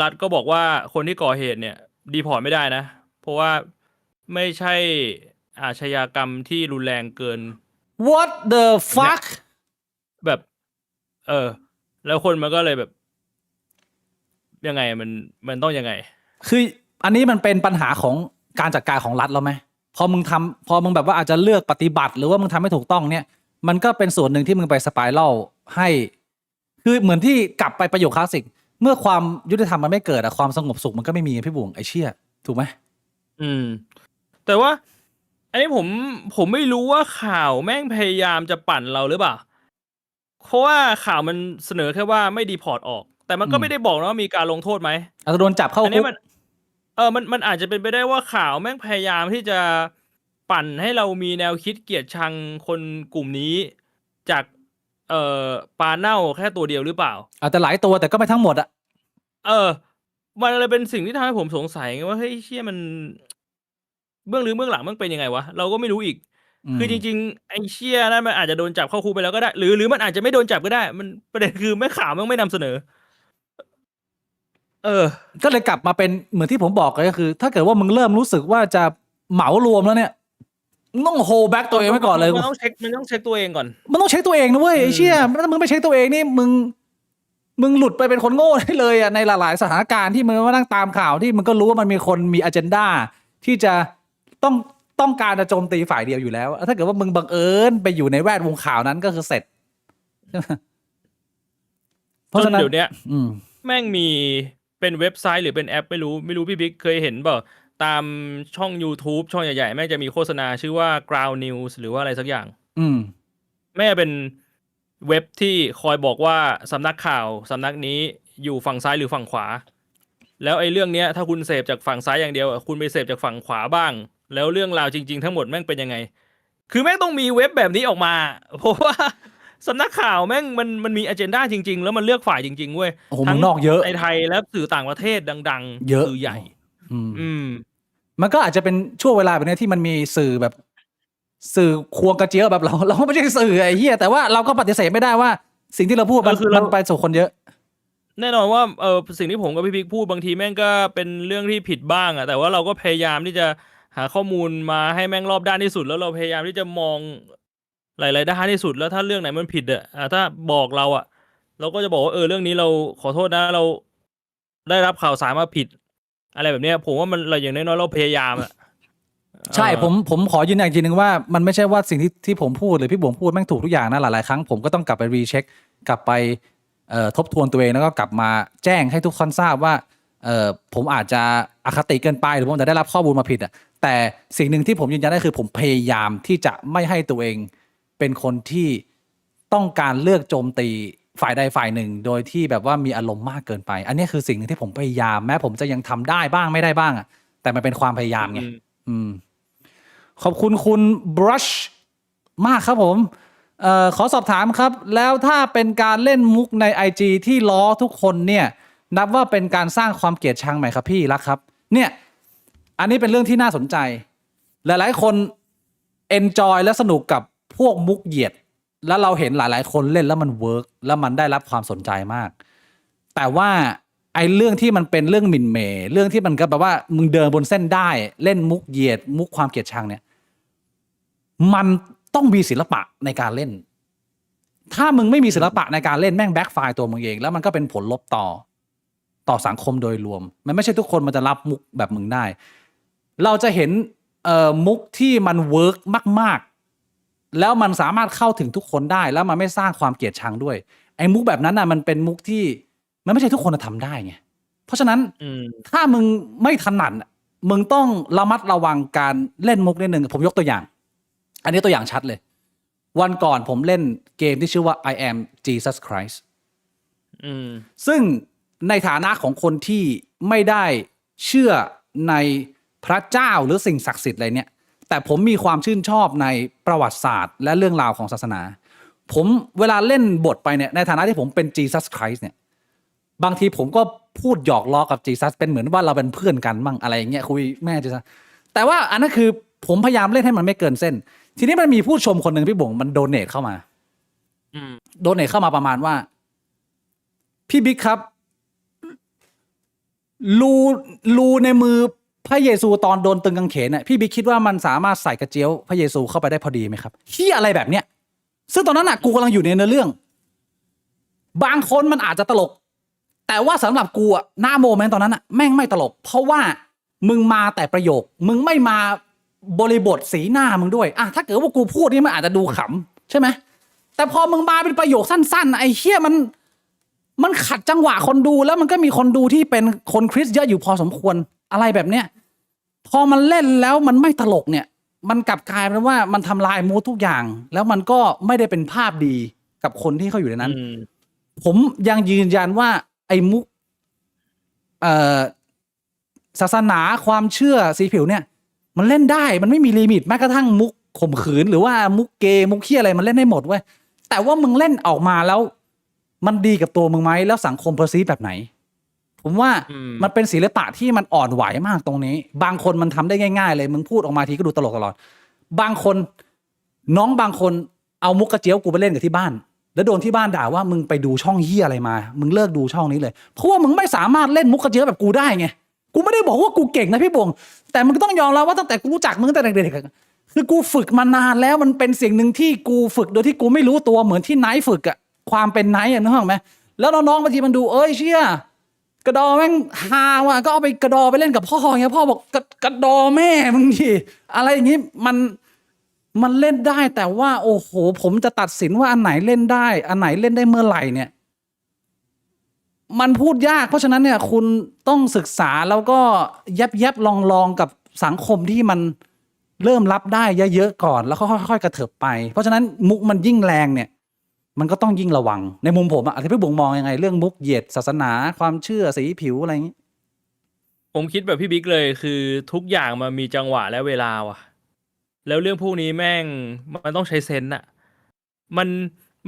รัฐก็บอกว่าคนที่ก่อเหตุเนี่ยดีพอร์ตไม่ได้นะเพราะว่าไม่ใช่อาชญากรรมที่รุนแรงเกิน What the fuck แบบแล้วคนมันก็เลยแบบยังไงมันต้องยังไงคืออันนี้มันเป็นปัญหาของการจัดการของรัฐแล้วไหมพอมึงแบบว่าอาจจะเลือกปฏิบัติหรือว่ามึงทำไม่ถูกต้องเนี่ยมันก็เป็นส่วนหนึ่งที่มึงไปสไปรัลให้คือเหมือนที่กลับไปประโยคคลาสสิกเมื่อความยุติธรรมมันไม่เกิดอะความสงบสุขมันก็ไม่มีพี่บุ๋งไอ้เชี่ยถูกไหมแต่ว่าอันนี้ผมไม่รู้ว่าข่าวแม่งพยายามจะปั่นเราหรือเปล่าเพราะว่าข่าวมันเสนอแค่ว่าไม่ดีพอร์ตออกแต่มันก็ไม่ได้บอกนะว่ามีการลงโทษไหมอาจจะโดนจับเข้าคุกอันนี้มันอาจจะเป็นไปได้ว่าข่าวแม่งพยายามที่จะปั่นให้เรามีแนวคิดเกลียดชังคนกลุ่มนี้จาก ปลาเน่าแค่ตัวเดียวหรือเปล่า อาจจะหลายตัวแต่ก็ไม่ทั้งหมดอะ มันเลยเป็นสิ่งที่ทำให้ผมสงสัยไงว่าเฮ้ยเชี่ยมันเบื้องลึกเบื้องหลังมันเป็นยังไงวะเราก็ไม่รู้อีก คือจริงๆไอ้เชี่ยนั่นมันอาจจะโดนจับเข้าคุกไปแล้วก็ได้ หรือมันอาจจะไม่โดนจับก็ได้ มันประเด็นคือไม่ข่าวมันไม่นำเสนอ ก็เลยกลับมาเป็นเหมือนที่ผมบอกเลยก็คือ ถ้าเกิดว่ามึงเริ่มรู้สึกว่าจะเหมารวมแล้วเนี่ยมึงต้องโฮแบ็กตัวเองไว้ก่อนเลย มันต้องเช็คตัวเองก่อน มันต้องเช็คตัวเองนะเว้ยไอ้เชี่ยถ้ามึงไม่เช็คตัวเองนี่มึงหลุดไปเป็นคนโง่ได้เลยอ่ะในหลายๆสถานการณ์ที่มึงมานั่งตามข่าวที่มึงก็รู้ว่ามันมีคนมีอเจนดาที่จะต้องการจะโจมตีฝ่ายเดียวอยู่แล้ว ถ้าเกิดว่ามึงบังเอิญไปอยู่ในแวดวงข่าวนั้นก็คือเสร็จเพราะฉะนั้นเดี๋ยวนี้ อืม แม่งมีเป็นเว็บไซต์หรือเป็นแอปไม่รู้พี่บิ๊กเคยเห็นเปล่าตามช่อง YouTube ช่องใหญ่ๆแม่งจะมีโฆษณาชื่อว่า Ground News หรือว่าอะไรสักอย่าง แม่เป็นเว็บที่คอยบอกว่าสำนักข่าวสำนักนี้อยู่ฝั่งซ้ายหรือฝั่งขวา แล้วไอ้เรื่องเนี้ยถ้าคุณเสพจากฝั่งซ้ายอย่างเดียวคุณไปเสพจากฝั่งขวาบ้าง แล้วเรื่องราวจริงๆทั้งหมดแม่งเป็นยังไง คือแม่งต้องมีเว็บแบบนี้ออกมา เพราะว่าสำนักข่าวแม่งมันมีอเจนดาจริงๆแล้วมันเลือกฝ่ายจริงๆเว้ย โอ้โหมึงนอกเยอะ ในไทยและสื่อต่างประเทศดังๆ เยอะ สื่อใหญ่ มันก็อาจจะเป็นช่วงเวลาแบบนี้ที่มันมีสื่อแบบสื่อควงกระเจี๊ยบแบบเราไม่ใช่สื่อไอ้เหี้ยแต่ว่าเราก็ปฏิเสธไม่ได้ว่าสิ่งที่เราพูดมันไปสู่คนเยอะ แน่นอนว่าสิ่งที่ผมกับพี่พิกพูดบางทีแม่งก็เป็นเรื่องที่ผิดบ้างอะแต่ว่าเราก็พยายามที่จะหาข้อมูลมาให้แม่งรอบด้านที่สุดแล้วเราพยายามที่จะมองหลายๆด้านที่สุดแล้วถ้าเรื่องไหนมันผิดอะถ้าบอกเราอะเราก็จะบอกว่าเรื่องนี้เราขอโทษนะเราได้รับข่าวสารมาผิด อะไรแบบเนี้ยผมว่ามันเราอย่างน้อยๆเราพยายามอะ ใช่ผมขอยืนยันอีกทีนึงว่ามันไม่ใช่ว่าสิ่งที่ผมพูดหรือพี่บวงพูดแม่งถูกทุกอย่างนะหลายๆครั้งผมก็ต้องกลับไปรีเช็คกลับไปทบทวนตัวเองแล้วก็กลับมาแจ้งให้ทุกคนทราบว่าผมอาจจะอคติเกินไปหรือผมจะได้รับข้อมูลมาผิดอ่ะแต่สิ่งหนึ่งที่ผมยืนยันได้คือผมพยายามที่จะไม่ให้ตัวเองเป็นคนที่ต้องการเลือกโจมตีฝ่ายใดฝ่ายหนึ่งโดยที่แบบว่ามีอารมณ์มากเกินไปอันนี้คือสิ่งหนึ่งที่ผมพยายามแม้ผมจะยังทำได้บ้างไม่ได้บ้างอ่ะแต่มันเป็นความพยายามไงขอบคุณคุณ brush มากครับผมขอสอบถามครับแล้วถ้าเป็นการเล่นมุกใน IG ที่ล้อทุกคนเนี่ยนับว่าเป็นการสร้างความเกลียดชังไหมครับพี่รักครับเนี่ยอันนี้เป็นเรื่องที่น่าสนใจหลายๆคน enjoy และสนุกกับพวกมุกเหยียดแล้วเราเห็นหลายๆคนเล่นแล้วมันเวิร์กแล้วมันได้รับความสนใจมากแต่ว่าไอ้เรื่องที่มันเป็นเรื่องหมิ่นเหม่เรื่องที่มันก็แบบว่ามึงเดินบนเส้นได้เล่นมุกเหยียดมุกความเกลียดชังเนี่ยมันต้องมีศิลปะในการเล่นถ้ามึงไม่มีศิลปะในการเล่นแม่งแบ็คไฟร์ตัวมึงเองแล้วมันก็เป็นผลลบต่อสังคมโดยรวมมันไม่ใช่ทุกคนมันจะรับมุกแบบมึงได้เราจะเห็นมุกที่มันเวิร์กมากๆแล้วมันสามารถเข้าถึงทุกคนได้แล้วมันไม่สร้างความเกลียดชังด้วยไอ้มุกแบบนั้นน่ะมันเป็นมุกที่มันไม่ใช่ทุกคนจะทำได้ไงเพราะฉะนั้นถ้ามึงไม่ถนัดมึงต้องระมัดระวังการเล่นมุกนิดนึงผมยกตัวอย่างอันนี้ตัวอย่างชัดเลยวันก่อนผมเล่นเกมที่ชื่อว่า I am Jesus Christ ซึ่งในฐานะของคนที่ไม่ได้เชื่อในพระเจ้าหรือสิ่งศักดิ์สิทธิ์อะไรเนี่ยแต่ผมมีความชื่นชอบในประวัติศาสตร์และเรื่องราวของศาสนาผมเวลาเล่นบทไปเนี่ยในฐานะที่ผมเป็น Jesus Christ เนี่ยบางทีผมก็พูดหยอกล้อกับ Jesus เป็นเหมือนว่าเราเป็นเพื่อนกันมั่งอะไรอย่างเงี้ยคุยแม่ Jesus แต่ว่าอันนั้นคือผมพยายามเล่นให้มันไม่เกินเส้นทีนี้มันมีผู้ชมคนหนึ่งพี่บ่งมันโดเนทเข้ามาโดเนทเข้ามาประมาณว่าพี่บิ๊กครับรูในมือพระเยซูตอนโดนตึงกางเขนเนี่ยพี่บิ๊กคิดว่ามันสามารถใส่กระเจียวพระเยซูเข้าไปได้พอดีไหมครับเหี้ยอะไรแบบเนี้ยซึ่งตอนนั้นน่ะกูกำลังอยู่ในเนื้อเรื่องบางคนมันอาจจะตลกแต่ว่าสำหรับกูอะหน้าโมเมนต์ตอนนั้นน่ะแม่งไม่ตลกเพราะว่ามึงมาแต่ประโยคมึงไม่มาบริบทสีหน้ามึงด้วยถ้าเกิดว่ากูพูดนี่มันอาจจะดูขำใช่ไหมแต่พอมึงมาเป็นประโยคสั้นๆไอ้เหี้ยมันขัดจังหวะคนดูแล้วมันก็มีคนดูที่เป็นคนคริสต์เยอะอยู่พอสมควรอะไรแบบเนี้ยพอมันเล่นแล้วมันไม่ตลกเนี่ยมันกลับกลายเป็นว่ามันทำลายมูดทุกอย่างแล้วมันก็ไม่ได้เป็นภาพดีกับคนที่เขาอยู่ในนั้นผมยังยืนยันว่าไอ้มุกศาสนาความเชื่อสีผิวเนี่ยมันเล่นได้มันไม่มีลิมิตแม้กระทั่งมุกข่มขืนหรือว่ามุกเกย์มุกเหี้ยอะไรมันเล่นได้หมดเว้ย แต่ว่ามึงเล่นออกมาแล้ว มันดีกับตัวมึงไหมแล้วสังคมเพอร์ซีฟแบบไหน ผมว่ามันเป็นศิลปะที่มันอ่อนไหวมากตรงนี้ บางคนมันทำได้ง่ายๆเลยมึงพูดออกมาทีก็ดูตลกตลอดบางคนน้องบางคนเอามุกกระเจี๊ยวกูไปเล่นกับที่บ้าน แล้วโดนที่บ้านด่าว่ามึงไปดูช่องเหี้ยอะไรมามึงเลิกดูช่องนี้เลยเพราะว่ามึงไม่สามารถเล่นมุกกระเจี๊ยวแบบกูได้ไงกูไม่ได้บอกว่ากูเก่งนะพี่บวงแต่มึงต้องยอมรับว่าตั้งแต่กูรู้จักมึงตั้งแต่เด็กๆคือกูฝึกมานานแล้วมันเป็นสิ่งหนึ่งที่กูฝึกโดยที่กูไม่รู้ตัวเหมือนที่ไนท์ฝึกอะความเป็นไนท์อะนึกออกไหมแล้วน้องๆบางทีมันดูเชี่ยกระดอแม่งฮาว่ะก็เอาไปกระดอไปเล่นกับพ่อเงี้ยพ่อบอกกระดอแม่มึงดิอะไรอย่างงี้มันเล่นได้แต่ว่าโอ้โหผมจะตัดสินว่าอันไหนเล่นได้อันไหนเล่นได้เมื่อไหร่เนี่ยมันพูดยากเพราะฉะนั้นเนี่ยคุณต้องศึกษาแล้วก็ยับลองกับสังคมที่มันเริ่มรับได้เยอะๆก่อนแล้วค่อยๆกระเถิบไปเพราะฉะนั้นมุกมันยิ่งแรงเนี่ยมันก็ต้องยิ่งระวังในมุมผมอะที่พี่บุ๋งมองยังไงเรื่องมุกเหยียดศาสนาความเชื่อสีผิวอะไรอย่างนี้ผมคิดแบบพี่บิ๊กเลยคือทุกอย่างมันมีจังหวะและเวลาว่ะแล้วเรื่องพวกนี้แม่งมันต้องใช้เซนส์อะมัน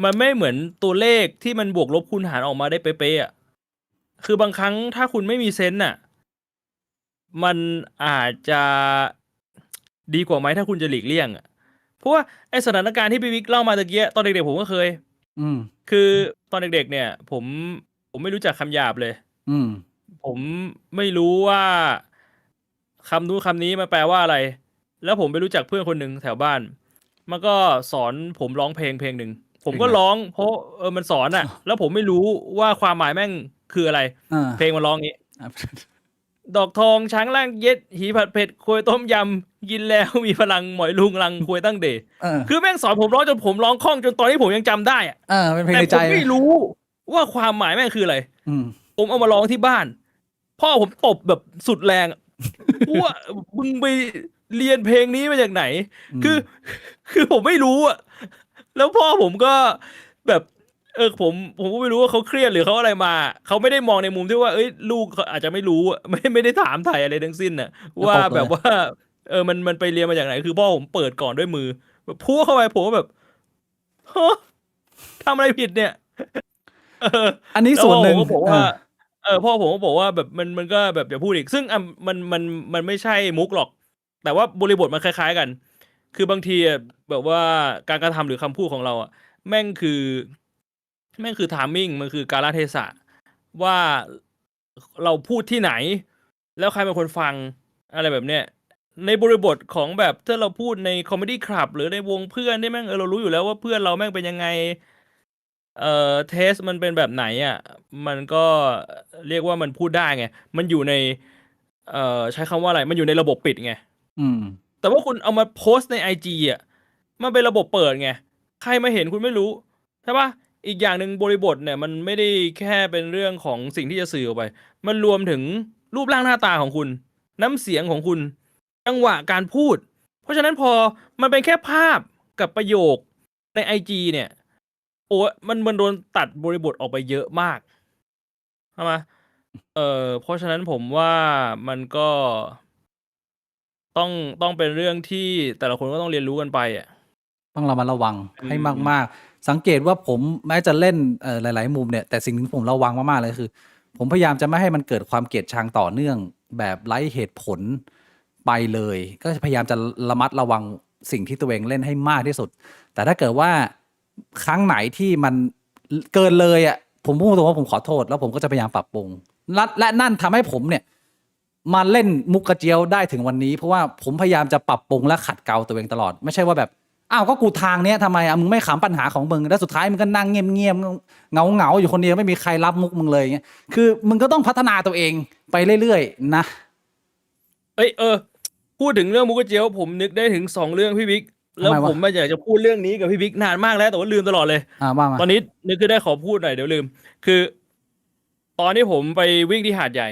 มันไม่เหมือนตัวเลขที่มันบวกลบคูณหารออกมาได้เป๊ะๆอะคือบางครั้งถ้าคุณไม่มีเซนส์อะมันอาจจะดีกว่าไหมถ้าคุณจะหลีกเลี่ยงอะเพราะว่าไอสถานการณ์ที่พี่บิ๊กเล่ามาตะเกียตอนเด็กๆผมก็เคย คือตอนเด็กๆเนี่ยผมไม่รู้จักคำหยาบเลยผมไม่รู้ว่าคำนู้นคำนี้มันแปลว่าอะไร แล้วผมไปรู้จักเพื่อนคนหนึ่งแถวบ้าน มันก็สอนผมร้องเพลงหนึ่งผมก็ร้องเพราะมันสอนอ่ะ แล้วผมไม่รู้ว่าความหมายแม่งคืออะไร เพลงมันร้องงี้ ดอกทองช้างล่างเย็ดหีผัดเผ็ดควยต้มยำกินแล้วมีพลังหมอยลุงลังควยตั้งเดย์คือแม่งสอนผมร้องจนผมร้องคล่องจนตอนนี้ผมยังจำได้อะเป็นเพลงในใจแต่ผมไม่รู้ว่าความหมายแม่งคืออะไรผมเอามาร้องที่บ้านพ่อผมตบแบบสุดแรงว่ามึงไปเรียนเพลงนี้มาจากไหนคือผมไม่รู้อะแล้วพ่อผมก็แบบผมก็ไม่รู้ว่าเขาเครียดหรือเขาอะไรมาเขาไม่ได้มองในมุมที่ว่าเอ้ยลูกอาจจะไม่รู้ไม่ได้ถามไถ่อะไรทั้งสิ้นน่ะว่าแบบว่ามันไปเรียนมาจากไหนคือพ่อผมเปิดก่อนด้วยมือแบบพูดเข้าไปผมก็แบบฮะทำอะไรผิดเนี่ยอันนี้ส่วนหนึ่งผมว่าพ่อผมก็บอกว่าแบบมันก็แบบอย่าพูดอีกซึ่งมันไม่ใช่มุกหรอกแต่ว่าบริบทมันคล้ายๆกันคือบางทีแบบว่าการกระทำหรือคำพูดของเราอ่ะแม่งคือไทมิ่งมันคือการเทศะว่าเราพูดที่ไหนแล้วใครเป็นคนฟังอะไรแบบเนี้ยในบริบทของแบบถ้าเราพูดในคอมเมดี้คลับหรือในวงเพื่อนที่แม่งเรารู้อยู่แล้วว่าเพื่อนเราแม่งเป็นยังไงเทสมันเป็นแบบไหนอ่ะมันก็เรียกว่ามันพูดได้ไงมันอยู่ในใช้คำว่าอะไรมันอยู่ในระบบปิดไงแต่ว่าคุณเอามาโพสต์ใน IG อ่ะมันเป็นระบบเปิดไงใครมาเห็นคุณไม่รู้ใช่ปะอีกอย่างหนึ่งบริบทเนี่ยมันไม่ได้แค่เป็นเรื่องของสิ่งที่จะสื่อออกไปมันรวมถึงรูปร่างหน้าตาของคุณน้ำเสียงของคุณจังหวะการพูดเพราะฉะนั้นพอมันเป็นแค่ภาพกับประโยคใน IG เนี่ยโอ้มันโดนตัดบริบทออกไปเยอะมากใช่ไหมเพราะฉะนั้นผมว่ามันก็ต้องเป็นเรื่องที่แต่ละคนก็ต้องเรียนรู้กันไปอ่ะต้องระมัดระวังให้มากๆสังเกตว่าผมแม้จะเล่นหลายๆมุมเนี่ยแต่สิ่งที่ผมระวังมากๆเลยคือผมพยายามจะไม่ให้มันเกิดความเกลียดชังต่อเนื่องแบบไร้เหตุผลไปเลยก็พยายามจะระมัดระวังสิ่งที่ตัวเองเล่นให้มากที่สุดแต่ถ้าเกิดว่าครั้งไหนที่มันเกินเลยอ่ะผมพูดตรงว่าผมขอโทษแล้วผมก็จะพยายามปรับปรุงและนั่นทำให้ผมเนี่ยมาเล่นมุกกระเจียวได้ถึงวันนี้เพราะว่าผมพยายามจะปรับปรุงและขัดเกลาตัวเองตลอดไม่ใช่ว่าแบบอ้าวก็กูทางเนี้ยทำไมอ่ะมึงไม่ขำปัญหาของมึงแล้วสุดท้ายมึงก็นั่งเงียบๆเงาอยู่คนเดียวไม่มีใครรับมุกมึงเลยเงี้ยคือมึงก็ต้องพัฒนาตัวเองไปเรื่อยๆนะพูดถึงเรื่องมุกกระเจียวผมนึกได้ถึง2เรื่องพี่บิ๊กแล้วผมอยากจะพูดเรื่องนี้กับพี่บิ๊กนานมากแล้วแต่ว่าลืมตลอดเลยว่ามาตอนนี้นึกขึ้นได้ขอพูดหน่อยเดี๋ยวลืมคือตอนที่ผมไปวิ่งที่หาดใหญ่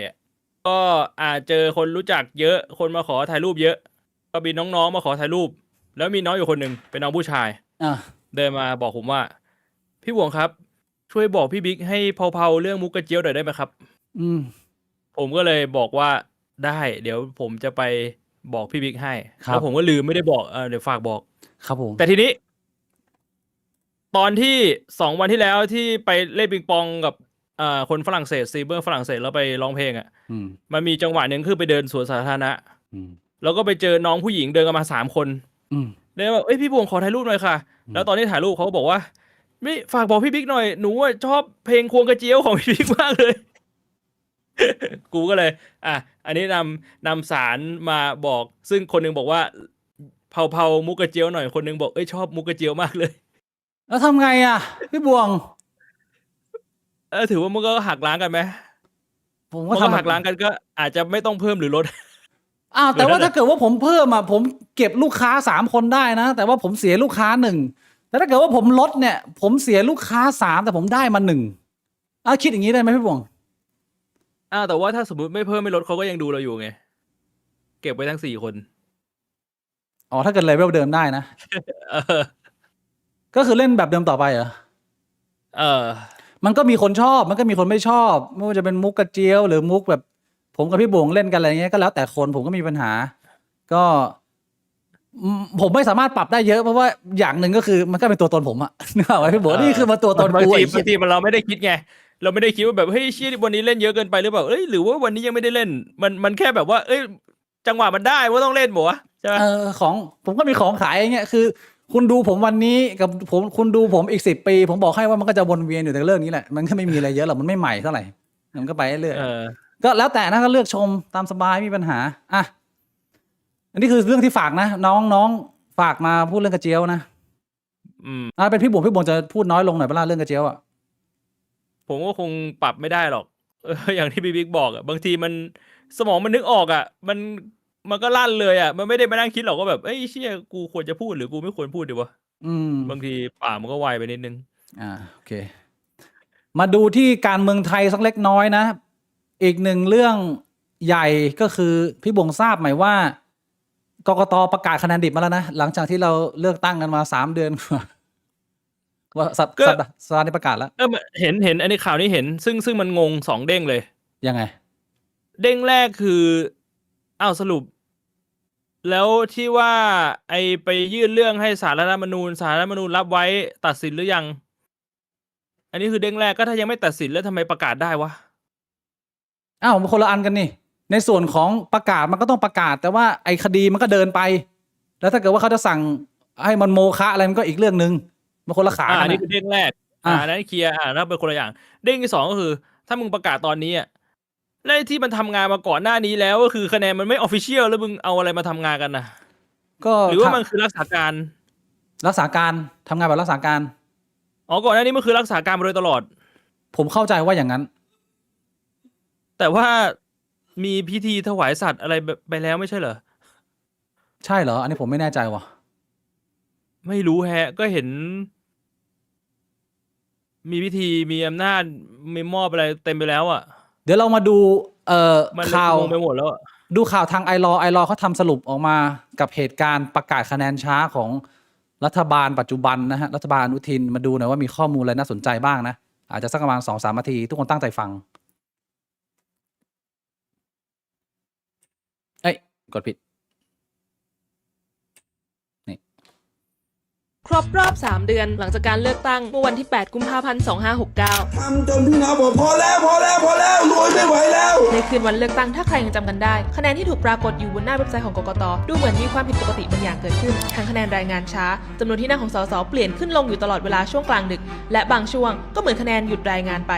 ก็อาจเจอคนรู้จักเยอะคนมาขอถ่ายรูปเยอะก็มีน้องๆมาขอถ่ายรูปแล้วมีน้องอยู่คนหนึ่งเป็นน้องผู้ชายเดินมาบอกผมว่าพี่หวงครับช่วยบอกพี่บิ๊กให้เผาๆเรื่องมุกกระเจียวหน่อยได้ไหมครับผมก็เลยบอกว่าได้เดี๋ยวผมจะไปบอกพี่บิ๊กให้แล้วผมก็ลืมไม่ได้บอกเดี๋ยวฝากบอกครับผมแต่ทีนี้ ตอนที่2 วันที่แล้วที่ไปเล่นปิงปองกับคนฝรั่งเศสซีเบอร์ฝรั่งเศสแล้วไปร้องเพลงอ่ะ อืม มันมีจังหวะหนึ่งคือไปเดินสวนสาธารณะ อืม แล้วก็ไปเจอน้องผู้หญิงเดินกันมา3 คน อืม เลยแบบเอ้ยพี่บวงขอถ่ายรูปหน่อยค่ะ แล้วตอนที่ถ่ายรูปเขาก็บอกว่าไม่ฝากบอกพี่บิ๊กหน่อยหนูอะชอบเพลงควงกระเจียวของพี่บิ๊กมากเลย กูก็เลยอันนี้นำสารมาบอก ซึ่งคนหนึงบอกว่าเผามุกกระเจียวหน่อยคนหนึงบอกเอ้ยชอบมุกกระเจียวมากเลย แล้วทำไงอ่ะพี่บวง ถือว่ามันก็หักล้างกันไหม ผม มั ก็ นก็ ทำ หักล้างกันก็อาจจะไม่ต้องเพิ่มหรือลด อ้าวแต่ว่า หรือ ถ้าเกิดว่าผมเพิ่มอ่ะผมเก็บลูกค้า3 คนได้นะแต่ว่าผมเสียลูกค้า1แต่ถ้าเกิดว่าผมลดเนี่ยผมเสียลูกค้า3แต่ผมได้มา1คิดอย่างนี้ได้ไหมพี่บวง แต่ว่าถ้าสมมติไม่เพิ่มไม่ลดเขาก็ยังดูเราอยู่ไง เก็บไว้ทั้ง4 คน อ๋อถ้าเกิดเลเวลเดิมได้นะ เออ ก็คือเล่นแบบเดิมต่อไปเหรอ เออ มันก็มีคนชอบมันก็มีคนไม่ชอบไม่ว่าจะเป็นมุกกระเจียวหรือมุกแบบ ผมกับพี่บวงเล่นกันอะไรเงี้ยก็แล้วแต่คนผมก็มีปัญหา ก็ผมไม่สามารถปรับได้เยอะเพราะว่าอย่างหนึ่งก็คือมันก็เป็นตัวตนผมอะ นึกออกไหมพี่บวงนี่คือมาตัวตน บาง กู ที ไอ้เหี้ บาย งทีมันเราไม่ได้คิดไง เราไม่ได้คิดว่าแบบเฮ้ยเชี่ยวันนี้เล่นเยอะเกินไปหรือเปล่าหรือว่าวันนี้ยังไม่ได้เล่น มันแค่แบบว่า จังหวะมันได้ว่าต้องเล่นหมวะใช่ไหม ของผมก็มีของขายอย่างเงี้ยคือ คุณดูผมวันนี้กับผมคุณดูผมอีก10 ปีผมบอกให้ว่ามันก็จะวนเวียนอยู่แต่เรื่องนี้แหละมันก็ไม่มีอะไรเยอะหรอกมันไม่ใหม่เท่าไหร่มันก็ไปเรื่อย ก็แล้วแต่นะก็เลือกชมตามสบายไม่มีปัญหาอันนี้คือเรื่องที่ฝากนะน้องฝากมาพูดเรื่องกระเจียวนะเป็นพี่บวงจะพูดน้อยลงหน่อยเวลาเรื่องกระเจียวอ่ะ ผมก็คงปรับไม่ได้หรอก อย่างที่พี่บิ๊กบอกบางทีมันสมองมันนึกออกมันก็ลั่นเลยมันไม่ได้มานั่งคิดหรอกว่าแบบเชี่ยกูควรจะพูดหรือกูไม่ควรพูดดีวะบางทีปากมันก็ไวไปนิดนึงโอเคมาดูที่การเมืองไทยสักเล็กน้อยนะอีกหนึ่งเรื่องใหญ่ก็คือพี่บวงทราบไหมว่ากกตประกาศคะแนนดิบมาแล้วนะหลังจากที่เราเลือกตั้งกันมา3 เดือนว่าสัปดาห์นี้ประกาศแล้วเห็นอันนี้ข่าวนี้เห็นซึ่งมันงง2 เด้งเลยยังไงเด้งแรกคือสรุปแล้วที่ว่าไปยื่นเรื่องให้ศาลรัฐธรรมนูญรับไว้ตัดสินหรือยังอันนี้คือเด้งแรกก็ถ้ายังไม่ตัดสินแล้วทำไมประกาศได้วะมันคนละอันกันนี่ในส่วนของประกาศมันก็ต้องประกาศแต่ว่าไอ้คดีมันก็เดินไปแล้วถ้าเกิดว่าเขาจะสั่งให้มันโมฆะอะไรมันก็อีกเรื่องนึงมันคนละขาอันนี้คือเด้งแรกอันนั้นเคลียร์แล้วเป็นคนละอย่างเด้งที่2ก็คือถ้ามึงประกาศตอนนี้และที่มันทำงานมาก่อนหน้านี้แล้วก็คือคะแนนมันไม่ออฟฟิเชียลแล้วมึงเอาอะไรมาทำงานกันนะก็หรือว่ามันคือรักษาการทำงานแบบรักษาการก่อนหน้านี้มันคือรักษาการมาโดยตลอดผมเข้าใจว่าอย่างนั้นแต่ว่ามีพิธีถวายสัตว์อะไรไปแล้วไม่ใช่เหรอใช่เหรออันนี้ผมไม่แน่ใจว่ะไม่รู้ก็เห็นมีพิธีมีอำนาจมีมอบอะไรเต็มไปแล้วเดี๋ยวเรามาดูข่าวไปหมดแล้วดูข่าวทางไอรอเขาทำสรุปออกมากับเหตุการณ์ประกาศคะแนนช้าของรัฐบาลปัจจุบันนะฮะรัฐบาลอนุทินมาดูหน่อยว่ามีข้อมูลอะไรน่าสนใจบ้างนะอาจจะสักประมาณ 2-3 นาทีทุกคนตั้งใจฟังกดผิดครบรอบ 3 เดือนหลังจากการเลือกตั้งเมื่อวันที่ 8 กุมภาพันธ์ 2569 ทำจนพี่น้องบอกพอแล้วรวยไม่ไหวแล้ว ในคืนวันเลือกตั้งถ้าใครยังจำกันได้คะแนนที่ถูกปรากฏอยู่บนหน้าเว็บไซต์ของกกต.ดูเหมือนมีความผิดปกติบางอย่างเกิดขึ้นทั้งคะแนนรายงานช้าจำนวนที่นั่งของสสเปลี่ยนขึ้นลงอยู่ตลอดเวลาช่วงกลางดึกและบางช่วงก็เหมือนคะแนนหยุดรายงานไป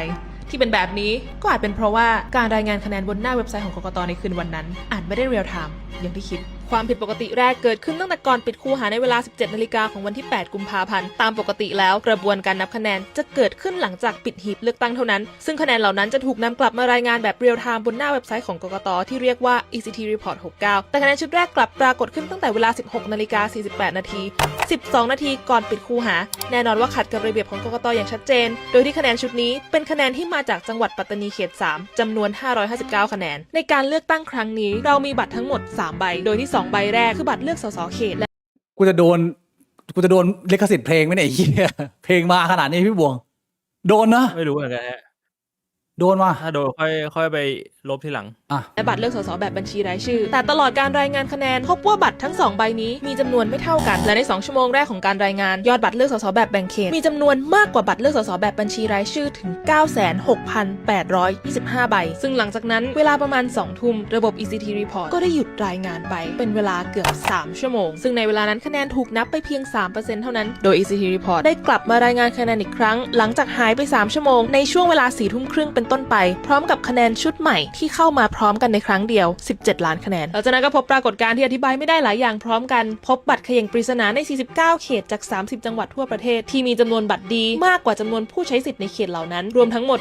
ที่เป็นแบบนี้ก็อาจเป็นเพราะว่าการรายงานคะแนนบนหน้าเว็บไซต์ของกกต.ในคืนวันนั้นอาจไม่ได้เรียลไทม์อย่างที่คิดความผิดปกติแรกเกิดขึ้นตั้งแต่ก่อนปิดคูหาในเวลา 17 นาฬิกาของวันที่ 8 กุมภาพันธ์ตามปกติแล้วกระบวนการนับคะแนนจะเกิดขึ้นหลังจากปิดหีบเลือกตั้งเท่านั้นซึ่งคะแนนเหล่านั้นจะถูกนำกลับมารายงานแบบเรียลไทม์บนหน้าเว็บไซต์ของกกต.ที่เรียกว่า ECT Report 69 แต่คะแนนชุดแรกกลับปรากฏขึ้นตั้งแต่เวลา 16 นาฬิกา 48 นาที 12 นาทีก่อนปิดคูหาแน่นอนว่าขัดกับระเบียบของกกต.อย่างชัดเจนโดยที่คะแนนชุดนี้เป็นคะแนนที่มาจากจังหวัดปัตตานีเขต 3 จำนวน 559 คะแนนในการเลือกตั้งครั้งนี้เรามีบัตรทั้งหมด 3 ใบโดยที่ 2 ใบแรกคือบัตรเลือกสสเขตและกูจะโดนลิขสิทธิ์เพลงไหมเนี่ยไอ้เหี้ยเพลงมาขนาดนี้พี่บวงโดนนะไม่รู้เหมือนกันโดนว่ะถ้าโดนค่อยไป ลบทีหลัง และบัตรเลือกสสแบบบัญชีรายชื่อแต่ตลอดการรายงานคะแนนพบว่าบัตรทั้ง2ใบนี้มีจำนวนไม่เท่ากันและใน2ชั่วโมงแรกของการรายงานยอดบัตรเลือกสสแบบแบ่งเขตมีจำนวนมากกว่าบัตรเลือกสสแบบบัญชีรายชื่อถึง 96,825 ใบซึ่งหลังจากนั้นเวลาประมาณ2 ทุ่มระบบ ECT Report ก็ได้หยุดรายงานไปเป็นเวลาเกือบ3ชั่วโมงซึ่งในเวลานั้นคะแนนถูกนับไปเพียง 3% เท่านั้นโดย ECT Report ได้กลับมารายงานคะแนนอีกครั้งหลังจากหายไป3ชั่วโมงในช่วงเวลา4 ทุ่มครึ่งเป็นต้นไปพร้อมกับคะแนนชุดใหม่ที่เข้ามาพร้อมกันในครั้งเดียว17 ล้านคะแนนหลังจากนั้นก็พบปรากฏการณ์ที่อธิบายไม่ได้หลายอย่างพร้อมกันพบบัตรเขย่งปริศนาใน49เขตจาก30จังหวัดทั่วประเทศที่มีจำนวนบัตรดีมากกว่าจำนวนผู้ใช้สิทธิ์ในเขตเหล่านั้นรวมทั้งหมด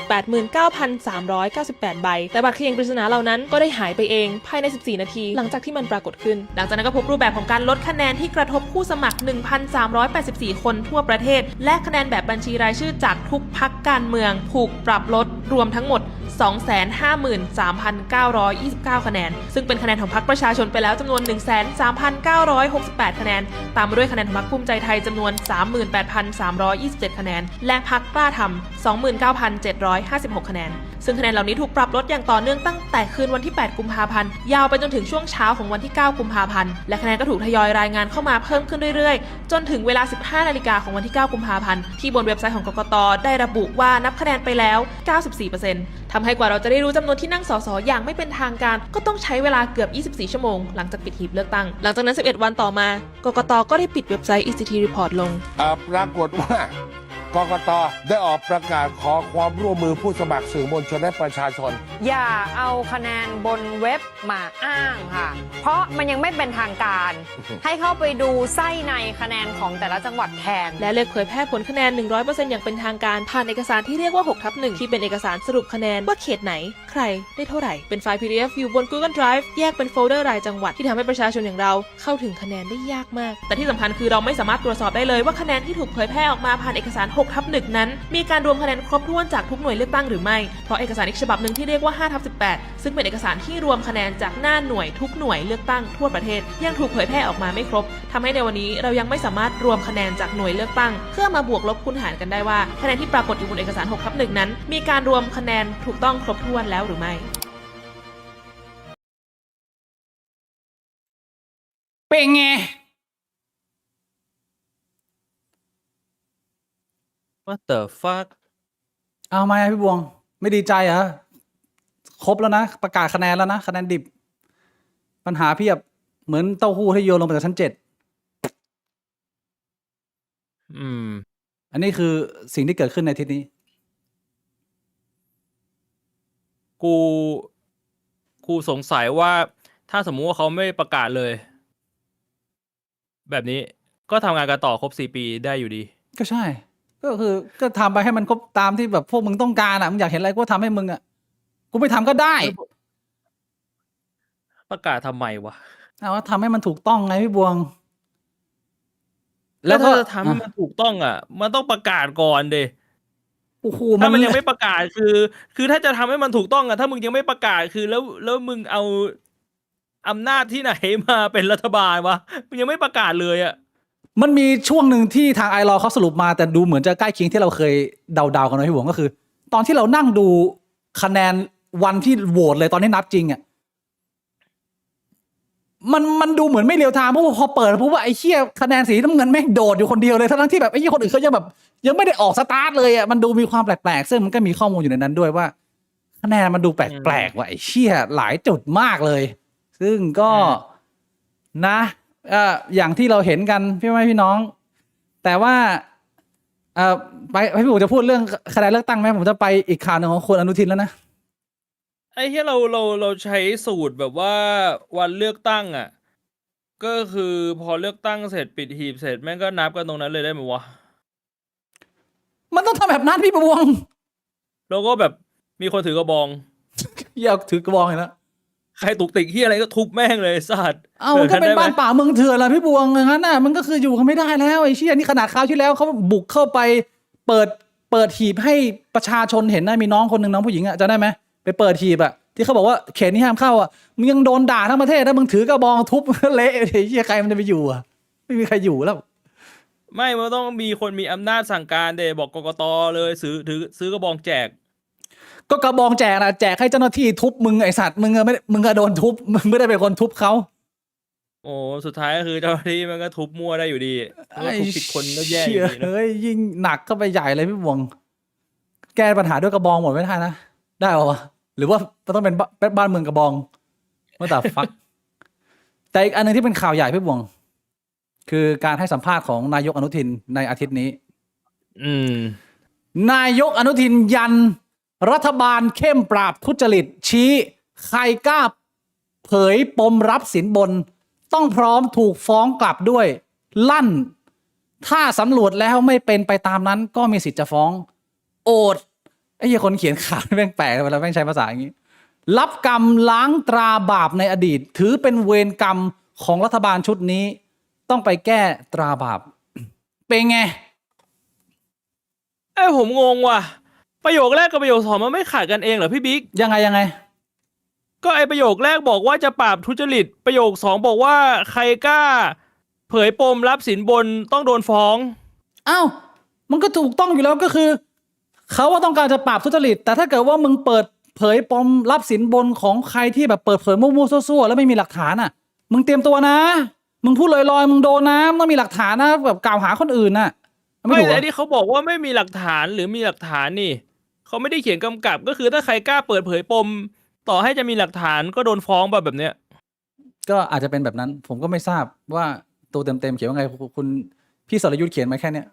89,398 ใบแต่บัตรเขย่งปริศนาเหล่านั้นก็ได้หายไปเองภายใน14นาทีหลังจากที่มันปรากฏขึ้นหลังจากนั้นก็พบรูปแบบของการลดคะแนนที่กระทบผู้สมัคร 1,384 คนทั่วประเทศและคะแนนแบบบัญชีรายชื่อจากทุกพรรคการเมืองถูกปรับลดรวมทั้งหมด 253,929 คะแนนซึ่งเป็นคะแนนของพรรคประชาชนไปแล้วจำนวน 13,968 คะแนนตามมาด้วยคะแนนของพรรคภูมิใจไทยจำนวน 38,327 คะแนนและพรรคกล้าทำ 29,756 คะแนนซึ่งคะแนนเหล่านี้ถูกปรับลดอย่างต่อเนื่องตั้งแต่คืนวันที่ 8 กุมภาพันธ์ยาวไปจนถึงช่วงเช้าของวันที่ 9 กุมภาพันธ์และคะแนนก็ถูกทยอยรายงานเข้ามาเพิ่มขึ้นเรื่อยๆจนถึงเวลา 15 นาฬิกาของวันที่ 9 กุมภาพันธ์ที่บนเว็บไซต์ของกกต.ได้ระบุว่านับคะแนนไปแล้ว 94% ทำให้กว่าเราจะได้รู้จำนวนที่นั่งสสอย่างไม่เป็นทางการก็ต้องใช้เวลาเกือบ 24 ชั่วโมงหลังจากปิดหีบเลือกตั้งหลังจากนั้น 11 วันต่อมากกต.ก็ได้ปิดเว็บไซต์ ECT Report ลง ปรากฏว่ากกตได้ออกประกาศขอความร่วมมือผู้สมัครสื่อมวลชนและประชาชนอย่าเอาคะแนนบนเว็บมาอ้างค่ะเพราะมันยังไม่เป็นทางการ ให้เข้าไปดูไส้ในคะแนนของแต่ละจังหวัดแทนและเลือกเผยแพร่ผลคะแนน 100% อย่างเป็นทางการผ่านเอกสารที่เรียกว่า 6/1 ที่เป็นเอกสารสรุปคะแนนว่าเขตไหนใครได้เท่าไหร่เป็นไฟล์ PDF อยู่บน Google Drive แยกเป็นโฟลเดอร์รายจังหวัดที่ทำให้ประชาชนอย่างเราเข้าถึงคะแนนได้ยากมากแต่ที่สำคัญคือเราไม่สามารถตรวจสอบได้เลยว่าคะแนนที่ถูกเผยแพร่ออกมาผ่านเอกสาร 6/1 นั้นมีการรวมคะแนนครบถ้วนจากทุกหน่วยเลือกตั้งหรือไม่เพราะเอกสารอีกฉบับหนึ่งที่เรียกว่า 5/18 ซึ่งเป็นเอกสารที่รวมคะแนนจากหน้าหน่วยทุกหน่วยเลือกตั้งทั่วประเทศยังถูกเผยแพร่ออกมาไม่ครบทำให้ในวันนี้เรายังไม่สามารถรวมคะแนนจากหน่วยเลือกตั้งเพื่อมาบวกลบคูณหารกันได้ว่าคะแนนที่ปรากฏอยู่บนเอกสาร 6/1 นั้นมีการรวมคะแนนถูกต้องครบถ้วนแล้วหรือไม่เป็นไงWhat the fuck เอาไหมพี่บวงไม่ดีใจเหรอครบแล้วนะประกาศคะแนนแล้วนะคะแนนดิบปัญหาเพียบเหมือนเต้าหู้ที่โยนลงไปจากชั้น7อันนี้คือสิ่งที่เกิดขึ้นในอาทิตย์นี้กูสงสัยว่าถ้าสมมุติว่าเขาไม่ประกาศเลยแบบนี้ก็ทำงานกันต่อครบ4 ปีได้อยู่ดีก็ใช่ก็ทำไปให้มันครบตามที่แบบพวกมึงต้องการอ่ะมึงอยากเห็นอะไรก็ทำให้มึงอ่ะกูไม่ทำก็ได้ประกาศทำไมวะเอาว่าทำให้มันถูกต้องไงพี่บวงแล้วก็จะทำให้มันถูกต้องอ่ะมันต้องประกาศก่อนเดโอ้โหถ้ามันยังไม่ประกาศคือถ้าจะทำให้มันถูกต้องอ่ะถ้ามึงยังไม่ประกาศคือแล้วมึงเอาอำนาจที่ไหนมาเป็นรัฐบาลวะมึงยังไม่ประกาศเลยอ่ะมันมีช่วงหนึ่งที่ทางไอรอเขาสรุปมาแต่ดูเหมือนจะใกล้เคียงที่เราเคยเดาๆกันนะพี่บวงก็คือตอนที่เรานั่งดูคะแนนวันที่โหวตเลยตอนที่นับจริงอ่ะมันดูเหมือนไม่เรียวไทม์เพราะว่าพอเปิดเพราะว่าไอ้เหี้ยคะแนนสีน้ำเงินแม่งโดดอยู่คนเดียวเลยทั้งที่แบบไอ้เหี้ยคนอื่นเขายังไม่ได้ออกสตาร์ทเลยอ่ะมันดูมีความแปลกๆซึ่งมันก็มีข้อมูลอยู่ในนั้นด้วยว่าคะแนนมันดูแปลกๆว่ะไอ้เหี้ยหลายจุดมากเลยซึ่งก็นะอย่างที่เราเห็นกันพี่น้องแต่ว่าไปพี่ผมจะพูดเรื่องคะแนนเลือกตั้งไหมผมจะไปอีกข่าวหนึ่งของคุณอนุทินแล้วนะไอ้ที่เราใช้สูตรแบบว่าวันเลือกตั้งอ่ะก็คือพอเลือกตั้งเสร็จปิดหีบเสร็จแม่งก็นับกันตรงนั้นเลยได้ไหมวะมันต้องทำแบบนั้นพี่ประวงแล้วก็แบบมีคนถือกระบองอยากถือกระบองเลยนะใครตุกติกที่อะไรก็ทุบแม่งเลยสัตว์ก็เป็นบ้านป่าเมืองเถื่อนละพี่บวงอย่างนั้นน่ะมันก็คืออยู่กันไม่ได้แล้วไอ้เชี่ยนี่ขนาดคราวที่แล้วเขาบุกเข้าไปเปิดหีบให้ประชาชนเห็นนะมีน้องคนหนึ่งน้องผู้หญิงอ่ะจำได้ไหมไปเปิดหีบอ่ะที่เขาบอกว่าเขตนี้ห้ามเข้าอ่ะมึงยังโดนด่าทั้งประเทศถ้ามึงถือกระบองทุบเละไอ้เชี่ยใครมันจะไปอยู่อ่ะไม่มีใครอยู่แล้วไม่มันต้องมีคนมีอำนาจสั่งการเดบอกกกตเลยซื้อกระบองแจก ก็กระบองแจกนะแจกให้เจ้าหน้าที่ทุบมึงไอสัตว์มึงก็โดนทุบมึงไม่ได้เป็นคนทุบเขา โอ้สุดท้ายก็คือเจ้าหน้าที่มันก็ทุบมั่วได้อยู่ดีแล้วก็ทุบผิดคนก็แย่อยู่ดีนะ เฮ้ยยิ่งหนักเข้าไปใหญ่เลยพี่บวง แก้ปัญหาด้วยกระบองหมดไม่ได้นะได้ปะวะหรือว่าต้องเป็นบ้านเมืองกระบองว่าแต่ฟัก แต่อีกอันนึงที่เป็นข่าวใหญ่พี่บวง คือการให้สัมภาษณ์ของนายกอนุทินในอาทิตย์นี้ นายกอนุทินยันรัฐบาลเข้มปราบทุจริตชี้ใครกล้าเผยปมรับสินบน ต้องพร้อมถูกฟ้องกลับด้วย ลั่น ถ้าสำรวจแล้วไม่เป็นไปตามนั้นก็มีสิทธิ์จะฟ้อง โอดไอ้เหี้ยคนเขียนข่าวแม่งแปลกเวลาแม่งใช้ภาษาอย่างนี้ รับกรรมล้างตราบาปในอดีต ถือเป็นเวรกรรมของรัฐบาลชุดนี้ ต้องไปแก้ตราบาป เป็นไง ผมงงว่ะประโยคแรกกับประโยคสองมันไม่ขัดกันเองเหรอพี่บิ๊ก ยังไง ก็ไอประโยคแรกบอกว่าจะปราบทุจริตประโยคสองบอกว่าใครกล้า เผยปมรับสินบนต้องโดนฟ้อง อ้าวมันก็ถูกต้องอยู่แล้วก็คือ เขาว่าต้องการจะปราบทุจริตแต่ถ้าเกิดว่ามึงเปิดเผยปมรับสินบนของใครที่แบบเปิดเผยมั่วๆซั่วๆแล้วไม่มีหลักฐานอ่ะ มึงเตรียมตัวนะ มึงพูดลอยๆมึงโดนนะมึงต้องมีหลักฐานนะแบบกล่าวหาคนอื่นน่ะ ไม่ ถูกเหร แต่ อ ที่เขาบอกว่าไม่มีหลักฐานหรือมีหลักฐานนี่เขาไม่ได้เขียนกำกับก็คือถ้าใครกล้าเปิดเผยปม ต่อให้จะมีหลักฐานก็โดนฟ้องแบบเนี้ย ก็อาจจะเป็นแบบนั้น ผมก็ไม่ทราบว่าตัวเต็มๆเขียนว่าไงคุณพี่สรยุทธเขียนมาแค่เนี้ย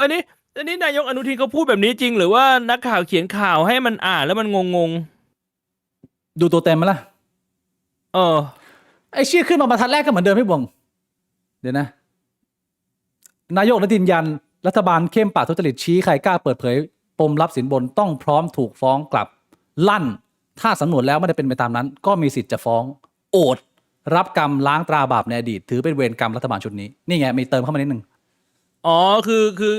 อันนี้นายกอนุทินเขาพูดแบบนี้จริงหรือว่านักข่าวเขียนข่าวให้มันอ่านแล้วมันงง ดูตัวเต็มไหมล่ะ ๆ ไอ้ชื่อขึ้นมาบรรทัดแรกก็เหมือนเดิมพี่บงเดี๋ยวนะ นายกอนุทินยันรัฐบาลเข้มปราบทุจริตชี้ใครกล้าเปิดเผยปมรับสินบนต้องพร้อมถูกฟ้องกลับ ลั่น ถ้าสำนวนแล้วไม่ได้เป็นไปตามนั้น ก็มีสิทธิ์จะฟ้อง โอด รับกรรมล้างตราบาปในอดีต ถือเป็นเวรกรรมรัฐบาลชุดนี้นี่ไงมีเติมเข้ามานิดนึง อ๋อคือ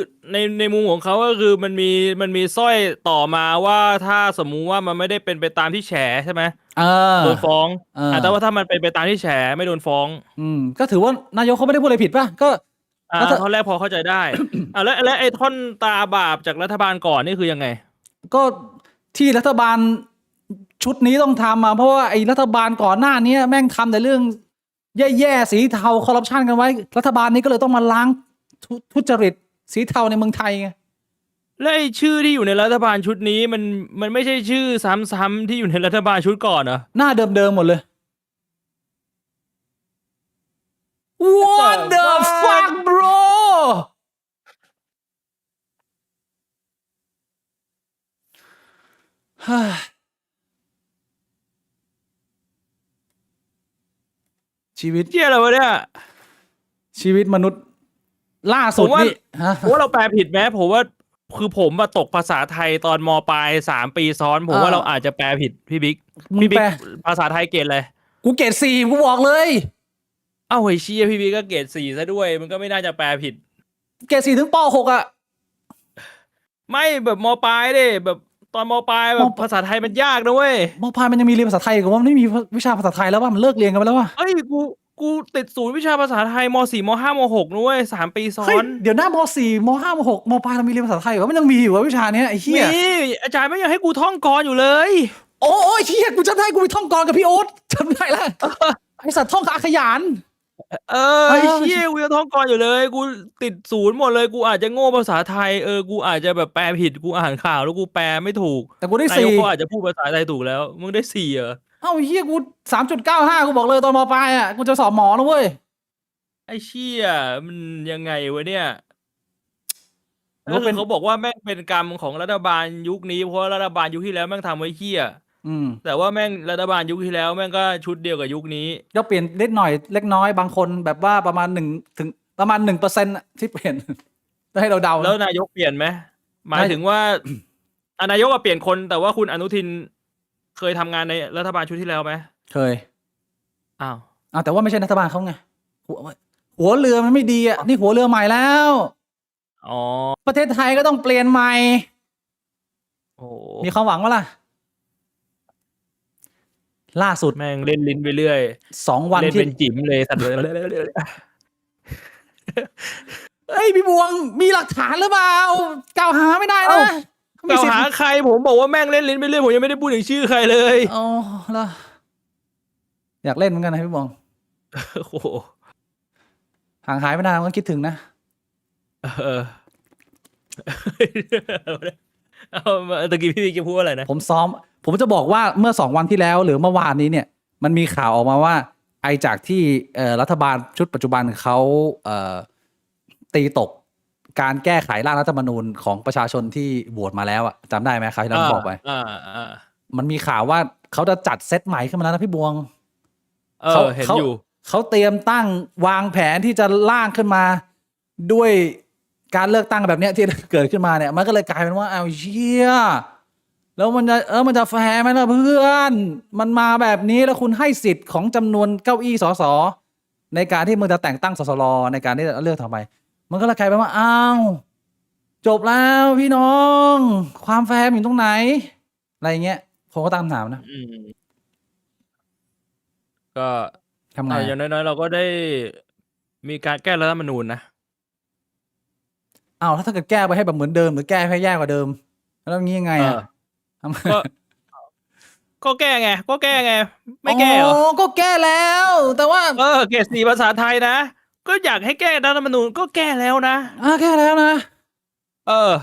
ในมุมของเขาก็คือมันมีสร้อยต่อมาว่าถ้าสมมุติว่ามันไม่ได้เป็นไปตามที่แฉใช่ไหมโดนฟ้องแต่ว่าถ้ามันเป็นไปตามที่แฉไม่โดนฟ้อง ก็ถือว่านายกเขาไม่ได้พูดอะไรผิดป่ะก็ ท่อนแรกพอเข้าใจได้ แล้วไอ้ท่อนตราบาปจากรัฐบาลก่อนนี่คือยังไง ก็ที่รัฐบาลชุดนี้ต้องทำมาเพราะว่าไอ้รัฐบาลก่อนหน้านี้แม่งทำแต่เรื่องแย่ๆสีเทาคอร์รัปชันกันไว้รัฐบาลนี้ก็เลยต้องมาล้างทุจริตสีเทาในเมืองไทยไง และไอ้ชื่อที่อยู่ในรัฐบาลชุดนี้มันไม่ใช่ชื่อซ้ำๆที่อยู่ในรัฐบาลชุดก่อนเหรอ หน้าเดิมๆหมดเลย What the fuck bro ชีวิต เที่ยอะไรวะเนี่ย ชีวิตมนุษย์ล่าสุดนี่ฮะ ผมว่าเราแปลผิดไหมผมว่าคือผมมาตกภาษาไทยตอนม.ปลาย3 ปีซ้อน ผมว่าเราอาจจะแปลผิดพี่บิ๊ก มึง พี่บิ๊ แปล กภาษาไทยเกรดอะไร กูเกรด4กูบอกเลย เอ้าเฮ้ยเชี่ยพี่บิ๊กก็เกรด4ซะด้วย มันก็ไม่น่าจะแปลผิด เกรด4ถึงป.6อ่ะ ไม่แบบม.ปลายดิแบบตอนม.ปลายแบบภาษาไทยมันยากนะเว้ย ม.ปลายมันยังมีเรียนภาษาไทยกับว่ามันไม่มีวิชาภาษาไทยแล้วว่ามันเลิกเรียนกันไปแล้วว่า เอ้ยกูติดศูนย์วิชาภาษาไทยม.4 ม.5 ม.6นะเว้ย3 ปีซ้อ เฮ้ย น เดี๋ยวหน้าม.4 ม.5 ม.6 ม.ปลายเรามีเรียนภาษาไทยเหรอมันยังมีอยู่วะวิชาเนี้ยไอ้เหี้ย มีอาจารย์ไม่อยากให้กูท่องกรอยู่เลย โอ้ยเหี้ยกูจำได้กูไปท่องกรกับพี่โอ๊ตจำได้แล้วไอสัตว์ท่องกับอาขยาน ไอ้เชี่ยกูจะท่องกรอยู่เลย กูติดศูนย์หมดเลยกูอาจจะโง่ภาษาไทยกูอาจจะแบบแปลผิดกูอ่านข่าวแล้วกูแปลไม่ถูก แต่กูได้ นายก 4 ก็อาจจะพูดภาษาไทยถูกแล้วมึงได้4เหรอ เอ้าเหี้ยกู 3.95 กูบอกเลยตอนม.ปลายอ่ะกูจะสอบหมอนะเว้ย ไอ้เชี่ยมันยังไงวะเนี่ย หรือ ก็ ว่าเป็ เป็น นเขาบอกว่าแม่งเป็นกรรมของรัฐบาลยุคนี้เพราะว่ารัฐบาลยุคที่แล้วแม่งทำไว้เหี้ย แต่ว่าแม่งรัฐบาลยุคที่แล้วแม่งก็ชุดเดียวกับยุคนี้ ก็เปลี่ยนเล็กหน่อยเล็กน้อยบางคนแบบว่าประมาณ1ถึงประมาณ 1% ที่เปลี่ยน ให้เราเดานะ แล้วนายกเปลี่ยนไหมหมายถึงว่า นายกเปลี่ยนคนแต่ว่าคุณอนุทินเคยทำงานในรัฐบาลชุดที่แล้วไหม เคย อ้าว แต่ว่าไม่ใช่รัฐบาลเขาไงหัวเรือมันไม่ดีอ่ะนี่หัวเรือใหม่แล้ว อ๋อ ประเทศไทยก็ต้องเปลี่ยนใหม่ โอ้ มีความหวังวะล่ะ ล่าสุด แม่งเล่นลิ้นไปเรื่อย 2 วัน เล่น ที่ เป็นจิ๋มเลยสัตว์เลย เอ้ยพี่บวงมีหลักฐานหรือเปล่ากล่าวหาไม่ได้ เอ้า นะ ก็มี กล่าว สิท หา ธิ์ ใครผมบอกว่าแม่งเล่นลิ้นไปเรื่อยผมยังไม่ได้พูดถึงชื่อใครเลย อ๋อแล้วอยากเล่นเหมือนกันนะพี่บอง โอ้โห ห่างหายไปนานก็คิดถึงนะ เออเอามาตะกี้พี่จะพูดอะไรนะ ผมจะบอกว่าเมื่อ2 วันที่แล้ว หรือเมื่อวานนี้เนี่ย มันมีข่าวออกมาว่า ไอจากที่รัฐบาลชุดปัจจุบันเขาตีตกการแก้ไขร่างรัฐธรรมนูญของประชาชนที่โหวตมาแล้วอะจำได้ไหมครับที่เราบอกไป มันมีข่าวว่าเขาจะจัดเซตใหม่ขึ้นมาแล้วนะพี่บวง เห็นอยู่ เขาเตรียมตั้งวางแผนที่จะร่างขึ้นมาด้วยการเลือกตั้งแบบเนี้ยที่เกิดขึ้นมาเนี่ย มันก็เลยกลายเป็นว่าเอาเชี่ยแล้วมันจะแฟร์ไหมล่ะเพื่อน มันมาแบบนี้แล้วคุณให้สิทธิ์ของจำนวนเก้าอี้สสในการที่มึงจะแต่งตั้งสสรในการที่จะเลือกทำไมมันก็เลยกลายเป็นว่าอ้าวจบแล้วพี่น้อง ความแฟร์อยู่ตรงไหนอะไรเงี้ยผมก็ตั้งคำถามนะ ก็ ทำไง อย่างน้อยๆเราก็ได้มีการแก้รัฐธรรมนูญนะ อ้าวถ้าเกิดแก้ไปให้แบบเหมือนเดิมหรือแก้ให้แย่กว่าเดิมแล้วงี้ยังไงอ่ะทำไม ก็แก้ไง ไม่แก้เหรอ ก็แก้แล้ว แต่ว่า เกรด4ภาษาไทยนะ ก็อยากให้แก้รัฐธรรมนูญก็แก้แล้วนะ แก้แล้วนะ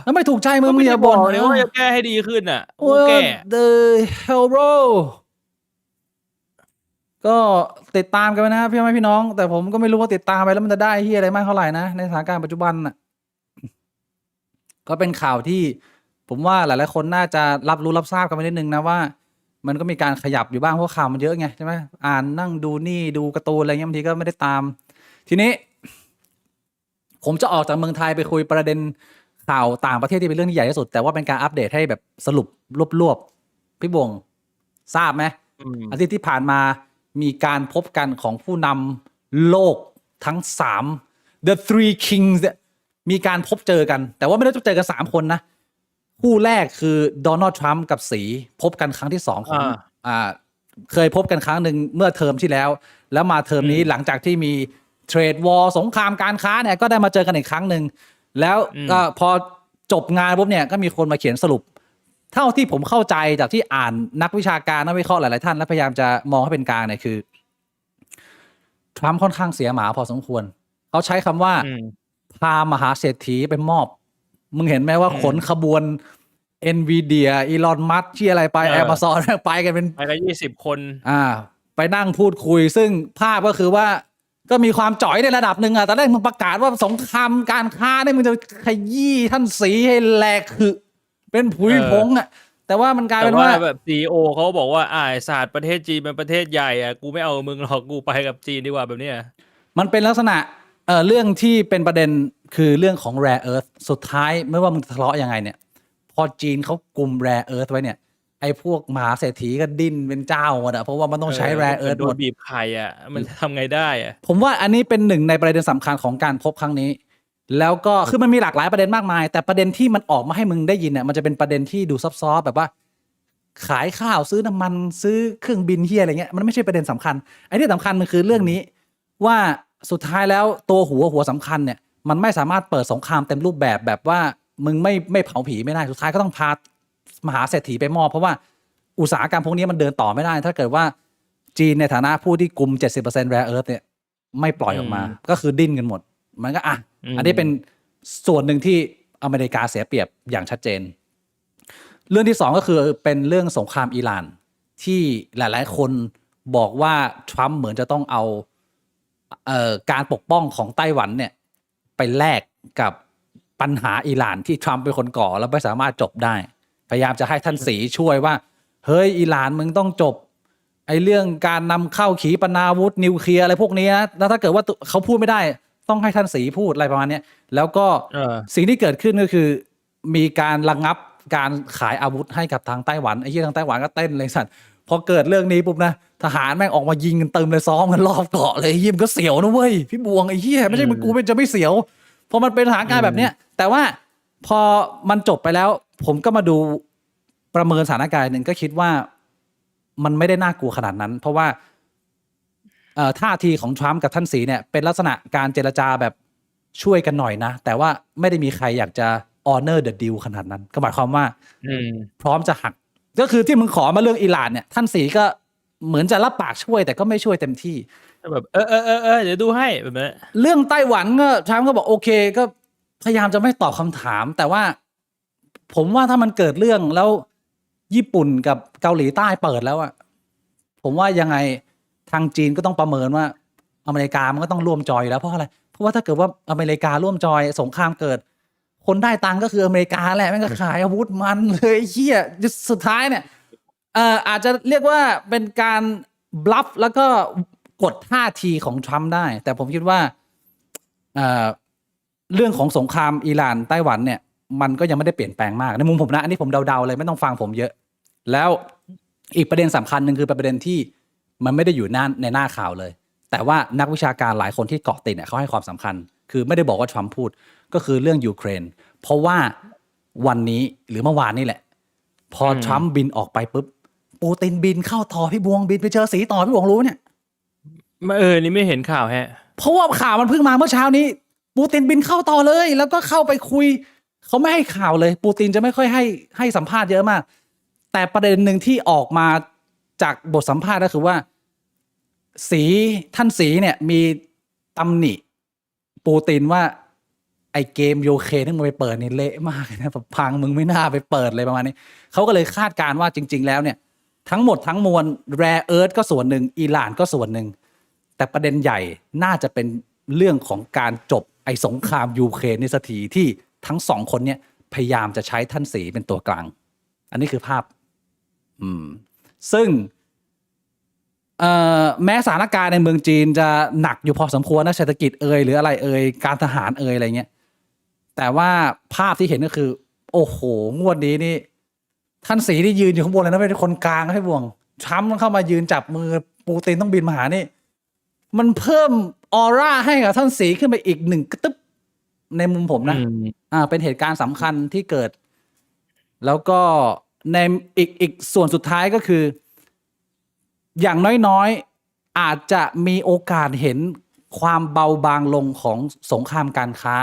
แล้วไม่ถูกใจมึงอย่าบ่น เลยว่าจะแก้ให้ดีขึ้นอ่ะ โอ้ แก้ the hell bro ก็ติดตามกันไปนะครับพี่น้อง แต่ผมก็ไม่รู้ว่าติดตามไปแล้วมันจะได้เฮียอะไรมากเท่าไหร่นะในสถานการณ์ปัจจุบันน่ะ ก็เป็นข่าวที่ผมว่าหลายๆคนน่าจะรับรู้รับทราบกันไปนิดนึงนะว่า มันก็มีการขยับอยู่บ้างเพราะข่าวมันเยอะไงใช่ไหมอ่านนั่งดูนี่ดูการ์ตูนอะไรเงี้ยบางทีก็ไม่ได้ตาม ทีนี้ ผมจะออกจากเมืองไทยไปคุยประเด็นข่าวต่างประเทศที่เป็นเรื่องที่ใหญ่ที่สุด แต่ว่าเป็นการอัปเดตให้แบบสรุปรวบๆพี่บงทราบไหมอาทิตย์ที่ผ่านมามีการพบกันของผู้นำโลกทั้ง3 The Three Kings เนี่ยมีการพบเจอกัน แต่ว่าไม่ได้เจอกัน3 คนนะคู่แรกคือโดนัลด์ทรัมป์กับสีพบกันครั้งที่2ของเคยพบกันครั้งหนึ่งเมื่อเทอมที่แล้วมาเทอมนี้หลังจากที่มีเทรดวอร์สงครามการค้าเนี่ยก็ได้มาเจอกันอีกครั้งหนึ่งแล้วพอจบงานปุ๊บเนี่ยก็มีคนมาเขียนสรุปเท่าที่ผมเข้าใจจากที่อ่านนักวิชาการนักวิเคราะห์หลายๆท่านและพยายามจะมองให้เป็นกลางเนี่ยคือทรัมป์ค่อนข้างเสียหมาพอสมควรเขาใช้คำว่าพามหาเศรษฐีไปมอบมึงเห็นไหมว่าขนขบวน NVIDIA อีลอนมัสก์ที่อะไรไป Amazon ไปกันเป็นไปกัน20 คนไปนั่งพูดคุยซึ่งภาพก็คือว่าก็มีความจ่อยในระดับหนึ่งตอนแรกมึงประกาศว่าสงครามการค้าเนี่ยมึงจะขยี้ท่านสีให้แหลกคือเป็นผุยผงแต่ว่ามันกลายเป็นว่าแบบ CEO เขาบอกว่าศาสตร์ประเทศจีนเป็นประเทศใหญ่กูไม่เอามึงหรอกกูไปกับจีนดีกว่าแบบนี้มันเป็นลักษณะเรื่องที่เป็นประเด็นคือเรื่องของ Rare Earth สุดท้ายไม่ว่ามึงทะเลาะยังไงเนี่ยพอจีนเขากุม Rare Earth ไว้เนี่ยไอ้พวกมหาเศรษฐีก็ดิ้นเป็นเจ้าหมดเพราะว่ามันต้องใช้ Rare Earth หมดบีบไข่มันทำไงได้ผมว่าอันนี้เป็นหนึ่งในประเด็นสำคัญของการพบครั้งนี้แล้วก็คือมันมีหลากหลายประเด็นมากมายแต่ประเด็นที่มันออกมาให้มึงได้ยินเนี่ยมันจะเป็นประเด็นที่ดูซับซ้อนแบบว่าขายข้าวซื้อน้ำมันซื้อเครื่องบินเฮียอะไรเงี้ยมันไม่ใช่ประเด็นสำคัญไอ้ที่สำคัญมันคือเรื่องนี้ว่าสุดท้ายแล้วตัวหัวสำคัญเนี่ยมันไม่สามารถเปิดสงครามเต็มรูปแบบว่ามึงไม่เผาผีไม่ได้สุดท้ายก็ต้องพามหาเศรษฐีไปมอบเพราะว่าอุตสาหกรรมพวกนี้มันเดินต่อไม่ได้ถ้าเกิดว่าจีนในฐานะผู้ที่กุม 70% Rare Earth เนี่ยไม่ปล่อยออกมาก็คือดิ้นกันหมดมันก็อันนี้เป็นส่วนหนึ่งที่อเมริกาเสียเปรียบอย่างชัดเจนเรื่องที่2ก็คือเป็นเรื่องสงครามอิหร่านที่หลายๆคนบอกว่าทรัมป์เหมือนจะต้องเอาการปกป้องของไต้หวันเนี่ยไปแลกกับปัญหาอิหร่านที่ทรัมป์เป็นคนก่อแล้วไม่สามารถจบได้พยายามจะให้ท่านสีช่วยว่าเฮ้ยอิหร่านมึงต้องจบไอ้เรื่องการนำเข้าขีปนาวุธนิวเคลียร์อะไรพวกนี้นะแล้วถ้าเกิดว่าเขาพูดไม่ได้ต้องให้ท่านสีพูดอะไรประมาณนี้แล้วก็สิ่งที่เกิดขึ้นก็คือมีการระงับการขายอาวุธให้กับทางไต้หวันไอ้ที่ทางไต้หวันก็เต้นเลยสัตว์พอเกิดเรื่องนี้ปุ๊บนะทหารแม่งออกมายิงกันเติมเลยซ้อมกันรอบเกาะเลยยิ้มก็เสียวนะเว้ยพี่บวงไอ้เหี้ยไม่ใช่มึงกูจะไม่เสียวพอมันเป็นสถานการณ์แบบเนี้ยแต่ว่าพอมันจบไปแล้วผมก็มาดูประเมินสถานการณ์หนึ่งก็คิดว่ามันไม่ได้น่ากลัวขนาดนั้นเพราะว่าท่าทีของทรัมป์กับท่านสีเนี่ยเป็นลักษณะการเจรจาแบบช่วยกันหน่อยนะแต่ว่าไม่ได้มีใครอยากจะ honor the deal ขนาดนั้น ก็หมายความว่า อืม พร้อมจะหัก ก็คือที่มึงขอมาเรื่องอิหร่านเนี่ย ท่านสีก็เหมือนจะรับปากช่วยแต่ก็ไม่ช่วยเต็มที่ แบบเดี๋ยวดูให้แบบนี้ เรื่องไต้หวันก็ทรัมป์ก็บอกโอเคก็พยายามจะไม่ตอบคำถาม แต่ว่าผมว่าถ้ามันเกิดเรื่องแล้วญี่ปุ่นกับเกาหลีใต้เปิดแล้วอะผมว่ายังไงทางจีนก็ต้องประเมินว่าอเมริกามันก็ต้องร่วมจอยอยู่แล้วเพราะอะไรเพราะว่าถ้าเกิดว่าอเมริการ่วมจอยสงครามเกิด คนได้ตังค์ก็คืออเมริกาแหละแม่งก็ขายอาวุธมันเลยเหี้ยสุดท้ายเนี่ยอาจจะเรียกว่าเป็นการบลัฟแล้วก็กดท่าทีของทรัมป์ได้ แต่ผมคิดว่าเรื่องของสงครามอิหร่านไต้หวันเนี่ยมันก็ยังไม่ได้เปลี่ยนแปลงมากในมุมผมนะอันนี้ผมเดาๆเลยไม่ต้องฟังผมเยอะแล้วอีกประเด็นสำคัญหนึ่งคือประเด็นที่มันไม่ได้อยู่ในหน้าข่าวเลยแต่ว่านักวิชาการหลายคนที่เกาะติดเนี่ยเขาให้ความสำคัญคือไม่ได้บอกว่าทรัมป์พูดก็คือเรื่องยูเครนเพราะว่าวันนี้หรือเมื่อวานนี่แหละพอทรัมป์บินออกไปปุ๊บปูตินบินเข้าต่อพี่บวงบินไปเจอสีต่อพี่บวงรู้เนี่ย นี่ไม่เห็นข่าวฮะ เพราะว่าข่าวมันเพิ่งมาเมื่อเช้านี้ปูตินบินเข้าต่อเลยแล้วก็เข้าไปคุยเขาไม่ให้ข่าวเลยปูตินจะไม่ค่อยให้สัมภาษณ์เยอะมากแต่ประเด็นหนึ่งที่ออกมาจากบทสัมภาษณ์ก็คือว่าท่านสีเนี่ยมีตำหนิปูตินว่าไอเกมยูเครนที่มึงไปเปิดนี่เละมากนะแบบพังมึงไม่น่าไปเปิดเลยประมาณนี้เขาก็เลยคาดการณ์ว่าจริงๆแล้วเนี่ยทั้งหมดทั้งมวลแรร์เอิร์ธก็ส่วนหนึ่งอิหร่านก็ส่วนหนึ่งแต่ประเด็นใหญ่น่าจะเป็นเรื่องของการจบไอ้สงครามยูเครนนี่สักทีที่ทั้งสองคนเนี่ยพยายามจะใช้ท่านสีเป็นตัวกลางอันนี้คือภาพซึ่งแม้สถานการณ์ในเมืองจีนจะหนักอยู่พอสมควรนะเศรษฐกิจหรืออะไรการทหารอะไรเงี้ยแต่ว่าภาพที่เห็นก็คือโอ้โหงวดนี้นี่ท่านสีที่ยืนอยู่ข้างบนเลยนะเป็นคนกลางให้บ่วงทรัมป์เข้ามายืนจับมือปูตินต้องบินมาหานี่มันเพิ่มออร่าให้กับท่านสีขึ้นไปอีกหนึ่งกระตึ๊บในมุมผมนะเป็นเหตุการณ์สำคัญที่เกิดแล้วก็ในอีกส่วนสุดท้ายก็คืออย่างน้อยๆอาจจะมีโอกาสเห็นความเบาบางลงของสงครามการค้า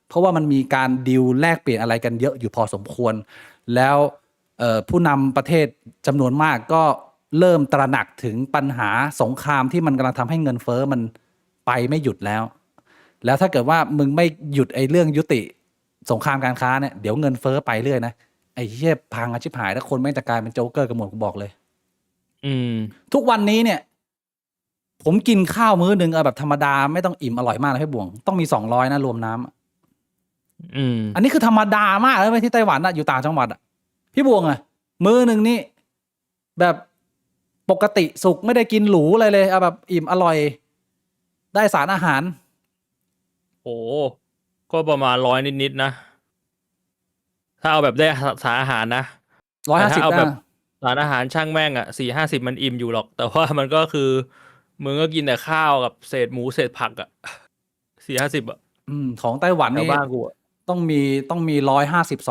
เพราะว่ามันมีการดีลแลกเปลี่ยนอะไรกันเยอะอยู่พอสมควรแล้วผู้นำประเทศจำนวนมากก็เริ่มตระหนักถึงปัญหาสงครามที่มันกำลังทำให้เงินเฟ้อมันไปไม่หยุดแล้วถ้าเกิดว่ามึงไม่หยุดไอ้เรื่องยุติสงครามการค้าเนี่ยเดี๋ยวเงินเฟ้อไปเรื่อยนะไอ้เหี้ยพังอาชิบหายแล้วคนไม่จะกลายเป็นโจ๊กเกอร์กันหมดกูบอกเลยทุกวันนี้เนี่ยผมกินข้าวมื้อนึงแบบธรรมดาไม่ต้องอิ่มอร่อยมากนะพี่บวงต้องมี200นะรวมน้ำอันนี้คือธรรมดามากเลยที่ไต้หวันอยู่ต่างจังหวัดพี่บวงมื้อนึงนี่แบบปกติสุกไม่ได้กินหรูอะไรเลยแบบอิ่มอร่อยได้สารอาหารโอ้ก็ประมาณ100นิดๆนะถ้าเอาแบบได้สารอาหารนะ150เอาแบบสารอาหารช่างแม่ง40-50มันอิ่มอยู่หรอกแต่ว่ามันก็คือมึงก็กินแต่ข้าวกับเศษหมูเศษผัก4-50ของไต้หวันนี่บ้านกูต้องมี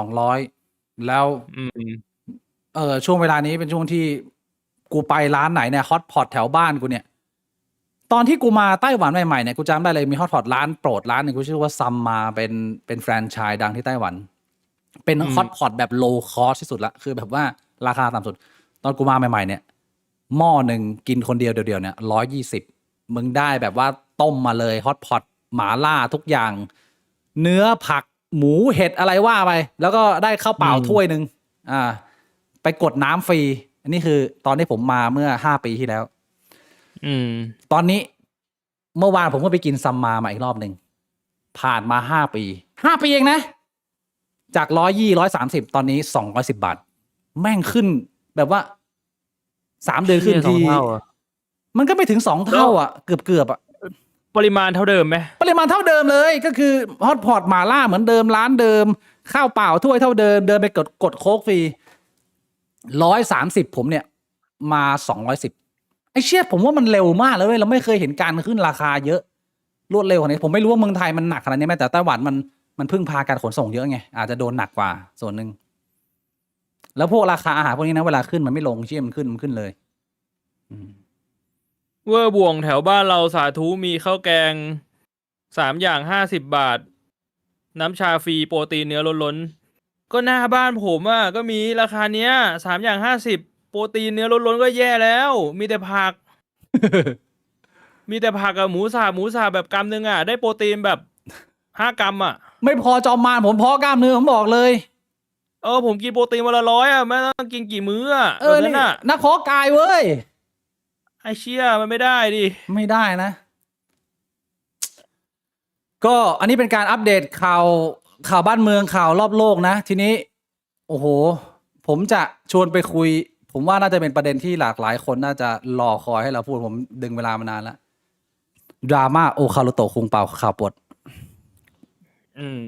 150-200แล้วช่วงเวลานี้เป็นช่วงที่กูไปร้านไหนเนี่ยฮอตพอตแถวบ้านกูเนี่ยตอนที่กูมาไต้หวันใหม่ๆเนี่ยกูจำได้เลยมีฮอตพอตร้านโปรดร้านหนึ่งกูชื่อว่าซัมมาเป็นแฟรนไชส์ดังที่ไต้หวันเป็นฮอตพอตแบบโลคอสที่สุดละคือแบบว่าราคาต่ำสุดตอนกูมาใหม่ๆเนี่ยหม้อหนึ่งกินคนเดียวเนี่ย120มึงได้แบบว่าต้มมาเลยฮอตพอตหมาล่าทุกอย่างเนื้อผักหมูเห็ดอะไรว่าไปแล้วก็ได้ข้าวเปล่าถ้วยนึงไปกดน้ำฟรีอันนี้คือตอนที่ผมมาเมื่อ5 ปีที่แล้วตอนนี้เมื่อวานผมก็ไปกินซัมมาอีกรอบหนึ่งผ่านมา5 ปีเองนะจาก130ตอนนี้210 บาทแม่งขึ้นแบบว่า3 เดือนขึ้นทีมันก็ไม่ถึง2 เท่าเกือบปริมาณเท่าเดิมไหมปริมาณเท่าเดิมเลยก็คือฮอตพอตหม่าล่าเหมือนเดิมร้านเดิมข้าวเปล่าถ้วยเท่าเดิมเดินไปกดโค้กฟรี130ผมเนี่ยมา210ไอ้เชี่ยผมว่ามันเร็วมากเลยเว้ยเราไม่เคยเห็นการขึ้นราคาเยอะรวดเร็วขนาดนี้ผมไม่รู้ว่าเมืองไทยมันหนักขนาดนี้ไหมแต่ไต้หวันมันพึ่งพาการขนส่งเยอะไงอาจจะโดนหนักกว่าส่วนหนึ่งแล้วพวกราคาอาหารพวกนี้นะเวลาขึ้นมันไม่ลงเชี่ยมันขึ้นเลยเวอร์บวงแถวบ้านเราสาธุมีข้าวแกง3 อย่าง50 บาทน้ำชาฟรีโปรตีนเนื้อล้น ก็หน้าบ้านผมอ่ะก็มีราคาเนี้ย3 อย่าง 50 โปรตีนเนื้อล้วนๆก็แย่แล้ว มีแต่ผัก มีแต่ผักกับหมูสับแบบกรัมนึงอ่ะ ได้โปรตีนแบบ 5 กรัมอ่ะ ไม่พอจอมมารผมเพาะกล้ามเนื้อผมบอกเลย ผมกินโปรตีนวันละ100อ่ะไม่ต้องกินกี่มื้ออ่ะ เออ แบบนั้ นี่ นอ่ะ นักเพาะกายเว้ย ไอเชี่ยมันไม่ได้ดิ ไม่ได้นะ ก็อันนี้เป็นการอัปเดตข่าวบ้านเมืองข่าวรอบโลกนะ ทีนี้ โอ้โห ผมจะชวนไปคุย ผมว่าน่าจะเป็นประเด็นที่หลากหลายคนน่าจะรอคอยให้เราพูดผมดึงเวลามานานแล้วดราม่าโอคารุโตะคุงเป่าข่าวปลด อืม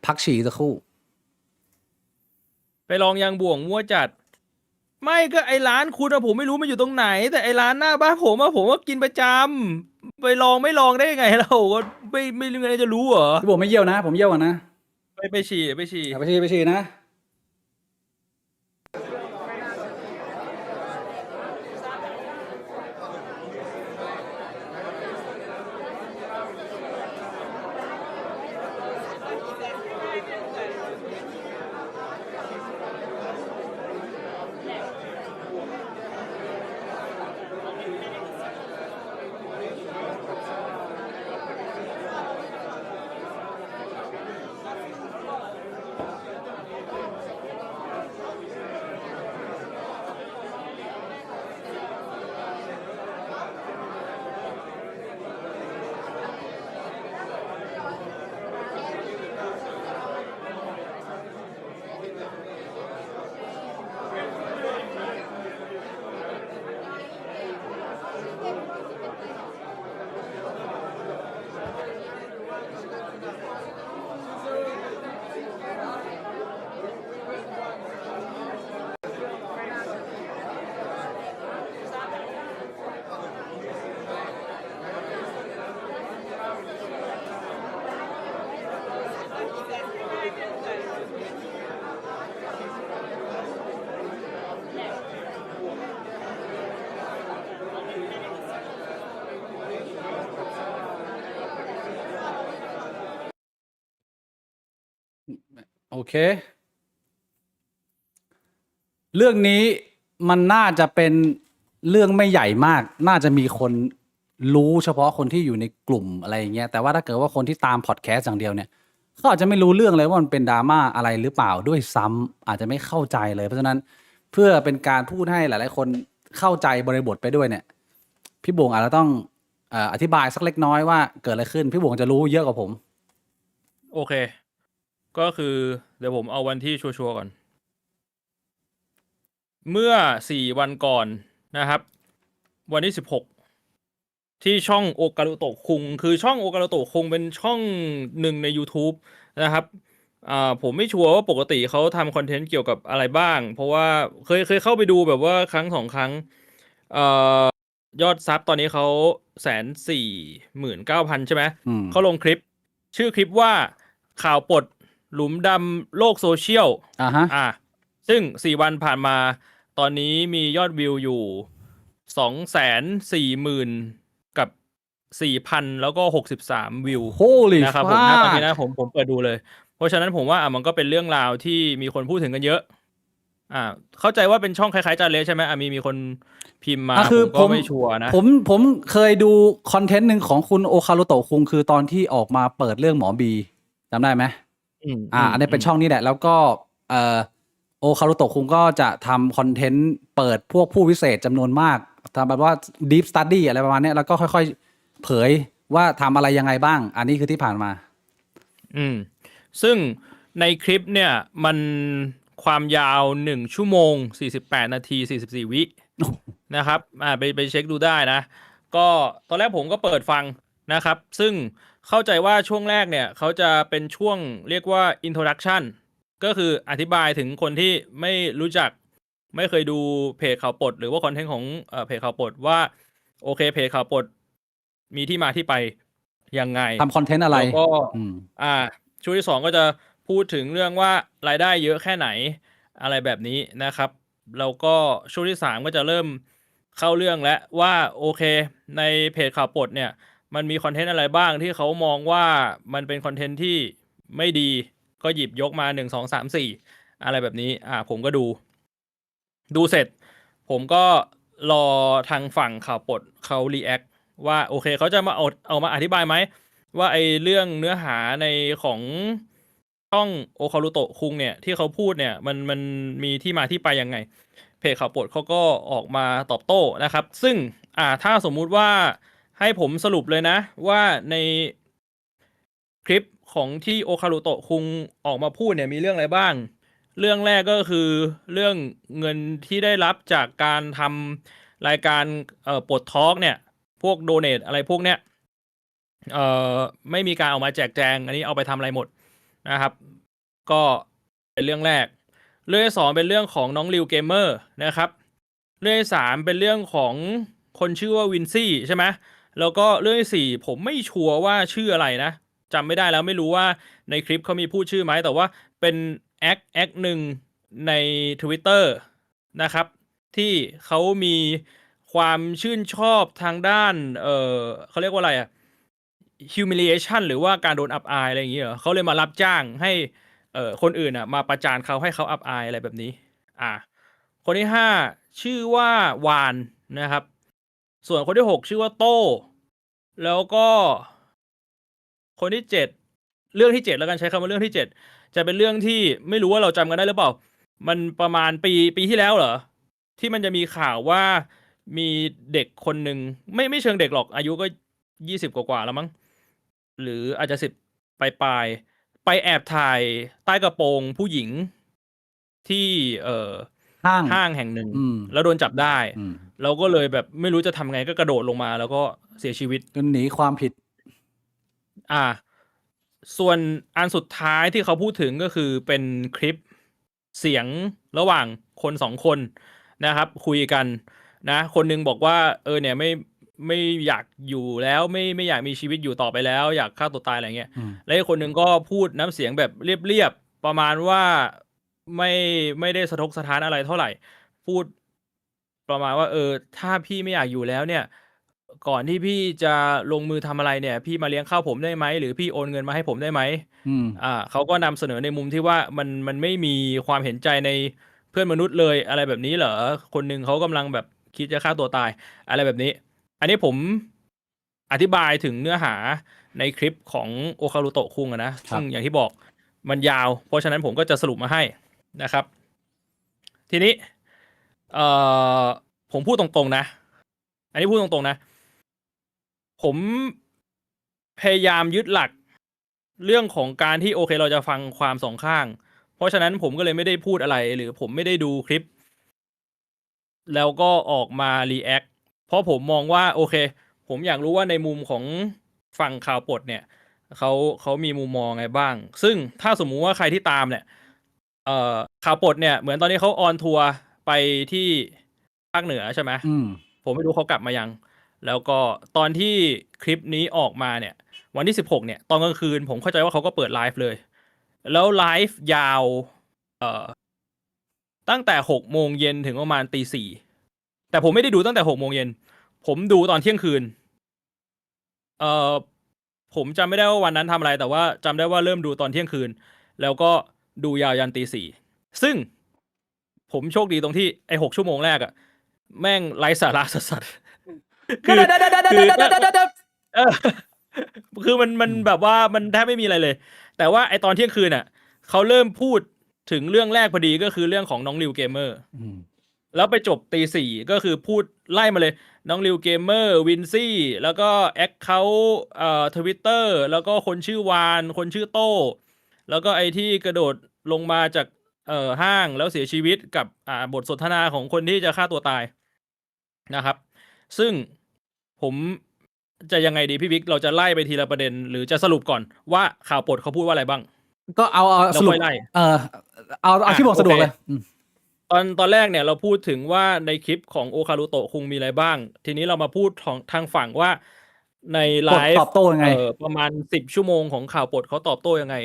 พักฉี่สักครู่ ไปลองยางบ่วงมั่วจัด ไม่ก็ไอร้านคุณอะผมไม่รู้มันอยู่ตรงไหน แต่ไอร้านหน้าบ้านผมอะผมก็กินประจำไปลองไม่ลองได้ยังไงเราก็ไม่รู้ไงจะรู้เหรอ พี่บอกไม่เยี่ยวนะ ผมเยี่ยวก่อนนะ ไปฉี่ ไปฉี่นะ โอเค เรื่องนี้มันน่าจะเป็นเรื่องไม่ใหญ่มาก น่าจะมีคนรู้เฉพาะคนที่อยู่ในกลุ่มอะไรอย่างเงี้ย แต่ว่าถ้าเกิดว่าคนที่ตามพอดแคสต์อย่างเดียวเนี่ยเขาอาจจะไม่รู้เรื่องเลยว่ามันเป็นดราม่าอะไรหรือเปล่าด้วยซ้ำอาจจะไม่เข้าใจเลย เพราะฉะนั้นเพื่อเป็นการพูดให้หลายๆคนเข้าใจบริบทไปด้วยเนี่ย พี่บวงอาจจะต้องอธิบายสักเล็กน้อยว่าเกิดอะไรขึ้น พี่บวงจะรู้เยอะกว่าผม โอเค ก็คือเดี๋ยวผมเอาวันที่ชัวร์ๆก่อน เมื่อ4 วันก่อนนะครับ วันที่16ที่ช่องโอกาลุโตะคุงคือช่องโอกาลุโตะคุงเป็นช่องหนึ่งใน YouTube นะครับผมไม่ชัวร์ว่าปกติเขาทำคอนเทนต์เกี่ยวกับอะไรบ้าง เพราะว่าเคยเข้าไปดูแบบว่าครั้ง 2 ครั้งยอดซับตอนนี้เขา149,000 ใช่ไหม เขาลงคลิป ชื่อคลิปว่าข่าวปลดหลุมดำโลกโซเชียล ซึ่ง4 วันผ่านมาตอนนี้มียอดวิวอยู่240,000 กับ 4,000 แล้วก็63 วิว Holy นะครับผมณตอนนี้นะผมเปิดดูเลย เพราะฉะนั้นผมว่ามันก็เป็นเรื่องราวที่มีคนพูดถึงกันเยอะ เข้าใจว่าเป็นช่องคล้ายๆจานเลสใช่ไหมมีคนพิมพ์มาผมก็ไม่ชัวร์นะ ผมเคยดูคอนเทนต์หนึ่งของคุณโอคารุโตะคุงคือตอนที่ออกมาเปิดเรื่องหมอบีจำได้ไหมอันนี้เป็นช่องนี้แหละแล้วก็โอคารุโตะคุงก็จะทำคอนเทนต์เปิดพวกผู้วิเศษจำนวนมากทำแบบว่า deep study อะไรประมาณนี้แล้วก็ค่อยๆเผยว่าทำอะไรยังไงบ้าง อันนี้คือที่ผ่านมาซึ่งในคลิปเนี่ยมันความยาว1 ชั่วโมง 48 นาที 44 วินะครับไปเช็คดูได้นะก็ตอนแรกผมก็เปิดฟังนะครับซึ่งเข้าใจว่าช่วงแรกเนี่ยเขาจะเป็นช่วงเรียกว่า introduction ก็คืออธิบายถึงคนที่ไม่รู้จักไม่เคยดูเพจข่าวปลดหรือว่าคอนเทนต์ของเพจข่าวปลดว่าโอเคเพจข่าวปลดมีที่มาที่ไปยังไงทำคอนเทนต์อะไรแล้วก็ช่วงที่2ก็จะพูดถึงเรื่องว่ารายได้เยอะแค่ไหนอะไรแบบนี้นะครับแล้วก็ช่วงที่3ก็จะเริ่มเข้าเรื่องแล้วว่าโอเคในเพจข่าวปลดเนี่ยมันมีคอนเทนต์อะไรบ้างที่เขามองว่ามันเป็นคอนเทนต์ที่ไม่ดี ก็หยิบยกมา1 2 3 4อะไรแบบนี้ผมก็ดูเสร็จ ผมก็รอทางฝั่งข่าวปลดเขารีแอคว่าโอเคเขาจะมาเอามาอธิบายไหมว่าไอ้เรื่องเนื้อหาในของช่องโอคารุโตะคุงเนี่ยที่เขาพูดเนี่ยมันมีที่มาที่ไปยังไง เพจข่าวปลดเขาก็ออกมาตอบโต้นะครับ ซึ่งถ้าสมมุติว่าให้ผมสรุปเลยนะว่าในคลิปของที่โอคารุโตะคุงออกมาพูดเนี่ยมีเรื่องอะไรบ้าง เรื่องแรกก็คือเรื่องเงินที่ได้รับจากการทำรายการปลดทอล์กเนี่ยพวกโดเนทอะไรพวกเนี้ยไม่มีการเอามาแจกแจงอันนี้เอาไปทำอะไรหมดนะครับ ก็เป็นเรื่องแรก เรื่องที่สองเป็นเรื่องของน้องริวเกมเมอร์นะครับ เรื่องที่สามเป็นเรื่องของคนชื่อว่าวินซี่ใช่ไหมแล้วก็เรื่องที่สี่ผมไม่ชัวร์ว่าชื่ออะไรนะจำไม่ได้แล้วไม่รู้ว่าในคลิปเขามีพูดชื่อไหมแต่ว่าเป็นแอคหนึ่งใน Twitter นะครับที่เขามีความชื่นชอบทางด้านเขาเรียกว่าอะไรhumiliation หรือว่าการโดนอับอายอะไรอย่างเงี้ยเหรอเขาเลยมารับจ้างให้คนอื่นมาประจานเขาให้เขาอับอายอะไรแบบนี้คนที่ห้าชื่อว่าวานนะครับส่วนคนที่หกชื่อว่าโต้แล้วก็คนที่เจ็ดเรื่องที่เจ็ดแล้วกันใช้คำว่าเรื่องที่เจ็ดจะเป็นเรื่องที่ไม่รู้ว่าเราจำกันได้หรือเปล่ามันประมาณปีที่แล้วเหรอที่มันจะมีข่าวว่ามีเด็กคนหนึ่งไม่เชิงเด็กหรอกอายุก็20 กว่าแล้วมั้งหรืออาจจะ10ปลายไปแอบถ่ายใต้กระโปรงผู้หญิงที่ห้างแห่งหนึ่งแล้วโดนจับได้เราก็เลยแบบไม่รู้จะทำไงก็กระโดดลงมาแล้วก็เสียชีวิตจนหนีความผิดส่วนอันสุดท้ายที่เขาพูดถึงก็คือเป็นคลิปเสียงระหว่างคน2 คนนะครับคุยกันนะคนนึงบอกว่าเนี่ยไม่อยากอยู่แล้วไม่อยากมีชีวิตอยู่ต่อไปแล้วอยากฆ่าตัวตายอะไรเงี้ยแล้วอีกคนนึงก็พูดน้ำเสียงแบบเรียบๆประมาณว่าไม่ได้สะทกสะท้านอะไรเท่าไหร่พูดประมาณว่าถ้าพี่ไม่อยากอยู่แล้วเนี่ยก่อนที่พี่จะลงมือทำอะไรเนี่ยพี่มาเลี้ยงข้าวผมได้ไหมหรือพี่โอนเงินมาให้ผมได้ไหมเขาก็นำเสนอในมุมที่ว่ามันไม่มีความเห็นใจในเพื่อนมนุษย์เลยอะไรแบบนี้เหรอคนหนึ่งเขากำลังแบบคิดจะฆ่าตัวตายอะไรแบบนี้อันนี้ผมอธิบายถึงเนื้อหาในคลิปของโอคารุโตะคุงนะซึ่งอย่างที่บอกมันยาวเพราะฉะนั้นผมก็จะสรุปมาให้นะครับทีนี้ผมพูดตรงๆนะอันนี้พูดตรงๆนะผมพยายามยึดหลักเรื่องของการที่โอเคเราจะฟังความสองข้างเพราะฉะนั้นผมก็เลยไม่ได้พูดอะไรหรือผมไม่ได้ดูคลิปแล้วก็ออกมารีแอคเพราะผมมองว่าโอเคผมอยากรู้ว่าในมุมของฝั่งข่าวปลดเนี่ยเขามีมุมมองไงบ้างซึ่งถ้าสมมุติว่าใครที่ตามเนี่ยข่าวปลดเนี่ยเหมือนตอนนี้เขาออนทัวร์ไปที่ภาคเหนือใช่ไหมผมไม่รู้เขากลับมายังแล้วก็ตอนที่คลิปนี้ออกมาเนี่ยวันที่16เนี่ยตอนกลางคืนผมเข้าใจว่าเขาก็เปิดไลฟ์เลยแล้วไลฟ์ยาวตั้งแต่6 โมงเย็นถึงประมาณตี 4แต่ผมไม่ได้ดูตั้งแต่6 โมงเย็นผมดูตอนเที่ยงคืนผมจำไม่ได้ว่าวันนั้นทำอะไรแต่ว่าจำได้ว่าเริ่มดูตอนเที่ยงคืนแล้วก็ดูยาวยันตี 4ซึ่งผมโชคดีตรงที่ไอ้6 ชั่วโมงแรกอะแม่งไร้สาระสัสๆคือมันแบบว่ามันแทบไม่มีอะไรเลยแต่ว่าไอ้ตอนเที่ยงคืนอ่ะเขาเริ่มพูดถึงเรื่องแรกพอดีก็คือเรื่องของน้องริวเกมเมอร์แล้วไปจบตี 4ก็คือพูดไล่มาเลยน้องริวเกมเมอร์วินซี่แล้วก็แอคเคาท์Twitter แล้วก็คนชื่อวานคนชื่อโต้แล้วก็ไอ้ที่กระโดดลงมาจากห้างแล้วเสียชีวิตกับบทสนทนาของคนที่จะฆ่าตัวตายนะครับซึ่งผมจะยังไงดีพี่บิ๊กเราจะไล่ไปทีละประเด็นหรือจะสรุปก่อนว่าข่าวปลดเขาพูดว่าอะไรบ้างก็เอาสรุปไล่เอาที่บอกสะดวกเลยตอนแรกเนี่ยเราพูดถึงว่าในคลิปของโอคารุโตะคุงมีอะไรบ้างทีนี้เรามาพูดของทางฝั่งว่าในไลฟ์ตอบโต้ยังไงประมาณ10 ชั่วโมงของข่าวปลดเขาตอบโต้ยังไง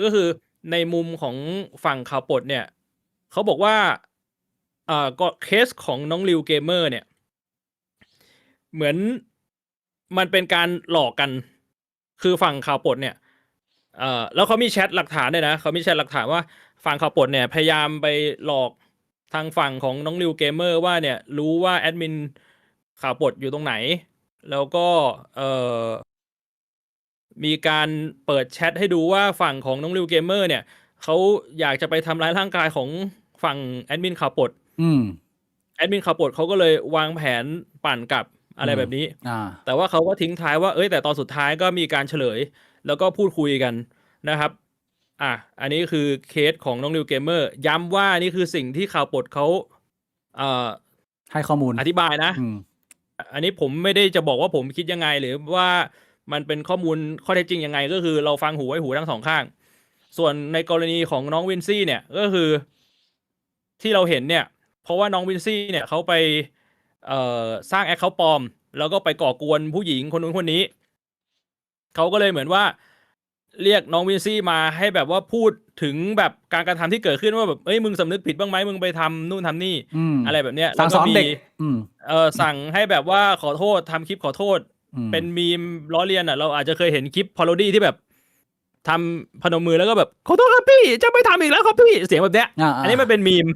ก็คือในมุมของฝั่งข่าวปลดเนี่ยเขาบอกว่าก็เคสของน้องริวเกมเมอร์เนี่ยเหมือนมันเป็นการหลอกกันคือฝั่งข่าวปลดเนี่ย แล้วเขามีแชทหลักฐานด้วยนะเขามีแชทหลักฐานว่าฝั่งข่าวปลดเนี่ยพยายามไปหลอกทางฝั่งของน้องริวเกมเมอร์ว่าเนี่ยรู้ว่าแอดมินข่าวปลดอยู่ตรงไหน แล้วก็มีการเปิดแชทให้ดูว่าฝั่งของน้องริวเกมเมอร์เนี่ยเขาอยากจะไปทำร้ายร่างกายของฝั่งแอดมินข่าวปลด แอดมินข่าวปลดเขาก็เลยวางแผนปั่นกลับอะไรแบบนี้ แต่ว่าเขาก็ทิ้งท้ายว่าแต่ตอนสุดท้ายก็มีการเฉลย แล้วก็พูดคุยกันนะครับอันนี้คือเคสของน้องริวเกมเมอร์ย้ำว่านี่คือสิ่งที่ข่าวปลดเขาให้ข้อมูลอธิบายนะอันนี้ผมไม่ได้จะบอกว่าผมคิดยังไงหรือว่ามันเป็นข้อมูลข้อเท็จจริงยังไงก็คือเราฟังหูไว้หูทั้งสองข้างส่วนในกรณีของน้องวินซี่เนี่ยก็คือที่เราเห็นเนี่ยเพราะว่าน้องวินซี่เนี่ยเขาไปสร้างแอคเคาท์ปลอมแล้วก็ไปก่อกวนผู้หญิงคนนู้นคนนี้เขาก็เลยเหมือนว่าเรียกน้องวินซี่มาให้แบบว่าพูดถึงแบบการกระทำที่เกิดขึ้นว่าแบบมึงสำนึกผิดบ้างไหมมึงไปทำนู่นทำนี่อะไรแบบเนี้ยสั่งสอนเด็กสั่งให้แบบว่าขอโทษทำคลิปขอโทษเป็นมีมล้อเลียนเราอาจจะเคยเห็นคลิปพาโรดี้ที่แบบทำพนมมือแล้วก็แบบขอโทษครับพี่จะไม่ทำอีกแล้วครับพี่เสียงแบบเนี้ยอันนี้มันเป็นมีม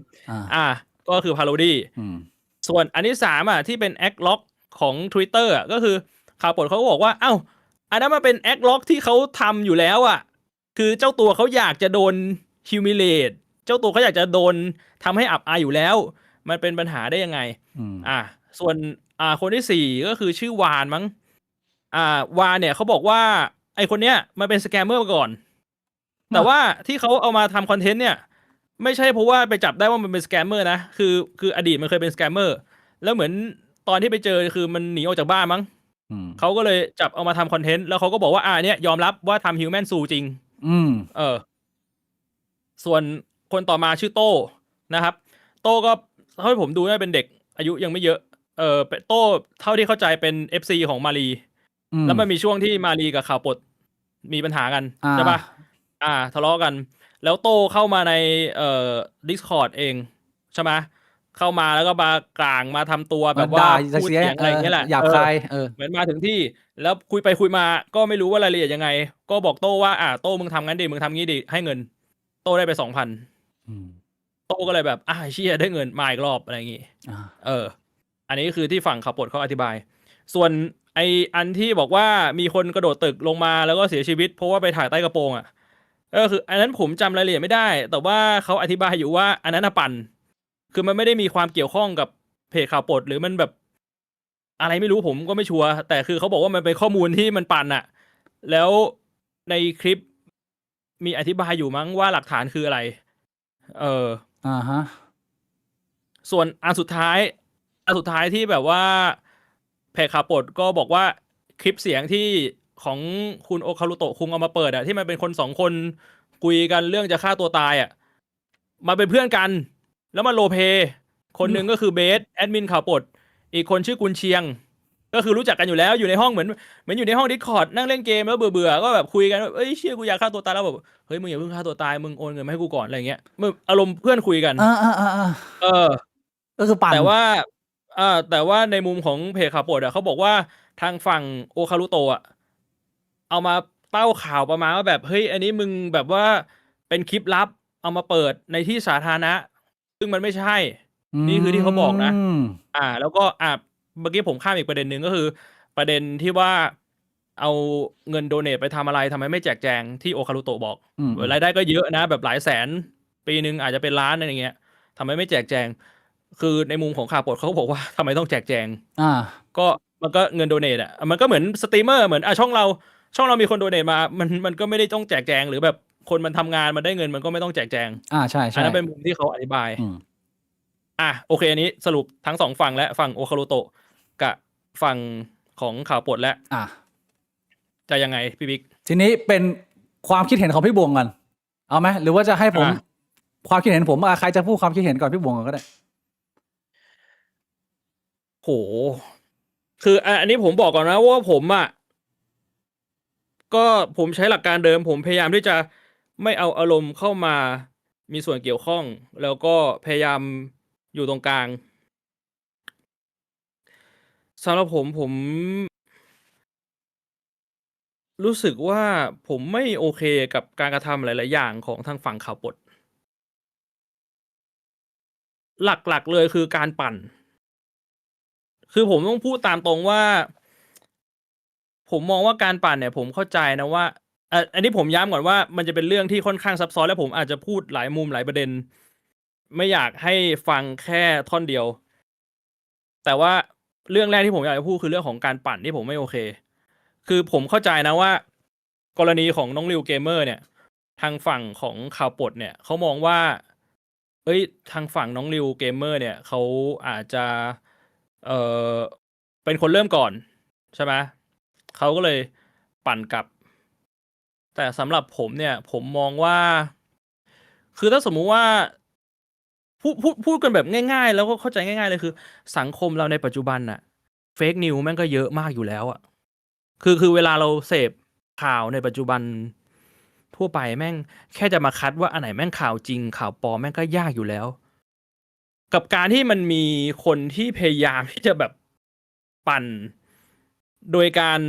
ก็คือพาโรดี้ส่วนอันที่3ที่เป็นแอคล็อกของ Twitter ก็คือข่าวปลดเขาก็บอกว่าอันนั้นมันเป็นแอคล็อกที่เขาทำอยู่แล้วคือเจ้าตัวเขาอยากจะโดน humiliate เจ้าตัวเขาอยากจะโดนทำให้อับอายอยู่แล้วมันเป็นปัญหาได้ยังไงส่วนคนที่4ก็คือชื่อวานมั้งวานเนี่ยเขาบอกว่าไอคนเนี้ยมันเป็นสแกมเมอร์มาก่อนแต่ว่าที่เขาเอามาทำคอนเทนต์เนี่ยไม่ใช่เพราะว่าไปจับได้ว่ามันเป็นสแกมเมอร์นะคืออดีตมันเคยเป็นสแกมเมอร์แล้วเหมือนตอนที่ไปเจอคือมันหนีออกจากบ้านมั้งเขาก็เลยจับเอามาทำคอนเทนต์แล้วเขาก็บอกว่าเนี่ยยอมรับว่าทำฮิวแมนซูจริงส่วนคนต่อมาชื่อโต้นะครับโต้ก็เท่าที่ผมดูน่าเป็นเด็กอายุยังไม่เยอะโต้เท่าที่เข้าใจเป็น FC ของมารีแล้วมันมีช่วงที่มารีกับข่าวปลดมีปัญหากันใช่ปะทะเลาะกันแล้วโต้เข้ามาในDiscord เองใช่ไหมเข้ามาแล้วก็มากลางมาทำตัวแบบว่าพูดเสียงอะไรอย่างเงี้ยแหละหยาบคายเหมือนมาถึงที่แล้วคุยไปคุยมาก็ไม่รู้ว่ารายละเอียดยังไงก็บอกโต้ว่าโต้มึงทำงั้นดิมึงทำงี้ดิให้เงินโต้ได้ไป 2,000โต้ก็เลยแบบเชี่ยได้เงินมาอีกรอบอะไรอย่างงี้อันนี้คือที่ฝั่งข่าวปลดเขาอธิบายส่วนไออันที่บอกว่ามีคนกระโดดตึกลงมาแล้วก็เสียชีวิตเพราะว่าไปถ่ายใต้กระโปรงคืออันนั้นผมจำรายละเอียดไม่ได้แต่ว่าเขาอธิบายอยู่ว่าอันนั้นปั่นคือมันไม่ได้มีความเกี่ยวข้องกับเพจข่าวปลดหรือมันแบบอะไรไม่รู้ผมก็ไม่ชัวร์แต่คือเขาบอกว่ามันเป็นข้อมูลที่มันปั่นแล้วในคลิปมีอธิบายอยู่มั้งว่าหลักฐานคืออะไรส่วนอันสุดท้ายที่แบบว่าเพจข่าวปลดก็บอกว่าคลิปเสียงที่ของคุณโอคารุโตะคุงเอามาเปิดที่มันเป็นคน2คนคุยกันเรื่องจะฆ่าตัวตายมาเป็นเพื่อนกันแล้วมาโรลเพลย์คนหนึ่งก็คือเบสแอดมินข่าวปลดอีกคนชื่อกุนเชียงก็คือรู้จักกันอยู่แล้วอยู่ในห้องเหมือนอยู่ในห้อง Discord นั่งเล่นเกมแล้วเบื่อก็แบบคุยกันว่าเชี่ยกูอยากฆ่าตัวตายแล้วแบบเฮ้ยมึงอย่าเพิ่งฆ่าตัวตายมึงโอนเงินมาให้กูก่อนอะไรเงี้ยมึงอารมณ์เพื่อนคุยกันก็คือปั่นแต่ว่าในมุมของเพจข่าวปลดเขาบอกว่าทางฝั่งโอคารุโตะเอามาเต้าข่าวประมาณว่าแบบเฮ้ยอันนี้มึงแบบว่าเป็นคลิปลับเอามาเปิดในที่สาธารณะซึ่งมันไม่ใช่นี่คือที่เขาบอกนะแล้วก็เมื่อกี้ผมข้ามอีกประเด็นหนึ่งก็คือประเด็นที่ว่าเอาเงินโดเนทไปทำอะไรทำไมไม่แจกแจงที่โอคารุโตะบอกรายได้ก็เยอะนะแบบหลายแสนปีนึงอาจจะเป็นล้านอะไรอย่างเงี้ยทำไมไม่แจกแจงคือในมุมของข่าวปลดเขาบอกว่าทำไมต้องแจกแจงก็มันก็เงินโดเนทมันก็เหมือนสตรีมเมอร์เหมือนช่องเรามีคนโดเนทมามันก็ไม่ได้ต้องแจกแจงหรือแบบคนมันทำงานมันได้เงินมันก็ไม่ต้องแจกแจงใช่อันนั้นเป็นมุมที่เขาอธิบายโอเคอันนี้สรุปทั้ง2ฝั่งและฝั่งโอคารุโตะกับฝั่งของข่าวปลดและจะยังไงพี่บิ๊กทีนี้เป็นความคิดเห็นของพี่บวงกันเอาไหมหรือว่าจะให้ผมความคิดเห็นผมใครจะพูดความคิดเห็นก่อนพี่บวงก่อนก็ได้โหคืออันนี้ผมบอกก่อนนะว่าผมก็ผมใช้หลักการเดิมผมพยายามที่จะไม่เอาอารมณ์เข้ามามีส่วนเกี่ยวข้องแล้วก็พยายามอยู่ตรงกลางสำหรับผม รู้สึกว่าผมไม่โอเคกับการกระทำหลาย ๆ อย่างของทางฝั่งข่าวปลด หลัก ๆ เลยคือการปั่น คือผมต้องพูดตามตรงว่า ผมมองว่าการปั่นเนี่ย ผมเข้าใจนะว่า อันนี้ผมย้ำก่อนว่า มันจะเป็นเรื่องที่ค่อนข้างซับซ้อน และผมอาจจะพูดหลายมุมหลายประเด็น ไม่อยากให้ฟังแค่ท่อนเดียว แต่ว่าเรื่องแรกที่ผมอยากจะพูดคือเรื่องของการปั่นที่ผมไม่โอเค คือผมเข้าใจนะว่า กรณีของน้องริวเกมเมอร์เนี่ย ทางฝั่งของข่าวปลดเนี่ยเขามองว่า เฮ้ย ทางฝั่งน้องริวเกมเมอร์เนี่ยเขาอาจจะ เป็นคนเริ่มก่อน ใช่ไหม เขาก็เลยปั่นกลับ แต่สำหรับผมเนี่ย ผมมองว่า คือถ้าสมมุติว่า พูดกันแบบง่าย ๆ แล้วก็เข้าใจง่าย ๆ เลยคือ สังคมเราในปัจจุบันน่ะ Fake News แม่งก็เยอะมากอยู่แล้วอะ คือเวลาเราเสพข่าวในปัจจุบันทั่วไปแม่งแค่จะมาคัดว่าอันไหนแม่งข่าวจริงข่าวปลอมแม่งก็ยากอยู่แล้ว กับการที่มันมีคนที่พยายามที่จะแบบปั่น โดยการ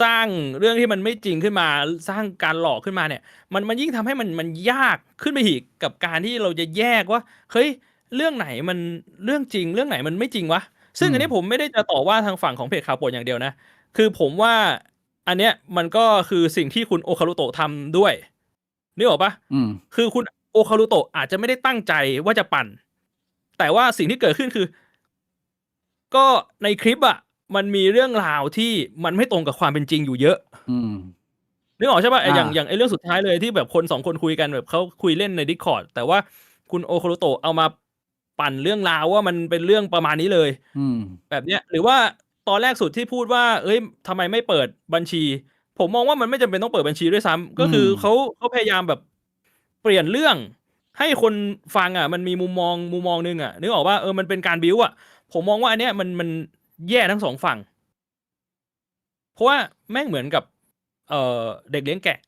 สร้างเรื่องที่มันไม่จริงขึ้นมา สร้างการหลอกขึ้นมาเนี่ย มันยิ่งทำให้มันยากขึ้นไปอีกกับการที่เราจะแยกว่า เฮ้ย เรื่องไหนมันเรื่องจริง เรื่องไหนมันไม่จริงวะ ซึ่งอันนี้ผมไม่ได้จะต่อว่าทางฝั่งของเพจข่าวปลดอย่างเดียวนะ คือผมว่าอันเนี้ยมันก็คือสิ่งที่คุณโอคารุโตะทำด้วย นึกออกปะ อืม คือคุณโอคารุโตะอาจจะไม่ได้ตั้งใจว่าจะปั่น แต่ว่าสิ่งที่เกิดขึ้นคือ ก็ในคลิปอะมันมีเรื่องราวที่มันไม่ตรงกับความเป็นจริงอยู่เยอะ อืม นึกออกใช่ปะ อ่า อย่างไอ้เรื่องสุดท้ายเลยที่แบบคน2คนคุยกันแบบเขาคุยเล่นใน Discord แต่ว่าคุณโอคารุโตะเอามาปั่นเรื่องราวว่ามันเป็นเรื่องประมาณนี้เลย อืม แบบเนี้ย หรือว่าตอนแรกสุดที่พูดว่า เอ้ยทำไมไม่เปิดบัญชี ผมมองว่ามันไม่จำเป็นต้องเปิดบัญชีด้วยซ้ำ ก็คือเขาพยายามแบบเปลี่ยนเรื่อง ให้คนฟังอะมันมีมุมมองนึงอะ นึกออกว่ามันเป็นการบิวต์อะ ผมมองว่าอันเนี้ยมันแย่ทั้ง2ฝั่ง เพราะว่าแม่งเหมือนกับ เด็กเลี้ยงแกะ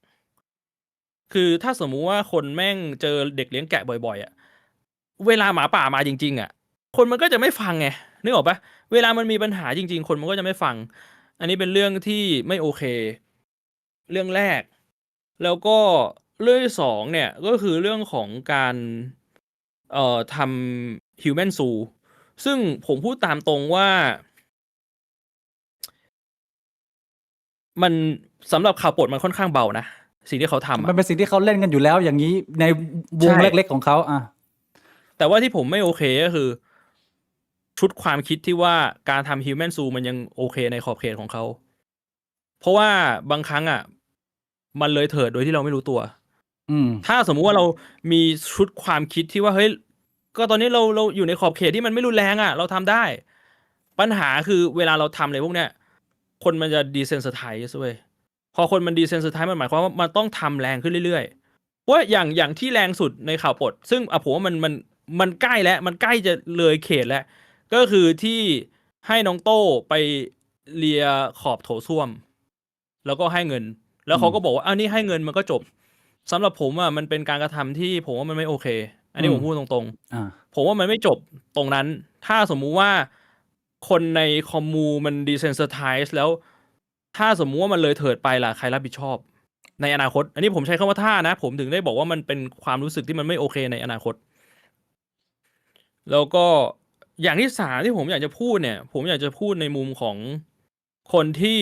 คือถ้าสมมุติว่าคนแม่งเจอเด็กเลี้ยงแกะบ่อย ๆ อะ เวลาหมาป่ามาจริง ๆ อะ คนมันก็จะไม่ฟังไง นึกออกปะ เวลามันมีปัญหาจริง ๆ คนมันก็จะไม่ฟัง อันนี้เป็นเรื่องที่ไม่โอเค เรื่องแรก แล้วก็เรื่องที่2เนี่ย ก็คือเรื่องของการทำ Human Zoo ซึ่งผมพูดตามตรงว่า มันสำหรับข่าวปลดมันค่อนข้างเบานะ สิ่งที่เขาทำ มันเป็นสิ่งที่เขาเล่นกันอยู่แล้ว อย่างนี้ในวง ใช่ เล็ก ๆ ของเขาอ่ะ แต่ว่าที่ผมไม่โอเคก็คือ ชุดความคิดที่ว่าการทำ Human Zoo มันยังโอเคในขอบเขตของเขา เพราะว่าบางครั้งอะมันเลยเถิดโดยที่เราไม่รู้ตัว อืม ถ้าสมมุติว่าเรามีชุดความคิดที่ว่า เฮ้ย ก็ตอนนี้เราอยู่ในขอบเขตที่มันไม่รุนแรงอะเราทำได้ ปัญหาคือเวลาเราทำอะไรพวกเนี้ย คนมันจะ desensitize เว้ย พอคนมัน desensitize มันหมายความว่ามันต้องทำแรงขึ้นเรื่อยๆ เพราะอย่างที่แรงสุดในข่าวปลด ซึ่งผมว่ามันใกล้แล้ว มันใกล้จะเลยเขตแล้ว ก็คือที่ให้น้องโต้ไปเลียขอบโถส้วม แล้วก็ให้เงิน แล้วเขาก็บอกว่านี่ให้เงินมันก็จบ สำหรับผมอะมันเป็นการกระทำที่ผมว่ามันไม่โอเค อันนี้ผมพูดตรง อ่า ๆ ผมว่ามันไม่จบตรงนั้น ถ้าสมมุติว่าคนในคอมมูมัน desensitize แล้ว ถ้าสมมุติว่ามันเลยเถิดไปล่ะใครรับผิดชอบ ในอนาคต อันนี้ผมใช้คำว่าถ้านะ ผมถึงได้บอกว่ามันเป็นความรู้สึกที่มันไม่โอเคในอนาคต แล้วก็อย่างที่3ที่ผมอยากจะพูดเนี่ย ผมอยากจะพูดในมุมของคนที่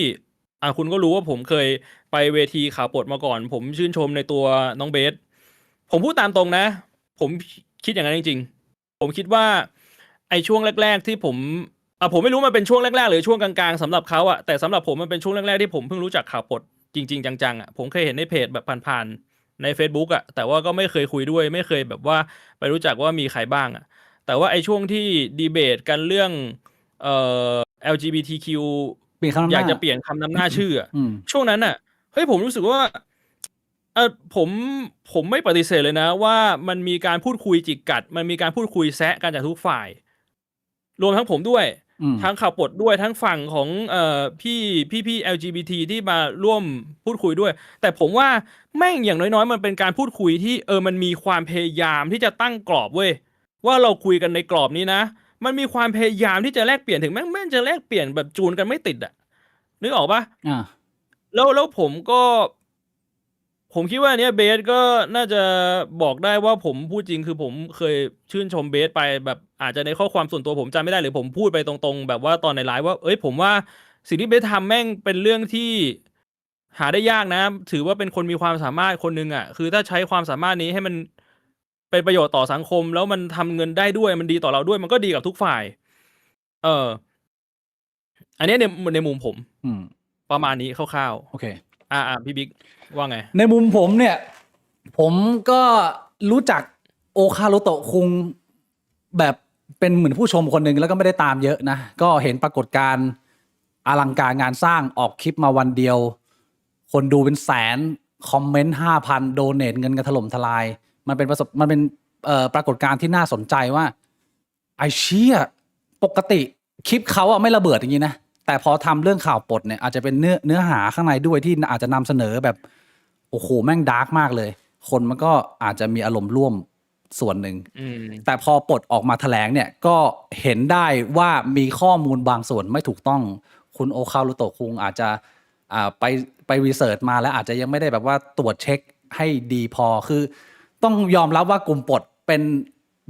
คุณก็รู้ว่าผมเคยไปเวทีข่าวปลดมาก่อน ผมชื่นชมในตัวน้องเบส ผมพูดตามตรงนะ ผมคิดอย่างนั้นจริงๆ ผมคิดว่าไอ้ช่วงแรกๆที่ผมไม่รู้มันเป็นช่วงแรกๆหรือช่วงกลางๆสำหรับเขาอะแต่สำหรับผมมันเป็นช่วงแรกๆที่ผมเพิ่งรู้จักข่าวปลดจริงๆจังๆอะผมเคยเห็นในเพจแบบผ่านๆใน Facebook อะแต่ว่าก็ไม่เคยคุยด้วย ไม่เคยแบบว่าไปรู้จักว่ามีใครบ้างอะแต่ว่าไอ้ช่วงที่ดีเบตกันเรื่องLGBTQ เปลี่ยนคำนำหน้า อยากจะเปลี่ยนคำนำหน้าชื่ออะ อืม ช่วงนั้นน่ะ เฮ้ยผมรู้สึกว่าผมไม่ปฏิเสธเลยนะว่ามันมีการพูดคุยจิกกัด มันมีการพูดคุยแซะกันจากทุกฝ่าย รวมทั้งผมด้วย ทั้งข่าวปลดด้วย ทั้งฝั่งของพี่ LGBT ที่มาร่วมพูดคุยด้วย แต่ผมว่าแม่งอย่างน้อยๆมันเป็นการพูดคุยที่มันมีความพยายามที่จะตั้งกรอบเว้ยว่าเราคุยกันในกรอบนี้นะ มันมีความพยายามที่จะแลกเปลี่ยนถึงแม่งจะแลกเปลี่ยนแบบจูนกันไม่ติดอะนึกออกปะ อ่า แล้วผมคิดว่าอันเนี้ยเบสก็น่าจะบอกได้ว่าผมพูดจริงคือผมเคยชื่นชมเบสไปแบบอาจจะในข้อความส่วนตัวผมจำไม่ได้หรือผมพูดไปตรงๆแบบว่าตอนในไลฟ์ว่าผมว่าสิ่งที่เบสทำแม่งเป็นเรื่องที่หาได้ยากนะ ถือว่าเป็นคนมีความสามารถคนหนึ่งอ่ะคือถ้าใช้ความสามารถนี้ให้มันเป็นประโยชน์ต่อสังคม แล้วมันทำเงินได้ด้วยมันดีต่อเราด้วยมันก็ดีกับทุกฝ่าย เออ อันนี้ในมุมผม อืม ประมาณนี้คร่าว โอเค ๆพี่บิ๊กว่าไง ในมุมผมเนี่ย ผมก็รู้จักโอคาโรโตะคุงแบบเป็นเหมือนผู้ชมคนหนึ่งแล้วก็ไม่ได้ตามเยอะนะ ก็เห็นปรากฏการณ์อลังการงานสร้างออกคลิปมาวันเดียว คนดูเป็นแสน คอมเมนต์ 5,000 โดเนทเงินกันถล่มทลาย มันเป็นปรากฏการณ์ที่น่าสนใจว่า ไอเชี่ยปกติคลิปเขาอะไม่ระเบิดอย่างนี้นะ แต่พอทำเรื่องข่าวปลดเนี่ยอาจจะเป็นเนื้อหาข้างในด้วยที่อาจจะนำเสนอแบบ โอ้โหแม่งดาร์กมากเลย คนมันก็อาจจะมีอารมณ์ร่วมส่วนหนึ่ง แต่พอปลดออกมาแถลงเนี่ยก็เห็นได้ว่ามีข้อมูลบางส่วนไม่ถูกต้อง คุณโอคารุโตะคุงอาจจะไปรีเสิร์ชมาแล้วอาจจะยังไม่ได้แบบว่าตรวจเช็คให้ดีพอคือต้องยอมรับว่ากลุ่มปลดเป็น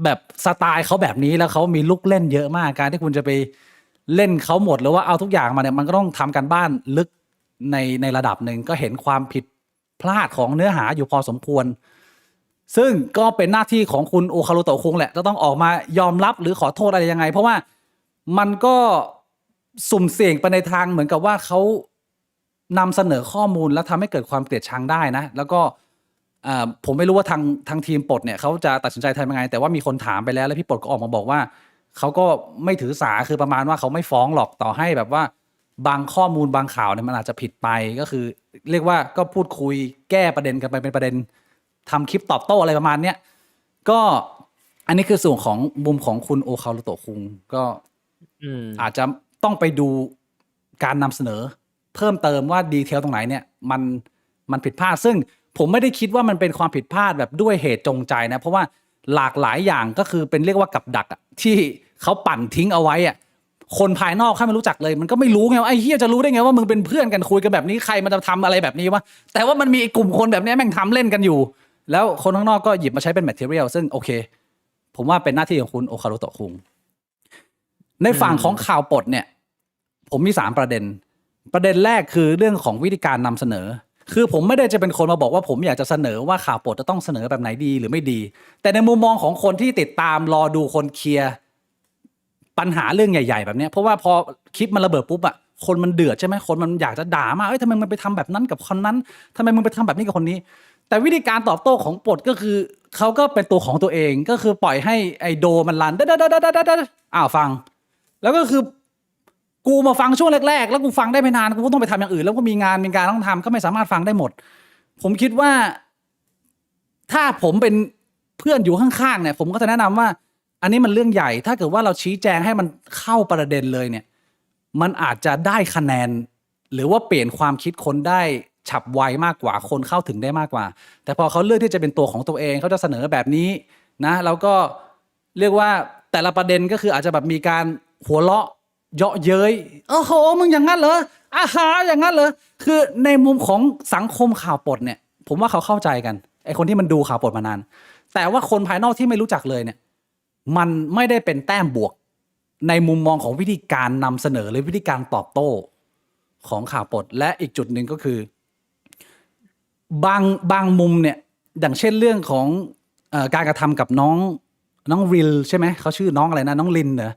แบบสไตล์เขาแบบนี้แล้วเขามีลูกเล่นเยอะมากการที่คุณจะไปเล่นเขาหมดหรือว่าเอาทุกอย่างมาเนี่ยมันก็ต้องทำการบ้านลึกในระดับหนึ่งก็เห็นความผิดพลาดของเนื้อหาอยู่พอสมควร ซึ่งก็เป็นหน้าที่ของคุณโอคารุโตะคุงแหละจะต้องออกมายอมรับหรือขอโทษอะไรยังไง เพราะว่ามันก็สุ่มเสี่ยงไปในทางเหมือนกับว่าเขานำเสนอข้อมูลแล้วทำให้เกิดความเกลียดชังได้นะ แล้วก็ผมไม่รู้ว่าทางทีมปลดเนี่ยเขาจะตัดสินใจทำยังไง แต่ว่ามีคนถามไปแล้วพี่ปลดก็ออกมาบอกว่าเขาก็ไม่ถือสาคือประมาณว่าเขาไม่ฟ้องหรอกต่อให้แบบว่าบางข้อมูลบางข่าวเนี่ยมันอาจจะผิดไปก็คือ เรียกว่าก็พูดคุยแก้ประเด็นกันไปเป็นประเด็นทำคลิปตอบโต้อะไรประมาณเนี้ยก็อันนี้คือส่วนของมุมของคุณโอคารุโตะคุงก็อาจจะต้องไปดูการนำเสนอเพิ่มเติมว่าดีเทลตรงไหนเนี่ยมันผิดพลาดซึ่งผมไม่ได้คิดว่ามันเป็นความผิดพลาดแบบด้วยเหตุจงใจนะเพราะว่าหลากหลายอย่างก็คือเป็นเรียกว่ากับดักอะที่เขาปั่นทิ้งเอาไว้อะคนภายนอกถ้าไม่รู้จักเลยมันก็ไม่รู้ไงว่าไอ้เหี้ยจะรู้ได้ไงว่ามึงเป็นเพื่อนกันคุยกันแบบนี้ใครมันจะทำอะไรแบบนี้วะแต่ว่ามันมีกลุ่มคนแบบนี้แม่งทำเล่นกันอยู่แล้วคนข้างนอกก็หยิบมาใช้เป็นแมทเทอเรียลซึ่งโอเคผมว่าเป็นหน้าที่ของคุณโอคารุโตะคุงในฝั่งของข่าวปลดเนี่ยผมมี3ประเด็นแรกคือเรื่องของวิธีการนำเสนอคือผมไม่ได้จะเป็นคนมาบอกว่าผมอยากจะเสนอว่าข่าวปลดจะต้องเสนอแบบไหนดีหรือไม่ดีแต่ในมุมมองของคนที่ติดตามรอดูคนเคลียร์ปัญหาเรื่องใหญ่ๆแบบนี้เพราะว่าพอคลิปมันระเบิดปุ๊บอะคนมันเดือดใช่ไหมคนมันอยากจะด่ามากทำไมมันไปทำแบบนั้นกับคนนั้นทำไมมึงไปทำแบบนี้กับคนนี้แต่วิธีการตอบโต้ของปลดก็คือเขาก็เป็นตัวของตัวเองก็คือปล่อยให้ไอโดมันรันฟังแล้วก็คือกูมาฟังช่วงแรกๆแล้วกูฟังได้ไม่นานกูก็ต้องไปทำอย่างอื่นแล้วก็มีการต้องทำก็ไม่สามารถฟังได้หมดผมคิดว่าถ้าผมเป็นเพื่อนอยู่ข้างๆเนี่ยผมก็จะแนะนำว่าอันนี้มันเรื่องใหญ่ถ้าเกิดว่าเราชี้แจงให้มันเข้าประเด็นเลยเนี่ยมันอาจจะได้คะแนนหรือว่าเปลี่ยนความคิดคนได้ฉับไวมากกว่าคนเข้าถึงได้มากกว่าแต่พอเขาเลือกที่จะเป็นตัวของตัวเองเขาจะเสนอแบบนี้นะแล้วก็เรียกว่าแต่ละประเด็นก็คืออาจจะแบบมีการหัวเราะเยาะเย้ยโอ้โหมึงอย่างนั้นเหรออาหาอย่างนั้นเหรอคือในมุมของสังคมข่าวปลดเนี่ยผมว่าเขาเข้าใจกันไอคนที่มันดูข่าวปลดมานานแต่ว่าคนภายนอกที่ไม่รู้จักเลยเนี่ยมันไม่ได้เป็นแต้มบวกในมุมมองของวิธีการนำเสนอหรือวิธีการตอบโต้ของข่าวปลดและอีกจุดหนึ่งก็คือบางมุมเนี่ยอย่างเช่นเรื่องของการกระทำกับน้องริลใช่ไหมเขาชื่อน้องอะไรนะน้องลินเหรอ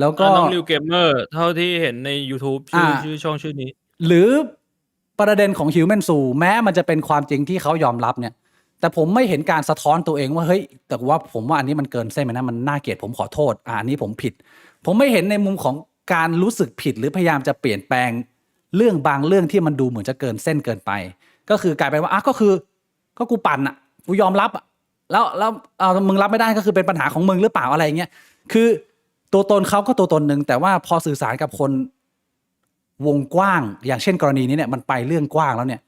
แล้วก็น้องริวเกมเมอร์เท่าที่เห็นใน YouTube ชื่อช่องชื่อนี้หรือประเด็นของ Human Zoo แม้มันจะเป็นความจริงที่เขายอมรับเนี่ยแต่ผมไม่เห็นการสะท้อนตัวเองว่าเฮ้ยแต่ว่าผมว่าอันนี้มันเกินเส้นไปนะมันน่าเกลียดผมขอโทษอันนี้ผมผิดผมไม่เห็นในมุมของการรู้สึกผิดหรือพยายามจะเปลี่ยนแปลงเรื่องบางเรื่องที่มันดูเหมือนจะเกินเส้นเกินไปก็คือกลายเป็นว่าก็กูปั่นอ่ะกูยอมรับอ่ะแล้วมึงรับไม่ได้ก็คือเป็นปัญหาของมึงหรือเปล่าอะไรเงี้ยคือตัวตนเขาก็ตัวตนหนึ่งแต่ว่าพอสื่อสารกับคนวงกว้างอย่างเช่นกรณีนี้เนี่ยมันไปเรื่องกว้างแล้วเนี่ย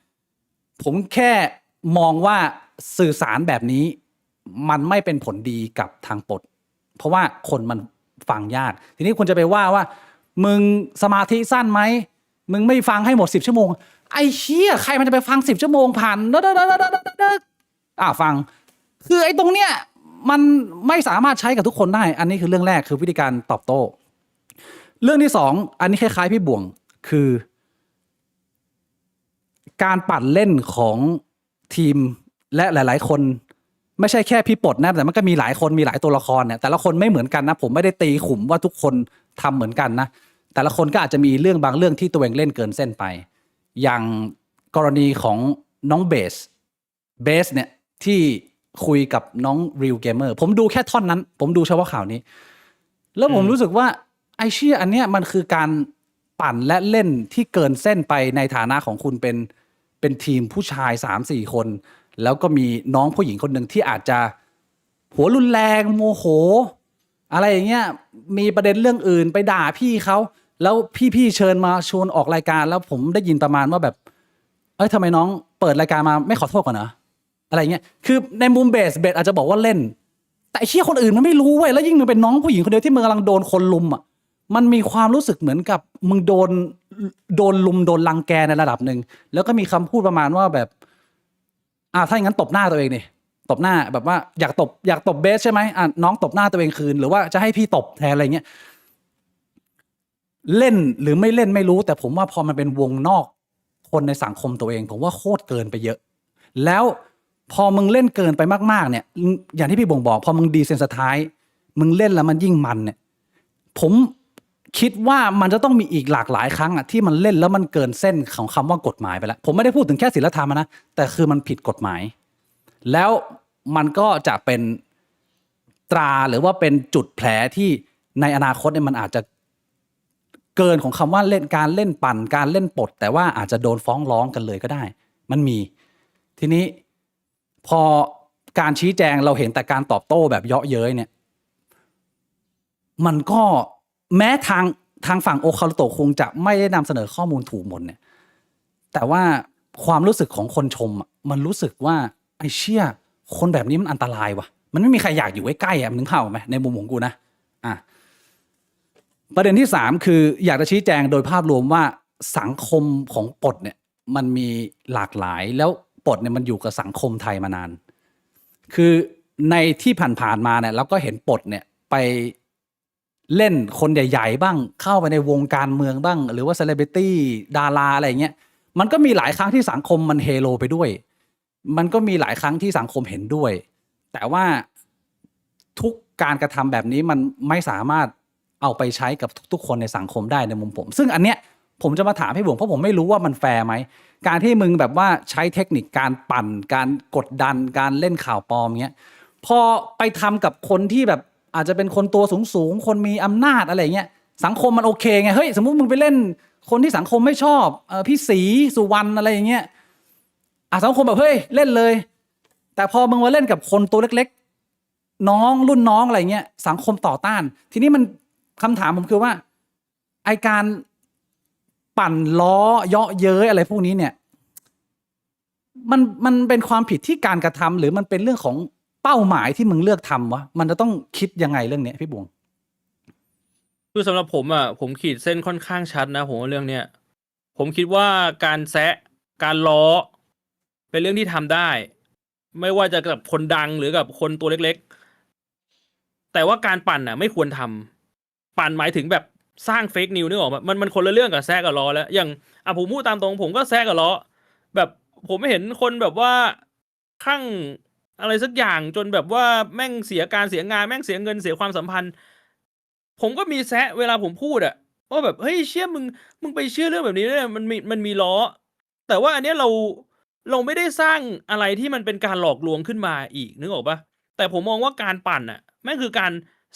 ผมแค่มองว่าสื่อสารแบบนี้มันไม่เป็นผลดีกับทางปลดเพราะว่าคนมันฟังยากทีนี้คุณจะไปว่ามึงสมาธิสั้นไหม มึงไม่ฟังให้หมด10 ชั่วโมงไอ้เชี่ยใครมันจะไปฟัง10 ชั่วโมงผ่านฟังคือไอ้ตรงเนี้ยมันไม่สามารถใช้กับทุกคนได้อันนี้คือเรื่องแรกคือวิธีการตอบโต้เรื่องที่2อันนี้คล้ายๆพี่บ่วงคือการปั่นเล่นของทีมและหลายๆคนไม่ใช่แค่พี่ปลดนะแต่มันก็มีหลายคนมีหลายตัวละครเนี่ยแต่ละคนไม่เหมือนกันนะผมไม่ได้ตีขุมว่าทุกคนทำเหมือนกันนะแต่ละคนก็อาจจะมีเรื่องบางเรื่องที่ตัวเองเล่นเกินเส้นไปอย่างกรณีของน้องเบสเนี่ยที่คุยกับน้อง Real Gamer ผมดูแค่ท่อนนั้นผมดูเฉพาะข่าวนี้แล้วผมรู้สึกว่าไอ้เชี่ยอันเนี้ยมันคือการปั่นและเล่นที่เกินเส้นไปในฐานะของคุณเป็นทีมผู้ชาย 3-4 คนแล้วก็มีน้องผู้หญิงคนหนึ่งที่อาจจะหัวรุนแรงโมโหอะไรอย่างเงี้ยมีประเด็นเรื่องอื่นไปด่าพี่เขาแล้วพี่เชิญมาชวนออกรายการแล้วผมได้ยินประมาณว่าแบบทำไมน้องเปิดรายการมาไม่ขอโทษก่อนนะอะไรเงี้ยคือในมุมเบสอาจจะบอกว่าเล่นแต่ไอ้เชี่ยคนอื่นมันไม่รู้เว้ยแล้วยิ่งมึงเป็นน้องผู้หญิงคนเดียวที่มึงกำลังโดนคนลุมอ่ะมันมีความรู้สึกเหมือนกับมึงโดนลุมโดนรังแกในระดับหนึ่งแล้วก็มีคำพูดประมาณว่าแบบถ้าอย่างนั้นตบหน้าตัวเองนี่ตบหน้าแบบว่าอยากตบเบสใช่ไหมน้องตบหน้าตัวเองคืนหรือว่าจะให้พี่ตบแทนอะไรเงี้ยเล่นหรือไม่เล่นไม่รู้แต่ผมว่าพอมันเป็นวงนอกคนในสังคมตัวเองผมว่าโคตรเกินไปเยอะแล้วพอมึงเล่นเกินไปมากๆเนี่ยอย่างที่พี่บ่งบอกพอมึงดีเซนสไตล์มึงเล่นแล้วมันยิ่งมันเนี่ยผมคิดว่ามันจะต้องมีอีกหลากหลายครั้งอ่ะที่มันเล่นแล้วมันเกินเส้นของคำว่ากฎหมายไปแล้วผมไม่ได้พูดถึงแค่ศีลธรรมนะแต่คือมันผิดกฎหมายแล้วมันก็จะเป็นตราหรือว่าเป็นจุดแผลที่ในอนาคตเนี่ยมันอาจจะเกินของคำว่าเล่นการเล่นปั่นการเล่นปลดแต่ว่าอาจจะโดนฟ้องร้องกันเลยก็ได้มันมีทีนี้พอการชี้แจงเราเห็นแต่การตอบโต้แบบเยาะเย้ยเนี่ยมันก็แม้ทางฝั่งโอคารุโตะคงจะไม่ได้นำเสนอข้อมูลถูกหมดเนี่ยแต่ว่าความรู้สึกของคนชมมันรู้สึกว่าไอ้เชี่ยคนแบบนี้มันอันตรายว่ะมันไม่มีใครอยากอยู่ใกล้ๆมึงเข้าไหมในมุมของกูนะประเด็นที่3คืออยากจะชี้แจงโดยภาพรวมว่าสังคมของปลดเนี่ยมันมีหลากหลายแล้วปลดเนี่ยมันอยู่กับสังคมไทยมานานคือในที่ผ่านๆมาเนี่ยเราก็เห็นปลดเนี่ยไปเล่นคนใหญ่ๆบ้างเข้าไปในวงการเมืองบ้างหรือว่าเซเลบริตี้ดาราอะไรเงี้ยมันก็มีหลายครั้งที่สังคมมันเฮโลไปด้วยมันก็มีหลายครั้งที่สังคมเห็นด้วยแต่ว่าทุกการกระทำแบบนี้มันไม่สามารถเอาไปใช้กับทุกๆคนในสังคมได้ในมุมผมซึ่งอันเนี้ยผมจะมาถามให้บ่วงเพราะผมไม่รู้ว่ามันแฟร์ไหมการที่มึงแบบว่าใช้เทคนิคการปั่นการกดดันการเล่นข่าวปลอมเงี้ยพอไปทำกับคนที่แบบอาจจะเป็นคนตัวสูงคนมีอำนาจอะไรเงี้ยสังคมมันโอเคไงเฮ้ยสมมุติมึงไปเล่นคนที่สังคมไม่ชอบพี่ศรีสุวรรณอะไรอย่างเงี้ยสังคมแบบเฮ้ยเล่นเลยแต่พอมึงมาเล่นกับคนตัวเล็กๆน้องรุ่นน้องอะไรเงี้ยสังคมต่อต้านทีนี้มันคำถามผมคือว่าไอการปั่นล้อเยาะเย้ยอะไรพวกนี้เนี่ยมันเป็นความผิดที่การกระทำหรือมันเป็นเรื่องของเป้าหมายที่มึงเลือกทำวะมันจะต้องคิดยังไงเรื่องนี้พี่บวงคือสำหรับผมผมขีดเส้นค่อนข้างชัดนะผมว่าเรื่องเนี้ยผมคิดว่าการแซะการล้อเป็นเรื่องที่ทำได้ไม่ว่าจะกับคนดังหรือกับคนตัวเล็กๆแต่ว่าการปั่นไม่ควรทำปั่นหมายถึงแบบสร้างเฟกนิวนึกออกมั้ยมันคนละเรื่องกับแซะกับล้อแล้วอย่างผมพูดตามตรงผมก็แซะกับล้อแบบผมไม่เห็นคนแบบว่าข้างอะไรสักอย่างจนแบบว่าแม่งเสียการเสียงานแม่งเสียเงินเสียความสัมพันธ์ผมก็มีแซะเวลาผมพูดว่าแบบเฮ้ยเชื่อมึงไปเชื่อเรื่องแบบนี้เนี่ยมันมีล้อแต่ว่าอันเนี้ยเราไม่ได้สร้างอะไรที่มันเป็นการหลอกลวงขึ้นมาอีกนึกออกปะแต่ผมมองว่าการปั่นแม่งคือการ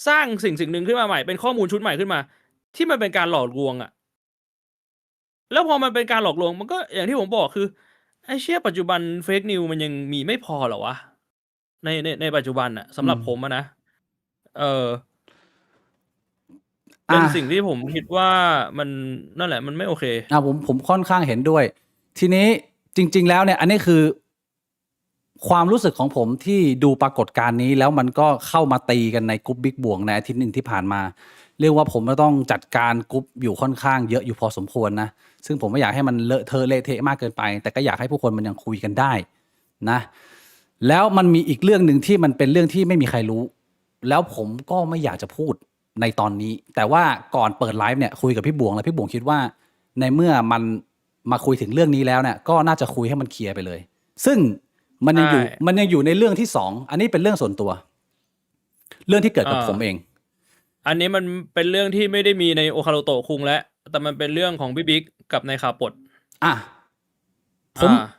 สร้างสิ่งหนึ่งขึ้นมาใหม่เป็นข้อมูลชุดใหม่ขึ้นมาที่มันเป็นการหลอกลวงแล้วพอมันเป็นการหลอกลวงมันก็อย่างที่ผมบอกคือไอ้เชี่ยปัจจุบันเฟกนิวมันยังมีไม่พอเหรอวะในปัจจุบันสำหรับผมนะเป็นสิ่งที่ผมคิดว่ามันนั่นแหละมันไม่โอเคผมค่อนข้างเห็นด้วยทีนี้จริงๆแล้วเนี่ยอันนี้คือความรู้สึกของผมที่ดูปรากฏการณ์นี้แล้วมันก็เข้ามาตีกันในกรุ๊ปบิ๊กบ่วงในอาทิตย์หนึ่งที่ผ่านมา เรียกว่าผมก็ต้องจัดการกรุ๊ปอยู่ค่อนข้างเยอะอยู่พอสมควรนะซึ่งผมไม่อยากให้มันเลอะเทอะเละเทะมากเกินไป แต่ก็อยากให้ผู้คนมันยังคุยกันได้นะแล้วมันมีอีกเรื่องหนึ่งที่มันเป็นเรื่องที่ไม่มีใครรู้ แล้วผมก็ไม่อยากจะพูดในตอนนี้ แต่ว่าก่อนเปิดไลฟ์เนี่ยคุยกับพี่บวงแล้วพี่บวงคิดว่าในเมื่อมันมาคุยถึงเรื่องนี้แล้วเนี่ยก็น่าจะคุยให้มันเคลียร์ไปเลย ซึ่งมันยังอยู่ในเรื่องที่สองอันนี้เป็นเรื่องส่วนตัว เรื่องที่เกิดกับผมเอง อันนี้มันเป็นเรื่องที่ไม่ได้มีในโอคาโรโตะคุงแล้วแต่มันเป็นเรื่องของพี่บิ๊กกับในข่าวปลด อ่ะ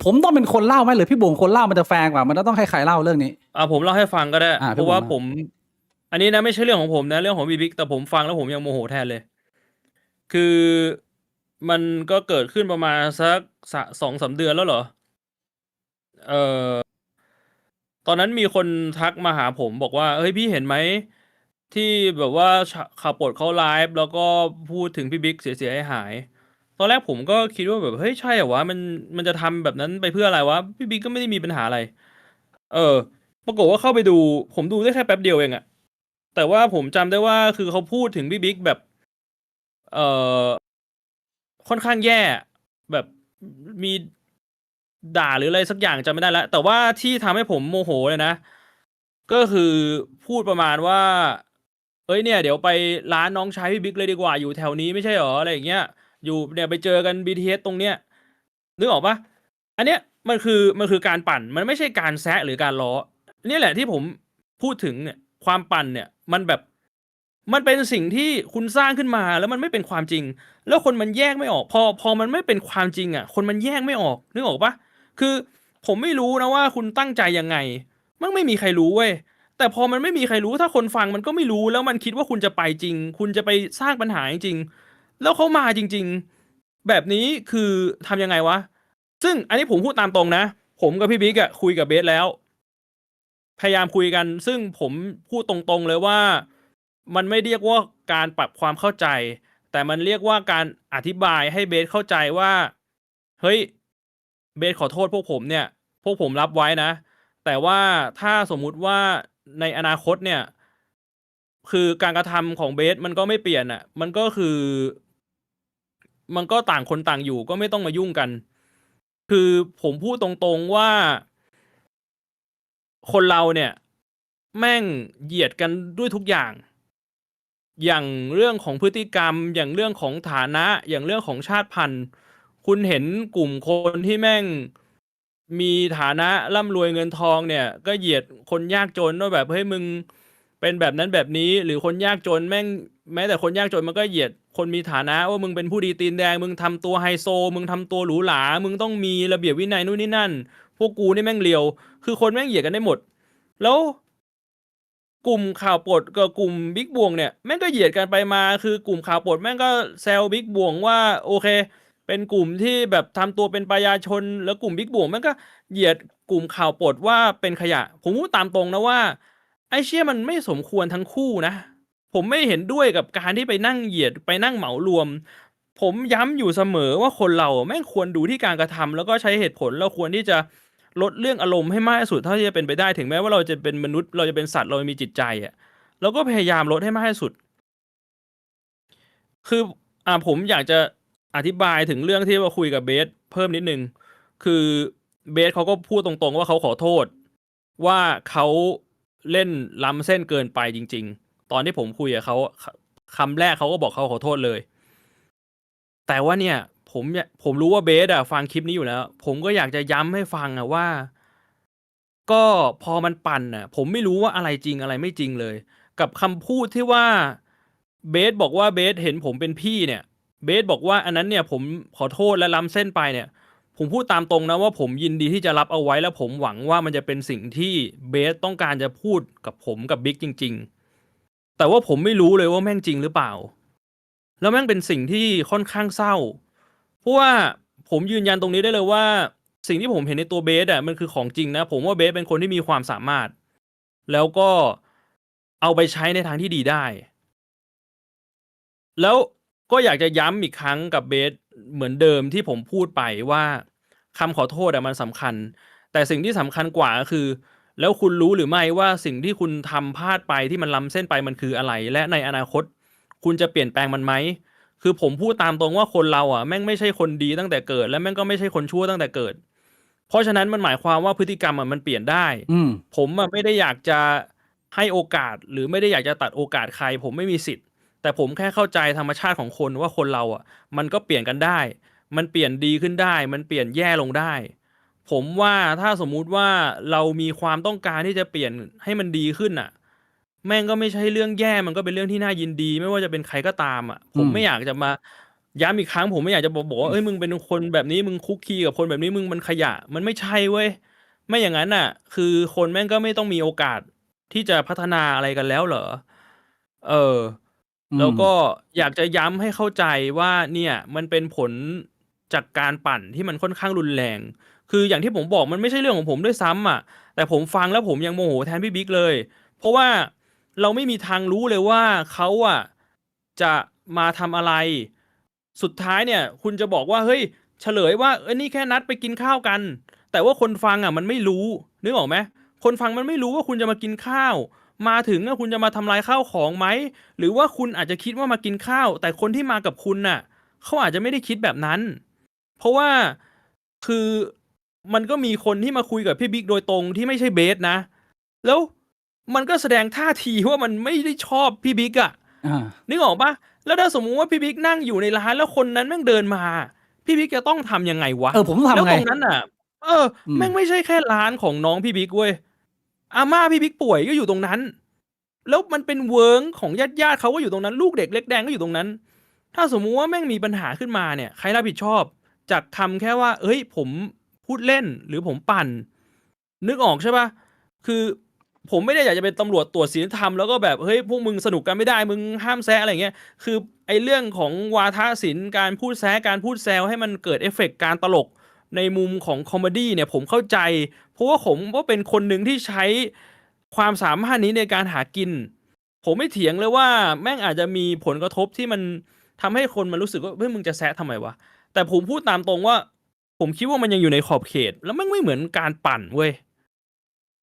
ผมต้องเป็นคนเล่าไหมหรือพี่บวงคนเล่ามันจะแฟงกว่ามันต้องให้ใครเล่าเรื่องนี้ผมเล่าให้ฟังก็ได้ อ่า เพราะว่า พี่บวง ผม อันนี้นะไม่ใช่เรื่องของผมนะเรื่องของพี่บิ๊กแต่ผมฟังแล้วผมยังโมโหแทนเลย คือมันก็เกิดขึ้นประมาณสัก2-3 เดือนแล้วเหรอตอนนั้นมีคนทักมาหาผมบอกว่าเฮ้ยพี่เห็นไหมที่แบบว่าข่าวปลดเขาไลฟ์แล้วก็พูดถึงพี่บิ๊กเสียหายตอนแรกผมก็คิดว่าแบบเฮ้ยใช่เหรอวะมันจะทำแบบนั้นไปเพื่ออะไรวะพี่บิ๊กก็ไม่ได้มีปัญหาอะไรปรากฏว่าเข้าไปดูผมดูได้แค่แป๊บเดียวเองอะแต่ว่าผมจำได้ว่าคือเขาพูดถึงพี่บิ๊กแบบค่อนข้างแย่แบบมีด่าหรืออะไรสักอย่างจำไม่ได้แล้วแต่ว่าที่ทำให้ผมโมโหเลยนะก็คือพูดประมาณว่าเอ้ยเนี่ยเดี๋ยวไปร้านน้องชายพี่บิ๊กเลยดีกว่าอยู่แถวนี้ไม่ใช่หรออะไรอย่างเงี้ยอยู่เนี่ยไปเจอกัน BTS ตรงเนี้ยนึกออกปะอันเนี้ยมันคือการปั่นมันไม่ใช่การแซะหรือการล้อนี่แหละที่ผมพูดถึงเนี่ยความปั่นเนี่ยมันแบบมันเป็นสิ่งที่คุณสร้างขึ้นมาแล้วมันไม่เป็นความจริงแล้วคนมันแยกไม่ออกพอมันไม่เป็นความจริงอ่ะคนมันแยกไม่ออกนึกออกปะคือผมไม่รู้นะว่าคุณตั้งใจยังไงมันไม่มีใครรู้เว้ยแต่พอมันไม่มีใครรู้ถ้าคนฟังมันก็ไม่รู้แล้วมันคิดว่าคุณจะไปจริงคุณจะไปสร้างปัญหาจริงแล้วเขามาจริงๆแบบนี้คือทำยังไงวะซึ่งอันนี้ผมพูดตามตรงนะผมกับพี่บิ๊กอะคุยกับเบสแล้วพยายามคุยกันซึ่งผมพูดตรงๆเลยว่ามันไม่เรียกว่าการปรับความเข้าใจแต่มันเรียกว่าการอธิบายให้เบสเข้าใจว่าเฮ้ยเบสขอโทษพวกผมเนี่ยพวกผมรับไว้นะแต่ว่าถ้าสมมุติว่าในอนาคตเนี่ยคือการกระทำของเบสมันก็ไม่เปลี่ยนอ่ะมันก็คือมันก็ต่างคนต่างอยู่ก็ไม่ต้องมายุ่งกันคือผมพูดตรงๆว่าคนเราเนี่ยแม่งเหยียดกันด้วยทุกอย่างอย่างเรื่องของพฤติกรรมอย่างเรื่องของฐานะอย่างเรื่องของชาติพันธุ์คุณเห็นกลุ่มคนที่แม่งมีฐานะร่ำรวยเงินทองเนี่ยก็เหยียดคนยากจนว่าแบบเฮ้ยมึงเป็นแบบนั้นแบบนี้หรือคนยากจนแม่งแม้แต่คนยากจนมันก็เหยียดคนมีฐานะว่ามึงเป็นผู้ดีตีนแดงมึงทำตัวไฮโซมึงทำตัวหรูหรามึงต้องมีระเบียบวินัยนู่นนี่นั่นพวกกูนี่แม่งเลียวคือคนแม่งเหยียดกันได้หมดแล้วกลุ่มข่าวปลดกับกลุ่มบิ๊กบวงเนี่ยแม่งก็เหยียดกันไปมาคือกลุ่มข่าวปลดแม่งก็แซวบิ๊กบวงว่าโอเคเป็นกลุ่มที่แบบทำตัวเป็นประชาชนแล้วกลุ่มบิ๊กบวงแม่งก็เหยียดกลุ่มข่าวปลดว่าเป็นขยะผมพูดตามตรงนะว่าไอ้เชี่ยมันไม่สมควรทั้งคู่นะผมไม่เห็นด้วยกับการที่ไปนั่งเหยียดไปนั่งเหมารวมผมย้ำอยู่เสมอว่าคนเราแม่งควรดูที่การกระทำแล้วก็ใช้เหตุผลเราควรที่จะลดเรื่องอารมณ์ให้มากที่สุดเท่าที่จะเป็นไปได้ถึงแม้ว่าเราจะเป็นมนุษย์เราจะเป็นสัตว์เรามีจิตใจอ่ะเราก็พยายามลดให้มากที่สุดคือผมอยากจะอธิบายถึงเรื่องที่ว่าคุยกับเบสเพิ่มนิดนึงคือเบสเขาก็พูดตรงๆว่าเขาขอโทษว่าเขาเล่นล้ำเส้นเกินไปจริงๆตอนที่ผมคุยกับเขาคำแรกเขาก็บอกเขาขอโทษเลยแต่ว่าเนี่ยผมรู้ว่าเบสฟังคลิปนี้อยู่แล้วผมก็อยากจะย้ำให้ฟังว่าก็พอมันปั่นผมไม่รู้ว่าอะไรจริงอะไรไม่จริงเลยกับคำพูดที่ว่าเบสบอกว่าเบสเห็นผมเป็นพี่เนี่ยเบสบอกว่าอันนั้นเนี่ยผมขอโทษและล้ำเส้นไปเนี่ยผมพูดตามตรงนะว่าผมยินดีที่จะรับเอาไว้แล้วผมหวังว่ามันจะเป็นสิ่งที่เบสต้องการจะพูดกับผมกับบิ๊กจริงๆแต่ว่าผมไม่รู้เลยว่าแม่งจริงหรือเปล่าแล้วแม่งเป็นสิ่งที่ค่อนข้างเศร้าเพราะว่าผมยืนยันตรงนี้ได้เลยว่าสิ่งที่ผมเห็นในตัวเบสมันคือของจริงนะผมว่าเบสเป็นคนที่มีความสามารถแล้วก็เอาไปใช้ในทางที่ดีได้แล้วก็อยากจะย้ำอีกครั้งกับเบสเหมือนเดิมที่ผมพูดไปว่าคำขอโทษมันสำคัญแต่สิ่งที่สำคัญกว่าก็คือแล้วคุณรู้หรือไม่ว่าสิ่งที่คุณทำพลาดไปที่มันล้ำเส้นไปมันคืออะไรและในอนาคต คุณจะเปลี่ยนแปลงมันไหมคือผมพูดตามตรงว่าคนเราอ่ะแม่งไม่ใช่คนดีตั้งแต่เกิดและแม่งก็ไม่ใช่คนชั่วตั้งแต่เกิดเพราะฉะนั้นมันหมายความว่าพฤติกรรมมันเปลี่ยนได้ อืม ผมไม่ได้อยากจะให้โอกาสหรือไม่ได้อยากจะตัดโอกาสใครผมไม่มีสิทธิ์แต่ผมแค่เข้าใจธรรมชาติของคนว่าคนเราอ่ะมันก็เปลี่ยนกันได้มันเปลี่ยนดีขึ้นได้มันเปลี่ยนแย่ลงได้ผมว่าถ้าสมมุติว่าเรามีความต้องการที่จะเปลี่ยนให้มันดีขึ้นอ่ะแม่งก็ไม่ใช่เรื่องแย่มันก็เป็นเรื่องที่น่ายินดีไม่ว่าจะเป็นใครก็ตามอ่ะผมไม่อยากจะมาย้ำอีกครั้งผมไม่อยากจะบอกว่าเอ้ยมึงเป็นคนแบบนี้มึงคุกคีกับคนแบบนี้มึงมันขยะมันไม่ใช่เว้ยไม่อย่างนั้นน่ะคือคนแม่งก็ไม่ต้องมีโอกาสที่จะพัฒนาอะไรกันแล้วเหรอแล้วก็อยากจะย้ำให้เข้าใจว่าเนี่ยมันเป็นผลจากการปั่นที่มันค่อนข้างรุนแรงคืออย่างที่ผมบอกมันไม่ใช่เรื่องของผมด้วยซ้ำอ่ะแต่ผมฟังแล้วผมยังโมโหแทนพี่บิ๊กเลยเพราะว่าเราไม่มีทางรู้เลยว่าเขาอ่ะจะมาทำอะไรสุดท้ายเนี่ยคุณจะบอกว่าเฮ้ยเฉลยว่านี่แค่นัดไปกินข้าวกันแต่ว่าคนฟังอ่ะมันไม่รู้นึกออกไหมคนฟังมันไม่รู้ว่าคุณจะมากินข้าวมาถึงคุณจะมาทำลายข้าวของไหมหรือว่าคุณอาจจะคิดว่ามากินข้าวแต่คนที่มากับคุณน่ะเขาอาจจะไม่ได้คิดแบบนั้นเพราะว่าคือมันก็มีคนที่มาคุยกับพี่บิ๊กโดยตรงที่ไม่ใช่เบสนะแล้วมันก็แสดงท่าทีว่ามันไม่ได้ชอบพี่บิ๊กอ่ะนึกออกปะแล้วถ้าสมมุติว่าพี่บิ๊กนั่งอยู่ในร้านแล้วคนนั้นแม่งเดินมาพี่บิ๊กจะต้องทำยังไงวะผมต้องทำไงแล้วตรงนั้นน่ะแม่งไม่ใช่แค่ร้านของน้องพี่บิ๊กเว้ยอาม่าพี่บิ๊กป่วยก็อยู่ตรงนั้นแล้วมันเป็นเวิร์กของญาติเขาก็อยู่ตรงนั้นลูกเด็กเล็กแดงก็อยู่ตรงนั้นถ้าสมมุติว่าแม่งมีปัญหาขึ้นมาเนี่ยใครรับผิดชอบจากคำแค่ว่าเฮ้ยผมพูดเล่นหรือผมปั่นนึกออกใช่ปะคือผมไม่ได้อยากจะเป็นตำรวจตรวจศีลธรรมแล้วก็แบบเฮ้ยพวกมึงสนุกกันไม่ได้มึงห้ามแซะอะไรเงี้ยคือไอ้เรื่องของวาทศิลป์การพูดแซะการพูดแซวให้มันเกิดเอฟเฟกต์การตลกในมุมของคอมเมดี้เนี่ยผมเข้าใจเพราะว่าผมก็เป็นคนหนึ่งที่ใช้ความสามารถนี้ในการหากินผมไม่เถียงเลยว่าแม่งอาจจะมีผลกระทบที่มันทำให้คนมันรู้สึกว่าเฮ้ยมึงจะแซะทำไมวะแต่ผมพูดตามตรงว่าผมคิดว่ามันยังอยู่ในขอบเขตแล้วมันไม่เหมือนการปั่นเว้ย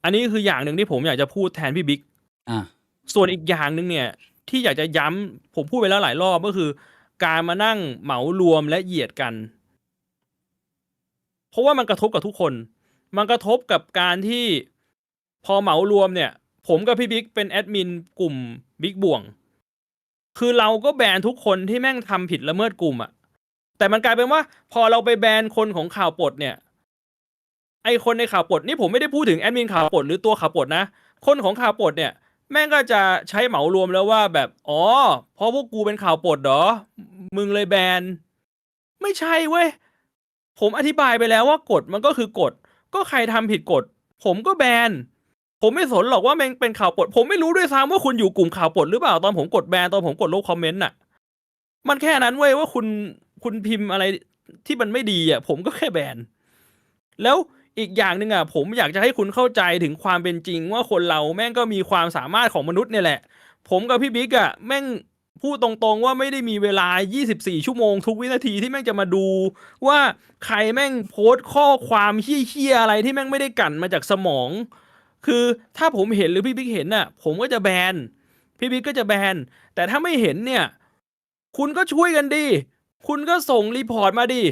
อันนี้คืออย่างหนึ่งที่ผมอยากจะพูดแทนพี่บิ๊กส่วนอีกอย่างหนึ่งเนี่ยที่อยากจะย้ำผมพูดไปแล้วหลายรอบก็คือการมานั่งเหมารวมและเหยียดกันเพราะว่ามันกระทบกับทุกคนมันกระทบกับการที่พอเหมารวมเนี่ยผมกับพี่บิ๊กเป็นแอดมินกลุ่มบิ๊กบ่วงคือเราก็แบนทุกคนที่แม่งทำผิดละเมิดกลุ่มอะแต่มันกลายเป็นว่าพอเราไปแบนคนของข่าวปลดเนี่ยไอคนในข่าวปลดนี่ผมไม่ได้พูดถึงแอดมินข่าวปลดหรือตัวข่าวปลดนะคนของข่าวปลดเนี่ยแม่งก็จะใช้เหมารวมแล้วว่าแบบอ๋อเพราะพวกกูเป็นข่าวปลดเหรอมึงเลยแบนไม่ใช่เว้ยผมอธิบายไปแล้วว่ากฎมันก็คือกฎก็ใครทำผิดกฎผมก็แบนผมไม่สนหรอกว่าแม่งเป็นข่าวปลดผมไม่รู้ด้วยซ้ำว่าคุณอยู่กลุ่มข่าวปลดหรือเปล่าตอนผมกดแบนตอนผมกดลบคอมเมนต์น่ะมันแค่นั้นเว้ยว่าคุณพิมพ์อะไรที่มันไม่ดีอ่ะผมก็แค่แบนแล้วอีกอย่างหนึ่งอ่ะผมอยากจะให้คุณเข้าใจถึงความเป็นจริงว่าคนเราแม่งก็มีความสามารถของมนุษย์เนี่ยแหละผมกับพี่บิ๊กอ่ะแม่งพูดตรงๆว่าไม่ได้มีเวลา24ชั่วโมงทุกวินาทีที่แม่งจะมาดูว่าใครแม่งโพสต์ข้อความเหี้ยๆอะไรที่แม่งไม่ได้กลั่นมาจากสมองคือถ้าผมเห็นหรือพี่บิ๊กเห็นน่ะผมก็จะแบนพี่บิ๊กก็จะแบนแต่ถ้าไม่เห็นเนี่ยคุณก็ช่วยกันดิคุณก็ส่งรีพอร์ตมาดิ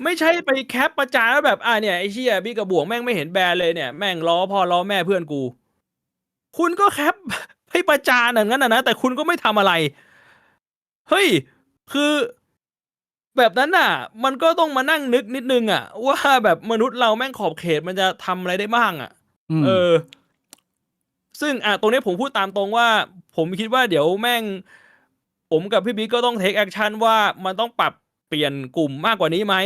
ไม่ใช่ไปแคปประจานแล้วแบบเนี่ยไอ้เชี่ยบิ๊กกับบ่วงแม่งไม่เห็นแบนเลยเนี่ยแม่งล้อพ่อล้อแม่เพื่อนกูคุณก็แคปให้ประจานอย่างนั้นนะแต่คุณก็ไม่ทำอะไรเฮ้ยคือแบบนั้นน่ะมันก็ต้องมานั่งนึกนิดนึงอ่ะว่าแบบมนุษย์เราแม่งขอบเขตมันจะทำอะไรได้บ้างอ่ะซึ่งตรงนี้ผมพูดตามตรงว่าผมคิดว่าเดี๋ยวแม่งผมกับพี่บิ๊กก็ต้องเทคแอคชั่นว่ามันต้องปรับเปลี่ยนกลุ่มมากกว่านี้ไหม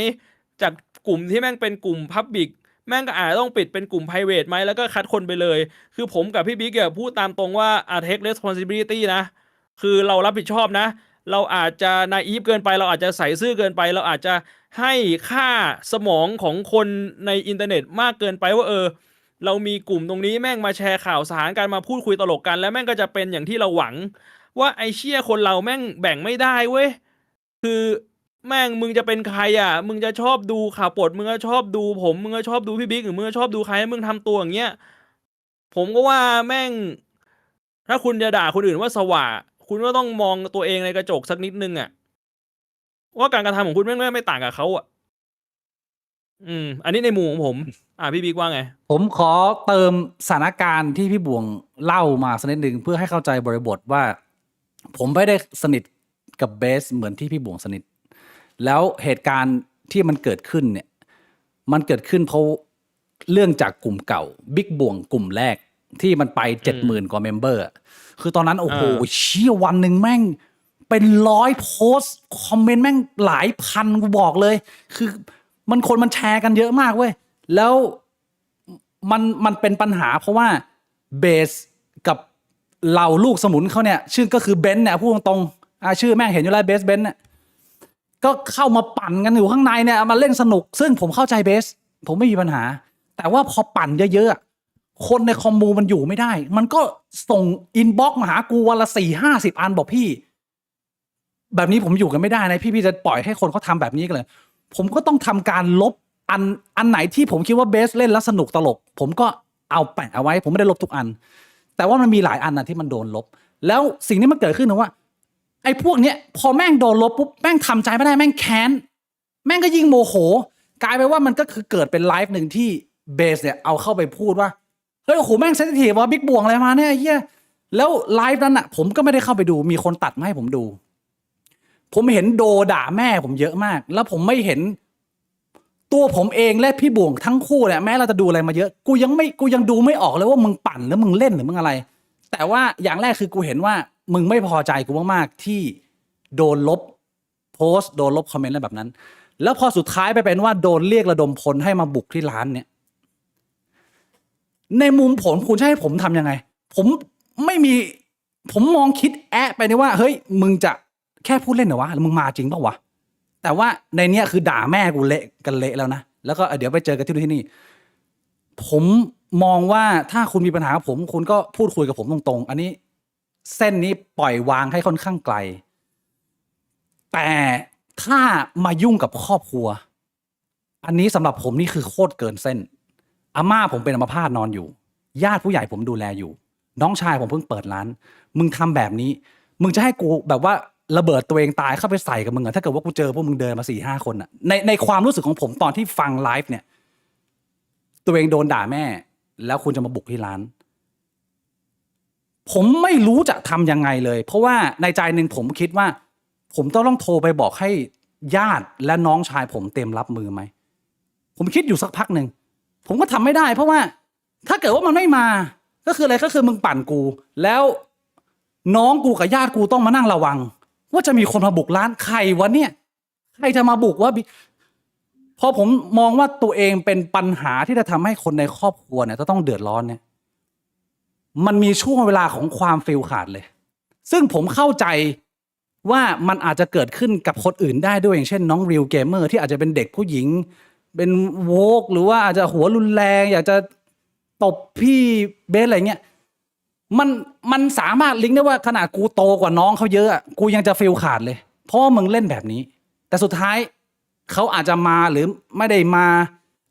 จากกลุ่มที่แม่งเป็นกลุ่มพับบิกแม่งก็อาจต้องปิดเป็นกลุ่ม private ไหมแล้วก็คัดคนไปเลยคือผมกับพี่บิ๊กพูดตามตรงว่าtake responsibility นะคือเรารับผิดชอบนะเราอาจจะนาอีฟเกินไปเราอาจจะใส่ซื่อเกินไปเราอาจจะให้ค่าสมองของคนในอินเทอร์เน็ตมากเกินไปว่าเรามีกลุ่มตรงนี้แม่งมาแชร์ข่าวสารกันมาพูดคุยตลกกันแล้วแม่งก็จะเป็นอย่างที่เราหวังว่าไอ้เชี่ยคนเราแม่งแบ่งไม่ได้เว้ยคือแม่งมึงจะเป็นใครอ่ะมึงจะชอบดูข่าวปลดมึงก็ชอบดูผมมึงก็ชอบดูพี่บิ๊กหรือมึงก็ชอบดูใครมึงทำตัวอย่างเงี้ยผมก็ว่าแม่งถ้าคุณจะด่าคนอื่นว่าสว่า คุณก็ต้องมองตัวเองในกระจกสักนิดนึงอะว่าการกระทำของคุณไม่ต่างกับเขาอะอันนี้ในมุมของผม พี่บิ๊กว่าไง ผมขอเติมสถานการณ์ที่พี่บ่วงเล่ามาสักนิดหนึ่งเพื่อให้เข้าใจบริบทว่า ผมไม่ได้สนิทกับเบสเหมือนที่พี่บ่วงสนิทแล้วเหตุการณ์ที่มันเกิดขึ้นเนี่ยมันเกิดขึ้นเพราะเรื่องจากกลุ่มเก่าบิ๊กบ่วงกลุ่มแรกที่มันไป 70,000 กว่าเมมเบอร์คือตอนนั้นโอ้โหเชี่ยวันหนึ่งแม่งเป็น100 โพสต์คอมเมนต์แม่งหลายพันกูบอกเลยคือคนมันแชร์กันเยอะมากเว้ยแล้วมันเป็นปัญหาเพราะว่าเบสกับเหล่าลูกสมุนเขาเนี่ยชื่อก็คือเบนซ์เนี่ยพูดตรงๆชื่อแม่งเห็นอยู่แล้วเบสเบนซ์เนี่ยก็เข้ามาปั่นกันอยู่ข้างในเนี่ยมาเล่นสนุกซึ่งผมเข้าใจเบสผมไม่มีปัญหาแต่ว่าพอปั่นเยอะๆคนในคอมมูมันอยู่ไม่ได้มันก็ส่งอินบ็อกซ์มาหากูวันละ 40-50 อันบอกพี่แบบนี้ผมอยู่กันไม่ได้นะพี่จะปล่อยให้คนเขาทำแบบนี้กันเลยผมก็ต้องทำการลบอันไหนที่ผมคิดว่าเบสเล่นแล้วสนุกตลกผมก็เอาแปะเอาไว้ผมไม่ได้ลบทุกอันแต่ว่ามันมีหลายอันนะที่มันโดนลบแล้วสิ่งที่มันเกิดขึ้นนะว่าไอ้พวกเนี้ยพอแม่งโดนลบปุ๊บแม่งทำใจไม่ได้แม่งแค้นแม่งก็ยิ่งโมโหกลายไปว่ามันก็คือเกิดเป็นไลฟ์หนึ่งที่เบสเนี่ยเอาเข้าไปพูดว่าเฮ้ยโอ้โหแม่งเซนซิทีฟว่าบิ๊กบ่วงอะไรมาเนี่ยเฮียแล้วไลฟ์นั้นอ่ะผมก็ไม่ได้เข้าไปดูมีคนตัดมาให้ผมดูผมเห็นโดด่าแม่ผมเยอะมากแล้วผมไม่เห็นตัวผมเองและพี่บ่วงทั้งคู่เนี่ยแม้เราจะดูอะไรมาเยอะกูยังดูไม่ออกเลยว่ามึงปั่นหรือมึงเล่นหรือมึงอะไรแต่ว่าอย่างแรกคือกูเห็นว่ามึงไม่พอใจกูมากๆที่โดนลบโพสต์โดนลบคอมเมนต์อะไรแบบนั้นแล้วพอสุดท้ายไปเป็นว่าโดนเรียกระดมพลให้มาบุกที่ร้านเนี่ยในมุมผมคุณจะให้ผมทำยังไงผมมองคิดไปนี่ว่าเฮ้ยมึงจะแค่พูดเล่นเหรอวะหรือมึงมาจริงเปล่าวะแต่ว่าในเนี้ยคือด่าแม่กูเละกันเละแล้วนะแล้วก็เดี๋ยวไปเจอกันที่นี่ผมมองว่าถ้าคุณมีปัญหากับผมคุณก็พูดคุยกับผมตรงๆอันนี้เส้นนี้ปล่อยวางให้ค่อนข้างไกลแต่ถ้ามายุ่งกับครอบครัวอันนี้สำหรับผมนี่คือโคตรเกินเส้นอาม่าผมเป็นอัมพาตนอนอยู่ญาติผู้ใหญ่ผมดูแลอยู่น้องชายผมเพิ่งเปิดร้านมึงทำแบบนี้มึงจะให้กูแบบว่าระเบิดตัวเองตายเข้าไปใส่กับมึงอะถ้าเกิดว่ากูเจอพวกมึงเดินมา 4-5 คนอะในความรู้สึกของผมตอนที่ฟังไลฟ์เนี่ยตัวเองโดนด่าแม่แล้วคุณจะมาบุกที่ร้านผมไม่รู้จะทำยังไงเลยเพราะว่าในใจหนึ่งผมคิดว่าผมต้องโทรไปบอกให้ญาติและน้องชายผมเตรียมรับมือไหมผมคิดอยู่สักพักหนึ่งผมก็ทำไม่ได้เพราะว่าถ้าเกิดว่ามันไม่มาก็คืออะไรก็คือมึงปั่นกูแล้วน้องกูกับญาติกูต้องมานั่งระวังว่าจะมีคนมาบุกร้านใครวะเนี่ยใครจะมาบุกวะพอผมมองว่าตัวเองเป็นปัญหาที่จะทำให้คนในครอบครัวเนี่ยจะต้องเดือดร้อนเนี่ยมันมีช่วงเวลาของความฟิลขาดเลยซึ่งผมเข้าใจว่ามันอาจจะเกิดขึ้นกับคนอื่นได้ด้วยอย่างเช่นน้องริวเกมเมอร์ที่อาจจะเป็นเด็กผู้หญิงเป็นโวกหรือว่าอาจจะหัวรุนแรงอยากจะตบพี่เบสอะไรเงี้ยมันสามารถลิงก์ได้ว่าขนาดกูโตกว่าน้องเขาเยอะกูยังจะฟีลขาดเลยเพราะว่ามึงเล่นแบบนี้แต่สุดท้ายเขาอาจจะมาหรือไม่ได้มา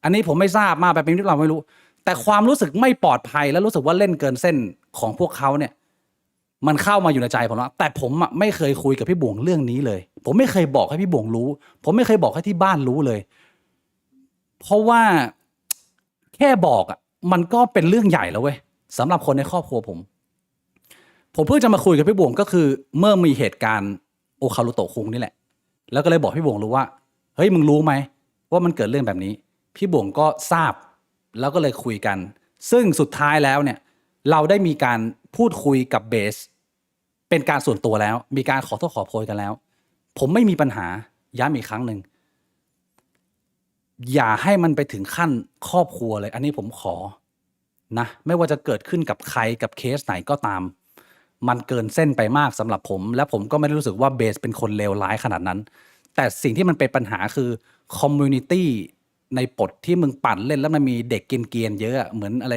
อันนี้ผมไม่ทราบมาแบบนี้เราไม่รู้แต่ความรู้สึกไม่ปลอดภัยและรู้สึกว่าเล่นเกินเส้นของพวกเขาเนี่ยมันเข้ามาอยู่ในใจผมแล้วแต่ผมไม่เคยคุยกับพี่บ่วงเรื่องนี้เลยผมไม่เคยบอกให้พี่บ่วงรู้ผมไม่เคยบอกให้ที่บ้านรู้เลยเพราะว่าแค่บอกมันก็เป็นเรื่องใหญ่แล้วเว้ยสำหรับคนในครอบครัวผมเพิ่งจะมาคุยกับพี่บ่วงก็คือเมื่อมีเหตุการณ์โอคารุโตะคุงนี่แหละแล้วก็เลยบอกพี่บ่วงรู้ว่าเฮ้ยมึงรู้ไหมว่ามันเกิดเรื่องแบบนี้พี่บ่วงก็ทราบแล้วก็เลยคุยกันซึ่งสุดท้ายแล้วเนี่ยเราได้มีการพูดคุยกับเบสเป็นการส่วนตัวแล้วมีการขอโทษขอโพยกันแล้วผมไม่มีปัญหาย้ำอีกครั้งหนึ่งอย่าให้มันไปถึงขั้นครอบครัวเลยอันนี้ผมขอนะไม่ว่าจะเกิดขึ้นกับใครกับเคสไหนก็ตามมันเกินเส้นไปมากสำหรับผมและผมก็ไม่ได้รู้สึกว่าเบสเป็นคนเลวร้ายขนาดนั้นแต่สิ่งที่มันเป็นปัญหาคือคอมมูนิตี้ในปดที่มึงปั่นเล่นแล้วมันมีเด็กเกรียนๆเยอะเหมือนอะไร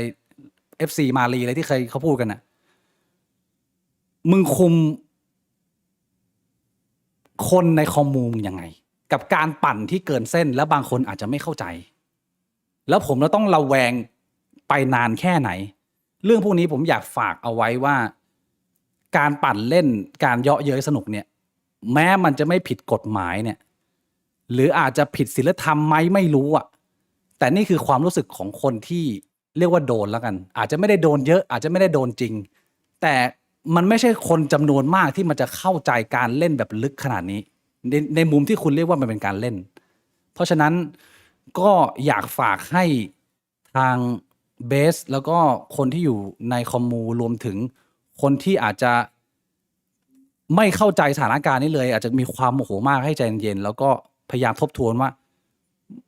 FC มาลีอะไรที่เคยเขาพูดกันน่ะมึงคุมคนในคอมมูมึงยังไงกับการปั่นที่เกินเส้นแล้วบางคนอาจจะไม่เข้าใจแล้วผมเราต้องระแวงไปนานแค่ไหนเรื่องพวกนี้ผมอยากฝากเอาไว้ว่า การปั่นเล่นการเยาะเย้ยสนุกเนี่ย แม้มันจะไม่ผิดกฎหมายเนี่ย หรืออาจจะผิดศีลธรรมไหมไม่รู้อ่ะ แต่นี่คือความรู้สึกของคนที่เรียกว่าโดนแล้วกัน อาจจะไม่ได้โดนเยอะ อาจจะไม่ได้โดนจริง แต่มันไม่ใช่คนจำนวนมากที่มันจะเข้าใจการเล่นแบบลึกขนาดนี้ ในมุมที่คุณเรียกว่ามันเป็นการเล่น เพราะฉะนั้นก็อยากฝากให้ทางเบสแล้วก็คนที่อยู่ในคอมมูรวมถึงคนที่อาจจะไม่เข้าใจสถานการณ์นี้เลย อาจจะมีความโมโหมากให้ใจเย็นๆแล้วก็พยายามทบทวนว่า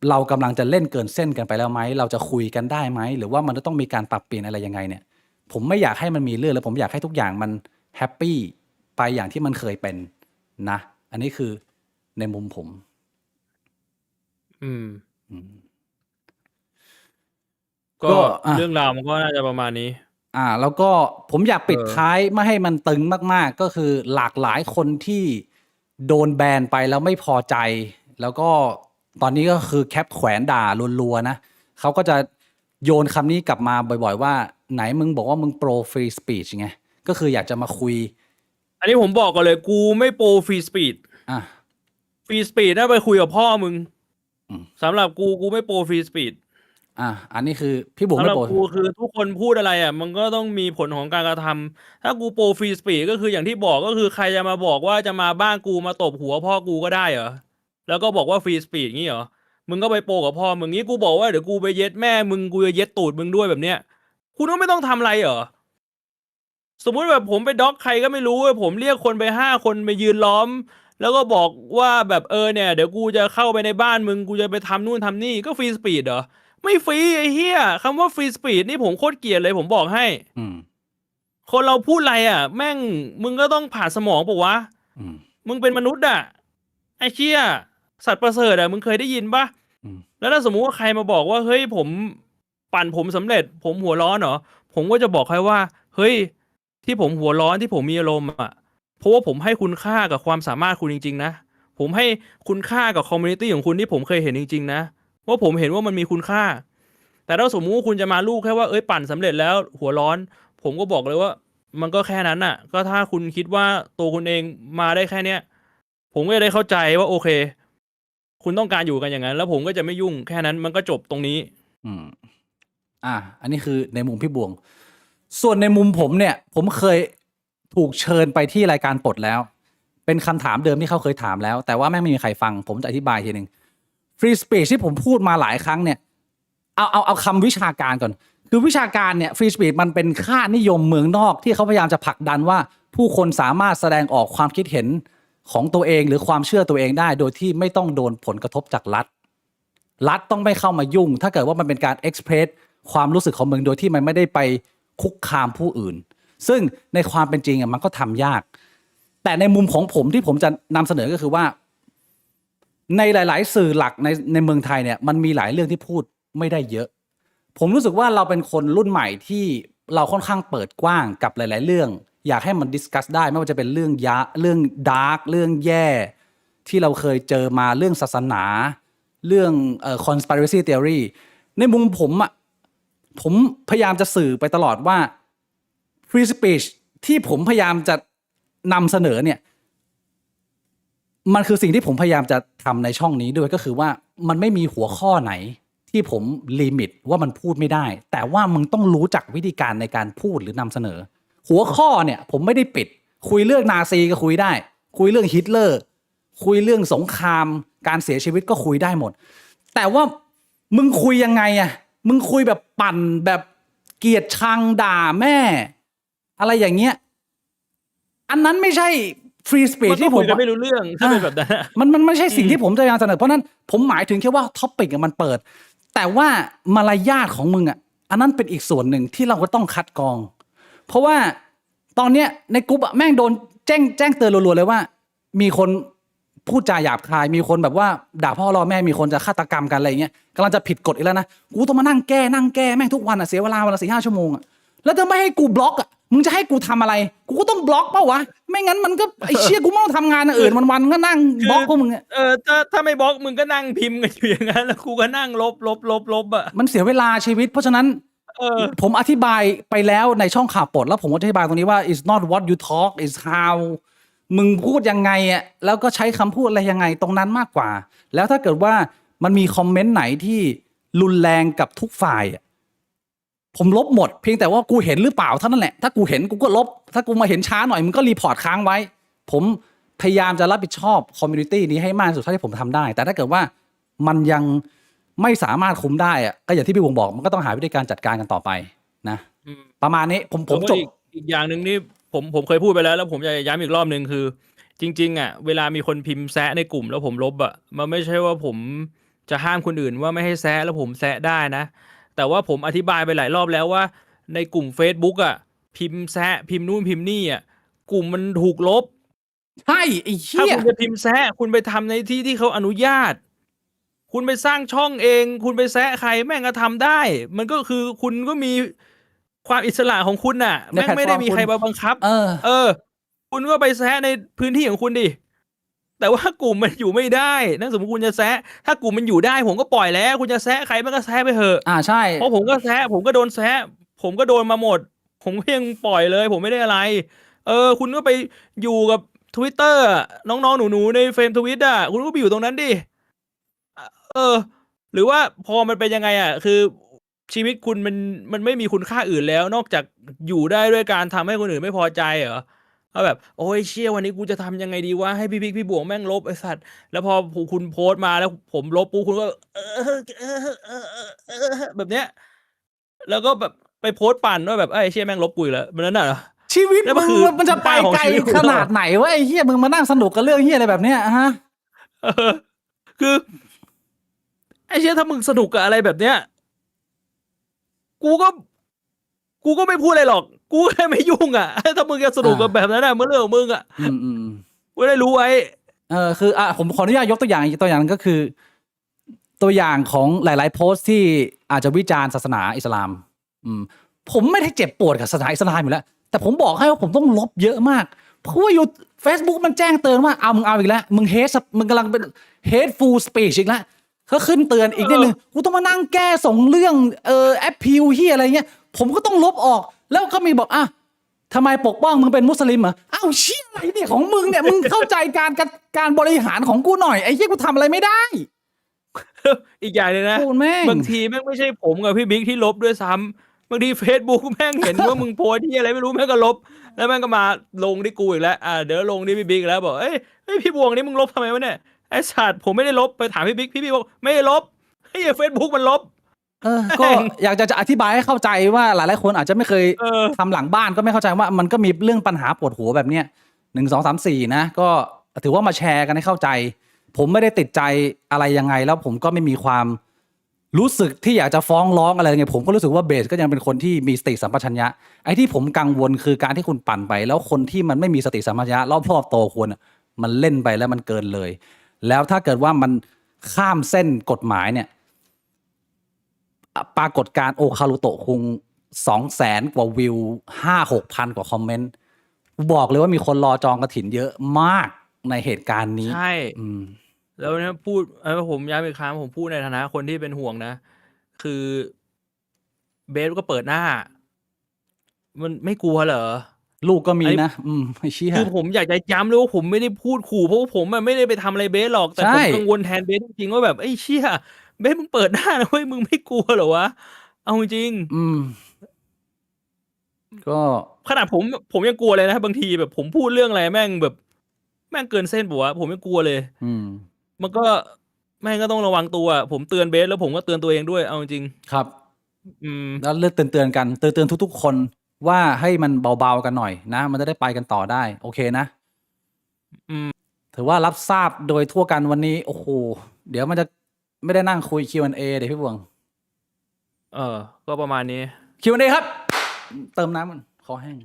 เรากำลังจะเล่นเกินเส้นกันไปแล้วไหมเราจะคุยกันได้ไหมหรือว่ามันจะต้องมีการปรับเปลี่ยนอะไรยังไงเนี่ย ผมไม่อยากให้มันมีเรื่องแล้วผมอยากให้ทุกอย่างมันแฮปปี้ไปอย่างที่มันเคยเป็นนะ อันนี้คือในมุมผม อืม อืม ก็ ก็อ่ะ เรื่องราวมันก็น่าจะประมาณนี้ แล้วก็ผมอยากปิด เออ ท้ายไม่ให้มันตึงมากๆ ก็คือหลากหลายคนที่โดนแบนไปแล้วไม่พอใจ แล้วก็ตอนนี้ก็คือแคปแขวนด่ารัวๆนะเขาก็จะโยนคำนี้กลับมาบ่อยๆ ว่าไหนมึงบอกว่ามึงโปรฟรีสปีชไงก็คืออยากจะมาคุย อันนี้ผมบอกก่อนเลยกูไม่โปรฟรีสปีด อ่ะ ฟรีสปีดน่าไปคุยกับพ่อมึง อืม สำหรับกูไม่โปรฟรีสปีด อันนี้คือพี่บุ๋ม สำห ไม่ รับ โปร กูคือทุกคนพูดอะไรอ่ะมันก็ต้องมีผลของการกระทำถ้ากูโปรฟรีสปีดก็คืออย่างที่บอกก็คือใครจะมาบอกว่าจะมาบ้านกูมาตบหัวพ่อกูก็ได้เหรอแล้วก็บอกว่าฟรีสปีดงี้เหรอมึงก็ไปโปรกับพ่อมึงงี้กูบอกว่าเดี๋ยวกูไปเย็ดแม่มึงกูจะเย็ดตูดมึงด้วยแบบเนี้ยคุณก็ไม่ต้องทำอะไรเหรอสมมุติแบบผมไปด็อกใครก็ไม่รู้ผมเรียกคนไป5 คนไปยืนล้อม แล้วก็บอกว่าแบบเนี่ยเดี๋ยวกูจะเข้าไปในบ้านมึงกูจะไปทำนู่นทำนี่ก็ฟรีสปีดเหรอไม่ฟรีไอ้เหี้ยคำว่าฟรีสปีดนี่ผมโคตรเกลียดเลยผมบอกให้ อืม คนเราพูดอะไรอ่ะ แม่งมึงก็ต้องผ่านสมองปะวะ อืม มึงเป็นมนุษย์อ่ะไอ้เชี่ยสัตว์ประเสริฐอ่ะมึงเคยได้ยินปะ อืม แล้วถ้าสมมุติว่าใครมาบอกว่าเฮ้ยผมปั่นผมสำเร็จ ผมหัวร้อนเหรอผมก็จะบอกใครว่า เฮ้ยที่ผมหัวร้อนที่ผมมีอารมณ์อ่ะเพราะว่าผมให้คุณค่ากับความสามารถคุณจริงๆนะผมให้คุณค่ากับคอมมูนิตี้ของคุณที่ผมเคยเห็นจริงๆนะว่าผมเห็นว่ามันมีคุณค่า แต่ถ้าสมมุติว่าคุณจะมาลูกแค่ว่าปั่นสำเร็จแล้วหัวร้อน ผมก็บอกเลยว่า มันก็แค่นั้นน่ะ ก็ถ้าคุณคิดว่าตัวคุณเองมาได้แค่เนี้ยผมก็จะได้เข้าใจว่าโอเค คุณต้องการอยู่กันอย่างนั้น แล้วผมก็จะไม่ยุ่งแค่นั้นมันก็จบตรงนี้ อืม อันนี้คือในมุมพี่บวง ส่วนในมุมผมเนี่ย ผมเคยถูกเชิญไปที่รายการปลดแล้ว เป็นคำถามเดิมที่เขาเคยถามแล้ว แต่ว่าแม่งไม่มีใครฟัง ผมจะอธิบายทีหนึ่งฟรีสปีชที่ผมพูดมาหลายครั้งเนี่ย เอาคำวิชาการก่อน คือวิชาการเนี่ยฟรีสปีชมันเป็นค่านิยมเมืองนอกที่เขาพยายามจะผลักดันว่า ผู้คนสามารถแสดงออกความคิดเห็นของตัวเองหรือความเชื่อตัวเองได้ โดยที่ไม่ต้องโดนผลกระทบจากรัฐต้องไม่เข้ามายุ่ง ถ้าเกิดว่ามันเป็นการเอ็กซ์เพรสความรู้สึกของมึงโดยที่มันไม่ได้ไปคุกคามผู้อื่น ซึ่งในความเป็นจริงมันก็ทำยาก แต่ในมุมของผมที่ผมจะนำเสนอก็คือว่า ในหลาย ๆ สื่อหลักในเมืองไทยเนี่ยมันมีหลายเรื่องที่พูดไม่ได้เยอะ ผมรู้สึกว่าเราเป็นคนรุ่นใหม่ที่เราค่อนข้างเปิดกว้างกับหลาย ๆ เรื่อง อยากให้มันดิสคัสได้ไม่ว่าจะเป็นเรื่องเรื่องดาร์กเรื่องแย่ที่เราเคยเจอมาเรื่องศาสนา เรื่องconspiracy theory ในมุมผมผมพยายามจะสื่อไปตลอดว่า free speech ที่ผมพยายามจะนำเสนอเนี่ยมันคือสิ่งที่ผมพยายามจะทำในช่องนี้ด้วยก็คือว่ามันไม่มีหัวข้อไหนที่ผมลิมิตว่ามันพูดไม่ได้ แต่ว่ามึงต้องรู้จักวิธีการในการพูดหรือนำเสนอ หัวข้อเนี่ยผมไม่ได้ปิดคุยเรื่องนาซีก็คุยได้คุยเรื่องฮิตเลอร์คุยเรื่องสงครามการเสียชีวิตก็คุยได้หมดแต่ว่ามึงคุยยังไงมึงคุยแบบปั่นแบบเกลียดชังด่าแม่อะไรอย่างเงี้ยอันนั้นไม่ใช่ฟรีสปีชที่ผม คุยกันไม่รู้เรื่องถ้าเป็นแบบนั้น มันไม่ใช่สิ่งที่ผมจะพยายามเสนอเพราะนั้นผมหมายถึงแค่ว่าท็อปิกมันเปิดแต่ว่ามารยาทของมึงอันนั้นเป็นอีกส่วนหนึ่งที่เราก็ต้องคัดกรองเพราะว่าตอนเนี้ยในกลุ่มแม่งโดนแจ้งเตือนรัวๆเลยว่ามีคนพูดจาหยาบคายมีคนแบบว่าด่าพ่อรอแม่มีคนจะฆาตกรรมกันอะไรเงี้ยกำลังจะผิดกฎอีกแล้วนะกูต้องมานั่งแก้แม่งทุกวันเสียเวลาวันละ 4-5 ชั่วโมงแล้วจะไม่ให้กูบล็อกมึงจะให้กูทำอะไรกูก็ต้องบล็อกเปล่าวะไม่งั้นมันก็ไอ้เชี่ยกูไม่ต้องทำงานอื่นวันๆก็นั่งบล็อกพวกมึงถ้าไม่บล็อกมึงก็นั่งพิมพ์กันอยู่อย่างนั้นแล้วกูก็นั่งลบอ่ะมันเสียเวลาชีวิตเพราะฉะนั้น เออ ผมอธิบายไปแล้วในช่องข่าวปลดแล้วผมอธิบายตรงนี้ว่า it's not what you talk is how มึงพูดยังไงอ่ะแล้วก็ใช้คำพูดอะไรยังไงตรงนั้นมากกว่า แล้วถ้าเกิดว่ามันมีคอมเมนต์ไหนที่รุนแรงกับทุกฝ่ายอะผมลบหมดเพียงแต่ว่ากูเห็นหรือเปล่าเท่านั้นแหละถ้ากูเห็นกูก็ลบ ถ้ากูมาเห็นช้าหน่อยมึงก็รีพอร์ตค้างไว้ ผมพยายามจะรับผิดชอบคอมมูนิตี้นี้ให้มากที่สุดเท่าที่ผมทำได้ แต่ถ้าเกิดว่ามันยังไม่สามารถคุมได้อะก็อย่างที่พี่วงบอกมันก็ต้องหาวิธีการจัดการกันต่อไปนะ อืม ประมาณนี้ผม แล้วก็ จบ อีกอย่างหนึ่งนี่ผมเคยพูดไปแล้วผมจะย้ำอีกรอบหนึ่งคือ จริงๆอ่ะเวลามีคนพิมพ์แซะในกลุ่มแล้วผมลบอ่ะมันไม่ใช่ว่าผมจะห้ามคนอื่นว่าไม่ให้แซะแล้วผมแซะได้นะ แต่ว่าผมอธิบายไปหลายรอบแล้วว่าในกลุ่ม Facebook อ่ะพิมพ์แซะพิมพ์นู่นพิมพ์นี่อ่ะกลุ่มมันถูกลบ ใช่ไอ้ ถ้า เหี้ย คุณจะพิมพ์แซะคุณไปทำในที่ที่เขาอนุญาต คุณไปสร้างช่องเอง คุณไปแซะใครแม่งก็ทำได้ มันก็คือคุณก็มีความอิสระของคุณน่ะ ใน แม่งไม่ได้มี แพลตฟอร์ม ใครมาบังคับ เออ คุณก็ไปแซะในพื้นที่ของคุณดิ แต่ว่ากลุ่มมันอยู่ไม่ได้นั่นสมมติคุณจะแซะ ถ้ากลุ่มมันอยู่ได้ผมก็ปล่อยแล้ว คุณจะแซะใครมันก็แซะไปเถอะ ใช่ เพราะผมก็แซะผมก็โดนแซะผมก็โดนมาหมด ผมก็ยังปล่อยเลย ผมไม่ได้อะไร คุณก็ไปอยู่กับ Twitter อะน้องๆหนูๆในเฟรมทวิตอ่ะคุณก็ไปอยู่ตรงนั้นดิหรือว่าพอมันเป็นยังไงอ่ะคือชีวิตคุณมันไม่มีคุณค่าอื่นแล้ว นอกจากอยู่ได้ด้วยการทำให้คนอื่นไม่พอใจเหรอเอาแบบโอ้ยเชี่ยวันนี้กูจะทำยังไงดีวะให้พี่บิ๊กพี่บวงแม่งลบไอ้สัตว์แล้วพอคุณโพสต์มาแล้วผมลบปุ๊บคุณก็แบบเนี้ย แล้วก็แบบไปโพสต์ปั่นว่าแบบไอ้เชี่ยแม่งลบกูอีกแล้วมันนั่นน่ะเหรอ ชีวิต แล้ว มึ มัน ง คือ มันจะไปไกล คุณค่าของชีวิตคุณ ขนาดไหนวะไอ้เหี้ยมึงมานั่งสนุกกับเรื่องเหี้ยอะไรแบบเนี้ยฮะ เออคือไอ้เชี่ยถ้ามึงสนุกกับอะไรแบบเนี้ยกูก็ไม่พูดอะไรหรอก กูแค่ไม่ยุ่งอ่ะ ถ้ามึงจะสนุกกับแบบนั้นน่ะมันเรื่องของมึงอ่ะ อืม กูได้รู้ไว้ คือผมขออนุญาตยกตัวอย่างอีกตัวอย่างนึงก็คือ ตัวอย่างของหลาย ๆ โพสต์ที่อาจจะวิจารณ์ศาสนาอิสลาม ผมไม่ได้เจ็บปวดกับศาสนาอิสลามอยู่แล้ว แต่ผมบอกให้ว่าผมต้องลบเยอะมาก เพราะว่าอยู่ Facebook มันแจ้งเตือนว่ามึงเอาอีกแล้ว มึงมึงกำลังเป็น hateful speech อีกแล้วเขาขึ้นเตือนอีกนิดนึงกูต้องมานั่งแก้ส่งเรื่องแอปพิวที่อะไรเงี้ยผมก็ต้องลบออก แล้วก็มีบอกทำไมปกป้องมึงเป็นมุสลิมเหรออ้าวเชี่ยอะไรเนี่ยของมึงเนี่ย มึงเข้าใจการบริหารของกูหน่อยไอ้เหี้ยกูทำอะไรไม่ได้ อีกอย่างหนึงนะ โอ้แม่ง บางทีแม่งไม่ใช่ผมกับพี่บิ๊กที่ลบด้วยซ้ำบางที Facebook แม่งเห็นว่ามึงโพสต์ที่อะไรไม่รู้แม่งก็ลบ แล้วแม่งก็มาลงที่กูอีกแล้วเดี๋ยวลงที่พี่บิ๊กแล้วบอกเอ้ยพี่บวงนี่มึงลบทำไมวะเนี่ยไอ้สัตว์ผมไม่ได้ลบไปถามพี่บิ๊กบอกไม่ได้ลบไอ้เฟซบุ๊กมันลบ ก็อยากจะอธิบายให้เข้าใจว่าหลายๆคนอาจจะไม่เคยทำหลังบ้านก็ไม่เข้าใจว่ามันก็มีเรื่องปัญหาปวดหัวแบบเนี้ย1 2 3 4นะก็ถือว่ามาแชร์กันให้เข้าใจ ผมไม่ได้ติดใจอะไรยังไงแล้วผมก็ไม่มีความรู้สึกที่อยากจะฟ้องร้องอะไรไงผมก็รู้สึกว่าเบสก็ยังเป็นคนที่มีสติสัมปชัญญะไอ้ที่ผมกังวลคือการที่คุณปั่นไปแล้วคนที่มันไม่มีสติสัมปชัญญะรอบๆโตควรมันเล่นไปแล้วมันเกินเลย แล้วถ้าเกิดว่ามันข้ามเส้นกฎหมายเนี่ยปรากฏการณ์โอคารุโตะคุง200,000 กว่าวิว 5-6 พันกว่าคอมเมนต์บอกเลยว่ามีคนรอจองกระถินเยอะมากในเหตุการณ์นี้ ใช่ อืม แล้วเนี่ยพูดผมย้ำอีกครั้งผมพูดในฐานะคนที่เป็นห่วงนะ คือเบสก็เปิดหน้า มันไม่กลัวเหรอ ลูกก็มีนะไอ้เชี่ย คือผมอยากจะย้ำเลยว่าผมไม่ได้พูดขู่เพราะว่าผมไม่ได้ไปทำอะไรเบสหรอกแต่ ใช่ ผมกังวลแทนเบสจริงๆว่าแบบไอ้เชี่ยเบสมึงเปิดหน้านะเว้ยมึงไม่กลัวเหรอวะเอาจริง ก็ ขนาดผมยังกลัวเลยนะบางทีแบบผมพูดเรื่องอะไรแม่งแบบ แม่งเกินเส้นปะวะผมยังกลัวเลย มันก็แม่งก็ต้องระวังตัวผมเตือนเบสแล้วผมก็เตือนตัวเองด้วยเอาจริง ครับ ๆ แล้วเลือกเตือนกันเตือนทุกๆคนว่าให้มันเบาๆกันหน่อยนะ มันจะได้ไปกันต่อได้ โอเคนะถือว่ารับทราบโดยทั่วกันวันนี้ โอ้โหเดี๋ยวมันจะไม่ได้นั่งคุย Q&A เดี๋ยวพี่บวง ก็ประมาณนี้ Q&A ครับ เติมน้ำมันคอแห้ง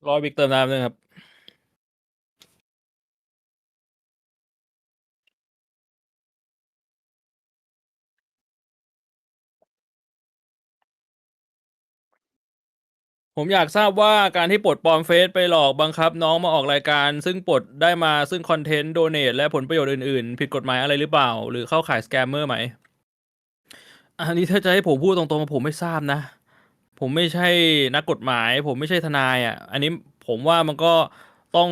รอบิ๊กเติมน้ำด้วยครับ ผมอยากทราบว่าการที่ปลดปลอมเฟซไปหลอกบังคับน้องมาออกรายการ ซึ่งปลดได้มาซึ่งคอนเทนต์โดเนทและผลประโยชน์อื่นๆ ผิดกฎหมายอะไรหรือเปล่า หรือเข้าข่ายสแกมเมอร์ไหม อันนี้ถ้าจะให้ผมพูดตรงๆผมไม่ทราบนะ ผมไม่ใช่นักกฎหมาย ผมไม่ใช่ทนายอ่ะ อันนี้ผมว่ามันก็ต้อง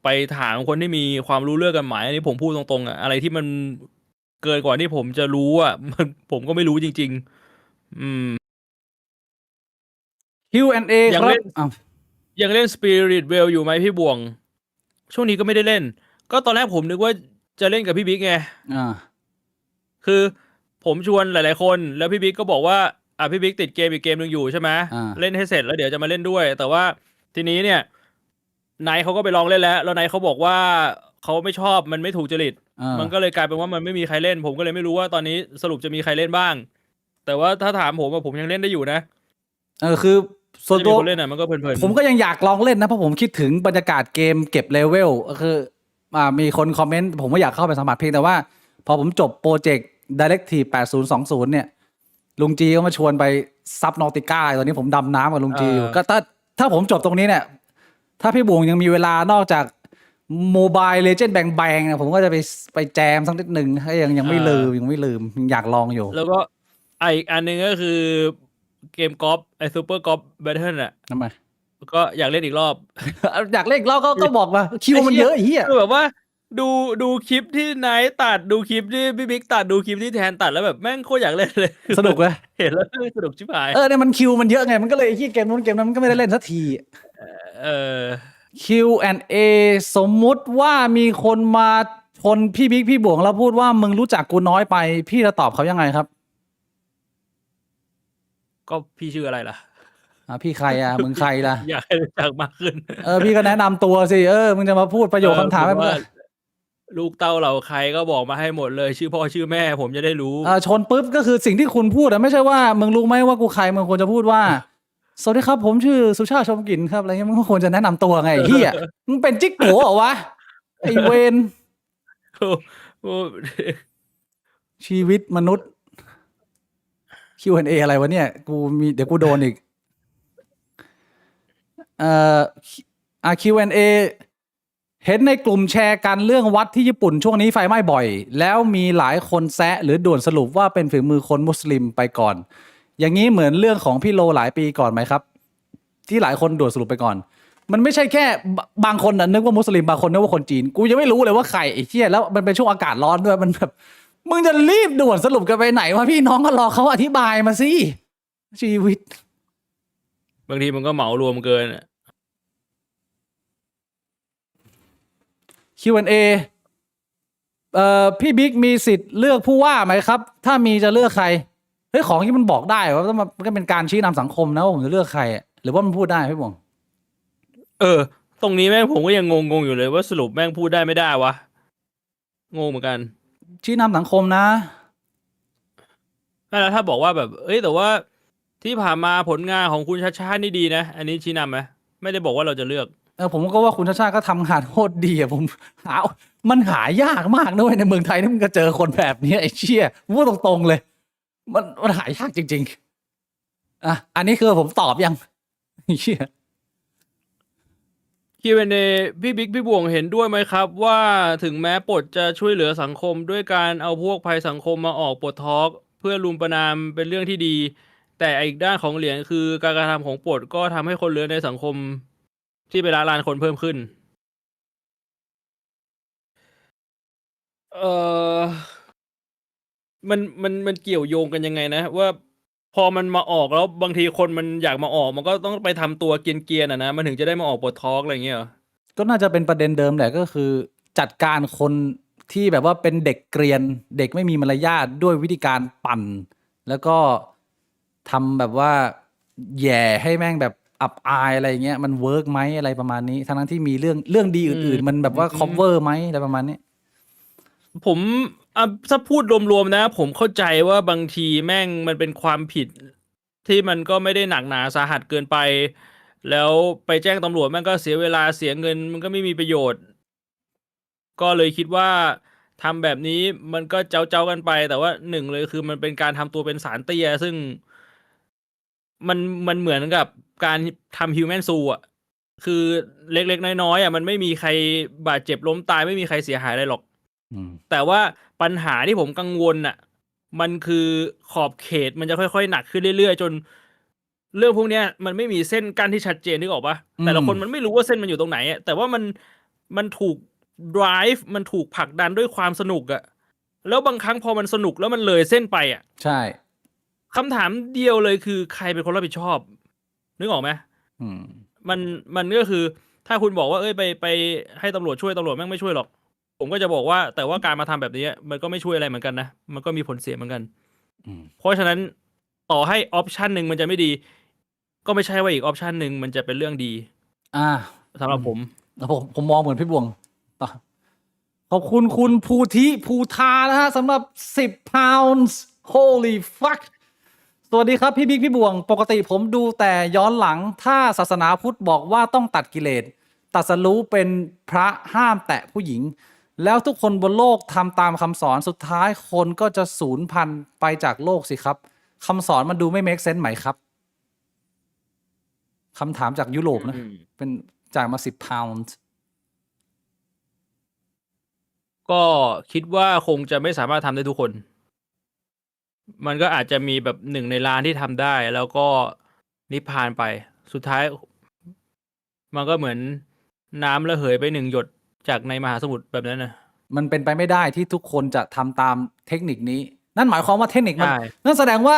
ไปถามคนที่มีความรู้เรื่องกฎหมาย อันนี้ผมพูดตรงๆอ่ะอะไรที่มันเกินกว่าที่ผมจะรู้อ่ะ ผมก็ไม่รู้จริงๆ Q&A ยั ค ง รับ เล่น อ้าว ยังเล่น Spirit Well อยู่ไหมพี่บวง ช่วงนี้ก็ไม่ได้เล่น ก็ตอนแรกผมนึกว่าจะเล่นกับพี่บิ๊กไง อ่า คือผมชวนหลายๆคนแล้วพี่บิ๊กก็บอกว่าพี่บิ๊กติดเกมอีกเกมหนึ่งอยู่ใช่ไหม อ่า เล่นให้เสร็จแล้วเดี๋ยวจะมาเล่นด้วย แต่ว่าทีนี้เนี่ยไนท์เขาก็ไปลองเล่นแล้วไนท์เขาบอกว่าเขาไม่ชอบมันไม่ถูกจริต อ่า มันก็เลยกลายเป็นว่ามันไม่มีใครเล่น ผมก็เลยไม่รู้ว่าตอนนี้สรุปจะมีใครเล่นบ้าง แต่ว่าถ้าถามผมผมยังเล่นได้อยู่นะ คือส่วน จะ ตั มี ว คนเล่นมันก็เพลินๆ ผมก็ยังอยากลองเล่นนะเพราะผมคิดถึงบรรยากาศเกมเก็บเลเวลก็คือมีคนคอมเมนต์ผมก็อยากเข้าไปสัมผัสเพียงแต่ว่า พอผมจบโปรเจกต์ Directive 8020 เนี่ย ลุงจีก็มาชวนไปซับนอติก้าตอนนี้ผมดำน้ำกับลุงจีอยู่ก็ถ้าผมจบตรงนี้เนี่ย ถ้าพี่บวงยังมีเวลานอกจากโมบายเลเจนด์แบงแบงนะผมก็จะไปแจมสักนิดหนึ่งให้ยังไม่ลืมยังอยากลองอยู่ แล้วก็อีกอันหนึ่งก็คือเกมกอล์ฟซูเปอร์กอล์ฟแบทเทิลอ่ะ ทำไม ก็อยากเล่นอีกรอบ อยากเล่นอีกรอบก็บอกมาคิวมันเยอะไอ้เหี้ย คือแบบว่าดูคลิปที่ไนท์ตัดดูคลิปที่พี่บิ๊กตัดดูคลิปที่แทนตัดแล้วแบบแม่งโคตรอยากเล่นเลย สนุกเลย เห็นแล้วสนุกชิบหาย เนี่ยมันคิวมันเยอะไงมันก็เลยไอ้เหี้ยเกมนู้นเกมนั้นมันก็ไม่ได้เล่นสักที Q&A สมมุติว่ามีคนมาชนพี่บิ๊กพี่บวงแล้วพูดว่ามึงรู้จักกูน้อยไปพี่จะตอบเขายังไงครับ ก็พี่ชื่ออะไรล่ะ พี่ใครมึงใครล่ะ อยากให้รู้จักมากขึ้น พี่ก็แนะนำตัวสิมึงจะมาพูดประโยคคำถามให้ ผ มึง ว่าลูกเต้าเราใครก็บอกมาให้หมดเลย ชื่อพ่อชื่อแม่ผมจะได้รู้ ชนปุ๊บก็คือสิ่งที่คุณพูดไม่ใช่ว่ามึงรู้ไหมว่ากูใครมึงควรจะพูดว่า สวัสดีครับผมชื่อสุชาติชมกลิ่นครับอะไรเงี้ยมึงก็ควรจะแนะนำตัวไงไอ้เหี้ยมึงเป็นจิ๊กโกเหรอวะไอ้เวน ชีวิตมนุษย์ Q&A อะไรวะเนี่ยเดี๋ยวกูโดนอีกQ&A เห็นในกลุ่มแชร์กันเรื่องวัดที่ญี่ปุ่นช่วงนี้ไฟไหม้บ่อย แล้วมีหลายคนแซะหรือด่วนสรุปว่าเป็นฝีมือคนมุสลิมไปก่อน อย่างนี้เหมือนเรื่องของพี่โลหลายปีก่อนไหมครับ ที่หลายคนด่วนสรุปไปก่อน มันไม่ใช่แค่บางคนนึกว่ามุสลิมบางคนนึกว่าคนจีนกูยังไม่รู้เลยว่าใครไอ้เหี้ยแล้วมันเป็นช่วงอากาศร้อนด้วยมันแบบมึงจะรีบด่วนสรุปกันไปไหนวะพี่น้องก็รอเขาอธิบายมาสิชีวิต บางทีมันก็เหมารวมเกิน Q&A พี่บิ๊กมีสิทธิ์เลือกผู้ว่าไหมครับ ถ้ามีจะเลือกใครเฮ้ยของที่มันบอกได้ว่ามันก็เป็นการชี้นำสังคมนะว่าผมจะเลือกใครหรือว่ามันพูดได้พี่บง ตรงนี้แม่งผมก็ยังงงอยู่เลยว่าสรุปแม่งพูดได้ไม่ได้วะงงเหมือนกัน ชี้นำสังคมนะ แล้วถ้าบอกว่าแบบแต่ว่าที่ผ่านมาผลงานของคุณชาชาตินี่ดีนะอันนี้ชี้นำไหมไม่ได้บอกว่าเราจะเลือก ผมก็ว่าคุณชาชาติก็ทำงานโคตรดีผมมันหายากมากด้วยในเมืองไทยนี่มึงก็เจอคนแบบนี้ไอ้เชี่ยพูดตรงๆเลยมันหายากจริงๆอันนี้คือผมตอบยังไอ้เชี่ย Q&A พี่บิ๊กพี่บวงเห็นด้วยไหมครับ ว่าถึงแม้ปลดจะช่วยเหลือสังคมด้วยการเอาพวกภัยสังคมมาออกปลดทอล์กเพื่อรุมประณามเป็นเรื่องที่ดี แต่อีกด้านของเหรียญคือการกระทำของปลดก็ทำให้คนเหลือในสังคมที่ไปละลานคนเพิ่มขึ้นมันเกี่ยวโยงกันยังไงนะว่าพอมันมาออกแล้วบางทีคนมันอยากมาออกมันก็ต้องไปทำตัวเกรียนๆนะมันถึงจะได้มาออกปลดทอล์กอะไรเงี้ยเหรอ ก็น่าจะเป็นประเด็นเดิมแหละก็คือจัดการคนที่แบบว่าเป็นเด็กเกรียนเด็กไม่มีมารยาทด้วยวิธีการปั่น แล้วก็ทำแบบว่าแย่ให้แม่งแบบอับอายอะไรเงี้ยมันเวิร์กไหมอะไรประมาณนี้ทั้งที่มีเรื่องดีอื่นๆ มันแบบว่า cover ไหมอะไรประมาณนี้ ผมถ้าพูดรวมๆนะ ผมเข้าใจว่าบางทีแม่งมันเป็นความผิด ที่มันก็ไม่ได้หนักหนาสาหัสเกินไป แล้วไปแจ้งตำรวจมันก็เสียเวลาเสียเงินมันก็ไม่มีประโยชน์ ก็เลยคิดว่าทำแบบนี้มันก็เจ้ากันไป แต่ว่าหนึ่งเลยคือมันเป็นการทำตัวเป็นสารเตี้ย ซึ่งมันเหมือนกับการทำฮิวแมนซูอ่ะ คือเล็กๆน้อยๆมันไม่มีใครบาดเจ็บล้มตายไม่มีใครเสียหายอะไรหรอก แต่ว่าปัญหาที่ผมกังวลน่ะ มันคือขอบเขตมันจะค่อยๆหนักขึ้นเรื่อยๆจน เรื่องพวกเนี้ยมันไม่มีเส้นกั้นที่ชัดเจนนึกออกปะแต่ละคนมันไม่รู้ว่าเส้นมันอยู่ตรงไหนแต่ว่ามันถูก drive มันถูกผลักดันด้วยความสนุกอะแล้วบางครั้งพอมันสนุกแล้วมันเลยเส้นไปอะ ใช่ คำถามเดียวเลยคือใครเป็นคนรับผิดชอบ นึกออกไหมมันก็คือ ถ้าคุณบอกว่าไปให้ตำรวจช่วยตำรวจแม่งไม่ช่วยหรอก ผมก็จะบอกว่าแต่ว่าการมาทำแบบนี้มันก็ไม่ช่วยอะไรเหมือนกันนะมันก็มีผลเสียเหมือนกันเพราะฉะนั้นต่อให้ออปชันหนึ่งมันจะไม่ดี ก็ไม่ใช่ว่าอีกออปชันหนึ่งมันจะเป็นเรื่องดีสำหรับผม ผมมองเหมือนพี่บวงต่อขอบคุณคุณภูทานะฮะสำหรับ10 pounds holy fuck สวัสดีครับพี่บิ๊กพี่บวงปกติผมดูแต่ย้อนหลังถ้าศาสนาพุทธบอกว่าต้องตัดกิเลสตรัสรู้เป็นพระห้ามแตะผู้หญิง แล้วทุกคนบนโลกทำตามคำสอนสุดท้ายคนก็จะสูญพันธุ์ไปจากโลกสิครับคำสอนมันดูไม่ make sense ไหมครับคำถามจากยุโรปนะเป็นจ่ายมา10 pounds ก็คิดว่าคงจะไม่สามารถทำได้ทุกคน มันก็อาจจะมีแบบหนึ่งในล้านที่ทำได้ แล้วก็นิพพานไป สุดท้าย มันก็เหมือนน้ำระเหยไป1 หยดจากในมหาสมุทรแบบนั้นนะ มันเป็นไปไม่ได้ที่ทุกคนจะทำตามเทคนิคนี้ นั่นหมายความว่าเทคนิคมัน ใช่ นั่นแสดงว่า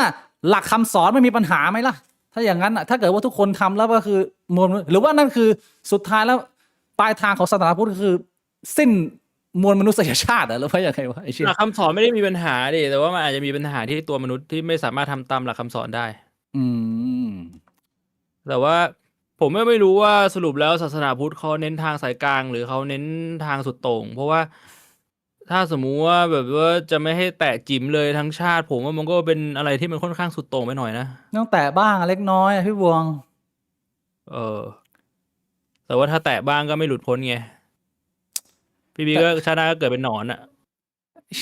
หลักคำสอนไม่มีปัญหาไหมล่ะ ถ้าอย่างนั้นถ้าเกิดว่าทุกคนทำแล้วก็คือมวลหรือว่านั่นคือสุดท้ายแล้วปลายทางของศาสนาพุทธคือ สิ้นมวลมนุษยชาติหรือว่าอย่างไรวะไอ้เชี่ย หลักคำสอนไม่ได้มีปัญหาดิแต่ว่ามันอาจจะมีปัญหาที่ตัวมนุษย์ที่ไม่สามารถทำตามหลักคำสอนได้ แต่ว่าผมไม่รู้ว่าสรุปแล้วศาสนาพุทธเขาเน้นทางสายกลางหรือเขาเน้นทางสุดโต่งเพราะว่าถ้าสมมุติว่าแบบว่าจะไม่ให้แตะจิ๋มเลยทั้งชาติ ผมว่ามันก็เป็นอะไรที่มันค่อนข้างสุดโต่งไปหน่อยนะ ต้องแตะบ้างเล็กน้อยพี่บวง แต่ว่าถ้าแตะบ้างก็ไม่หลุดพ้นไงพี่บีก็ชาติหน้าก็เกิดเป็นหนอนอ่ะ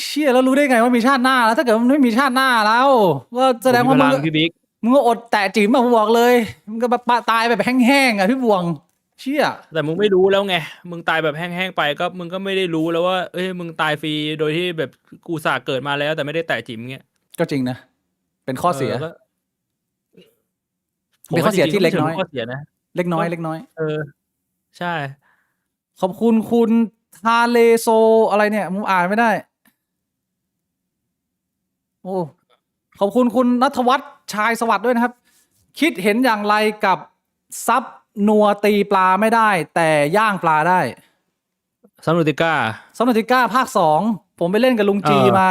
เชี่ยแล้วรู้ได้ไงว่ามีชาติหน้าแล้วถ้าเกิดมันไม่มีชาติหน้าแล้วก็แสดงว่า ผม มึ มี ง พลัพี่บิ๊ก มึงก็อดแตะจิ๋มมาผมบอกเลยมึงก็แบบตายแบบแห้งๆพี่บวงเชี่ย แต่มึงไม่รู้แล้วไงมึงตายแบบแห้งๆไปก็มึงก็ไม่ได้รู้แล้วว่ามึงตายฟรีโดยที่แบบกูสาเกิดมาแล้ว แต่ไม่ได้แตะจิ๋มเงี้ย ก็จริงนะเป็นข้อเสีย ผม เป็นข้อเสียที่เล็กน้อย ข้อเสียนะ เล็กน้อย ใช่ ขอบคุณคุณทาเลโซอะไรเนี่ยผมอ่านไม่ได้โอ้ขอบคุณคุณณัฐวัฒน์ชายสวัสดิ์ด้วยนะครับ คิดเห็นอย่างไรกับซับนัวตีปลาไม่ได้ แต่ย่างปลาได้ ซัมนูติก้า ซับนาติก้าภาค 2ผมไปเล่นกับลุงจีมา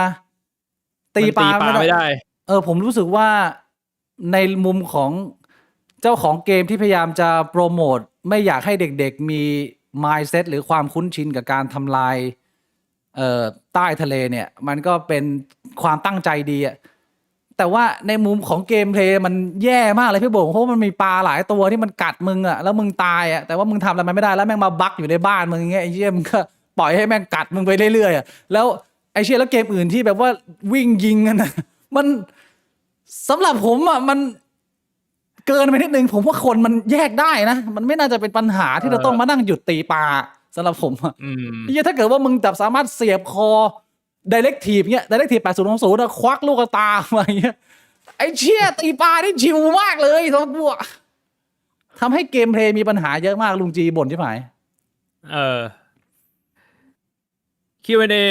ตีปลาไม่ได้ ผมรู้สึกว่าในมุมของเจ้าของเกมที่พยายามจะโปรโมทไม่อยากให้เด็กๆมี mindset หรือความคุ้นชินกับการทำลายใต้ทะเลเนี่ยมันก็เป็นความตั้งใจดีอะแต่ว่าในมุมของเกมเพลย์มันแย่มากเลยพี่โบ่งเพราะมันมีปลาหลายตัวที่มันกัดมึงอะแล้วมึงตายอะแต่ว่ามึงทำอะไรมันไม่ได้แล้วแม่งมาบั๊กอยู่ในบ้านมึงอย่างเงี้ยไอ้เหี้ยมึงก็ปล่อยให้แม่งกัดมึงไปเรื่อยๆอะแล้วไอ้เชี่ยแล้วเกมอื่นที่แบบว่าวิ่งยิงกันนะมันสำหรับผมอะมันเกินไปนิดนึงผมว่าคนมันแยกได้นะมันไม่น่าจะเป็นปัญหาที่เราต้องมานั่งหยุดตีปลาสำหรับผมอะถ้าเกิดว่ามึงจับสามารถเสียบคอ Directive เงี้ย Directive 8020นะควักลูกตามาอย่างเงี้ยไอ้เชี่ยตีปลานี่ชิวมากเลยสำหรับพวกทำให้เกมเพลย์มีปัญหาเยอะมากลุงจีบ่นใช่ไหมQ&A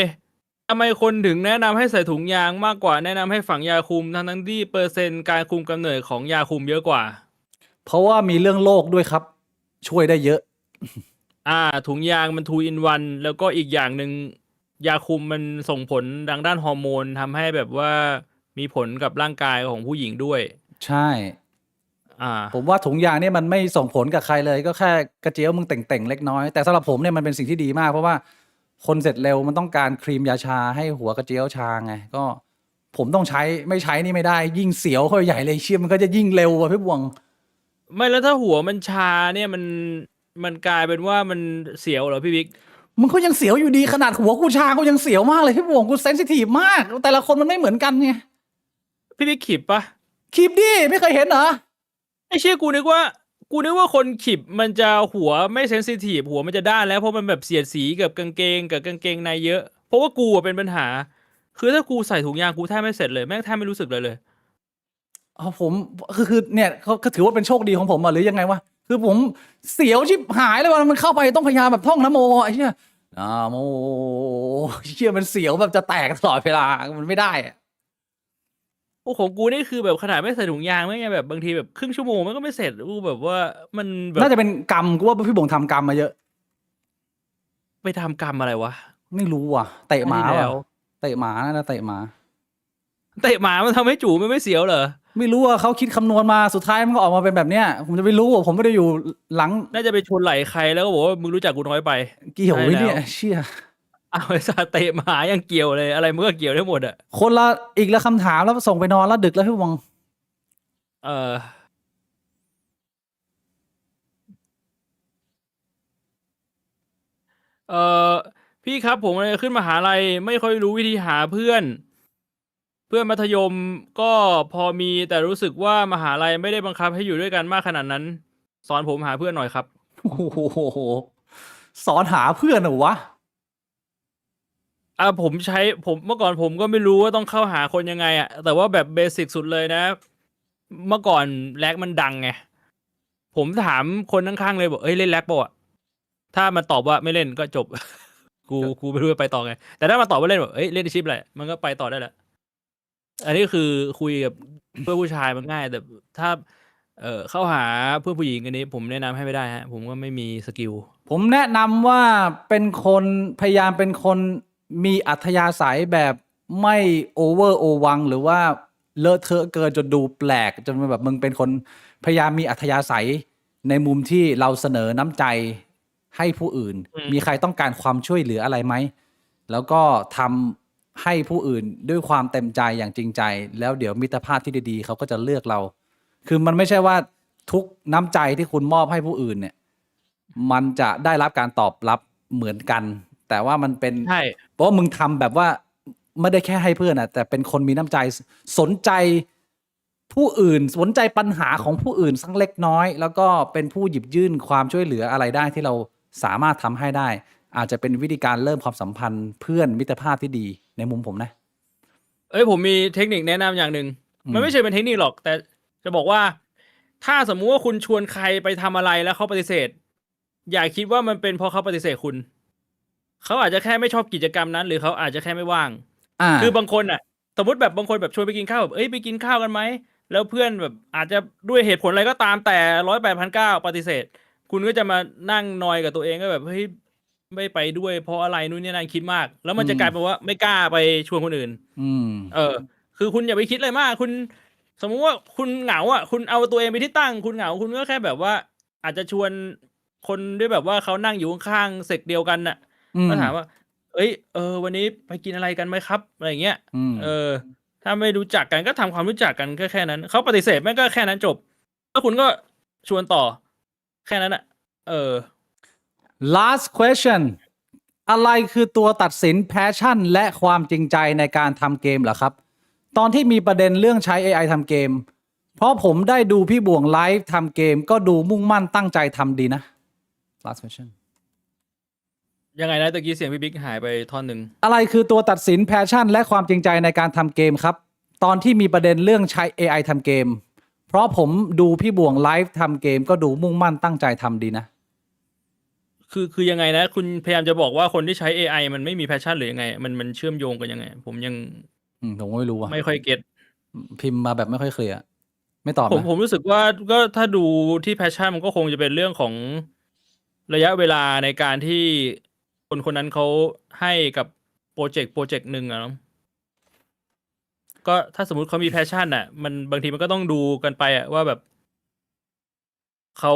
ทำไมคนถึงแนะนำให้ใส่ถุงยางมากกว่าแนะนำให้ฝังยาคุมทั้งที่เปอร์เซ็นต์การคุมกำเนิดของยาคุมเยอะกว่า เพราะว่ามีเรื่องโรคด้วยครับ ช่วยได้เยอะ ถุงยางมัน 2 in 1แล้วก็อีกอย่างหนึ่งยาคุมมันส่งผลทางด้านฮอร์โมนทำให้แบบว่ามีผลกับร่างกายของผู้หญิงด้วย ใช่ผมว่าถุงยางเนี่ยมันไม่ส่งผลกับใครเลยก็แค่กระเจียวมึงแต่งๆเล็กน้อยแต่สำหรับผมเนี่ยมันเป็นสิ่งที่ดีมากเพราะว่าคนเสร็จเร็วมันต้องการครีมยาชาให้หัวกระเจียวชาไงก็ ผมต้องใช้ไม่ใช้นี่ไม่ได้ ยิ่งเสียวเข้าไปใหญ่เลยเชี่ยมันก็จะยิ่งเร็วอ่ะพี่บวง ไม่แล้วถ้าหัวมันชาเนี่ยมันกลายเป็นว่ามันเสียวเหรอพี่บิ๊ก มันก็ยังเสียวอยู่ดีขนาดหัวกูชาก็ยังเสียวมากเลยพี่บวงกูเซนซิทีฟมาก แต่ละคนมันไม่เหมือนกันไง พี่บิ๊กขีบปะ คลิปดิไม่เคยเห็นเหรอ ไอ้เชี่ยกูนึกว่าคนขีบมันจะหัวไม่เซนซิทีฟหัวมันจะด้านแล้วเพราะมันแบบเสียดสีกับกางเกงในเยอะ เพราะว่ากูอะเป็นปัญหา คือถ้ากูใส่ถุงยางกูแทบไม่เสร็จเลยแม่งแทบไม่รู้สึกเลย อ๋อผมคือเนี่ยเขาถือว่าเป็นโชคดีของผมอ่ะหรือยังไงวะคือผมเสียวชิบหายเลยวันมันเข้าไปต้องพยายามแบบท่องนะโมไอ้เชี่ยนะโมเชี่ยมันเสียวแบบจะแตกตลอดเวลามันไม่ได้อะ โอ้ของกูนี่คือแบบขนาดไม่ใส่ถุงยางไม่ไงแบบบางทีแบบครึ่งชั่วโมงมันก็ไม่เสร็จกูแบบว่ามันแบบ น่าจะเป็นกรรมกูว่าพี่บงทำกรรมมาเยอะ ไปทำกรรมอะไรวะ ไม่รู้ว่ะเตะหมา ไม่ได้แล้ ว่ะ ว เตะหมาน่าจะเตะหมา เตะหมามันทำให้จู่มันไม่เสียวเหรอ ไม่รู้ว่าเขาคิดคำนวณมาสุดท้ายมันก็ออกมาเป็นแบบเนี้ยผมจะไม่รู้อ่ะผมไม่ได้อยู่หลัง น่าจะไปชนไหล่ใครแล้วก็บอกว่ามึงรู้จักกูน้อยไป เกี่ยวไว้เนี่ย ใช่แล้ว เชี่ย เอาไอ้สัตว์เตะหมายังเกี่ยวเลยอะไรมันก็เกี่ยวได้หมดอะ คนละอีกละคำถามแล้วส่งไปนอนแล้วดึกแล้วพี่บง เออเออพี่ครับผมเลยขึ้นมหาลัยไม่ค่อยรู้วิธีหาเพื่อนมัธยมก็พอมีแต่รู้สึกว่ามหาลัยไม่ได้บังคับให้อยู่ด้วยกันมากขนาดนั้น สอนผมหาเพื่อนหน่อยครับ โอ้โหสอนหาเพื่อนเหรอวะ ผมเมื่อก่อนผมก็ไม่รู้ว่าต้องเข้าหาคนยังไงอะแต่ว่าแบบเบสิกสุดเลยนะ เมื่อก่อนแร็กมันดังไงผมถามคนข้างๆเลยบอกเอ้ยเล่นแร็กป่ะถ้ามันตอบว่าไม่เล่นก็จบ กูไม่รู้จะไปต่อไงแต่ถ้ามันตอบว่าเล่นแบบเอ้ยเล่นชิปอะไรมันก็ไปต่อได้แหละอันนี้คือคุยกับ เพื่อนผู้ชายมันง่าย แต่ถ้าเข้าหาเพื่อนผู้หญิงอันนี้ผมแนะนำให้ไม่ได้ฮะผมก็ไม่มีสกิล ผมแนะนำว่าเป็นคนพยายามเป็นคนมีอัธยาศัยแบบไม่โอเวอร์โอวังหรือว่าเลอะเทอะเกินจนดูแปลกจนแบบมึงเป็นคนพยายามมีอัธยาศัยในมุมที่เราเสนอน้ำใจให้ผู้อื่น มีใครต้องการความช่วยเหลืออะไรไหมแล้วก็ทำให้ผู้อื่นด้วยความเต็มใจอย่างจริงใจ แล้วเดี๋ยวมิตรภาพที่ดีๆเขาก็จะเลือกเรา คือมันไม่ใช่ว่าทุกน้ำใจที่คุณมอบให้ผู้อื่นเนี่ย มันจะได้รับการตอบรับเหมือนกัน แต่ว่ามันเป็น ใช่ เพราะว่ามึงทำแบบว่าไม่ได้แค่ให้เพื่อนอะแต่เป็นคนมีน้ำใจสนใจผู้อื่นสนใจปัญหาของผู้อื่นสักเล็กน้อย แล้วก็เป็นผู้หยิบยื่นความช่วยเหลืออะไรได้ที่เราสามารถทำให้ได้ อาจจะเป็นวิธีการเริ่มความสัมพันธ์เพื่อนมิตรภาพที่ดีในมุมผมนะ เอ้ยผมมีเทคนิคแนะนำอย่างหนึ่ง อืม มันไม่ใช่เป็นเทคนิคหรอก แต่จะบอกว่า ถ้าสมมุติว่าคุณชวนใครไปทำอะไรแล้วเขาปฏิเสธ อย่าคิดว่ามันเป็นเพราะเขาปฏิเสธคุณ เขาอาจจะแค่ไม่ชอบกิจกรรมนั้น หรือเขาอาจจะแค่ไม่ว่าง คือบางคนอ่ะ สมมติแบบบางคนแบบชวนไปกินข้าวแบบเอ้ยไปกินข้าวกันไหมแล้วเพื่อนแบบอาจจะด้วยเหตุผลอะไรก็ตามแต่108,900ปฏิเสธ คุณก็จะมานั่งนอยกับตัวเองก็แบบเฮ้ยไม่ไปด้วยเพราะอะไรนู่นนี่นั่นคิดมาก แล้วมันจะกลายเป็นว่าไม่กล้าไปชวนคนอื่น อืม คือคุณอย่าไปคิดอะไรมาก คุณสมมุติว่าคุณเหงาอ่ะ คุณเอาตัวเองไปที่ตั้ง คุณเหงาคุณก็แค่แบบว่า อาจจะชวนคนด้วยแบบว่าเขานั่งอยู่ข้างๆเซกเดียวกันน่ะ อืม ก็ถามว่า เอ้ยวันนี้ไปกินอะไรกันไหมครับอะไรอย่างเงี้ย อืม ถ้าไม่รู้จักกันก็ทำความรู้จักกันก็แค่นั้นเขาปฏิเสธแม่งก็แค่นั้นจบแล้วคุณก็ชวนต่อ แค่นั้นอ่ะ last question อะไรคือตัวตัดสิน passion และความจริงใจในการทำเกมเหรอครับ ตอนที่มีประเด็นเรื่องใช้ AI ทำเกม เพราะผมได้ดูพี่บ่วงไลฟ์ทำเกม ก็ดูมุ่งมั่นตั้งใจทำดีนะ last question ยังไงนะตะกี้เสียงพี่บิ๊กหายไปท่อนหนึ่ง อะไรคือตัวตัดสิน passion และความจริงใจในการทำเกมครับ ตอนที่มีประเด็นเรื่องใช้ AI ทำเกม เพราะผมดูพี่บ่วงไลฟ์ทำเกม ก็ดูมุ่งมั่นตั้งใจทำดีนะ คือยังไงนะ คุณพยายามจะบอกว่าคนที่ใช้ AI มันไม่มีแพชชั่นหรือยังไง มันเชื่อมโยงกันยังไง ผมยัง ผมก็ไม่รู้ว่ะ ไม่ค่อยเก็ต พิมพ์มาแบบไม่ค่อยเคลียร์ไม่ตอบ ผม นะ ผมรู้สึกว่าก็ถ้าดูที่แพชชั่นมันก็คงจะเป็นเรื่องของระยะเวลาในการที่คนคนนั้นเขาให้กับโปรเจกต์หนึ่งอะเนาะก็ถ้าสมมุติเขามีแพชชั่นอะมันบางทีมันก็ต้องดูกันไปอะว่าแบบเขา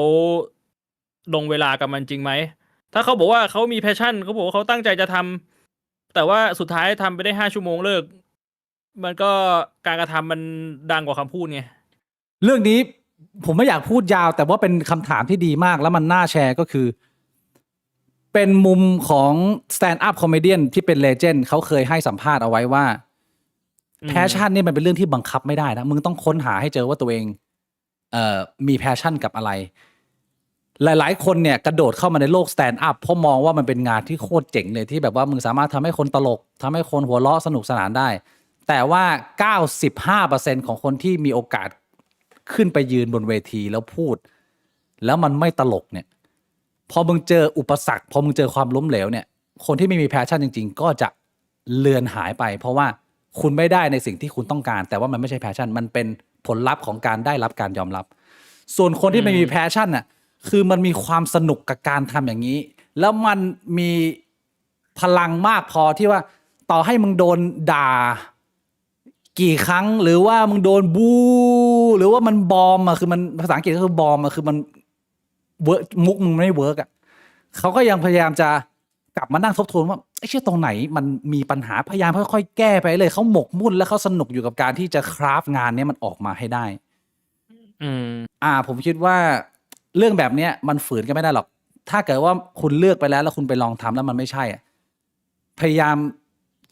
ลงเวลากับมันจริงไหม ถ้าเขาบอกว่าเขามีแพชชั่นเขาบอกว่าเขาตั้งใจจะทำแต่ว่าสุดท้ายทำไปได้5 ชั่วโมงเลิก มันก็การกระทำมันดังกว่าคำพูดไง เรื่องนี้ผมไม่อยากพูดยาว แต่ว่าเป็นคำถามที่ดีมากแล้วมันน่าแชร์ก็คือ เป็นมุมของ stand up comedian ที่เป็นเลเจนด์เขาเคยให้สัมภาษณ์เอาไว้ว่า แพชชั่นนี่มันเป็นเรื่องที่บังคับไม่ได้นะมึงต้องค้นหาให้เจอว่าตัวเองมีแพชชั่นกับอะไร หลายๆคนเนี่ยกระโดดเข้ามาในโลก stand up เพราะมองว่ามันเป็นงานที่โคตรเจ๋งเลยที่แบบว่ามึงสามารถทำให้คนตลกทำให้คนหัวเราะสนุกสนานได้ แต่ว่า 95% ของคนที่มีโอกาสขึ้นไปยืนบนเวทีแล้วพูด แล้วมันไม่ตลกเนี่ยพอมึงเจออุปสรรคพอมึงเจอความล้มเหลวเนี่ยคนที่ไม่มีแพชชั่นจริงๆก็จะเลือนหายไป เพราะว่าคุณไม่ได้ในสิ่งที่คุณต้องการ แต่ว่ามันไม่ใช่แพชชั่นมันเป็นผลลัพธ์ของการได้รับการยอมรับ ส่วนคนที่ไม่มีแพชชั่นน่ะคือมันมีความสนุกกับการทำอย่างนี้ แล้วมันมีพลังมากพอที่ว่าต่อให้มึงโดนด่ากี่ครั้งหรือว่ามึงโดนบูหรือว่ามันบอมอะคือมันภาษาอังกฤษก็คือบอมอะคือมันเวิร์กมุกมึงไม่เวิร์กอะเขาก็ยังพยายามจะกลับมานั่งทบทวนว่าไอ้เชื่อตรงไหนมันมีปัญหาพยายามค่อยๆแก้ไปเลยเขาหมกมุ่นและเขาสนุกอยู่กับการที่จะคราฟงานนี้มันออกมาให้ได้ ผมคิดว่าเรื่องแบบเนี้ยมันฝืนกันไม่ได้หรอก ถ้าเกิดว่าคุณเลือกไปแล้วคุณไปลองทำแล้วมันไม่ใช่อะพยายาม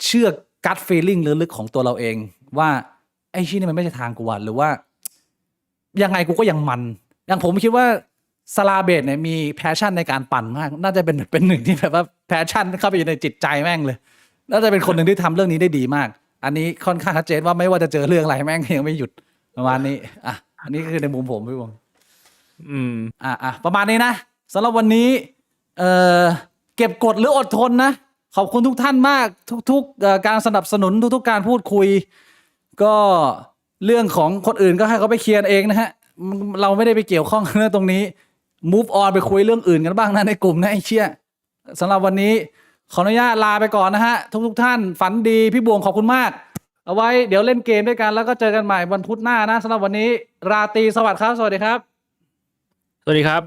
เชื่อ gut feeling ลึกๆของตัวเราเองว่าไอ้ชี้นี่มันไม่ใช่ทางกูว่ะหรือว่ายังไงกูก็ยังมันอย่างผมคิดว่าสลาเบตเนี่ยมีแพชชั่นในการปั่นมากน่าจะเป็นหนึ่งที่แบบว่าแพชชั่นเข้าไปอยู่ในจิตใจแม่งเลยน่าจะเป็นคนหนึ่งที่ทำเรื่องนี้ได้ดีมาก อันนี้ค่อนข้างชัดเจนว่าไม่ว่าจะเจอเรื่องอะไรแม่งยังไม่หยุดประมาณนี้อันนี้คือในมุมผมพี่วงประมาณนี้นะสำหรับวันนี้เก็บกดหรืออดทนนะขอบคุณทุกท่านมากทุกการสนับสนุนทุกๆการพูดคุยก็เรื่องของคนอื่นก็ให้เขาไปเคลียร์เองนะฮะเราไม่ได้ไปเกี่ยวข้องเรื่องตรงนี้ move on ไปคุยเรื่องอื่นกันบ้างนะในกลุ่มนะไอ้เชี่ยสำหรับวันนี้ขออนุญาตลาไปก่อนนะฮะทุกท่านฝันดีพี่บวงขอบคุณมากเอาไว้เดี๋ยวเล่นเกมด้วยกันแล้วก็เจอกันใหม่วันพุธหน้านะสำหรับวันนี้ราตรีสวัสดิ์ครับสวัสดีครับ สวัสดีครับ